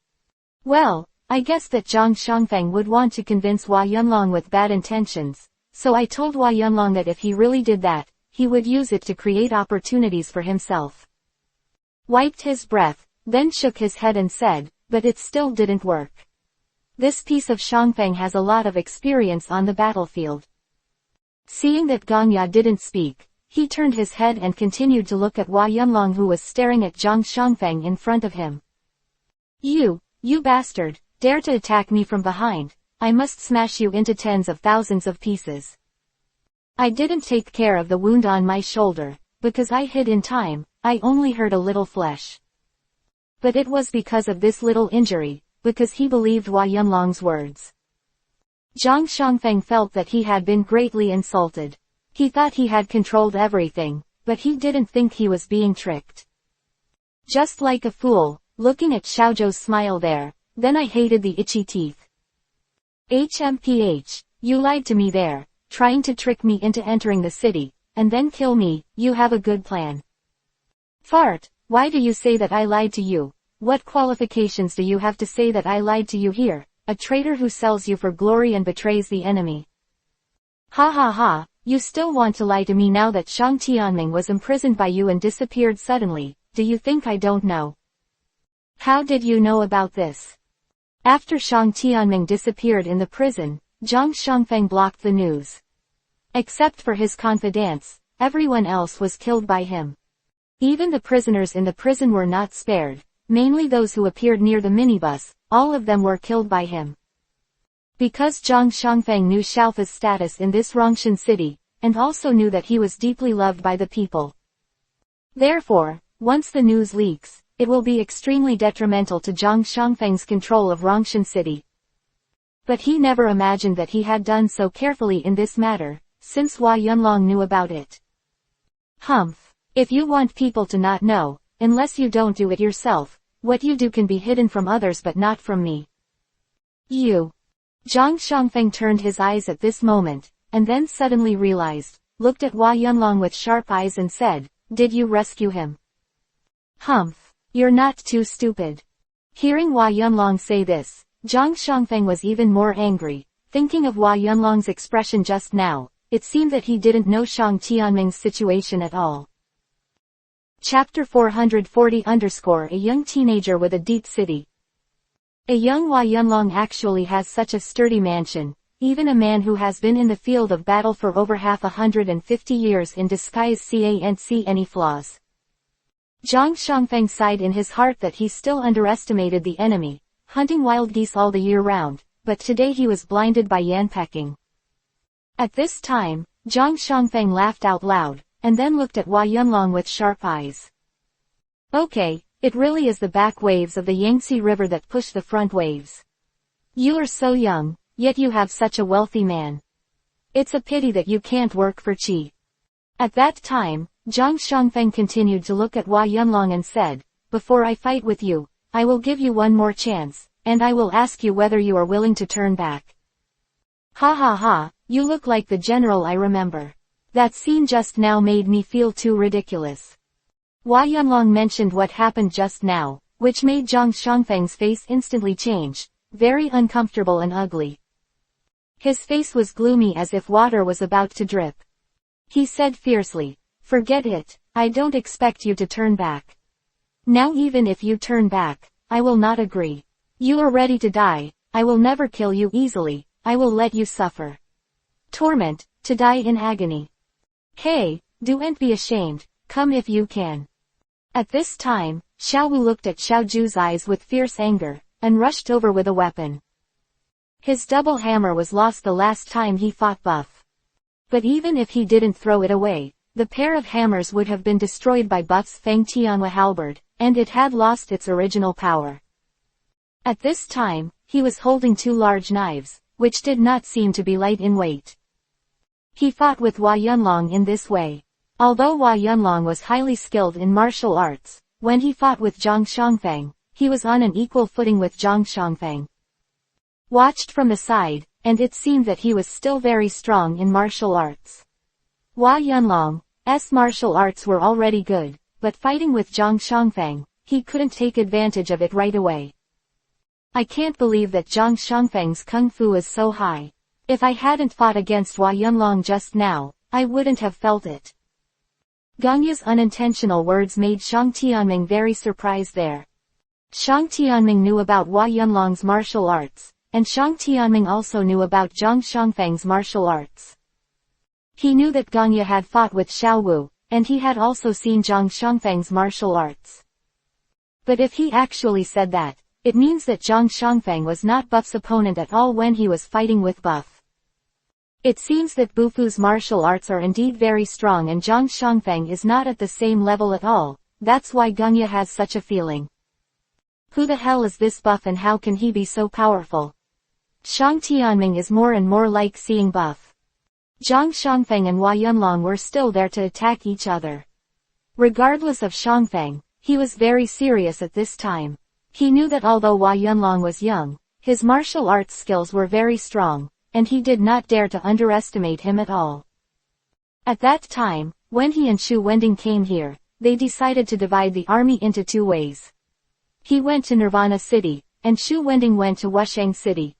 "Well, I guess that Zhang Shangfeng would want to convince Hua Yunlong with bad intentions, so I told Hua Yunlong that if he really did that, he would use it to create opportunities for himself." Wiped his breath, then shook his head and said, "But it still didn't work. This piece of Shangfeng has a lot of experience on the battlefield." Seeing that Ganya didn't speak, he turned his head and continued to look at Hua Yunlong, who was staring at Zhang Shangfeng in front of him. You bastard, dare to attack me from behind, I must smash you into tens of thousands of pieces. I didn't take care of the wound on my shoulder, because I hid in time, I only hurt a little flesh. But it was because of this little injury, because he believed Hua Yunlong's words. Zhang Xiangfeng felt that he had been greatly insulted. He thought he had controlled everything, but he didn't think he was being tricked. Just like a fool, looking at Xiaozhou's smile there, then I hated the itchy teeth. HMPH, you lied to me there, trying to trick me into entering the city, and then kill me. You have a good plan. Fart, why do you say that I lied to you? What qualifications do you have to say that I lied to you here, a traitor who sells you for glory and betrays the enemy? Ha ha ha, you still want to lie to me now that Shang Tianming was imprisoned by you and disappeared suddenly. Do you think I don't know? How did you know about this? After Shang Tianming disappeared in the prison, Zhang Xiangfeng blocked the news. Except for his confidants, everyone else was killed by him. Even the prisoners in the prison were not spared, mainly those who appeared near the minibus, all of them were killed by him. Because Zhang Xiangfeng knew Xiaofa's status in this Rongshan city, and also knew that he was deeply loved by the people. Therefore, once the news leaks, it will be extremely detrimental to Zhang Xiangfeng's control of Rongshan city. But he never imagined that he had done so carefully in this matter, since Hua Yunlong knew about it. Humph. If you want people to not know, unless you don't do it yourself, what you do can be hidden from others but not from me. You. Zhang Xiangfeng turned his eyes at this moment, and then suddenly realized, looked at Hua Yunlong with sharp eyes and said, did you rescue him? Humph. You're not too stupid. Hearing Hua Yunlong say this, Zhang Xiangfeng was even more angry. Thinking of Hua Yunlong's expression just now, it seemed that he didn't know Shang Tianming's situation at all. Chapter 440 A young teenager with a deep city. A young Hua Yunlong actually has such a sturdy mansion, even a man who has been in the field of battle for over 150 years in disguise can't see any flaws. Zhang Xiangfeng sighed in his heart that he still underestimated the enemy, hunting wild geese all the year round, but today he was blinded by yanpacking. At this time, Zhang Xiangfeng laughed out loud, and then looked at Hua Yunlong with sharp eyes. Okay, it really is the back waves of the Yangtze River that push the front waves. You are so young, yet you have such a wealthy man. It's a pity that you can't work for Qi. At that time, Zhang Xiangfeng continued to look at Hua Yunlong and said, before I fight with you, I will give you one more chance, and I will ask you whether you are willing to turn back. Ha ha ha, you look like the general I remember. That scene just now made me feel too ridiculous. Hua Yunlong mentioned what happened just now, which made Zhang Xiangfeng's face instantly change, very uncomfortable and ugly. His face was gloomy as if water was about to drip. He said fiercely, forget it, I don't expect you to turn back. Now even if you turn back, I will not agree. You are ready to die, I will never kill you easily, I will let you suffer. Torment, to die in agony. Hey, don't be ashamed, come if you can. At this time, Xiao Wu looked at Xiao Zhu's eyes with fierce anger, and rushed over with a weapon. His double hammer was lost the last time he fought Buff. But even if he didn't throw it away, the pair of hammers would have been destroyed by Buff's Feng Tianhua halberd, and it had lost its original power. At this time, he was holding two large knives, which did not seem to be light in weight. He fought with Hua Yunlong in this way. Although Hua Yunlong was highly skilled in martial arts, when he fought with Zhang Xiangfeng, he was on an equal footing with Zhang Xiangfeng. Watched from the side, and it seemed that he was still very strong in martial arts. Hua Yunlong's martial arts were already good, but fighting with Zhang Xiangfeng, he couldn't take advantage of it right away. I can't believe that Zhang Xiangfeng's kung fu is so high. If I hadn't fought against Hua Yunlong just now, I wouldn't have felt it. Gangya's unintentional words made Shang Tianming very surprised there. Shang Tianming knew about Hua Yunlong's martial arts, and Shang Tianming also knew about Zhang Xiangfeng's martial arts. He knew that Gangya had fought with Xiao Wu, and he had also seen Zhang Xiangfeng's martial arts. But if he actually said that, it means that Zhang Xiangfeng was not Buff's opponent at all when he was fighting with Buff. It seems that Bufu's martial arts are indeed very strong and Zhang Xiangfeng is not at the same level at all, that's why Gangya has such a feeling. Who the hell is this Buff and how can he be so powerful? Shang Tianming is more and more like seeing buff. Zhang Shangfeng and Hua Yunlong were still there to attack each other. Regardless of Shangfeng, he was very serious at this time. He knew that although Hua Yunlong was young, his martial arts skills were very strong, and he did not dare to underestimate him at all. At that time, when he and Xu Wending came here, they decided to divide the army into two ways. He went to Nirvana City, and Xu Wending went to Wushang City.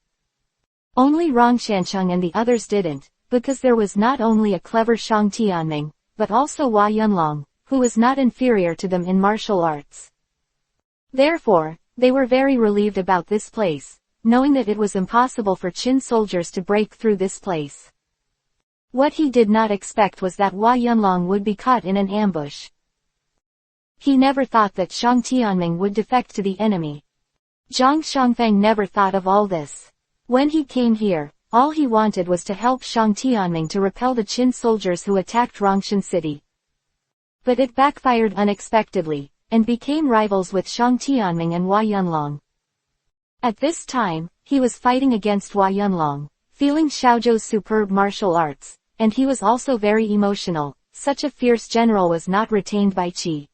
Only Rong Shancheng and the others didn't, because there was not only a clever Shang Tianming, but also Hua Yunlong, who was not inferior to them in martial arts. Therefore, they were very relieved about this place, knowing that it was impossible for Qin soldiers to break through this place. What he did not expect was that Hua Yunlong would be caught in an ambush. He never thought that Shang Tianming would defect to the enemy. Zhang Shangfeng never thought of all this. When he came here, all he wanted was to help Shang Tianming to repel the Qin soldiers who attacked Rongshan City. But it backfired unexpectedly, and became rivals with Shang Tianming and Hua Yunlong. At this time, he was fighting against Hua Yunlong, feeling Xiaozhou's superb martial arts, and he was also very emotional. Such a fierce general was not retained by Qi.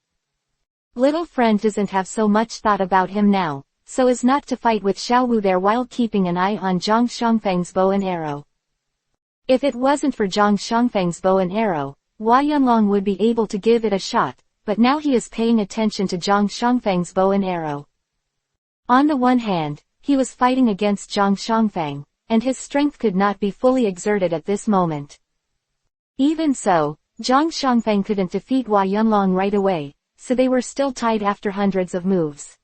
Little friend doesn't have so much thought about him now, so as not to fight with Xiao Wu there while keeping an eye on Zhang Shangfeng's bow and arrow. If it wasn't for Zhang Shangfeng's bow and arrow, Hua Yunlong would be able to give it a shot, but now he is paying attention to Zhang Shangfeng's bow and arrow. On the one hand, he was fighting against Zhang Shangfeng, and his strength could not be fully exerted at this moment. Even so, Zhang Shangfeng couldn't defeat Hua Yunlong right away, so they were still tied after hundreds of moves.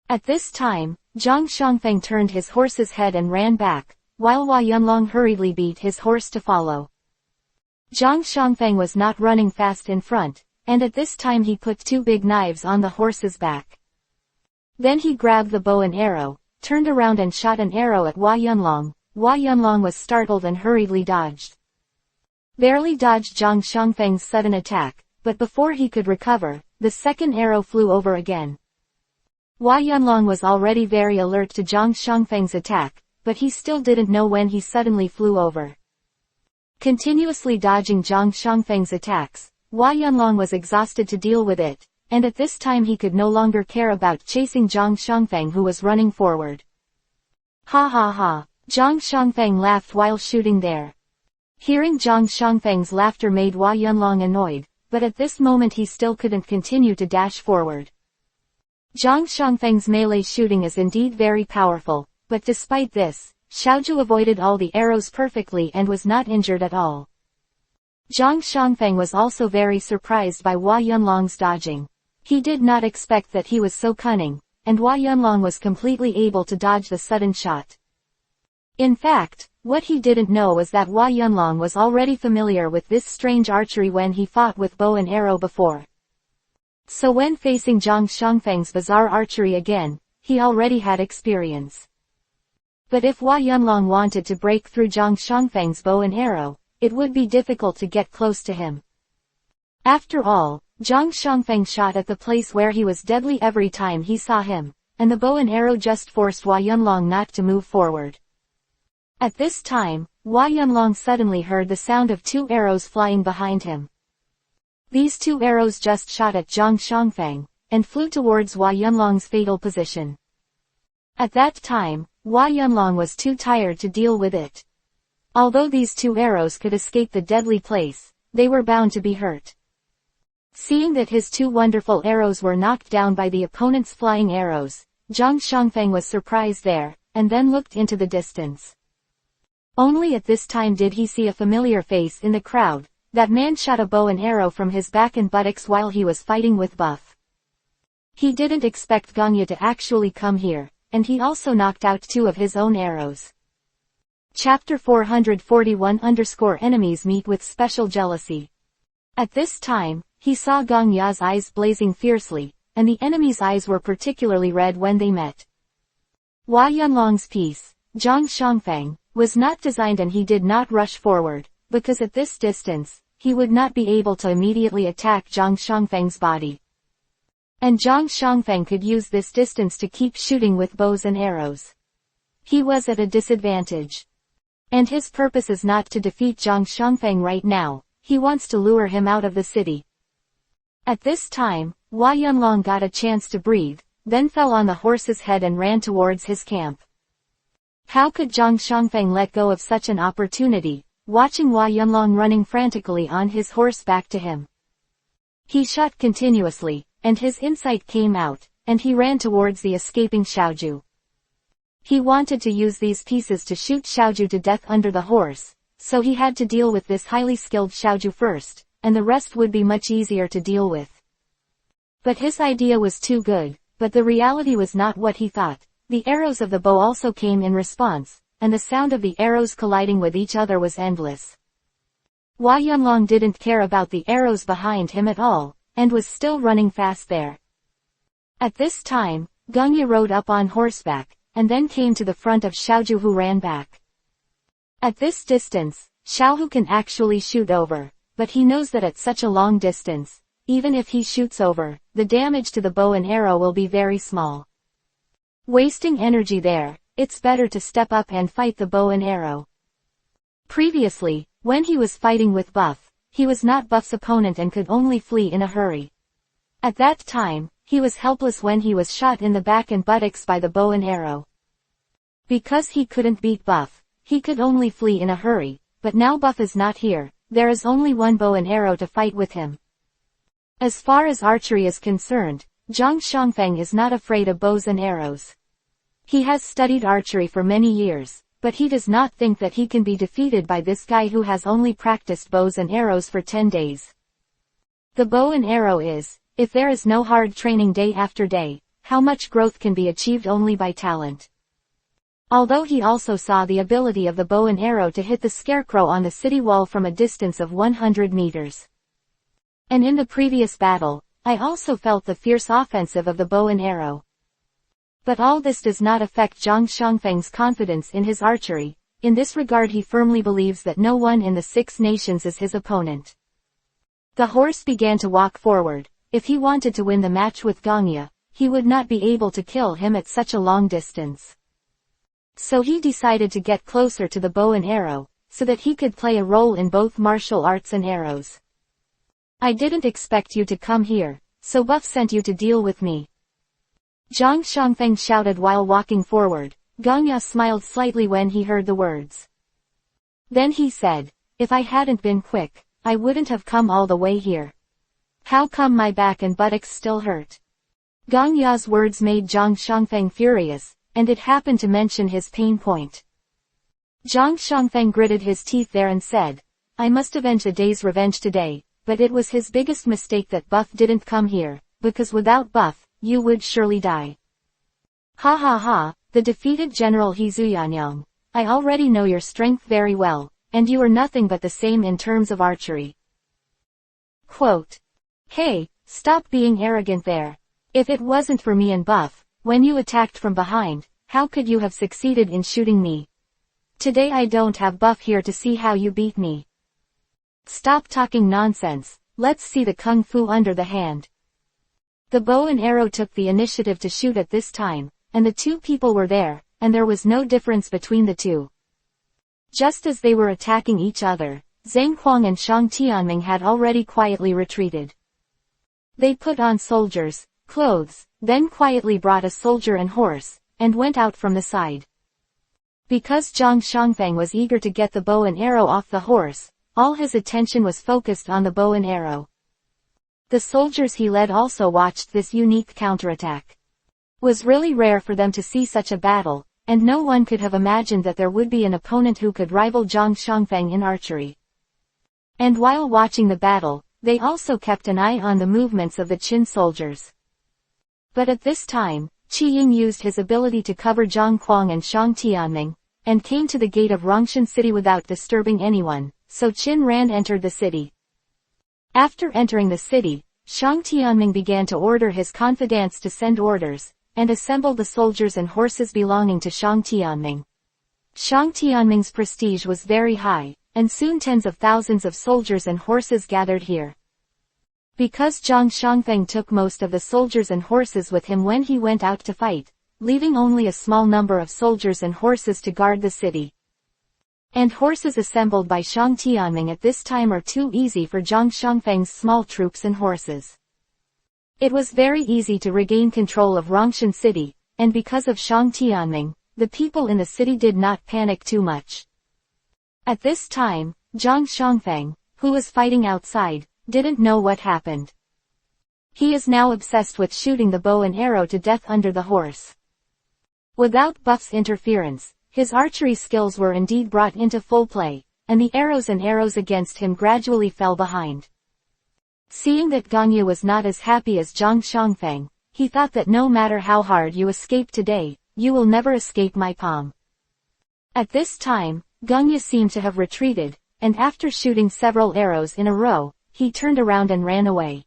At this time, Zhang Shangfeng turned his horse's head and ran back, while Hua Yunlong hurriedly beat his horse to follow. Zhang Shangfeng was not running fast in front, and at this time he put two big knives on the horse's back. Then he grabbed the bow and arrow, turned around and shot an arrow at Hua Yunlong. Hua Yunlong was startled and hurriedly dodged. Barely dodged Zhang Shangfeng's sudden attack, but before he could recover, the second arrow flew over again. Hua Yunlong was already very alert to Zhang Shangfeng's attack, but he still didn't know when he suddenly flew over. Continuously dodging Zhang Shangfeng's attacks, Hua Yunlong was exhausted to deal with it, and at this time he could no longer care about chasing Zhang Shangfeng who was running forward. Ha ha ha, Zhang Shangfeng laughed while shooting there. Hearing Zhang Shangfeng's laughter made Hua Yunlong annoyed, but at this moment he still couldn't continue to dash forward. Zhang Shangfeng's melee shooting is indeed very powerful, but despite this, Xiaozhou avoided all the arrows perfectly and was not injured at all. Zhang Shangfeng was also very surprised by Hua Yunlong's dodging. He did not expect that he was so cunning, and Hua Yunlong was completely able to dodge the sudden shot. In fact, what he didn't know was that Hua Yunlong was already familiar with this strange archery when he fought with bow and arrow before. So when facing Zhang Shangfeng's bizarre archery again, he already had experience. But if Hua Yunlong wanted to break through Zhang Shangfeng's bow and arrow, it would be difficult to get close to him. After all, Zhang Shangfeng shot at the place where he was deadly every time he saw him, and the bow and arrow just forced Hua Yunlong not to move forward. At this time, Hua Yunlong suddenly heard the sound of two arrows flying behind him. These two arrows just shot at Zhang Shangfeng, and flew towards Hua Yunlong's fatal position. At that time, Hua Yunlong was too tired to deal with it. Although these two arrows could escape the deadly place, they were bound to be hurt. Seeing that his two wonderful arrows were knocked down by the opponent's flying arrows, Zhang Shangfeng was surprised there, and then looked into the distance. Only at this time did he see a familiar face in the crowd. That man shot a bow and arrow from his back and buttocks while he was fighting with Buff. He didn't expect Gongya to actually come here, and he also knocked out two of his own arrows. Chapter 441 Enemies meet with special jealousy. At this time, he saw Gongya's eyes blazing fiercely, and the enemy's eyes were particularly red when they met. Hua Yunlong's piece, Zhang Shangfeng, was not designed and he did not rush forward, because at this distance, he would not be able to immediately attack Zhang Shangfeng's body. And Zhang Shangfeng could use this distance to keep shooting with bows and arrows. He was at a disadvantage. And his purpose is not to defeat Zhang Xiangfeng right now, he wants to lure him out of the city. At this time, Hua Yunlong got a chance to breathe, then fell on the horse's head and ran towards his camp. How could Zhang Xiangfeng let go of such an opportunity, watching Hua Yunlong running frantically on his horse back to him? He shot continuously, and his insight came out, and he ran towards the escaping Xiaoju. He wanted to use these pieces to shoot Xiaoju to death under the horse, so he had to deal with this highly skilled Xiaoju first, and the rest would be much easier to deal with. But his idea was too good, but the reality was not what he thought. The arrows of the bow also came in response, and the sound of the arrows colliding with each other was endless. Hua Yunlong didn't care about the arrows behind him at all, and was still running fast there. At this time, Gengye rode up on horseback, and then came to the front of Xiaoju who ran back. At this distance, Xiaohu can actually shoot over, but he knows that at such a long distance, even if he shoots over, the damage to the bow and arrow will be very small. Wasting energy there, it's better to step up and fight the bow and arrow. Previously, when he was fighting with Buff, he was not Buff's opponent and could only flee in a hurry. At that time, he was helpless when he was shot in the back and buttocks by the bow and arrow. Because he couldn't beat Buff, he could only flee in a hurry, but now Buff is not here, there is only one bow and arrow to fight with him. As far as archery is concerned, Zhang Xiangfeng is not afraid of bows and arrows. He has studied archery for many years, but he does not think that he can be defeated by this guy who has only practiced bows and arrows for 10 days. The bow and arrow is, if there is no hard training day after day, how much growth can be achieved only by talent. Although he also saw the ability of the bow and arrow to hit the scarecrow on the city wall from a distance of 100 meters. And in the previous battle, I also felt the fierce offensive of the bow and arrow. But all this does not affect Zhang Xiangfeng's confidence in his archery. In this regard he firmly believes that no one in the 6 nations is his opponent. The horse began to walk forward. If he wanted to win the match with Gengye, he would not be able to kill him at such a long distance. So he decided to get closer to the bow and arrow, so that he could play a role in both martial arts and arrows. I didn't expect you to come here, so Buff sent you to deal with me. Zhang Xiangfeng shouted while walking forward. Gengye smiled slightly when he heard the words. Then he said, if I hadn't been quick, I wouldn't have come all the way here. How come my back and buttocks still hurt? Gengye's words made Zhang Xiangfeng furious, and it happened to mention his pain point. Zhang Xiangfeng gritted his teeth there and said, I must avenge a day's revenge today, but it was his biggest mistake that Buff didn't come here, because without Buff, you would surely die. Ha ha ha, the defeated General Hizuyanyang. I already know your strength very well, and you are nothing but the same in terms of archery. Quote. Hey, stop being arrogant there. If it wasn't for me and Buff, when you attacked from behind, how could you have succeeded in shooting me? Today I don't have Buff here to see how you beat me. Stop talking nonsense, let's see the kung fu under the hand. The bow and arrow took the initiative to shoot at this time, and the 2 people were there, and there was no difference between the 2. Just as they were attacking each other, Zhang Huang and Shang Tianming had already quietly retreated. They put on soldiers' clothes, then quietly brought a soldier and horse, and went out from the side. Because Zhang Xiangfeng was eager to get the bow and arrow off the horse, all his attention was focused on the bow and arrow. The soldiers he led also watched this unique counterattack. It was really rare for them to see such a battle, and no one could have imagined that there would be an opponent who could rival Zhang Xiangfeng in archery. And while watching the battle, they also kept an eye on the movements of the Qin soldiers. But at this time, Qi Ying used his ability to cover Zhang Huang and Shang Tianming, and came to the gate of Rongshan City without disturbing anyone, so Qin Ran entered the city. After entering the city, Shang Tianming began to order his confidants to send orders, and assemble the soldiers and horses belonging to Shang Tianming. Shang Tianming's prestige was very high, and soon tens of thousands of soldiers and horses gathered here. Because Zhang Xiangfeng took most of the soldiers and horses with him when he went out to fight, leaving only a small number of soldiers and horses to guard the city. And horses assembled by Shang Tianming at this time are too easy for Zhang Xiangfeng's small troops and horses. It was very easy to regain control of Rongshan city, and because of Shang Tianming, the people in the city did not panic too much. At this time, Zhang Xiangfeng, who was fighting outside, didn't know what happened. He is now obsessed with shooting the bow and arrow to death under the horse. Without Buff's interference, his archery skills were indeed brought into full play, and the arrows against him gradually fell behind. Seeing that Gongya was not as happy as Zhang Xiangfeng, he thought that no matter how hard you escape today, you will never escape my palm. At this time, Gongya seemed to have retreated, and after shooting several arrows in a row, he turned around and ran away.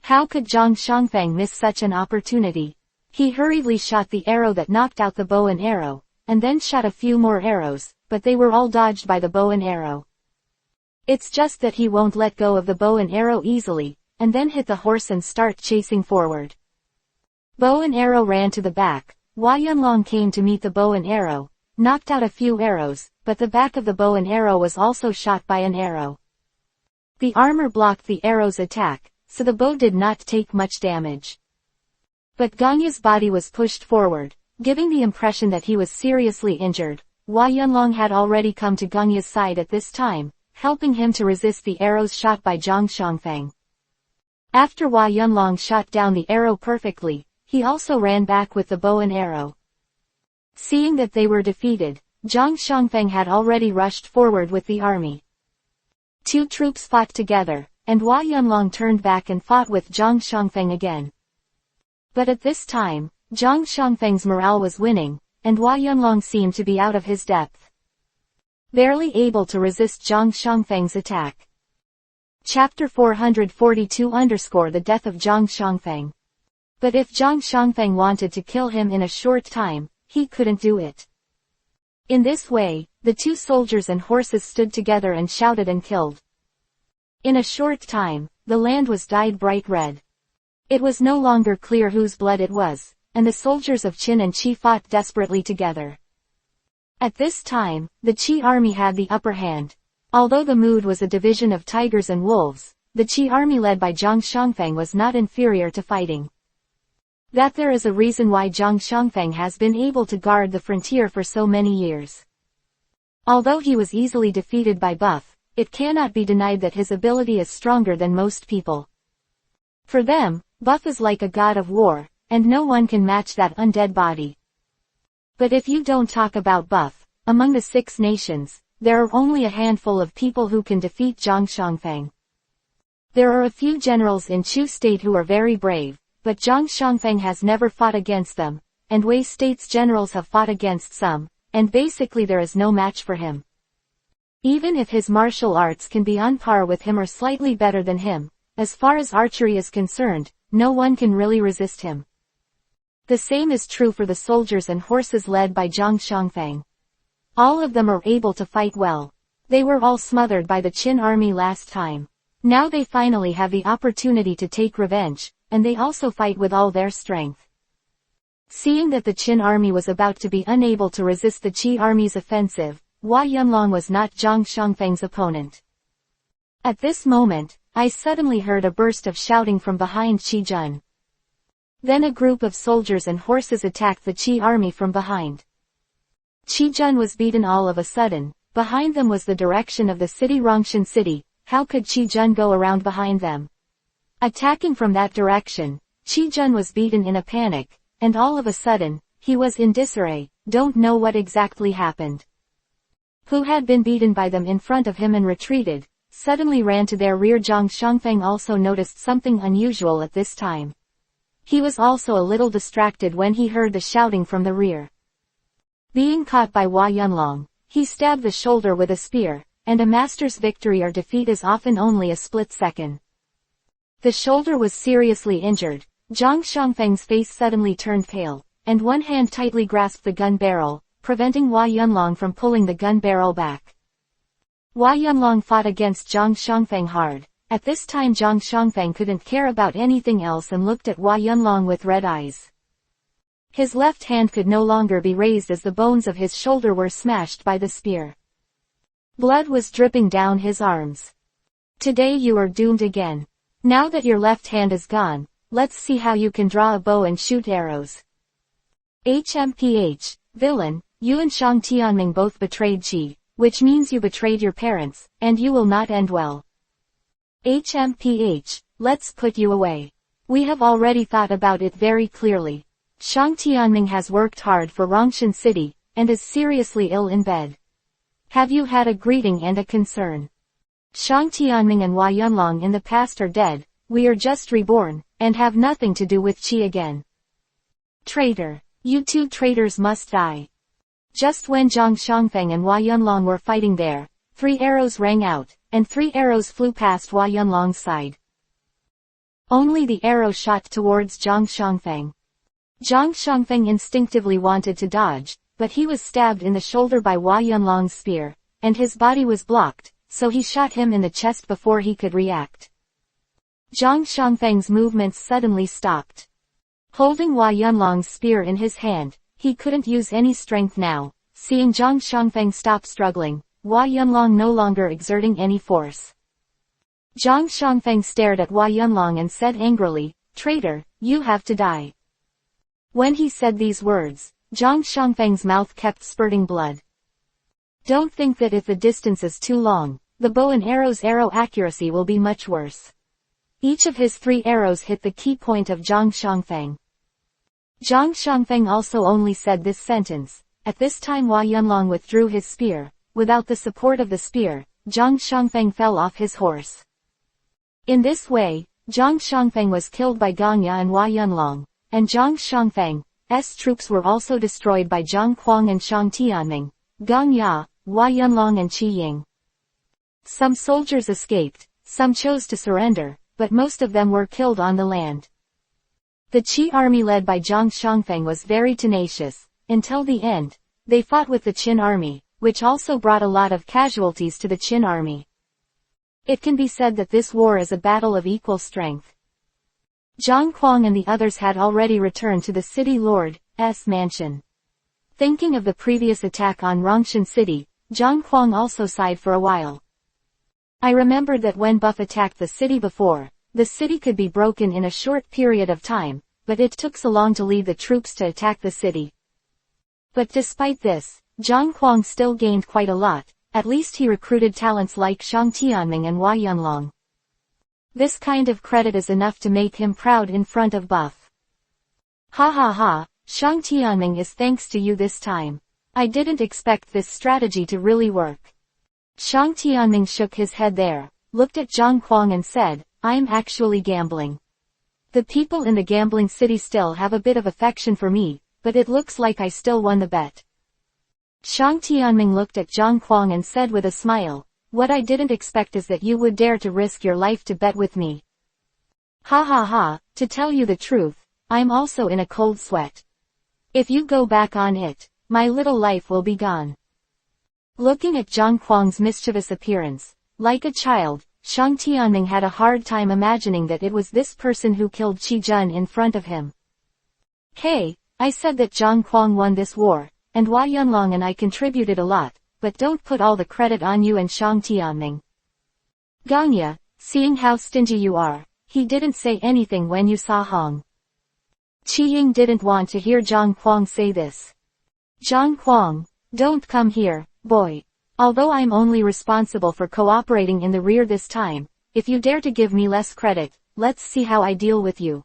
How could Zhang Xiangfeng miss such an opportunity? He hurriedly shot the arrow that knocked out the bow and arrow, and then shot a few more arrows, but they were all dodged by the bow and arrow. It's just that he won't let go of the bow and arrow easily, and then hit the horse and start chasing forward. Bow and arrow ran to the back. Hua Yunlong came to meet the bow and arrow, knocked out a few arrows, but the back of the bow and arrow was also shot by an arrow. The armor blocked the arrow's attack, so the bow did not take much damage. But Gongya's body was pushed forward, giving the impression that he was seriously injured. Hua Yunlong had already come to Gongya's side at this time, helping him to resist the arrows shot by Zhang Xiangfeng. After Hua Yunlong shot down the arrow perfectly, he also ran back with the bow and arrow. Seeing that they were defeated, Zhang Xiangfeng had already rushed forward with the army. Two troops fought together, and Hua Yunlong turned back and fought with Zhang Xiangfeng again. But at this time, Zhang Xiangfeng's morale was winning, and Hua Yunlong seemed to be out of his depth. Barely able to resist Zhang Xiangfeng's attack. Chapter 442 The Death of Zhang Xiangfeng. But if Zhang Xiangfeng wanted to kill him in a short time, he couldn't do it. In this way, the two soldiers and horses stood together and shouted and killed. In a short time, the land was dyed bright red. It was no longer clear whose blood it was, and the soldiers of Qin and Qi fought desperately together. At this time, the Qi army had the upper hand. Although the mood was a division of tigers and wolves, the Qi army led by Zhang Xiangfeng was not inferior to fighting. That there is a reason why Zhang Xiangfeng has been able to guard the frontier for so many years. Although he was easily defeated by Buff, it cannot be denied that his ability is stronger than most people. For them, Buff is like a god of war, and no one can match that undead body. But if you don't talk about Buff, among the 6 nations, there are only a handful of people who can defeat Zhang Xiangfeng. There are a few generals in Chu State who are very brave, but Zhang Xiangfeng has never fought against them, and Wei State's generals have fought against some, and basically there is no match for him. Even if his martial arts can be on par with him or slightly better than him, as far as archery is concerned, no one can really resist him. The same is true for the soldiers and horses led by Zhang Xiangfeng. All of them are able to fight well. They were all smothered by the Qin army last time. Now they finally have the opportunity to take revenge, and they also fight with all their strength. Seeing that the Qin army was about to be unable to resist the Qi army's offensive, Hua Yunlong was not Zhang Xiangfeng's opponent. At this moment, I suddenly heard a burst of shouting from behind Qi Jun. Then a group of soldiers and horses attacked the Qi army from behind. Qi Jun was beaten all of a sudden. Behind them was the direction of the city Rongshan city. How could Qi Jun go around behind them? Attacking from that direction, Qi Jun was beaten in a panic, and all of a sudden, he was in disarray, don't know what exactly happened. Who had been beaten by them in front of him and retreated, suddenly ran to their rear. Zhang Xiangfeng also noticed something unusual at this time. He was also a little distracted when he heard the shouting from the rear. Being caught by Hua Yunlong, he stabbed the shoulder with a spear, and a master's victory or defeat is often only a split second. The shoulder was seriously injured. Zhang Xiangfeng's face suddenly turned pale, and one hand tightly grasped the gun barrel, preventing Hua Yunlong from pulling the gun barrel back. Hua Yunlong fought against Zhang Xiangfeng hard. At this time Zhang Xiangfeng couldn't care about anything else and looked at Hua Yunlong with red eyes. His left hand could no longer be raised as the bones of his shoulder were smashed by the spear. Blood was dripping down his arms. Today you are doomed again. Now that your left hand is gone, let's see how you can draw a bow and shoot arrows. HMPH, villain, you and Shang Tianming both betrayed Qi, which means you betrayed your parents, and you will not end well. HMPH, let's put you away. We have already thought about it very clearly. Shang Tianming has worked hard for Rongshan City, and is seriously ill in bed. Have you had a greeting and a concern? Shang Tianming and Hua Yunlong in the past are dead, we are just reborn, and have nothing to do with Qi again. Traitor. You two traitors must die. Just when Zhang Shangfeng and Hua Yunlong were fighting there, 3 arrows rang out, and 3 arrows flew past Hua Yunlong's side. Only the arrow shot towards Zhang Shangfeng. Zhang Shangfeng instinctively wanted to dodge, but he was stabbed in the shoulder by Hua Yunlong's spear, and his body was blocked, so he shot him in the chest before he could react. Zhang Shangfeng's movements suddenly stopped. Holding Hua Yunlong's spear in his hand, he couldn't use any strength now. Seeing Zhang Shangfeng stop struggling, Hua Yunlong no longer exerting any force. Zhang Shangfeng stared at Hua Yunlong and said angrily, "Traitor, you have to die." When he said these words, Zhang Shangfeng's mouth kept spurting blood. Don't think that if the distance is too long, the bow and arrow's arrow accuracy will be much worse. Each of his 3 arrows hit the key point of Zhang Shangfeng. Zhang Shangfeng also only said this sentence. At this time Hua Yunlong withdrew his spear. Without the support of the spear, Zhang Shangfeng fell off his horse. In this way, Zhang Shangfeng was killed by Gong Ya and Hua Yunlong, and Zhang Shangfeng's troops were also destroyed by Zhang Kuang and Shang Tianming, Gong Ya, Hua Yunlong and Qi Ying. Some soldiers escaped, some chose to surrender, but most of them were killed on the land. The Qi army led by Zhang Shangfeng was very tenacious. Until the end, they fought with the Qin army, which also brought a lot of casualties to the Qin army. It can be said that this war is a battle of equal strength. Zhang Kuang and the others had already returned to the city lord's mansion. Thinking of the previous attack on Rongshan City, Zhang Kuang also sighed for a while. I remembered that when Buff attacked the city before, the city could be broken in a short period of time, but it took so long to lead the troops to attack the city. But despite this, Zhang Kuang still gained quite a lot. At least he recruited talents like Shang Tianming and Hua Yunlong. This kind of credit is enough to make him proud in front of Buff. Ha ha ha, Shang Tianming is thanks to you this time. I didn't expect this strategy to really work. Shang Tianming shook his head there, looked at Zhang Kuang and said, I'm actually gambling. The people in the gambling city still have a bit of affection for me, but it looks like I still won the bet. Shang Tianming looked at Zhang Kuang and said with a smile, what I didn't expect is that you would dare to risk your life to bet with me. Ha ha ha, to tell you the truth, I'm also in a cold sweat. If you go back on it, my little life will be gone. Looking at Zhang Kuang's mischievous appearance, like a child, Shang Tianming had a hard time imagining that it was this person who killed Qi Jun in front of him. Hey, I said that Zhang Kuang won this war, and Hua Yunlong and I contributed a lot, but don't put all the credit on you and Shang Tianming. Gong Ya, seeing how stingy you are, he didn't say anything when you saw Hong. Qi Ying didn't want to hear Zhang Kuang say this. Zhang Kuang, don't come here, boy. Although I'm only responsible for cooperating in the rear this time, if you dare to give me less credit, let's see how I deal with you.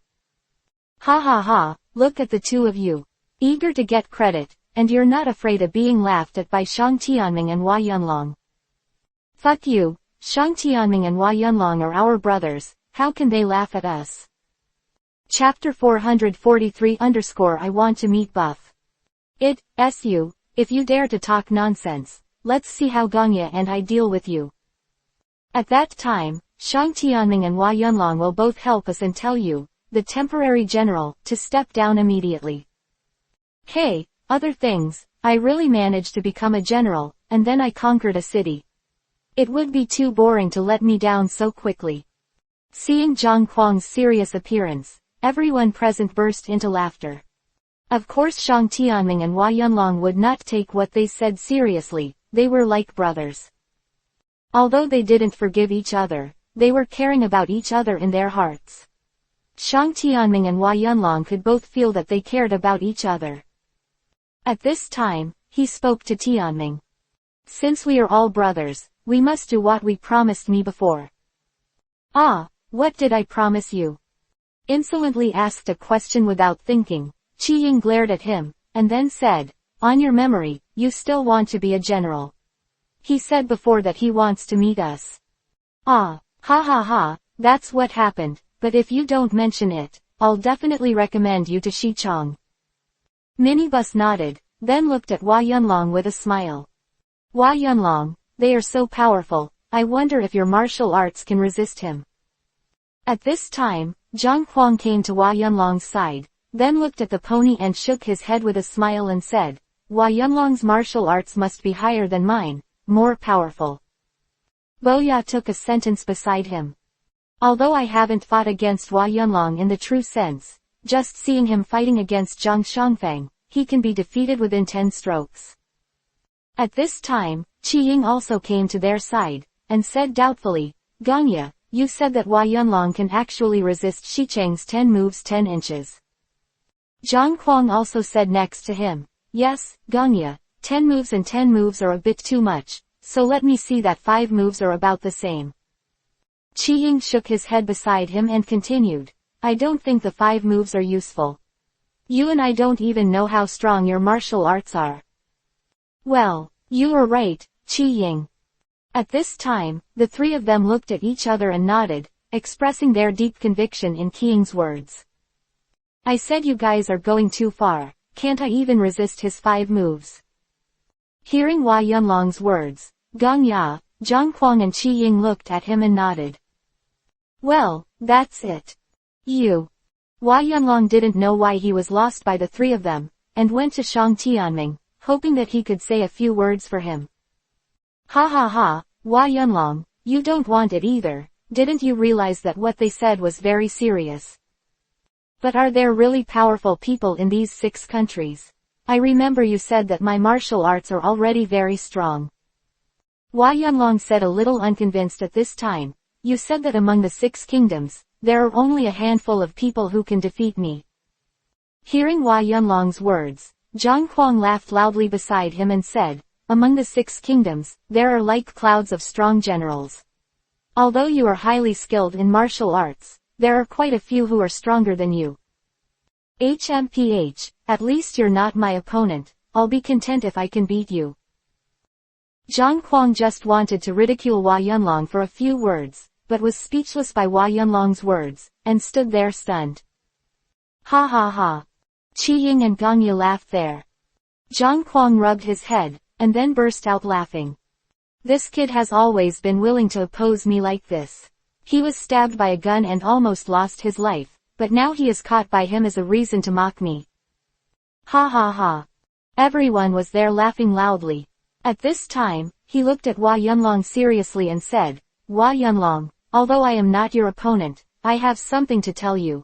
Ha ha ha, look at the two of you. Eager to get credit, and you're not afraid of being laughed at by Shang Tianming and Hua Yunlong. Fuck you, Shang Tianming and Hua Yunlong are our brothers, how can they laugh at us? Chapter 443_I want to meet Buff. Su, if you dare to talk nonsense, let's see how Gong Ya and I deal with you. At that time, Shang Tianming and Hua Yunlong will both help us and tell you, the temporary general, to step down immediately. Hey, other things, I really managed to become a general, and then I conquered a city. It would be too boring to let me down so quickly. Seeing Zhang Kuang's serious appearance, everyone present burst into laughter. Of course Shang Tianming and Hua Yunlong would not take what they said seriously, they were like brothers. Although they didn't forgive each other, they were caring about each other in their hearts. Shang Tianming and Hua Yunlong could both feel that they cared about each other. At this time, he spoke to Tianming. Since we are all brothers, we must do what we promised me before. Ah, what did I promise you? Insolently asked a question without thinking, Qi Ying glared at him, and then said, on your memory, you still want to be a general. He said before that he wants to meet us. Ah, ha ha ha, that's what happened, but if you don't mention it, I'll definitely recommend you to Shi Chong. Minibus nodded, then looked at Hua Yunlong with a smile. Hua Yunlong, they are so powerful, I wonder if your martial arts can resist him. At this time, Zhang Kuang came to Hua Yunlong's side, then looked at the pony and shook his head with a smile and said, Hua Yunlong's martial arts must be higher than mine, more powerful. Boya took a sentence beside him. Although I haven't fought against Hua Yunlong in the true sense, just seeing him fighting against Zhang Shangfang, he can be defeated within 10 strokes. At this time, Qi Ying also came to their side, and said doubtfully, Gangya, you said that Hua Yunlong can actually resist Shicheng's 10 moves 10 inches. Zhang Kuang also said next to him, yes, Gangya, 10 moves and 10 moves are a bit too much, so let me see that 5 moves are about the same. Qi Ying shook his head beside him and continued, I don't think the 5 moves are useful. You and I don't even know how strong your martial arts are. Well, you are right, Qi Ying. At this time, the three of them looked at each other and nodded, expressing their deep conviction in Qi Ying's words. I said you guys are going too far, can't I even resist his 5 moves? Hearing Hua Yunlong's words, Gong Ya, Zhang Kuang and Qi Ying looked at him and nodded. Well, that's it. You. Hua Yunlong didn't know why he was lost by the three of them, and went to Shang Tianming, hoping that he could say a few words for him. Ha ha ha, Hua Yunlong, you don't want it either, didn't you realize that what they said was very serious? But are there really powerful people in these 6 countries? I remember you said that my martial arts are already very strong. Hua Yunlong said a little unconvinced at this time, you said that among the 6 kingdoms, there are only a handful of people who can defeat me. Hearing Hua Yunlong's words, Zhang Kuang laughed loudly beside him and said, among the 6 kingdoms, there are like clouds of strong generals. Although you are highly skilled in martial arts, there are quite a few who are stronger than you. HMPH, at least you're not my opponent, I'll be content if I can beat you. Zhang Kuang just wanted to ridicule Hua Yunlong for a few words, but was speechless by Hua Yunlong's words, and stood there stunned. Ha ha ha. Qi Ying and Gangya laughed there. Zhang Kuang rubbed his head, and then burst out laughing. This kid has always been willing to oppose me like this. He was stabbed by a gun and almost lost his life, but now he is caught by him as a reason to mock me. Ha ha ha. Everyone was there laughing loudly. At this time, he looked at Hua Yunlong seriously and said, Hua Yunlong, although I am not your opponent, I have something to tell you.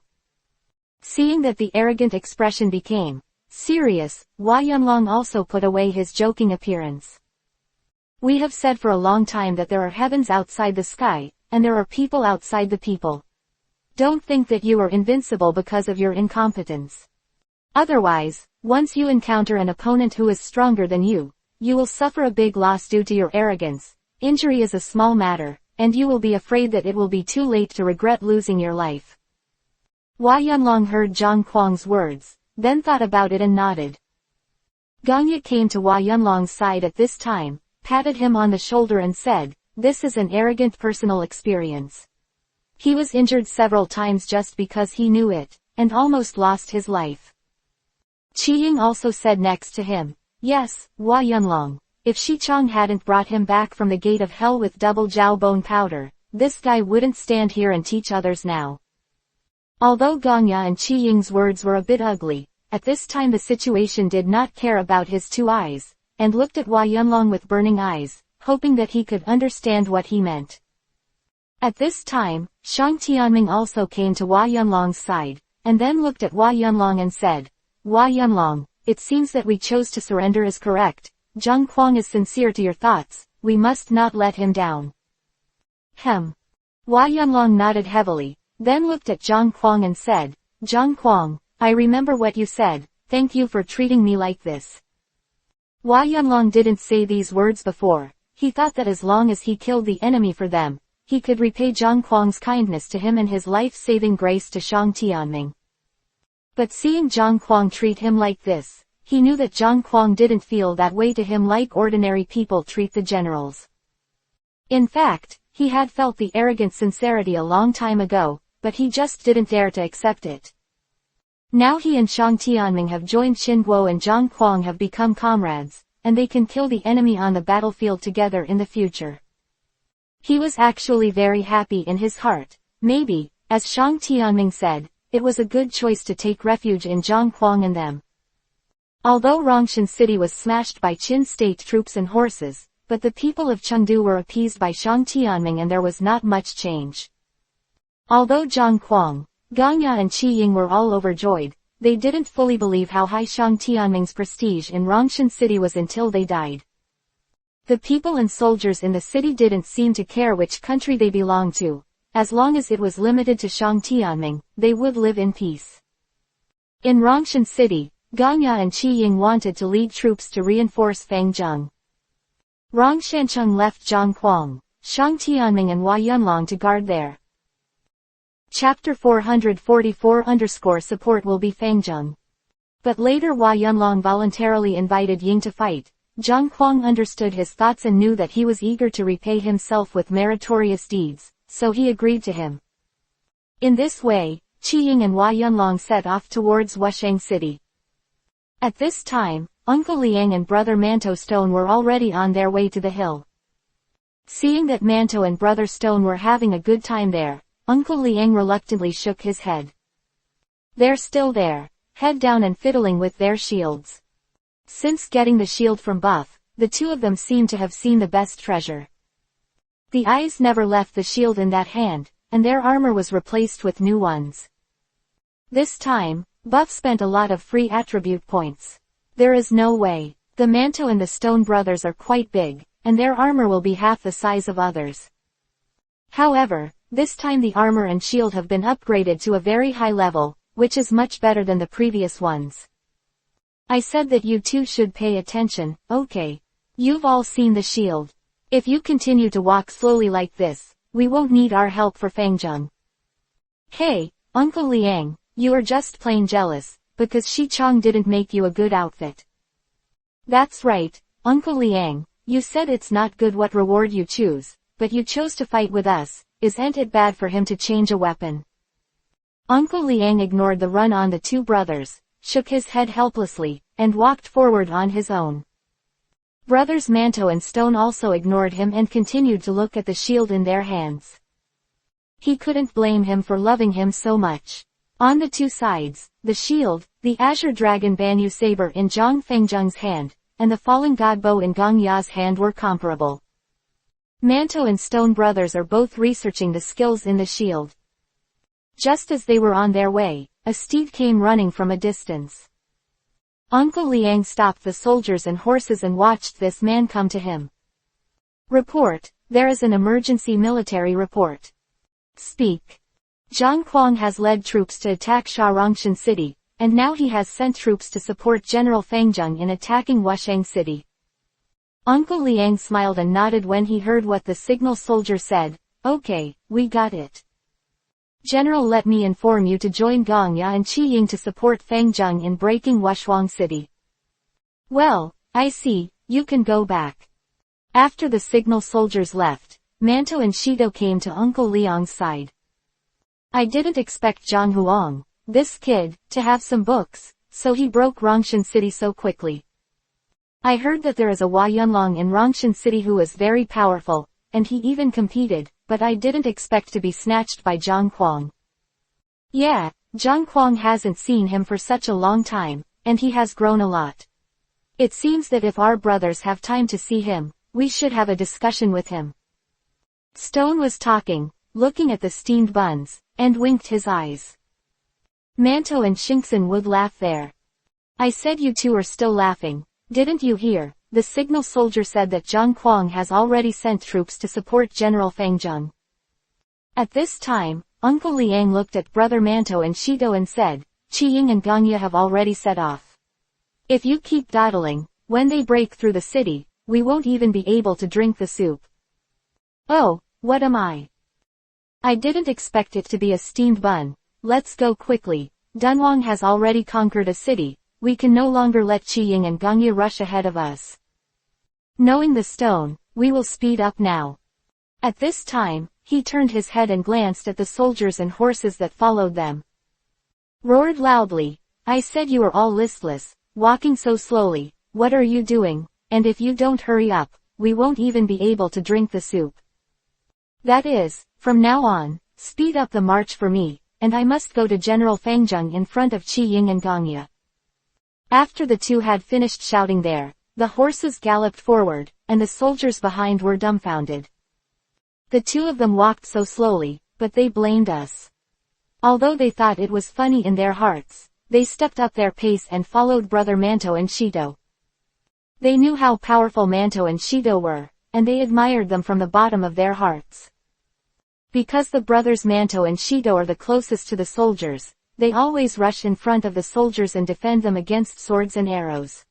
Seeing that the arrogant expression became serious, Hua Yunlong also put away his joking appearance. We have said for a long time that there are heavens outside the sky, and there are people outside the people. Don't think that you are invincible because of your incompetence. Otherwise, once you encounter an opponent who is stronger than you will suffer a big loss due to your arrogance. Injury is a small matter, and you will be afraid that it will be too late to regret losing your life. Hua Yunlong heard Zhang Kuang's words, then thought about it and nodded. Gangya came to Hua Yunlong's side at this time, patted him on the shoulder and said, this is an arrogant personal experience. He was injured several times just because he knew it, and almost lost his life. Qi Ying also said next to him, yes, Hua Yunlong, if Shi Chong hadn't brought him back from the gate of hell with double jiao bone powder, this guy wouldn't stand here and teach others now. Although Gangya and Qi Ying's words were a bit ugly, at this time the situation did not care about his 2 eyes, and looked at Hua Yunlong with burning eyes, hoping that he could understand what he meant. At this time, Shang Tianming also came to Hua Yunlong's side, and then looked at Hua Yunlong and said, Hua Yunlong, it seems that we chose to surrender is correct. Zhang Kuang is sincere to your thoughts, we must not let him down. Hua Yunlong nodded heavily, then looked at Zhang Kuang and said, Zhang Kuang, I remember what you said, thank you for treating me like this. Hua Yunlong didn't say these words before, he thought that as long as he killed the enemy for them, he could repay Zhang Kuang's kindness to him and his life-saving grace to Shang Tianming. But seeing Zhang Kuang treat him like this, he knew that Zhang Kuang didn't feel that way to him like ordinary people treat the generals. In fact, he had felt the arrogant sincerity a long time ago, but he just didn't dare to accept it. Now he and Shang Tianming have joined Xin Guo and Zhang Kuang have become comrades, and they can kill the enemy on the battlefield together in the future. He was actually very happy in his heart. Maybe, as Shang Tianming said, it was a good choice to take refuge in Zhang Kuang and them. Although Rongshan City was smashed by Qin state troops and horses, but the people of Chengdu were appeased by Shang Tianming and there was not much change. Although Zhang Kuang, Ganya and Qi Ying were all overjoyed, they didn't fully believe how high Shang Tianming's prestige in Rongshan City was until they died. The people and soldiers in the city didn't seem to care which country they belonged to. As long as it was limited to Shang Tianming, they would live in peace. In Rongshan City, Ganya and Qi Ying wanted to lead troops to reinforce Fangzheng. Rong Shancheng left Zhang Kuang, Shang Tianming and Hua Yunlong to guard there. Chapter 444 support will be Fangzheng. But later Hua Yunlong voluntarily invited Ying to fight. Zhang Kuang understood his thoughts and knew that he was eager to repay himself with meritorious deeds, so he agreed to him. In this way, Qi Ying and Hua Yunlong set off towards Wushang City. At this time, Uncle Liang and Brother Manto Stone were already on their way to the hill. Seeing that Manto and Brother Stone were having a good time there, Uncle Liang reluctantly shook his head. They're still there, head down and fiddling with their shields. Since getting the shield from Buff, the two of them seemed to have seen the best treasure. The eyes never left the shield in that hand, and their armor was replaced with new ones. This time, Buff spent a lot of free attribute points. There is no way. The Manto and the Stone brothers are quite big, and their armor will be half the size of others. However, this time the armor and shield have been upgraded to a very high level, which is much better than the previous ones. I said that you two should pay attention, okay. You've all seen the shield. If you continue to walk slowly like this, we won't need our help for Fangzheng. Hey, Uncle Liang, you are just plain jealous, because Shi Chong didn't make you a good outfit. That's right, Uncle Liang, you said it's not good what reward you choose, but you chose to fight with us, isn't it bad for him to change a weapon? Uncle Liang ignored the run on the two brothers, shook his head helplessly, and walked forward on his own. Brothers Manto and Stone also ignored him and continued to look at the shield in their hands. He couldn't blame him for loving him so much. On the two sides, the shield, the Azure Dragon Banyu Saber in Zhang Fengzheng's hand, and the Fallen God Bow in Gong Ya's hand were comparable. Manto and Stone brothers are both researching the skills in the shield. Just as they were on their way, a steed came running from a distance. Uncle Liang stopped the soldiers and horses and watched this man come to him. Report, there is an emergency military report. Speak. Zhang Kuang has led troops to attack Rongshan City, and now he has sent troops to support General Fangzheng in attacking Wushang City. Uncle Liang smiled and nodded when he heard what the signal soldier said. Okay, we got it. General, let me inform you to join Gongya and Qi Ying to support Fangzheng in breaking Wushang City. Well, I see, you can go back. After the signal soldiers left, Manto and Shido came to Uncle Liang's side. I didn't expect Zhang Huang, this kid, to have some books, so he broke Rongshan City so quickly. I heard that there is a Hua Yunlong in Rongshan City who is very powerful, and he even competed, but I didn't expect to be snatched by Zhang Kuang. Yeah, Zhang Kuang hasn't seen him for such a long time, and he has grown a lot. It seems that if our brothers have time to see him, we should have a discussion with him. Stone was talking, looking at the steamed buns, and winked his eyes. Manto and Shinkson would laugh there. I said you two are still laughing. Didn't you hear? The signal soldier said that Zhang Kuang has already sent troops to support General Fang Zheng. At this time, Uncle Liang looked at Brother Manto and Shido and said, Qi Ying and Gongya have already set off. If you keep dawdling, when they break through the city, we won't even be able to drink the soup. Oh, what am I? I didn't expect it to be a steamed bun. Let's go quickly. Dunhuang has already conquered a city. We can no longer let Qi Ying and Gongya rush ahead of us. Knowing the stone, we will speed up now. At this time, he turned his head and glanced at the soldiers and horses that followed them. Roared loudly, I said you are all listless, walking so slowly, what are you doing, and if you don't hurry up, we won't even be able to drink the soup. That is, from now on, speed up the march for me, and I must go to General Fang Zheng in front of Qi Ying and Gongya. After the two had finished shouting there, the horses galloped forward, and the soldiers behind were dumbfounded. The two of them walked so slowly, but they blamed us. Although they thought it was funny in their hearts, they stepped up their pace and followed Brother Manto and Shido. They knew how powerful Manto and Shido were, and they admired them from the bottom of their hearts. Because the brothers Manto and Shido are the closest to the soldiers, they always rush in front of the soldiers and defend them against swords and arrows.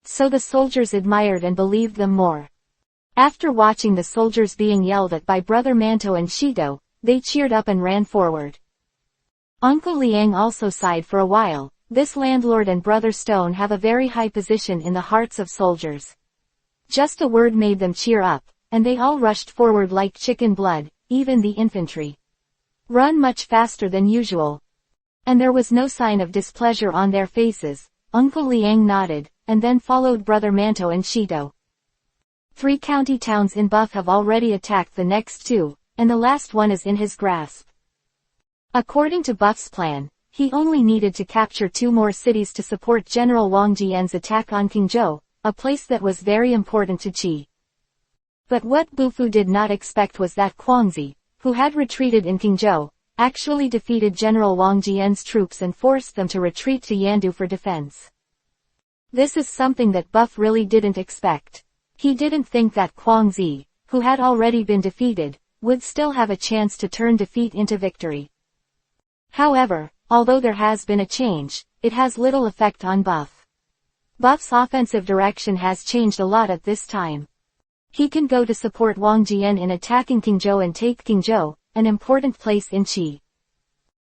So the soldiers admired and believed them more. After watching the soldiers being yelled at by Brother Manto and Shido, they cheered up and ran forward. Uncle Liang also sighed for a while. This landlord and Brother Stone have a very high position in the hearts of soldiers. Just a word made them cheer up, and they all rushed forward like chicken blood, even the infantry. Run much faster than usual. And there was no sign of displeasure on their faces. Uncle Liang nodded, and then followed Brother Manto and Shido. 3 county towns in Buff have already attacked the next 2, and the last one is in his grasp. According to Buff's plan, he only needed to capture 2 more cities to support General Wang Jian's attack on Qingzhou, a place that was very important to Qi. But what Bufu did not expect was that Guangzi, who had retreated in Qingzhou, actually defeated General Wang Jian's troops and forced them to retreat to Yandu for defense. This is something that Buff really didn't expect. He didn't think that Guangzi, who had already been defeated, would still have a chance to turn defeat into victory. However, although there has been a change, it has little effect on Buff. Buff's offensive direction has changed a lot at this time. He can go to support Wang Jian in attacking Qingzhou and take Qingzhou, an important place in Qi.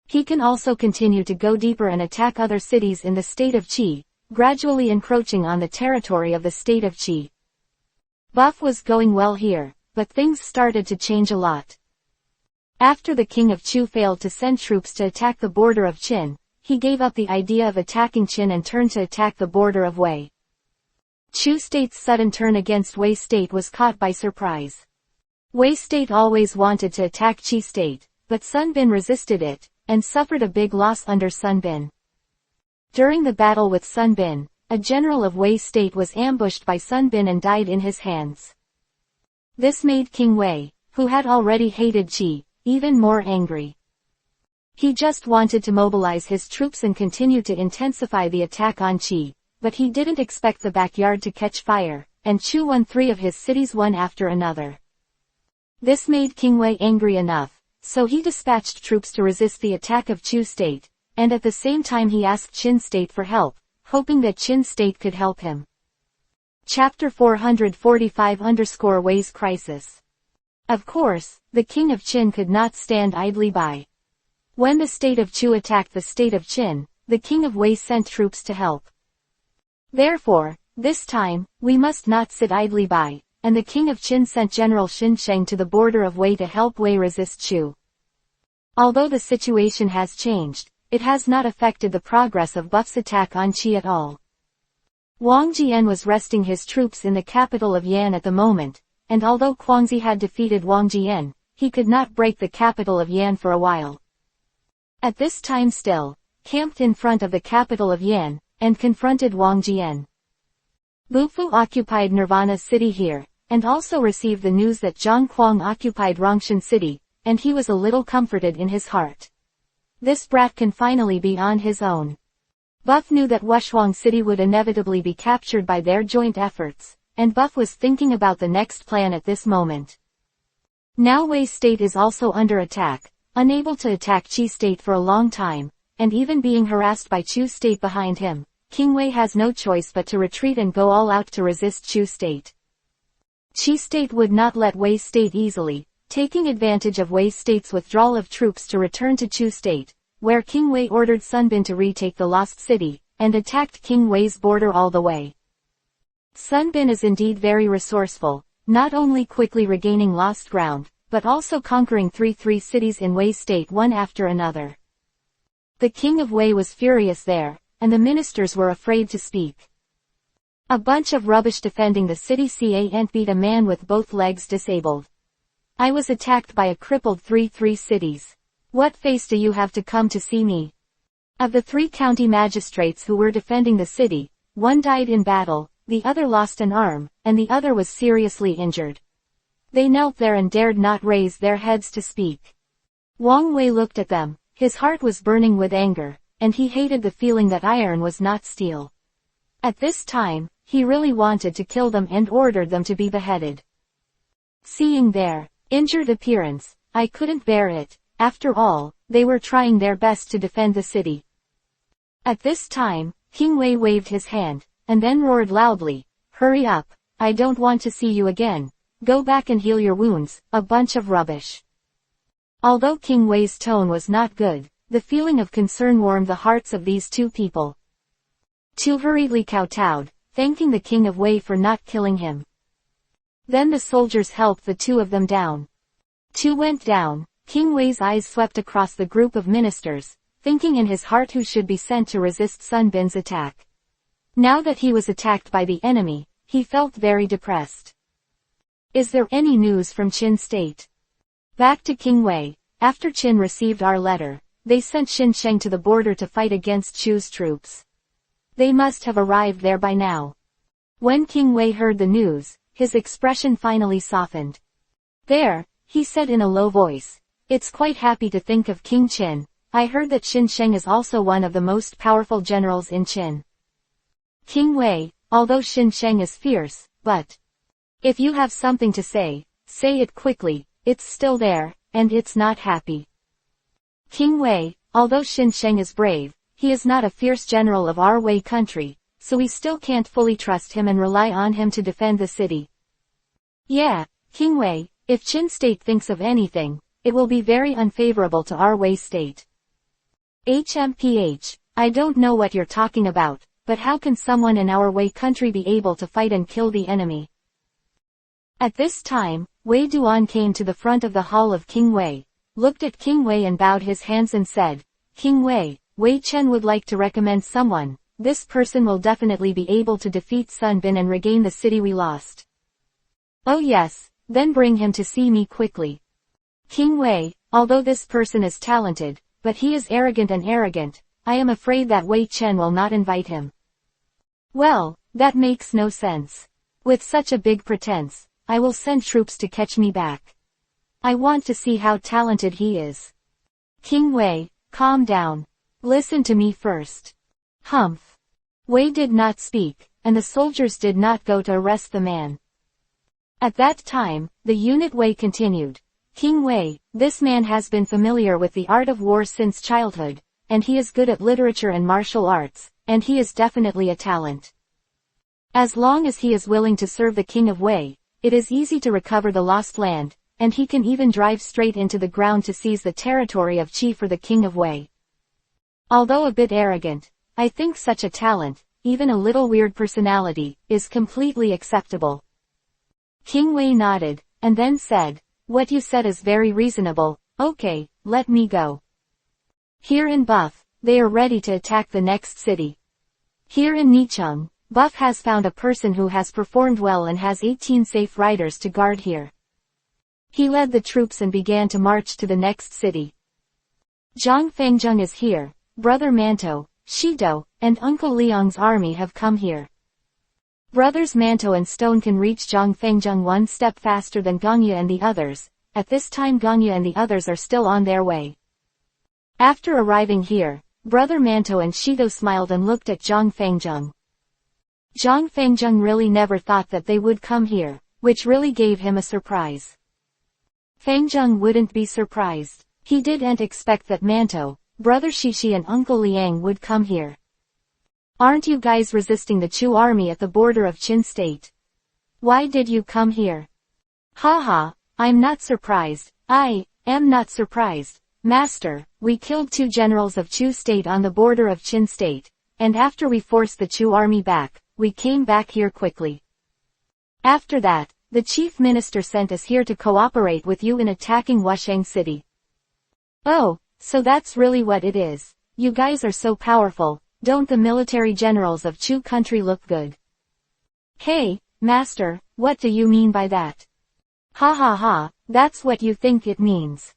He can also continue to go deeper and attack other cities in the state of Qi, gradually encroaching on the territory of the state of Qi. Buff was going well here, but things started to change a lot. After the king of Chu failed to send troops to attack the border of Qin, he gave up the idea of attacking Qin and turned to attack the border of Wei. Chu state's sudden turn against Wei state was caught by surprise. Wei state always wanted to attack Qi state, but Sun Bin resisted it, and suffered a big loss under Sun Bin. During the battle with Sun Bin, a general of Wei state was ambushed by Sun Bin and died in his hands. This made King Wei, who had already hated Qi, even more angry. He just wanted to mobilize his troops and continue to intensify the attack on Qi, but he didn't expect the backyard to catch fire, and Chu won 3 of his cities one after another. This made King Wei angry enough, so he dispatched troops to resist the attack of Chu state, and at the same time he asked Qin state for help, hoping that Qin state could help him. Chapter 445-Wei's Crisis. Of course, the king of Qin could not stand idly by. When the state of Chu attacked the state of Qin, the king of Wei sent troops to help. Therefore, this time, we must not sit idly by, and the king of Qin sent General Xin Sheng to the border of Wei to help Wei resist Chu. Although the situation has changed, it has not affected the progress of Buff's attack on Qi at all. Wang Jian was resting his troops in the capital of Yan at the moment, and although Guangzi had defeated Wang Jian, he could not break the capital of Yan for a while. At this time still, camped in front of the capital of Yan, and confronted Wang Jian. Bufu occupied Nirvana City here, and also received the news that Zhang Kuang occupied Rongshan City, and he was a little comforted in his heart. This brat can finally be on his own. Buff knew that Wushuang City would inevitably be captured by their joint efforts, and Buff was thinking about the next plan at this moment. Now Wei State is also under attack, unable to attack Qi State for a long time, and even being harassed by Chu State behind him. King Wei has no choice but to retreat and go all out to resist Chu State. Qi State would not let Wei State easily, taking advantage of Wei State's withdrawal of troops to return to Chu State, where King Wei ordered Sun Bin to retake the lost city, and attacked King Wei's border all the way. Sun Bin is indeed very resourceful, not only quickly regaining lost ground, but also conquering three cities in Wei State one after another. The King of Wei was furious there, and the ministers were afraid to speak. A bunch of rubbish defending the city can't beat a man with both legs disabled. I was attacked by a crippled three cities. What face do you have to come to see me? Of the 3 county magistrates who were defending the city, one died in battle, the other lost an arm, and the other was seriously injured. They knelt there and dared not raise their heads to speak. Wang Wei looked at them, his heart was burning with anger, and he hated the feeling that iron was not steel. At this time, he really wanted to kill them and ordered them to be beheaded. Seeing their injured appearance, I couldn't bear it. After all, they were trying their best to defend the city. At this time, King Wei waved his hand, and then roared loudly, "Hurry up, I don't want to see you again. Go back and heal your wounds, a bunch of rubbish." Although King Wei's tone was not good, the feeling of concern warmed the hearts of these 2 people. Tu hurriedly kowtowed, thanking the King of Wei for not killing him. Then the soldiers helped the 2 of them down. Tu went down. King Wei's eyes swept across the group of ministers, thinking in his heart who should be sent to resist Sun Bin's attack. Now that he was attacked by the enemy, he felt very depressed. Is there any news from Qin State? Back to King Wei. After Qin received our letter, they sent Xin Sheng to the border to fight against Chu's troops. They must have arrived there by now. When King Wei heard the news, his expression finally softened. There, he said in a low voice. It's quite happy to think of King Qin. I heard that Xin Sheng is also one of the most powerful generals in Qin. King Wei, although Xin Sheng is fierce, but if you have something to say it quickly, it's still there, and it's not happy. King Wei, although Xin Sheng is brave, he is not a fierce general of our Wei country, so we still can't fully trust him and rely on him to defend the city. Yeah, King Wei, if Qin State thinks of anything, it will be very unfavorable to our Wei State. HMPH, I don't know what you're talking about, but how can someone in our Wei country be able to fight and kill the enemy? At this time, Wei Duan came to the front of the hall of King Wei, looked at King Wei and bowed his hands and said, King Wei, Wei Chen would like to recommend someone. This person will definitely be able to defeat Sun Bin and regain the city we lost. Oh yes, then bring him to see me quickly. King Wei, although this person is talented, but he is arrogant, I am afraid that Wei Chen will not invite him. Well, that makes no sense. With such a big pretense, I will send troops to catch me back. I want to see how talented he is. King Wei, calm down. Listen to me first. Humph. Wei did not speak, and the soldiers did not go to arrest the man. At that time, the unit Wei continued. King Wei, this man has been familiar with the art of war since childhood, and he is good at literature and martial arts, and he is definitely a talent. As long as he is willing to serve the King of Wei, it is easy to recover the lost land, and he can even drive straight into the ground to seize the territory of Qi for the King of Wei. Although a bit arrogant, I think such a talent, even a little weird personality, is completely acceptable. King Wei nodded, and then said, what you said is very reasonable. Okay, let me go. Here in Buff, they are ready to attack the next city. Here in Nicheng, Buff has found a person who has performed well and has 18 safe riders to guard here. He led the troops and began to march to the next city. Zhang Fengzheng is here, Brother Manto, Shido, and Uncle Liang's army have come here. Brothers Manto and Stone can reach Zhang Fengzheng one step faster than Gongya and the others. At this time Gongya and the others are still on their way. After arriving here, Brother Manto and Shido smiled and looked at Zhang Fengjung. Zhang Fengjung really never thought that they would come here, which really gave him a surprise. Fengjung wouldn't be surprised. He didn't expect that Manto, Brother Shishi and Uncle Liang would come here. Aren't you guys resisting the Chu army at the border of Qin State? Why did you come here? Haha, I'm not surprised. I am not surprised. Master, we killed 2 generals of Chu State on the border of Qin State, and after we forced the Chu army back, we came back here quickly. After that, the chief minister sent us here to cooperate with you in attacking Wusheng City. Oh, so that's really what it is. You guys are so powerful, don't the military generals of Chu country look good? Hey, Master, what do you mean by that? Ha ha ha, that's what you think it means.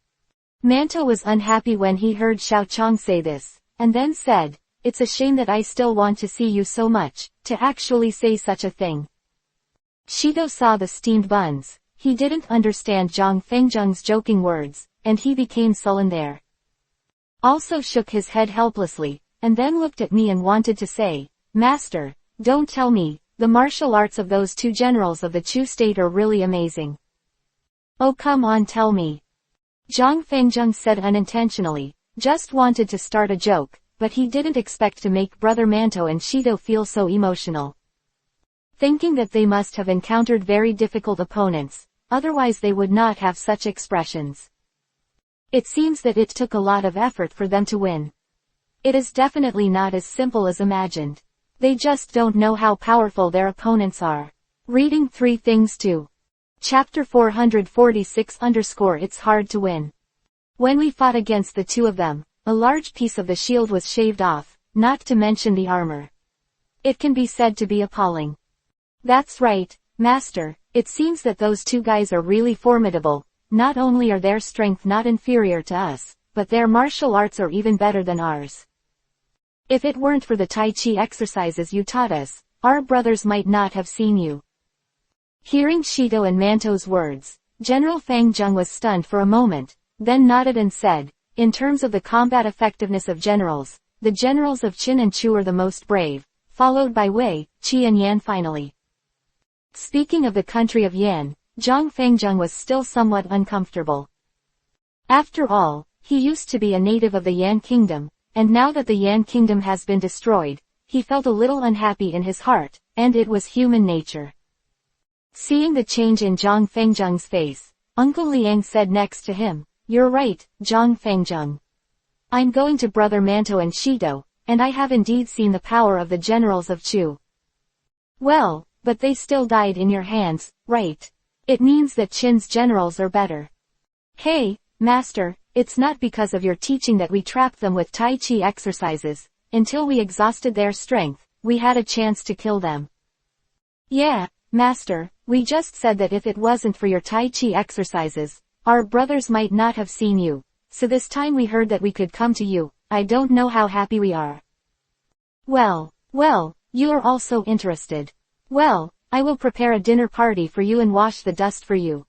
Manto was unhappy when he heard Xiao Chong say this, and then said, it's a shame that I still want to see you so much, to actually say such a thing. Shido saw the steamed buns. He didn't understand Zhang Fengjung's joking words, and he became sullen there. Also shook his head helplessly, and then looked at me and wanted to say, Master, don't tell me, the martial arts of those 2 generals of the Chu state are really amazing. Oh come on, tell me. Zhang Fengjung said unintentionally, just wanted to start a joke, but he didn't expect to make Brother Manto and Shido feel so emotional. Thinking that they must have encountered very difficult opponents, otherwise they would not have such expressions. It seems that it took a lot of effort for them to win. It is definitely not as simple as imagined. They just don't know how powerful their opponents are. Reading 3 things too. Chapter 446 _ It's hard to win. When we fought against the 2 of them, a large piece of the shield was shaved off, not to mention the armor. It can be said to be appalling. That's right, Master, it seems that those 2 guys are really formidable. Not only are their strength not inferior to us, but their martial arts are even better than ours. If it weren't for the Tai Chi exercises you taught us, our brothers might not have seen you. Hearing Shido and Manto's words, General Fengjung was stunned for a moment, then nodded and said, in terms of the combat effectiveness of generals, the generals of Qin and Chu are the most brave, followed by Wei, Qi and Yan finally. Speaking of the country of Yan, Zhang Fengjung was still somewhat uncomfortable. After all, he used to be a native of the Yan kingdom, and now that the Yan kingdom has been destroyed, he felt a little unhappy in his heart, and it was human nature. Seeing the change in Zhang Fengjung's face, Uncle Liang said next to him, you're right, Zhang Fengjung. I'm going to Brother Manto and Shido, and I have indeed seen the power of the generals of Chu. Well, but they still died in your hands, right? It means that Qin's generals are better. Hey, Master, it's not because of your teaching that we trapped them with Tai Chi exercises. Until we exhausted their strength, we had a chance to kill them. Yeah, Master, we just said that if it wasn't for your Tai Chi exercises, our brothers might not have seen you. So this time we heard that we could come to you. I don't know how happy we are. Well, you are also interested. Well, I will prepare a dinner party for you and wash the dust for you.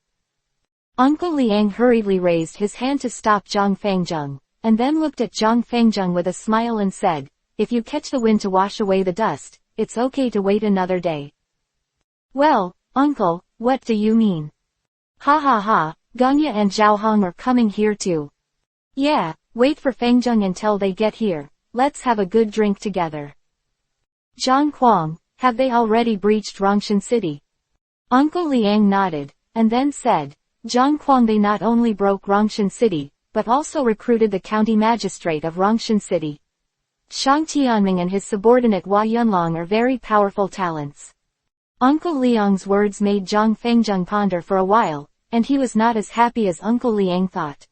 Uncle Liang hurriedly raised his hand to stop Zhang Fengjung, and then looked at Zhang Fengjung with a smile and said, if you catch the wind to wash away the dust, it's okay to wait another day. Well, Uncle, what do you mean? Ha ha ha, Ganya and Zhaohong are coming here too. Yeah, wait for Fengjung until they get here, let's have a good drink together. Zhang Kuang, have they already breached Rongshan City? Uncle Liang nodded, and then said, Zhang Kuang, they not only broke Rongshan City, but also recruited the county magistrate of Rongshan City. Shang Tianming and his subordinate Hua Yunlong are very powerful talents. Uncle Liang's words made Zhang Fengjung ponder for a while, and he was not as happy as Uncle Liang thought.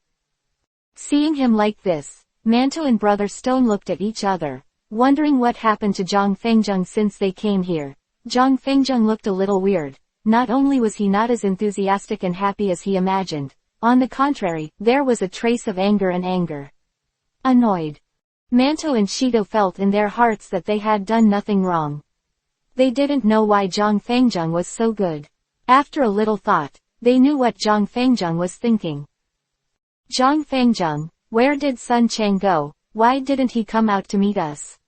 Seeing him like this, Manto and Brother Stone looked at each other, wondering what happened to Zhang Fengjung since they came here. Zhang Fengjung looked a little weird. Not only was he not as enthusiastic and happy as he imagined, on the contrary, there was a trace of anger and anger. Annoyed. Manto and Shido felt in their hearts that they had done nothing wrong. They didn't know why Zhang Fengjung was so good. After a little thought, they knew what Zhang Fengjung was thinking. Zhang Fengjung, where did Sun Chang go? why didn't he come out to meet us?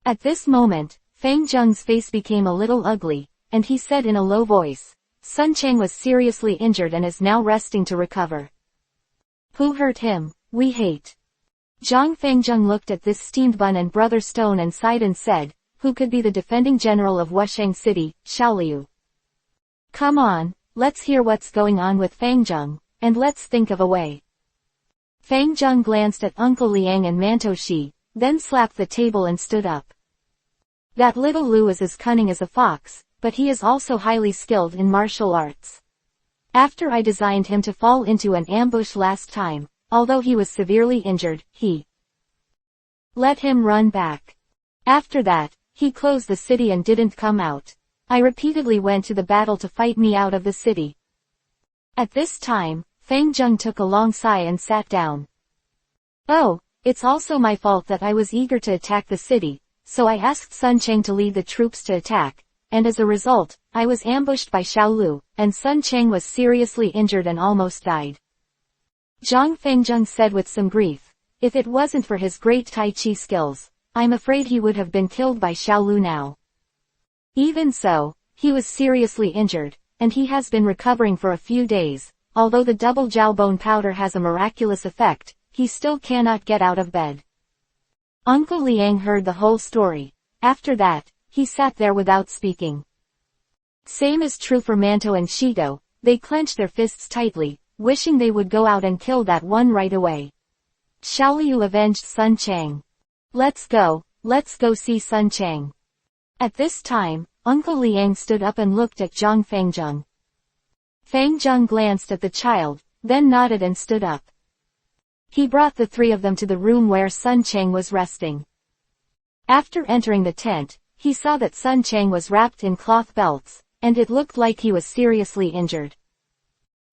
At this moment, Fang Zheng's face became a little ugly, and he said in a low voice, Sun Chang was seriously injured and is now resting to recover. Who hurt him? We hate. Zhang Fangzheng looked at this steamed bun and Brother Stone and sighed and said, who could be the defending general of Wushang City, Xiaoliu? Come on, let's hear what's going on with Fangzheng, and let's think of a way. Fangzheng glanced at Uncle Liang and Manto Shi, then slapped the table and stood up. That little Lu is as cunning as a fox, but he is also highly skilled in martial arts. After I designed him to fall into an ambush last time, although he was severely injured, he let him run back. After that, he closed the city and didn't come out. I repeatedly went to the battle to fight me out of the city. At this time, Fang Zheng took a long sigh and sat down. Oh, it's also my fault that I was eager to attack the city, so I asked Sun Chang to lead the troops to attack, and as a result, I was ambushed by Xiaolu, and Sun Chang was seriously injured and almost died. Zhang Fangzheng said with some grief, if it wasn't for his great Tai Chi skills, I'm afraid he would have been killed by Xiaolu now. Even so, he was seriously injured, and he has been recovering for a few days. Although the double jawbone powder has a miraculous effect, he still cannot get out of bed. Uncle Liang heard the whole story. After that, he sat there without speaking. Same is true for Manto and Shido, they clenched their fists tightly, wishing they would go out and kill that one right away. Xiaoliu avenged Sun Chang. Let's go see Sun Chang. At this time, Uncle Liang stood up and looked at Zhang Fangzheng. Fangzheng glanced at the child, then nodded and stood up. He brought the three of them to the room where Sun Chang was resting. After entering the tent, he saw that Sun Chang was wrapped in cloth belts, and it looked like he was seriously injured.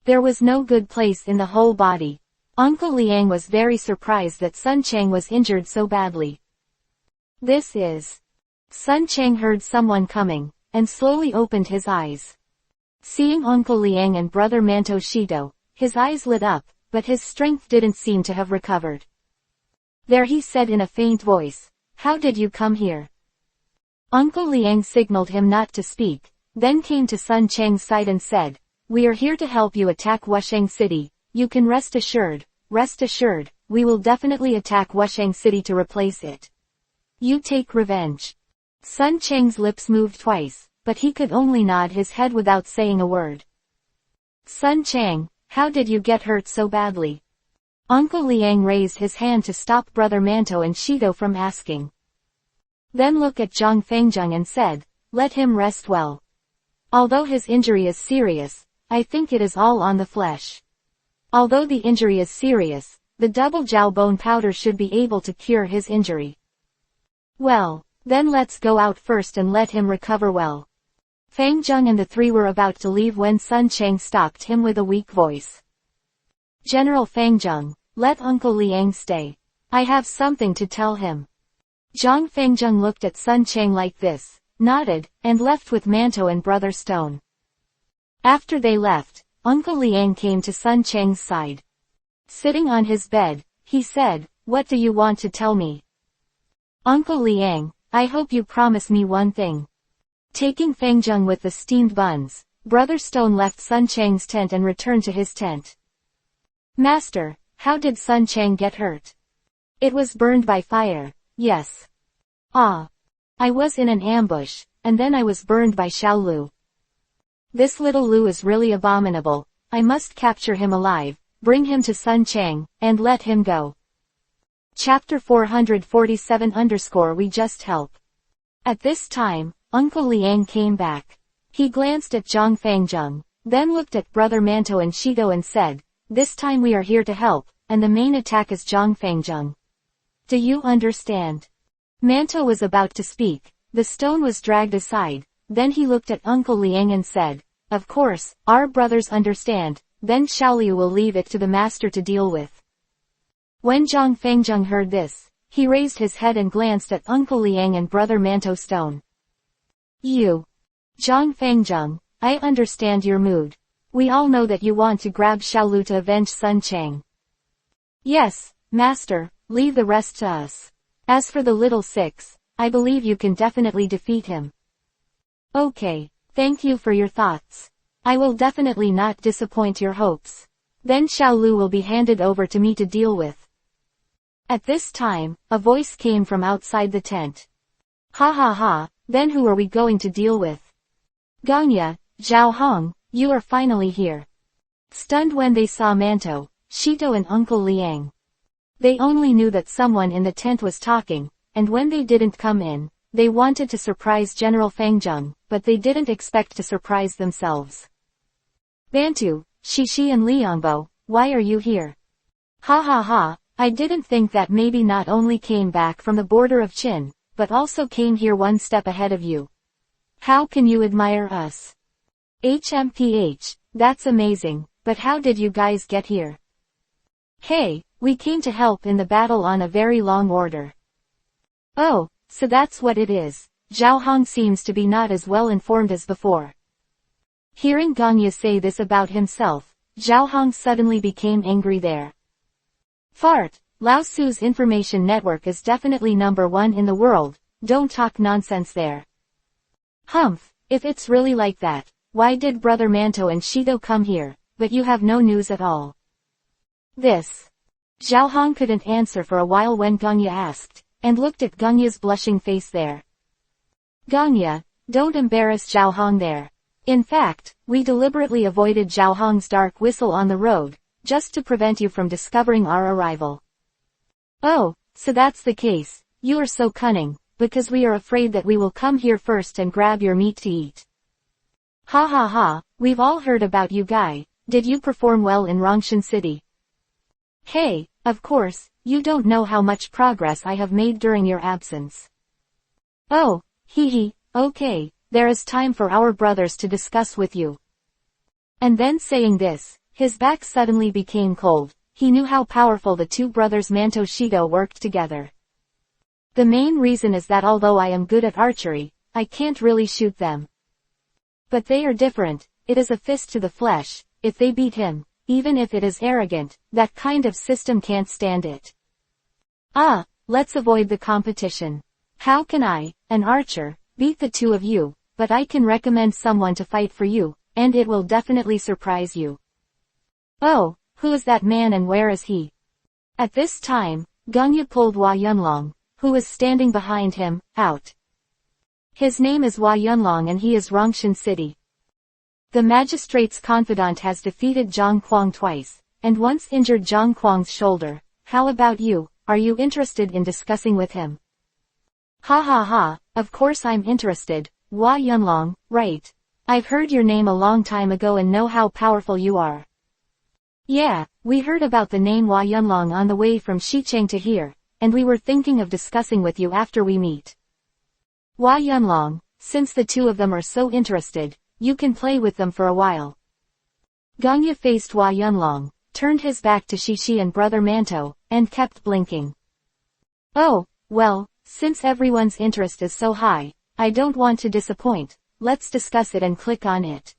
There was no good place in the whole body. Uncle Liang was very surprised that Sun Chang was injured so badly. This is... Sun Chang heard someone coming, and slowly opened his eyes. Seeing Uncle Liang and Brother Manto Shido, his eyes lit up, but his strength didn't seem to have recovered. There he said in a faint voice, how did you come here? Uncle Liang signaled him not to speak, then came to Sun Chang's side and said, we are here to help you attack Wushang City, you can rest assured, we will definitely attack Wushang City to replace it. You take revenge. Sun Chang's lips moved twice, but he could only nod his head without saying a word. Sun Chang, how did you get hurt so badly? Uncle Liang raised his hand to stop Brother Manto and Shido from asking. Then looked at Zhang Fangzheng and said, let him rest well. Although his injury is serious, I think it is all on the flesh. Although the injury is serious, the double jawbone powder should be able to cure his injury. Well, then let's go out first and let him recover well. Fangzheng and the three were about to leave when Sun Chang stopped him with a weak voice. General Fangzheng, let Uncle Liang stay. I have something to tell him. Zhang Fangzheng looked at Sun Chang like this, nodded, and left with Manto and Brother Stone. After they left, Uncle Liang came to Sun Chang's side. Sitting on his bed, he said, what do you want to tell me? Uncle Liang, I hope you promise me one thing. Taking Fangzheng with the steamed buns, Brother Stone left Sun Chang's tent and returned to his tent. Master, how did Sun Chang get hurt? It was burned by fire, yes. Ah. I was in an ambush, and then I was burned by Xiaolu. This little Lu is really abominable, I must capture him alive, bring him to Sun Chang, and let him go. Chapter 447 _ We just help. At this time, Uncle Liang came back. He glanced at Zhang Fangzheng, then looked at Brother Manto and Shido and said, this time we are here to help, and the main attack is Zhang Fangzheng. Do you understand? Manto was about to speak, the stone was dragged aside, then he looked at Uncle Liang and said, of course, our brothers understand, then Xiaoliu will leave it to the master to deal with. When Zhang Fangzheng heard this, he raised his head and glanced at Uncle Liang and Brother Manto Stone. You. Zhang Fangzheng, I understand your mood. We all know that you want to grab Xiaolu to avenge Sun Chang. Yes, Master, leave the rest to us. As for the little six, I believe you can definitely defeat him. Okay, thank you for your thoughts. I will definitely not disappoint your hopes. Then Xiao Lu will be handed over to me to deal with. At this time, a voice came from outside the tent. Ha ha ha, then who are we going to deal with? Ganya, Zhao Hong, you are finally here. Stunned when they saw Manto, Shito and Uncle Liang. They only knew that someone in the tent was talking, and when they didn't come in, they wanted to surprise General Fangzheng, but they didn't expect to surprise themselves. Bantu, Shishi and Liangbo, why are you here? Ha ha ha, I didn't think that maybe not only came back from the border of Qin, but also came here one step ahead of you. How can you admire us? HMPH, that's amazing, but how did you guys get here? Hey, we came to help in the battle on a very long order. Oh, so that's what it is. Zhao Hong seems to be not as well informed as before. Hearing Ganya say this about himself, Zhao Hong suddenly became angry there. Fart, Lao Tzu's information network is definitely #1 in the world, don't talk nonsense there. Humph, if it's really like that, why did Brother Manto and Shito come here, but you have no news at all? This. Zhao Hong couldn't answer for a while when Ganya asked, and looked at Ganya's blushing face there. Ganya, don't embarrass Zhao Hong there. In fact, we deliberately avoided Zhao Hong's dark whistle on the road, just to prevent you from discovering our arrival. Oh, so that's the case, you are so cunning, because we are afraid that we will come here first and grab your meat to eat. Ha ha ha, we've all heard about you guy, did you perform well in Rongshan City? Hey, of course, you don't know how much progress I have made during your absence. Oh, hee hee, okay, there is time for our brothers to discuss with you. And then saying this, his back suddenly became cold, he knew how powerful the two brothers Manto Shito worked together. The main reason is that although I am good at archery, I can't really shoot them. But they are different, it is a fist to the flesh, if they beat him, even if it is arrogant, that kind of system can't stand it. Ah, let's avoid the competition. How can I, an archer, beat the two of you, but I can recommend someone to fight for you, and it will definitely surprise you. Oh, who is that man and where is he? At this time, Ganya pulled Hua Yunlong, who was standing behind him, out. His name is Hua Yunlong and he is Rongshan City. The magistrate's confidant has defeated Zhang Kuang twice, and once injured Zhang Kuang's shoulder. How about you, are you interested in discussing with him? Ha ha ha, of course I'm interested, Hua Yunlong, right. I've heard your name a long time ago and know how powerful you are. Yeah, we heard about the name Hua Yunlong on the way from Xicheng to here, and we were thinking of discussing with you after we meet. Hua Yunlong, since the two of them are so interested, you can play with them for a while. Ganya faced Hua Yunlong, turned his back to Shishi and Brother Manto, and kept blinking. Oh, well, since everyone's interest is so high, I don't want to disappoint, let's discuss it and click on it.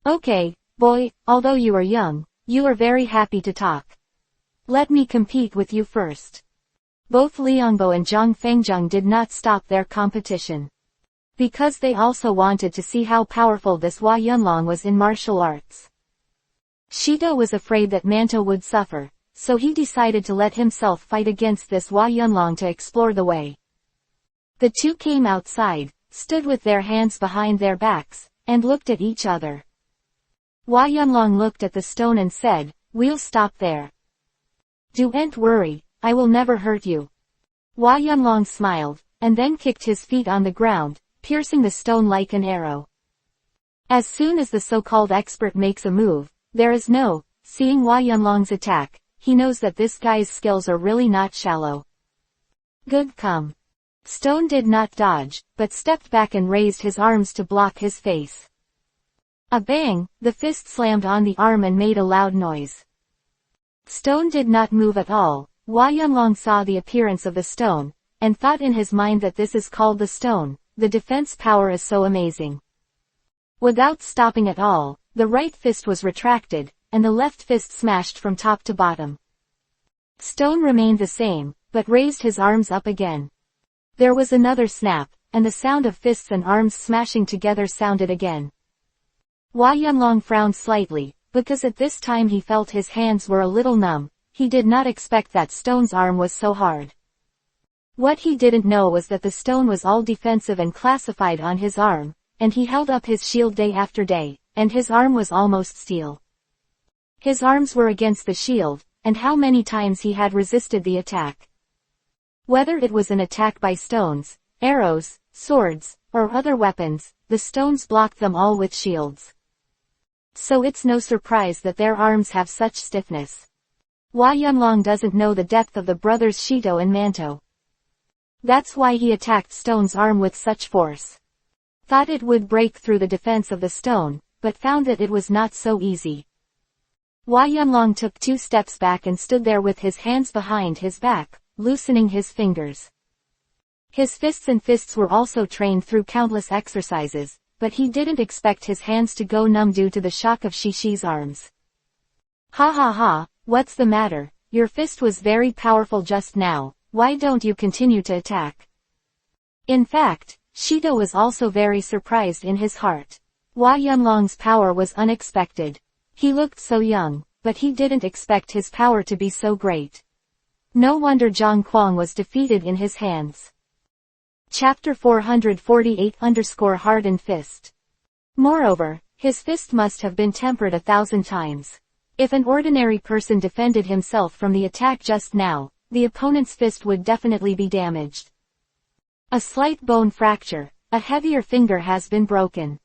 Okay, boy, although you are young, you are very happy to talk. Let me compete with you first. Both Liangbo and Zhang Fengzheng did not stop their competition. Because they also wanted to see how powerful this Hua Yunlong was in martial arts. Shito was afraid that Manto would suffer, so he decided to let himself fight against this Hua Yunlong to explore the way. The two came outside, stood with their hands behind their backs, and looked at each other. Hua Yunlong looked at the stone and said, "We'll stop there. Don't worry, I will never hurt you." Hua Yunlong smiled, and then kicked his feet on the ground, piercing the stone like an arrow. As soon as the so-called expert makes a move, there is no, seeing Hua Yunlong's attack, he knows that this guy's skills are really not shallow. Good come. Stone did not dodge, but stepped back and raised his arms to block his face. A bang, the fist slammed on the arm and made a loud noise. Stone did not move at all. Hua Yunlong saw the appearance of the stone, and thought in his mind that this is called the stone, the defense power is so amazing. Without stopping at all, the right fist was retracted, and the left fist smashed from top to bottom. Stone remained the same, but raised his arms up again. There was another snap, and the sound of fists and arms smashing together sounded again. Hua Yunlong frowned slightly, because at this time he felt his hands were a little numb. He did not expect that Stone's arm was so hard. What he didn't know was that the stone was all defensive and classified on his arm, and he held up his shield day after day, and his arm was almost steel. His arms were against the shield, and how many times he had resisted the attack. Whether it was an attack by stones, arrows, swords, or other weapons, the stones blocked them all with shields. So it's no surprise that their arms have such stiffness. Hua Yunlong doesn't know the depth of the brothers Shito and Manto. That's why he attacked Stone's arm with such force. Thought it would break through the defense of the stone, but found that it was not so easy. Hua Yunlong took 2 steps back and stood there with his hands behind his back, loosening his fingers. His fists were also trained through countless exercises, but he didn't expect his hands to go numb due to the shock of Shishi's arms. Ha ha ha, what's the matter? Your fist was very powerful just now, why don't you continue to attack? In fact, Shito was also very surprised in his heart. Hua Yunlong's power was unexpected. He looked so young, but he didn't expect his power to be so great. No wonder Zhang Kuang was defeated in his hands. Chapter 448-Hardened Fist. Moreover, his fist must have been tempered 1,000 times. If an ordinary person defended himself from the attack just now, the opponent's fist would definitely be damaged. A slight bone fracture, a heavier finger has been broken.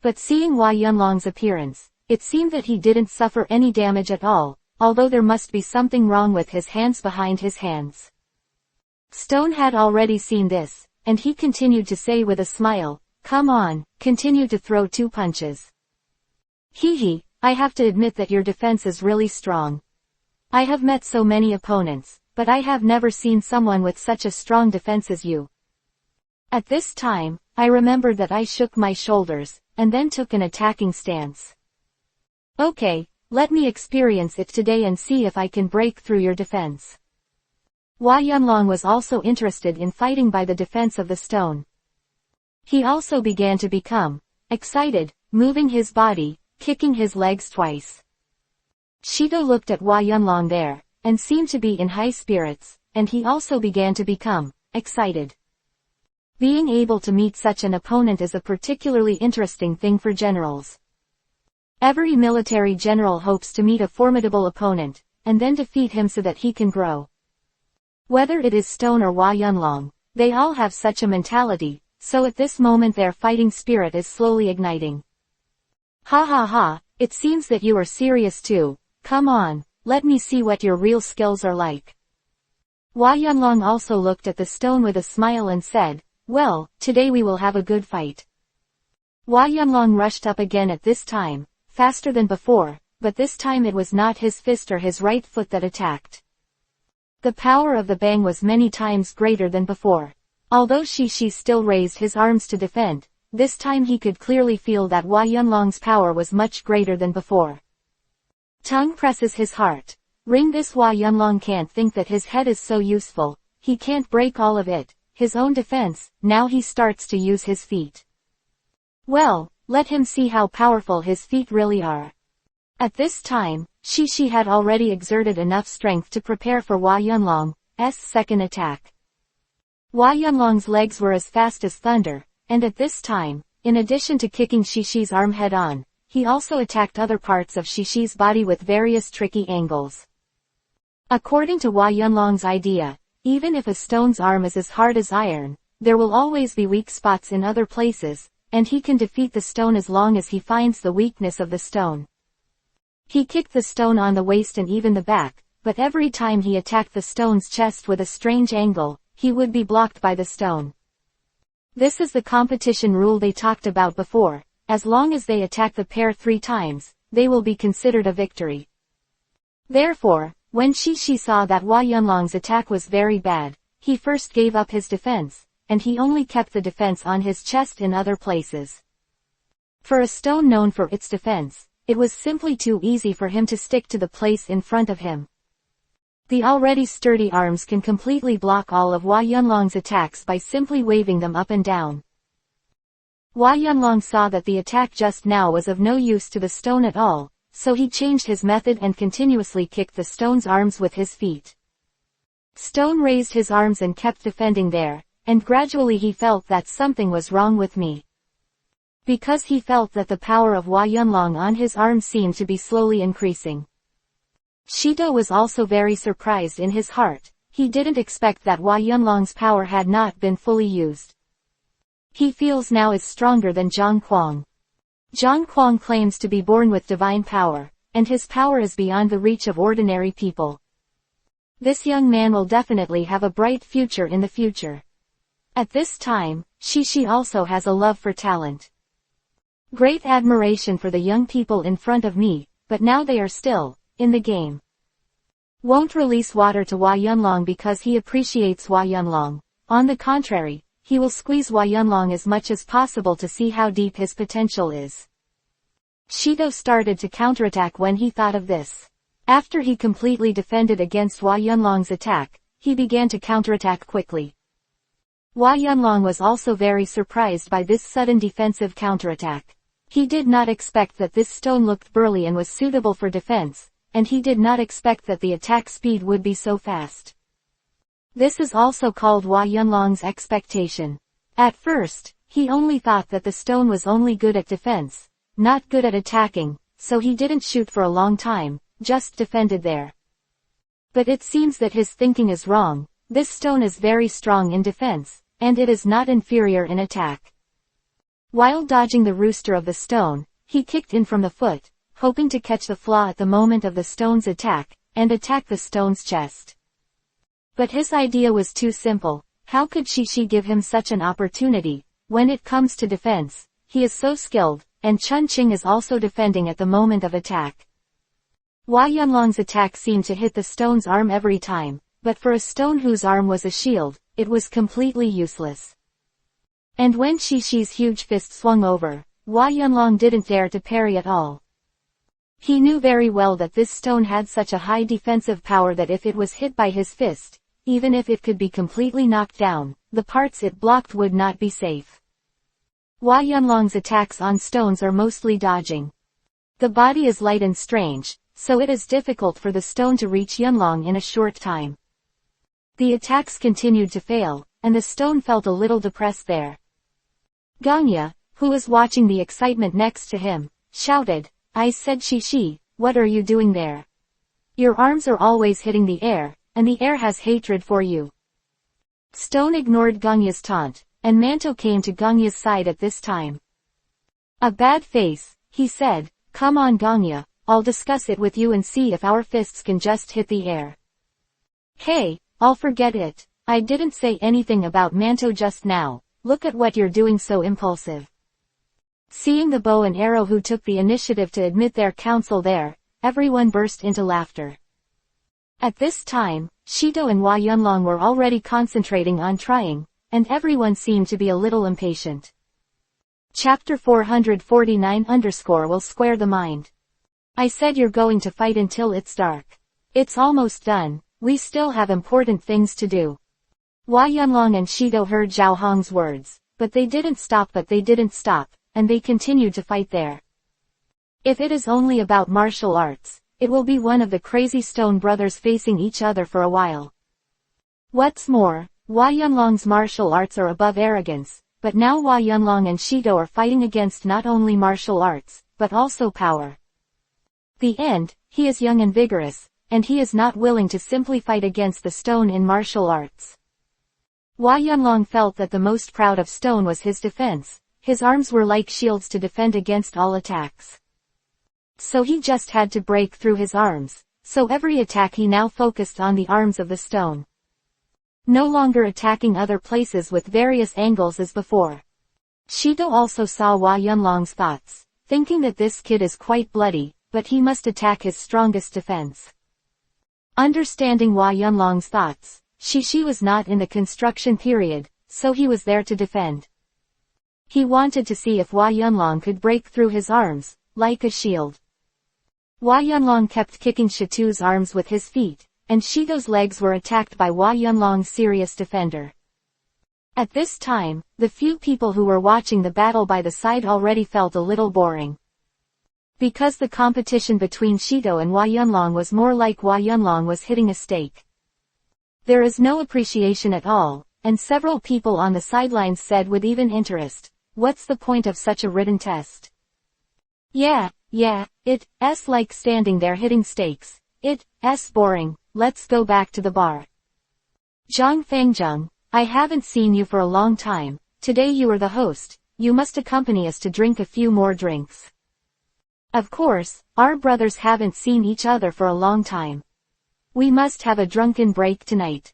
But seeing Hua Yunlong's appearance, it seemed that he didn't suffer any damage at all, although there must be something wrong with his hands behind his hands. Stone had already seen this, and he continued to say with a smile, "Come on, continue to throw 2 punches. Hee, I have to admit that your defense is really strong. I have met so many opponents, but I have never seen someone with such a strong defense as you." At this time, I remembered that I shook my shoulders, and then took an attacking stance. Okay, let me experience it today and see if I can break through your defense. Hua Yunlong was also interested in fighting by the defense of the stone. He also began to become excited, moving his body, kicking his legs twice. Shito looked at Hua Yunlong there, and seemed to be in high spirits, and he also began to become excited. Being able to meet such an opponent is a particularly interesting thing for generals. Every military general hopes to meet a formidable opponent, and then defeat him so that he can grow. Whether it is Stone or Hua Yunlong, they all have such a mentality, so at this moment their fighting spirit is slowly igniting. Ha ha ha, it seems that you are serious too. Come on, let me see what your real skills are like. Hua Yunlong also looked at the stone with a smile and said, "Well, today we will have a good fight." Hua Yunlong rushed up again at this time, faster than before, but this time it was not his fist or his right foot that attacked. The power of the bang was many times greater than before. Although Shishi still raised his arms to defend, this time he could clearly feel that Hua Yunlong's power was much greater than before. Tongue presses his heart. Ring, this Hua Yunlong can't think that his head is so useful, he can't break all of it, his own defense, now he starts to use his feet. Well, let him see how powerful his feet really are. At this time, Shishi had already exerted enough strength to prepare for Hua Yunlong's second attack. Hua Yunlong's legs were as fast as thunder, and at this time, in addition to kicking Shishi's arm head-on, he also attacked other parts of Shishi's body with various tricky angles. According to Hua Yunlong's idea, even if a stone's arm is as hard as iron, there will always be weak spots in other places, and he can defeat the stone as long as he finds the weakness of the stone. He kicked the stone on the waist and even the back, but every time he attacked the stone's chest with a strange angle, he would be blocked by the stone. This is the competition rule they talked about before. As long as they attack the pair 3 times, they will be considered a victory. Therefore, when Shishi saw that Hua Yunlong's attack was very bad, he first gave up his defense, and he only kept the defense on his chest in other places. For a stone known for its defense, it was simply too easy for him to stick to the place in front of him. The already sturdy arms can completely block all of Hua Yunlong's attacks by simply waving them up and down. Hua Yunlong saw that the attack just now was of no use to the stone at all, so he changed his method and continuously kicked the stone's arms with his feet. Stone raised his arms and kept defending there, and gradually he felt that something was wrong with me. Because he felt that the power of Hua Yunlong on his arms seemed to be slowly increasing. Shido was also very surprised in his heart. He didn't expect that Hua Yunlong's power had not been fully used. He feels now is stronger than Zhang Kuang. Zhang Kuang claims to be born with divine power, and his power is beyond the reach of ordinary people. This young man will definitely have a bright future in the future. At this time, Shishi also has a love for talent. Great admiration for the young people in front of me, but now they are still in the game. Won't release water to Hua Yunlong because he appreciates Hua Yunlong. On the contrary, he will squeeze Hua Yunlong as much as possible to see how deep his potential is. Shido started to counterattack when he thought of this. After he completely defended against Hua Yunlong's attack, he began to counterattack quickly. Hua Yunlong was also very surprised by this sudden defensive counterattack. He did not expect that this stone looked burly and was suitable for defense, and he did not expect that the attack speed would be so fast. This is also called Hua Yunlong's expectation. At first, he only thought that the stone was only good at defense, not good at attacking, so he didn't shoot for a long time, just defended there. But it seems that his thinking is wrong. This stone is very strong in defense, and it is not inferior in attack. While dodging the rooster of the stone, he kicked in from the foot, hoping to catch the flaw at the moment of the stone's attack, and attack the stone's chest. But his idea was too simple. How could Shishi give him such an opportunity? When it comes to defense, he is so skilled, and Chun Qing is also defending at the moment of attack. Hua Yunlong's attack seemed to hit the stone's arm every time, but for a stone whose arm was a shield, it was completely useless. And when Shishi's huge fist swung over, Hua Yunlong didn't dare to parry at all. He knew very well that this stone had such a high defensive power that if it was hit by his fist, even if it could be completely knocked down, the parts it blocked would not be safe. Hua Yunlong's attacks on stones are mostly dodging. The body is light and strange, so it is difficult for the stone to reach Yunlong in a short time. The attacks continued to fail, and the stone felt a little depressed there. Gangya, who was watching the excitement next to him, shouted, "I said Shishi, what are you doing there? Your arms are always hitting the air, and the air has hatred for you." Stone ignored Gangya's taunt, and Manto came to Gangya's side at this time. "A bad face," he said, "come on Gangya, I'll discuss it with you and see if our fists can just hit the air." "Hey, I'll forget it. I didn't say anything about Manto just now. Look at what you're doing, so impulsive." Seeing the bow and arrow who took the initiative to admit their counsel there, everyone burst into laughter. At this time, Shido and Hua Yunlong were already concentrating on trying, and everyone seemed to be a little impatient. Chapter 449 will square the mind. I said you're going to fight until it's dark. It's almost done, we still have important things to do. Hua Yunlong and Shido heard Zhao Hong's words, but they didn't stop, and they continued to fight there. If it is only about martial arts, it will be one of the crazy stone brothers facing each other for a while. What's more, Hua Yunlong's martial arts are above arrogance, but now Hua Yunlong and Shido are fighting against not only martial arts, but also power. The end, he is young and vigorous, and he is not willing to simply fight against the stone in martial arts. Hua Yunlong felt that the most proud of stone was his defense. His arms were like shields to defend against all attacks. So he just had to break through his arms, so every attack he now focused on the arms of the stone. No longer attacking other places with various angles as before. Shido also saw Hua Yunlong's thoughts, thinking that this kid is quite bloody, but he must attack his strongest defense. Understanding Hua Yunlong's thoughts, Shishi was not in the construction period, so he was there to defend. He wanted to see if Hua Yunlong could break through his arms, like a shield. Hua Yunlong kept kicking Shitu's arms with his feet, and Shido's legs were attacked by Hua Yunlong's serious defender. At this time, the few people who were watching the battle by the side already felt a little boring. Because the competition between Shido and Hua Yunlong was more like Hua Yunlong was hitting a stake. There is no appreciation at all, and several people on the sidelines said with even interest, "What's the point of such a written test? Yeah, it's like standing there hitting stakes. It's boring, let's go back to the bar." Zhang Fengjung, I haven't seen you for a long time, today you are the host, you must accompany us to drink a few more drinks. Of course, our brothers haven't seen each other for a long time. We must have a drunken break tonight.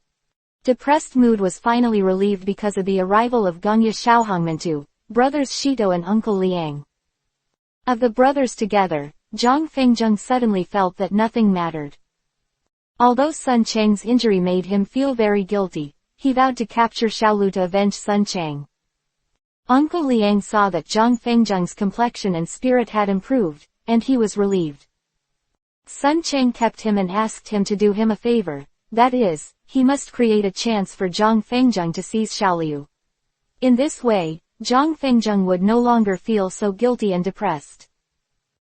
Depressed mood was finally relieved because of the arrival of Gongya Xiaohongmentu, brothers Shido and Uncle Liang. Of the brothers together, Zhang Fengjung suddenly felt that nothing mattered. Although Sun Chang's injury made him feel very guilty, he vowed to capture Xiaolu to avenge Sun Chang. Uncle Liang saw that Zhang Fengjung's complexion and spirit had improved, and he was relieved. Sun Chang kept him and asked him to do him a favor, that is, he must create a chance for Zhang Fengjung to seize Xiaolu. In this way, Zhang Fengjung would no longer feel so guilty and depressed.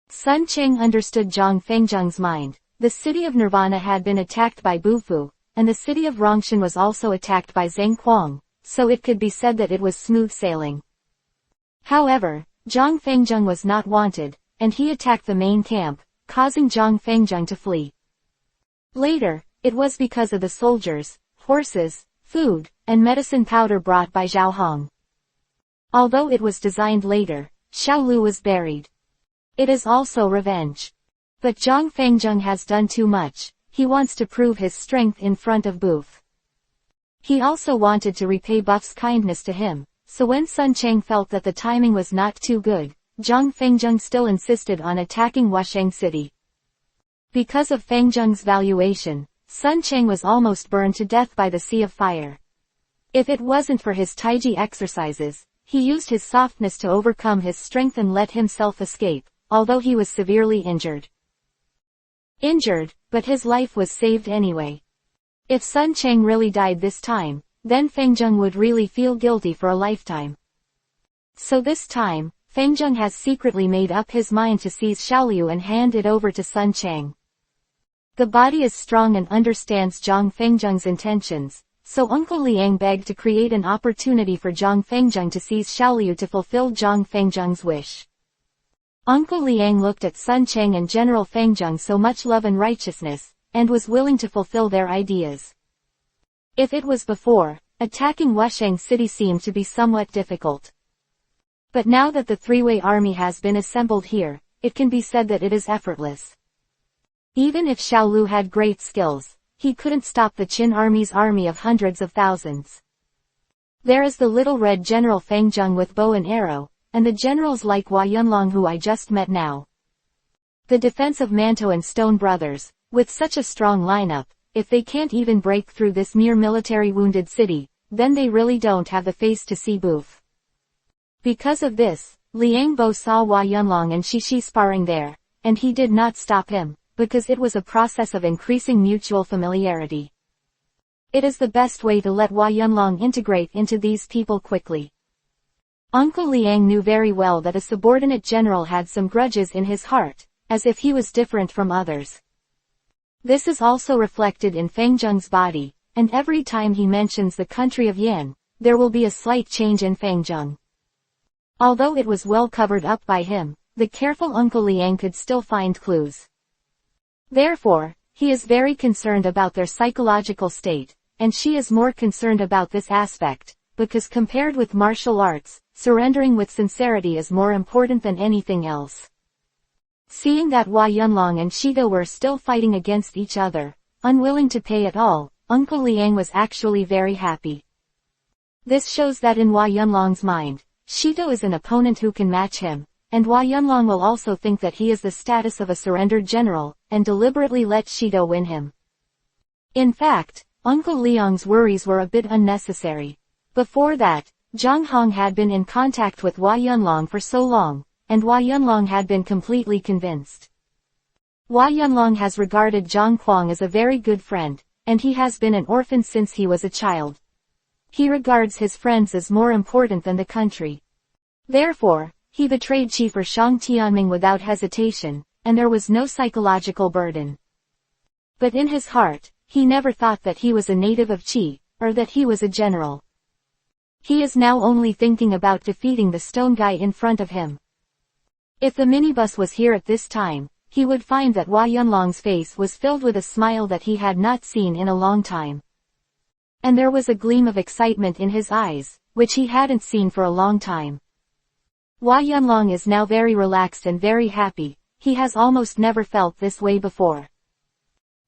Sun Chang understood Zhang Fengjung's mind. The city of Nirvana had been attacked by Bufu, and the city of Rongshan was also attacked by Zhang Kuang, so it could be said that it was smooth sailing. However, Zhang Fengjung was not wanted, and he attacked the main camp, causing Zhang Fengjung to flee. Later, it was because of the soldiers, horses, food, and medicine powder brought by Zhao Hong. Although it was designed later, Xiaolu was buried. It is also revenge. But Zhang Fengjung has done too much, he wants to prove his strength in front of Buf. He also wanted to repay Buf's kindness to him, so when Sun Chang felt that the timing was not too good, Zhang Fengjung still insisted on attacking Wusheng City. Because of Fengjung's valuation, Sun Chang was almost burned to death by the Sea of Fire. If it wasn't for his Taiji exercises, he used his softness to overcome his strength and let himself escape, although he was severely injured. But his life was saved anyway. If Sun Chang really died this time, then Fengjung would really feel guilty for a lifetime. So this time, Fengjung has secretly made up his mind to seize Xiaolu and hand it over to Sun Chang. The body is strong and understands Zhang Fengjung's intentions, so Uncle Liang begged to create an opportunity for Zhang Fengjung to seize Xiaolu to fulfill Zhang Fengjung's wish. Uncle Liang looked at Sun Chang and General Fengjung so much love and righteousness, and was willing to fulfill their ideas. If it was before, attacking Wusheng City seemed to be somewhat difficult. But now that the three-way army has been assembled here, it can be said that it is effortless. Even if Xiaolu had great skills, he couldn't stop the Qin army's army of hundreds of thousands. There is the little red General Fengjung with bow and arrow, and the generals like Hua Yunlong who I just met now. The defense of Manto and Stone Brothers, with such a strong lineup, if they can't even break through this mere military wounded city, then they really don't have the face to see Buf. Because of this, Liang Bo saw Hua Yunlong and Shishi sparring there, and he did not stop him, because it was a process of increasing mutual familiarity. It is the best way to let Hua Yunlong integrate into these people quickly. Uncle Liang knew very well that a subordinate general had some grudges in his heart, as if he was different from others. This is also reflected in Fengjung's body, and every time he mentions the country of Yan, there will be a slight change in Fengjung. Although it was well covered up by him, the careful Uncle Liang could still find clues. Therefore, he is very concerned about their psychological state, and she is more concerned about this aspect, because compared with martial arts, surrendering with sincerity is more important than anything else. Seeing that Hua Yunlong and Shido were still fighting against each other, unwilling to pay at all, Uncle Liang was actually very happy. This shows that in Hua Yunlong's mind, Shido is an opponent who can match him, and Hua Yunlong will also think that he is the status of a surrendered general, and deliberately let Shido win him. In fact, Uncle Liang's worries were a bit unnecessary. Before that, Zhang Hong had been in contact with Hua Yunlong for so long, and Hua Yunlong had been completely convinced. Hua Yunlong has regarded Zhang Kuang as a very good friend, and he has been an orphan since he was a child. He regards his friends as more important than the country. Therefore, he betrayed Qi for Shang Tianming without hesitation, and there was no psychological burden. But in his heart, he never thought that he was a native of Qi, or that he was a general. He is now only thinking about defeating the stone guy in front of him. If the minibus was here at this time, he would find that Hua Yunlong's face was filled with a smile that he had not seen in a long time. And there was a gleam of excitement in his eyes, which he hadn't seen for a long time. Hua Yunlong is now very relaxed and very happy. He has almost never felt this way before.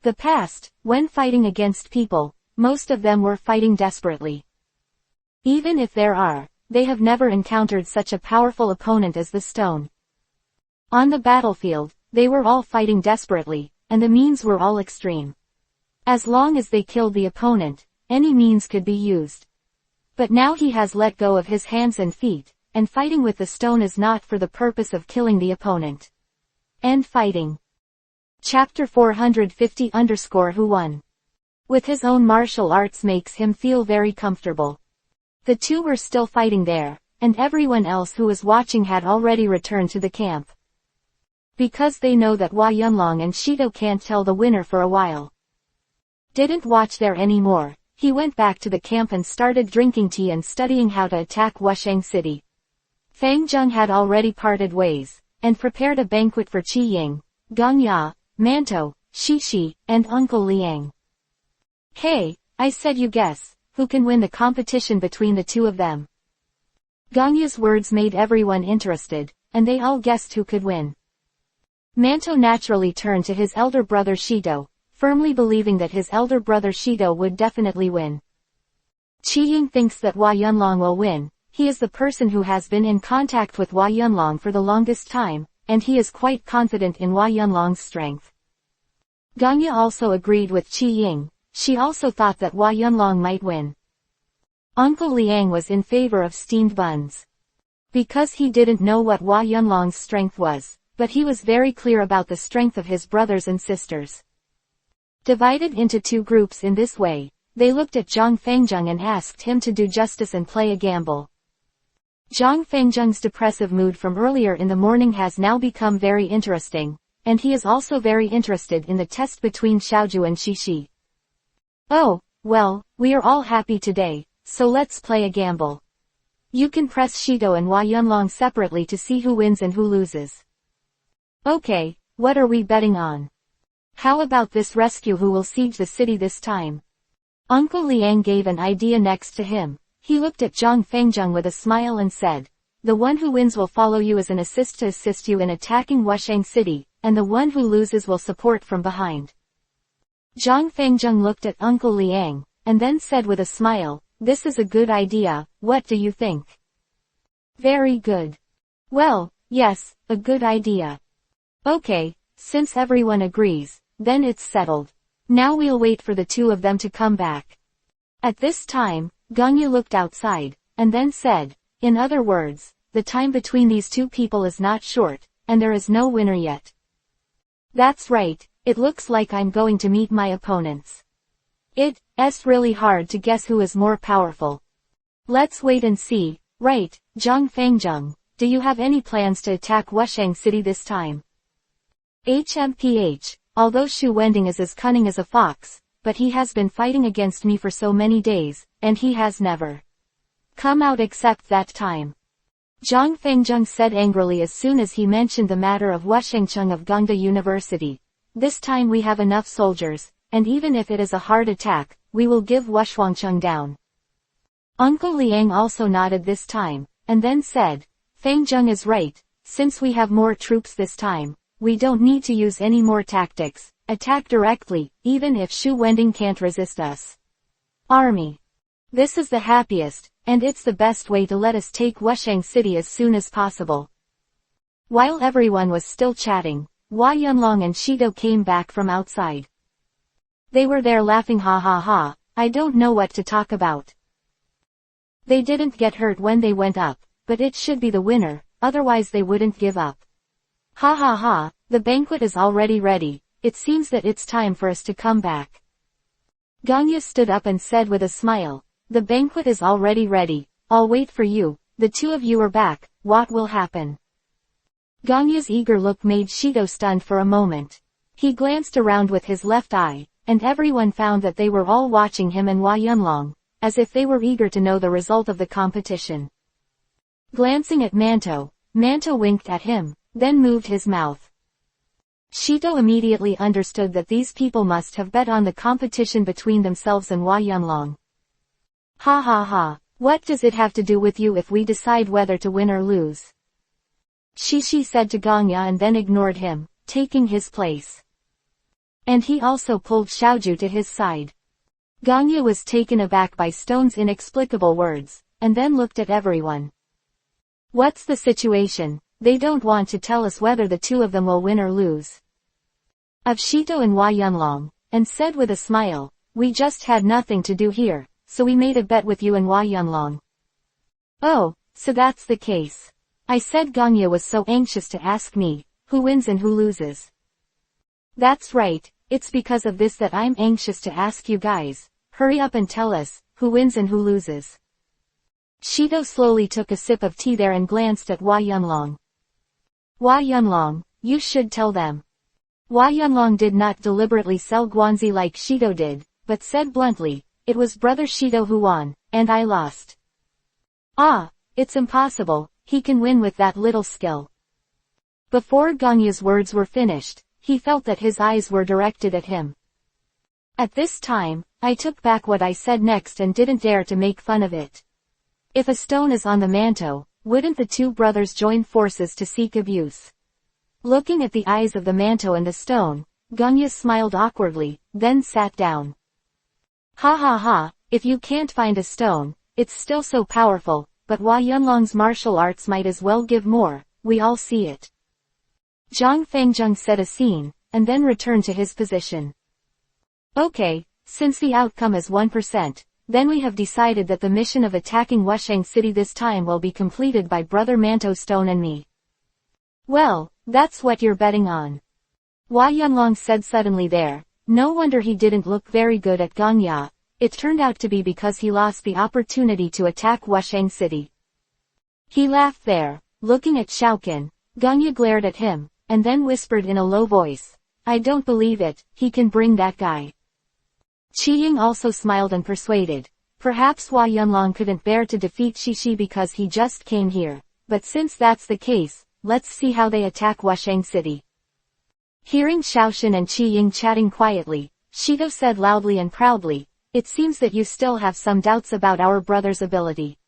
The past, when fighting against people, most of them were fighting desperately. Even if they have never encountered such a powerful opponent as the stone. On the battlefield, they were all fighting desperately, and the means were all extreme. As long as they killed the opponent, any means could be used. But now he has let go of his hands and feet, and fighting with the stone is not for the purpose of killing the opponent. End fighting. Chapter 450_Who won? With his own martial arts makes him feel very comfortable. The two were still fighting there, and everyone else who was watching had already returned to the camp. Because they know that Hua Yunlong and Shido can't tell the winner for a while. Didn't watch there anymore. He went back to the camp and started drinking tea and studying how to attack Wushang City. Fang Zheng had already parted ways, and prepared a banquet for Qi Ying, Gong Ya, Mantou, Shi, and Uncle Liang. Hey, I said you guess, who can win the competition between the two of them? Gong Ya's words made everyone interested, and they all guessed who could win. Mantou naturally turned to his elder brother Shido, firmly believing that his elder brother Shido would definitely win. Qi Ying thinks that Hua Yunlong will win. He is the person who has been in contact with Hua Yunlong for the longest time, and he is quite confident in Hua Yunlong's strength. Gong Ya also agreed with Qi Ying. She also thought that Hua Yunlong might win. Uncle Liang was in favor of steamed buns. Because he didn't know what Hua Yunlong's strength was, but he was very clear about the strength of his brothers and sisters. Divided into two groups in this way, they looked at Zhang Fangjung and asked him to do justice and play a gamble. Zhang Fangjung's depressive mood from earlier in the morning has now become very interesting, and he is also very interested in the test between Xiaoju and Shishi. Oh, well, we are all happy today, so let's play a gamble. You can press Shido and Hua Yunlong separately to see who wins and who loses. Okay, what are we betting on? How about this rescue? Who will siege the city this time? Uncle Liang gave an idea next to him. He looked at Zhang Fangjung with a smile and said, the one who wins will follow you as an assist to assist you in attacking Wushang City, and the one who loses will support from behind. Zhang Fangjung looked at Uncle Liang, and then said with a smile, this is a good idea, what do you think? Very good. Well, yes, a good idea. Okay, since everyone agrees, then it's settled. Now we'll wait for the two of them to come back. At this time, Gong Ya looked outside, and then said, in other words, the time between these two people is not short, and there is no winner yet. That's right, it looks like I'm going to meet my opponents. It's really hard to guess who is more powerful. Let's wait and see, right, Zhang Fangjung, do you have any plans to attack Wushang City this time? HMPH, although Shu Wending is as cunning as a fox, but he has been fighting against me for so many days, and he has never come out except that time. Zhang Fangjung said angrily as soon as he mentioned the matter of Wushangcheng of Gongda University. This time we have enough soldiers, and even if it is a hard attack, we will give Wushangcheng down. Uncle Liang also nodded this time, and then said, Fangjung is right, since we have more troops this time, we don't need to use any more tactics, attack directly, even if Shu Wending can't resist us. Army. This is the happiest, and it's the best way to let us take Wushang City as soon as possible. While everyone was still chatting, Hua Yunlong and Shido came back from outside. They were there laughing ha ha ha, I don't know what to talk about. They didn't get hurt when they went up, but it should be the winner, otherwise they wouldn't give up. Ha ha ha, The banquet is already ready. It seems that it's time for us to come back. Ganya stood up and said with a smile, "The banquet is already ready. I'll wait for you. The two of you are back. What will happen?" Ganya's eager look made Shido stunned for a moment. He glanced around with his left eye, and everyone found that they were all watching him and Hua Yunlong, as if they were eager to know the result of the competition. Glancing at Manto winked at him, then moved his mouth. Shido immediately understood that these people must have bet on the competition between themselves and Hua Yunlong. "Ha ha ha, what does it have to do with you if we decide whether to win or lose?" Shishi said to Ganya and then ignored him, taking his place. And he also pulled Xiaoju to his side. Ganya was taken aback by Stone's inexplicable words, and then looked at everyone. "What's the situation? They don't want to tell us whether the two of them will win or lose." Of Shito and Hua Yunlong, and said with a smile, "We just had nothing to do here, so we made a bet with you and Hua Yunlong." "Oh, so that's the case. I said Ganya was so anxious to ask me, who wins and who loses." "That's right, it's because of this that I'm anxious to ask you guys. Hurry up and tell us, who wins and who loses." Shito slowly took a sip of tea there and glanced at Hua Yunlong. "Hua Yunlong, you should tell them." Hua Yunlong did not deliberately sell Guanzi like Shito did, but said bluntly, "It was brother Shito who won, and I lost." "Ah, it's impossible, he can win with that little skill." Before Ganya's words were finished, he felt that his eyes were directed at him. At this time, I took back what I said next and didn't dare to make fun of it. If a stone is on the manto, wouldn't the two brothers join forces to seek abuse? Looking at the eyes of the manto and the stone, Ganya smiled awkwardly, then sat down. "Ha ha ha, if you can't find a stone, it's still so powerful, but Hua Yunlong's martial arts might as well give more, we all see it." Zhang Fengzheng said a scene, and then returned to his position. "Okay, since the outcome is 1%, then we have decided that the mission of attacking Wushang City this time will be completed by Brother Manto Stone and me." "Well, that's what you're betting on," Hua Yunlong said suddenly there. No wonder he didn't look very good at Ganya. It turned out to be because he lost the opportunity to attack Wushang City. He laughed there, looking at Xiaoqin. Ganya glared at him, and then whispered in a low voice, "I don't believe it, he can bring that guy." Qiying also smiled and persuaded. Perhaps Hua Yunlong couldn't bear to defeat Shishi because he just came here, but since that's the case, let's see how they attack Wushang City. Hearing Xiaoxin and Qiying chatting quietly, Shito said loudly and proudly, "It seems that you still have some doubts about our brother's ability."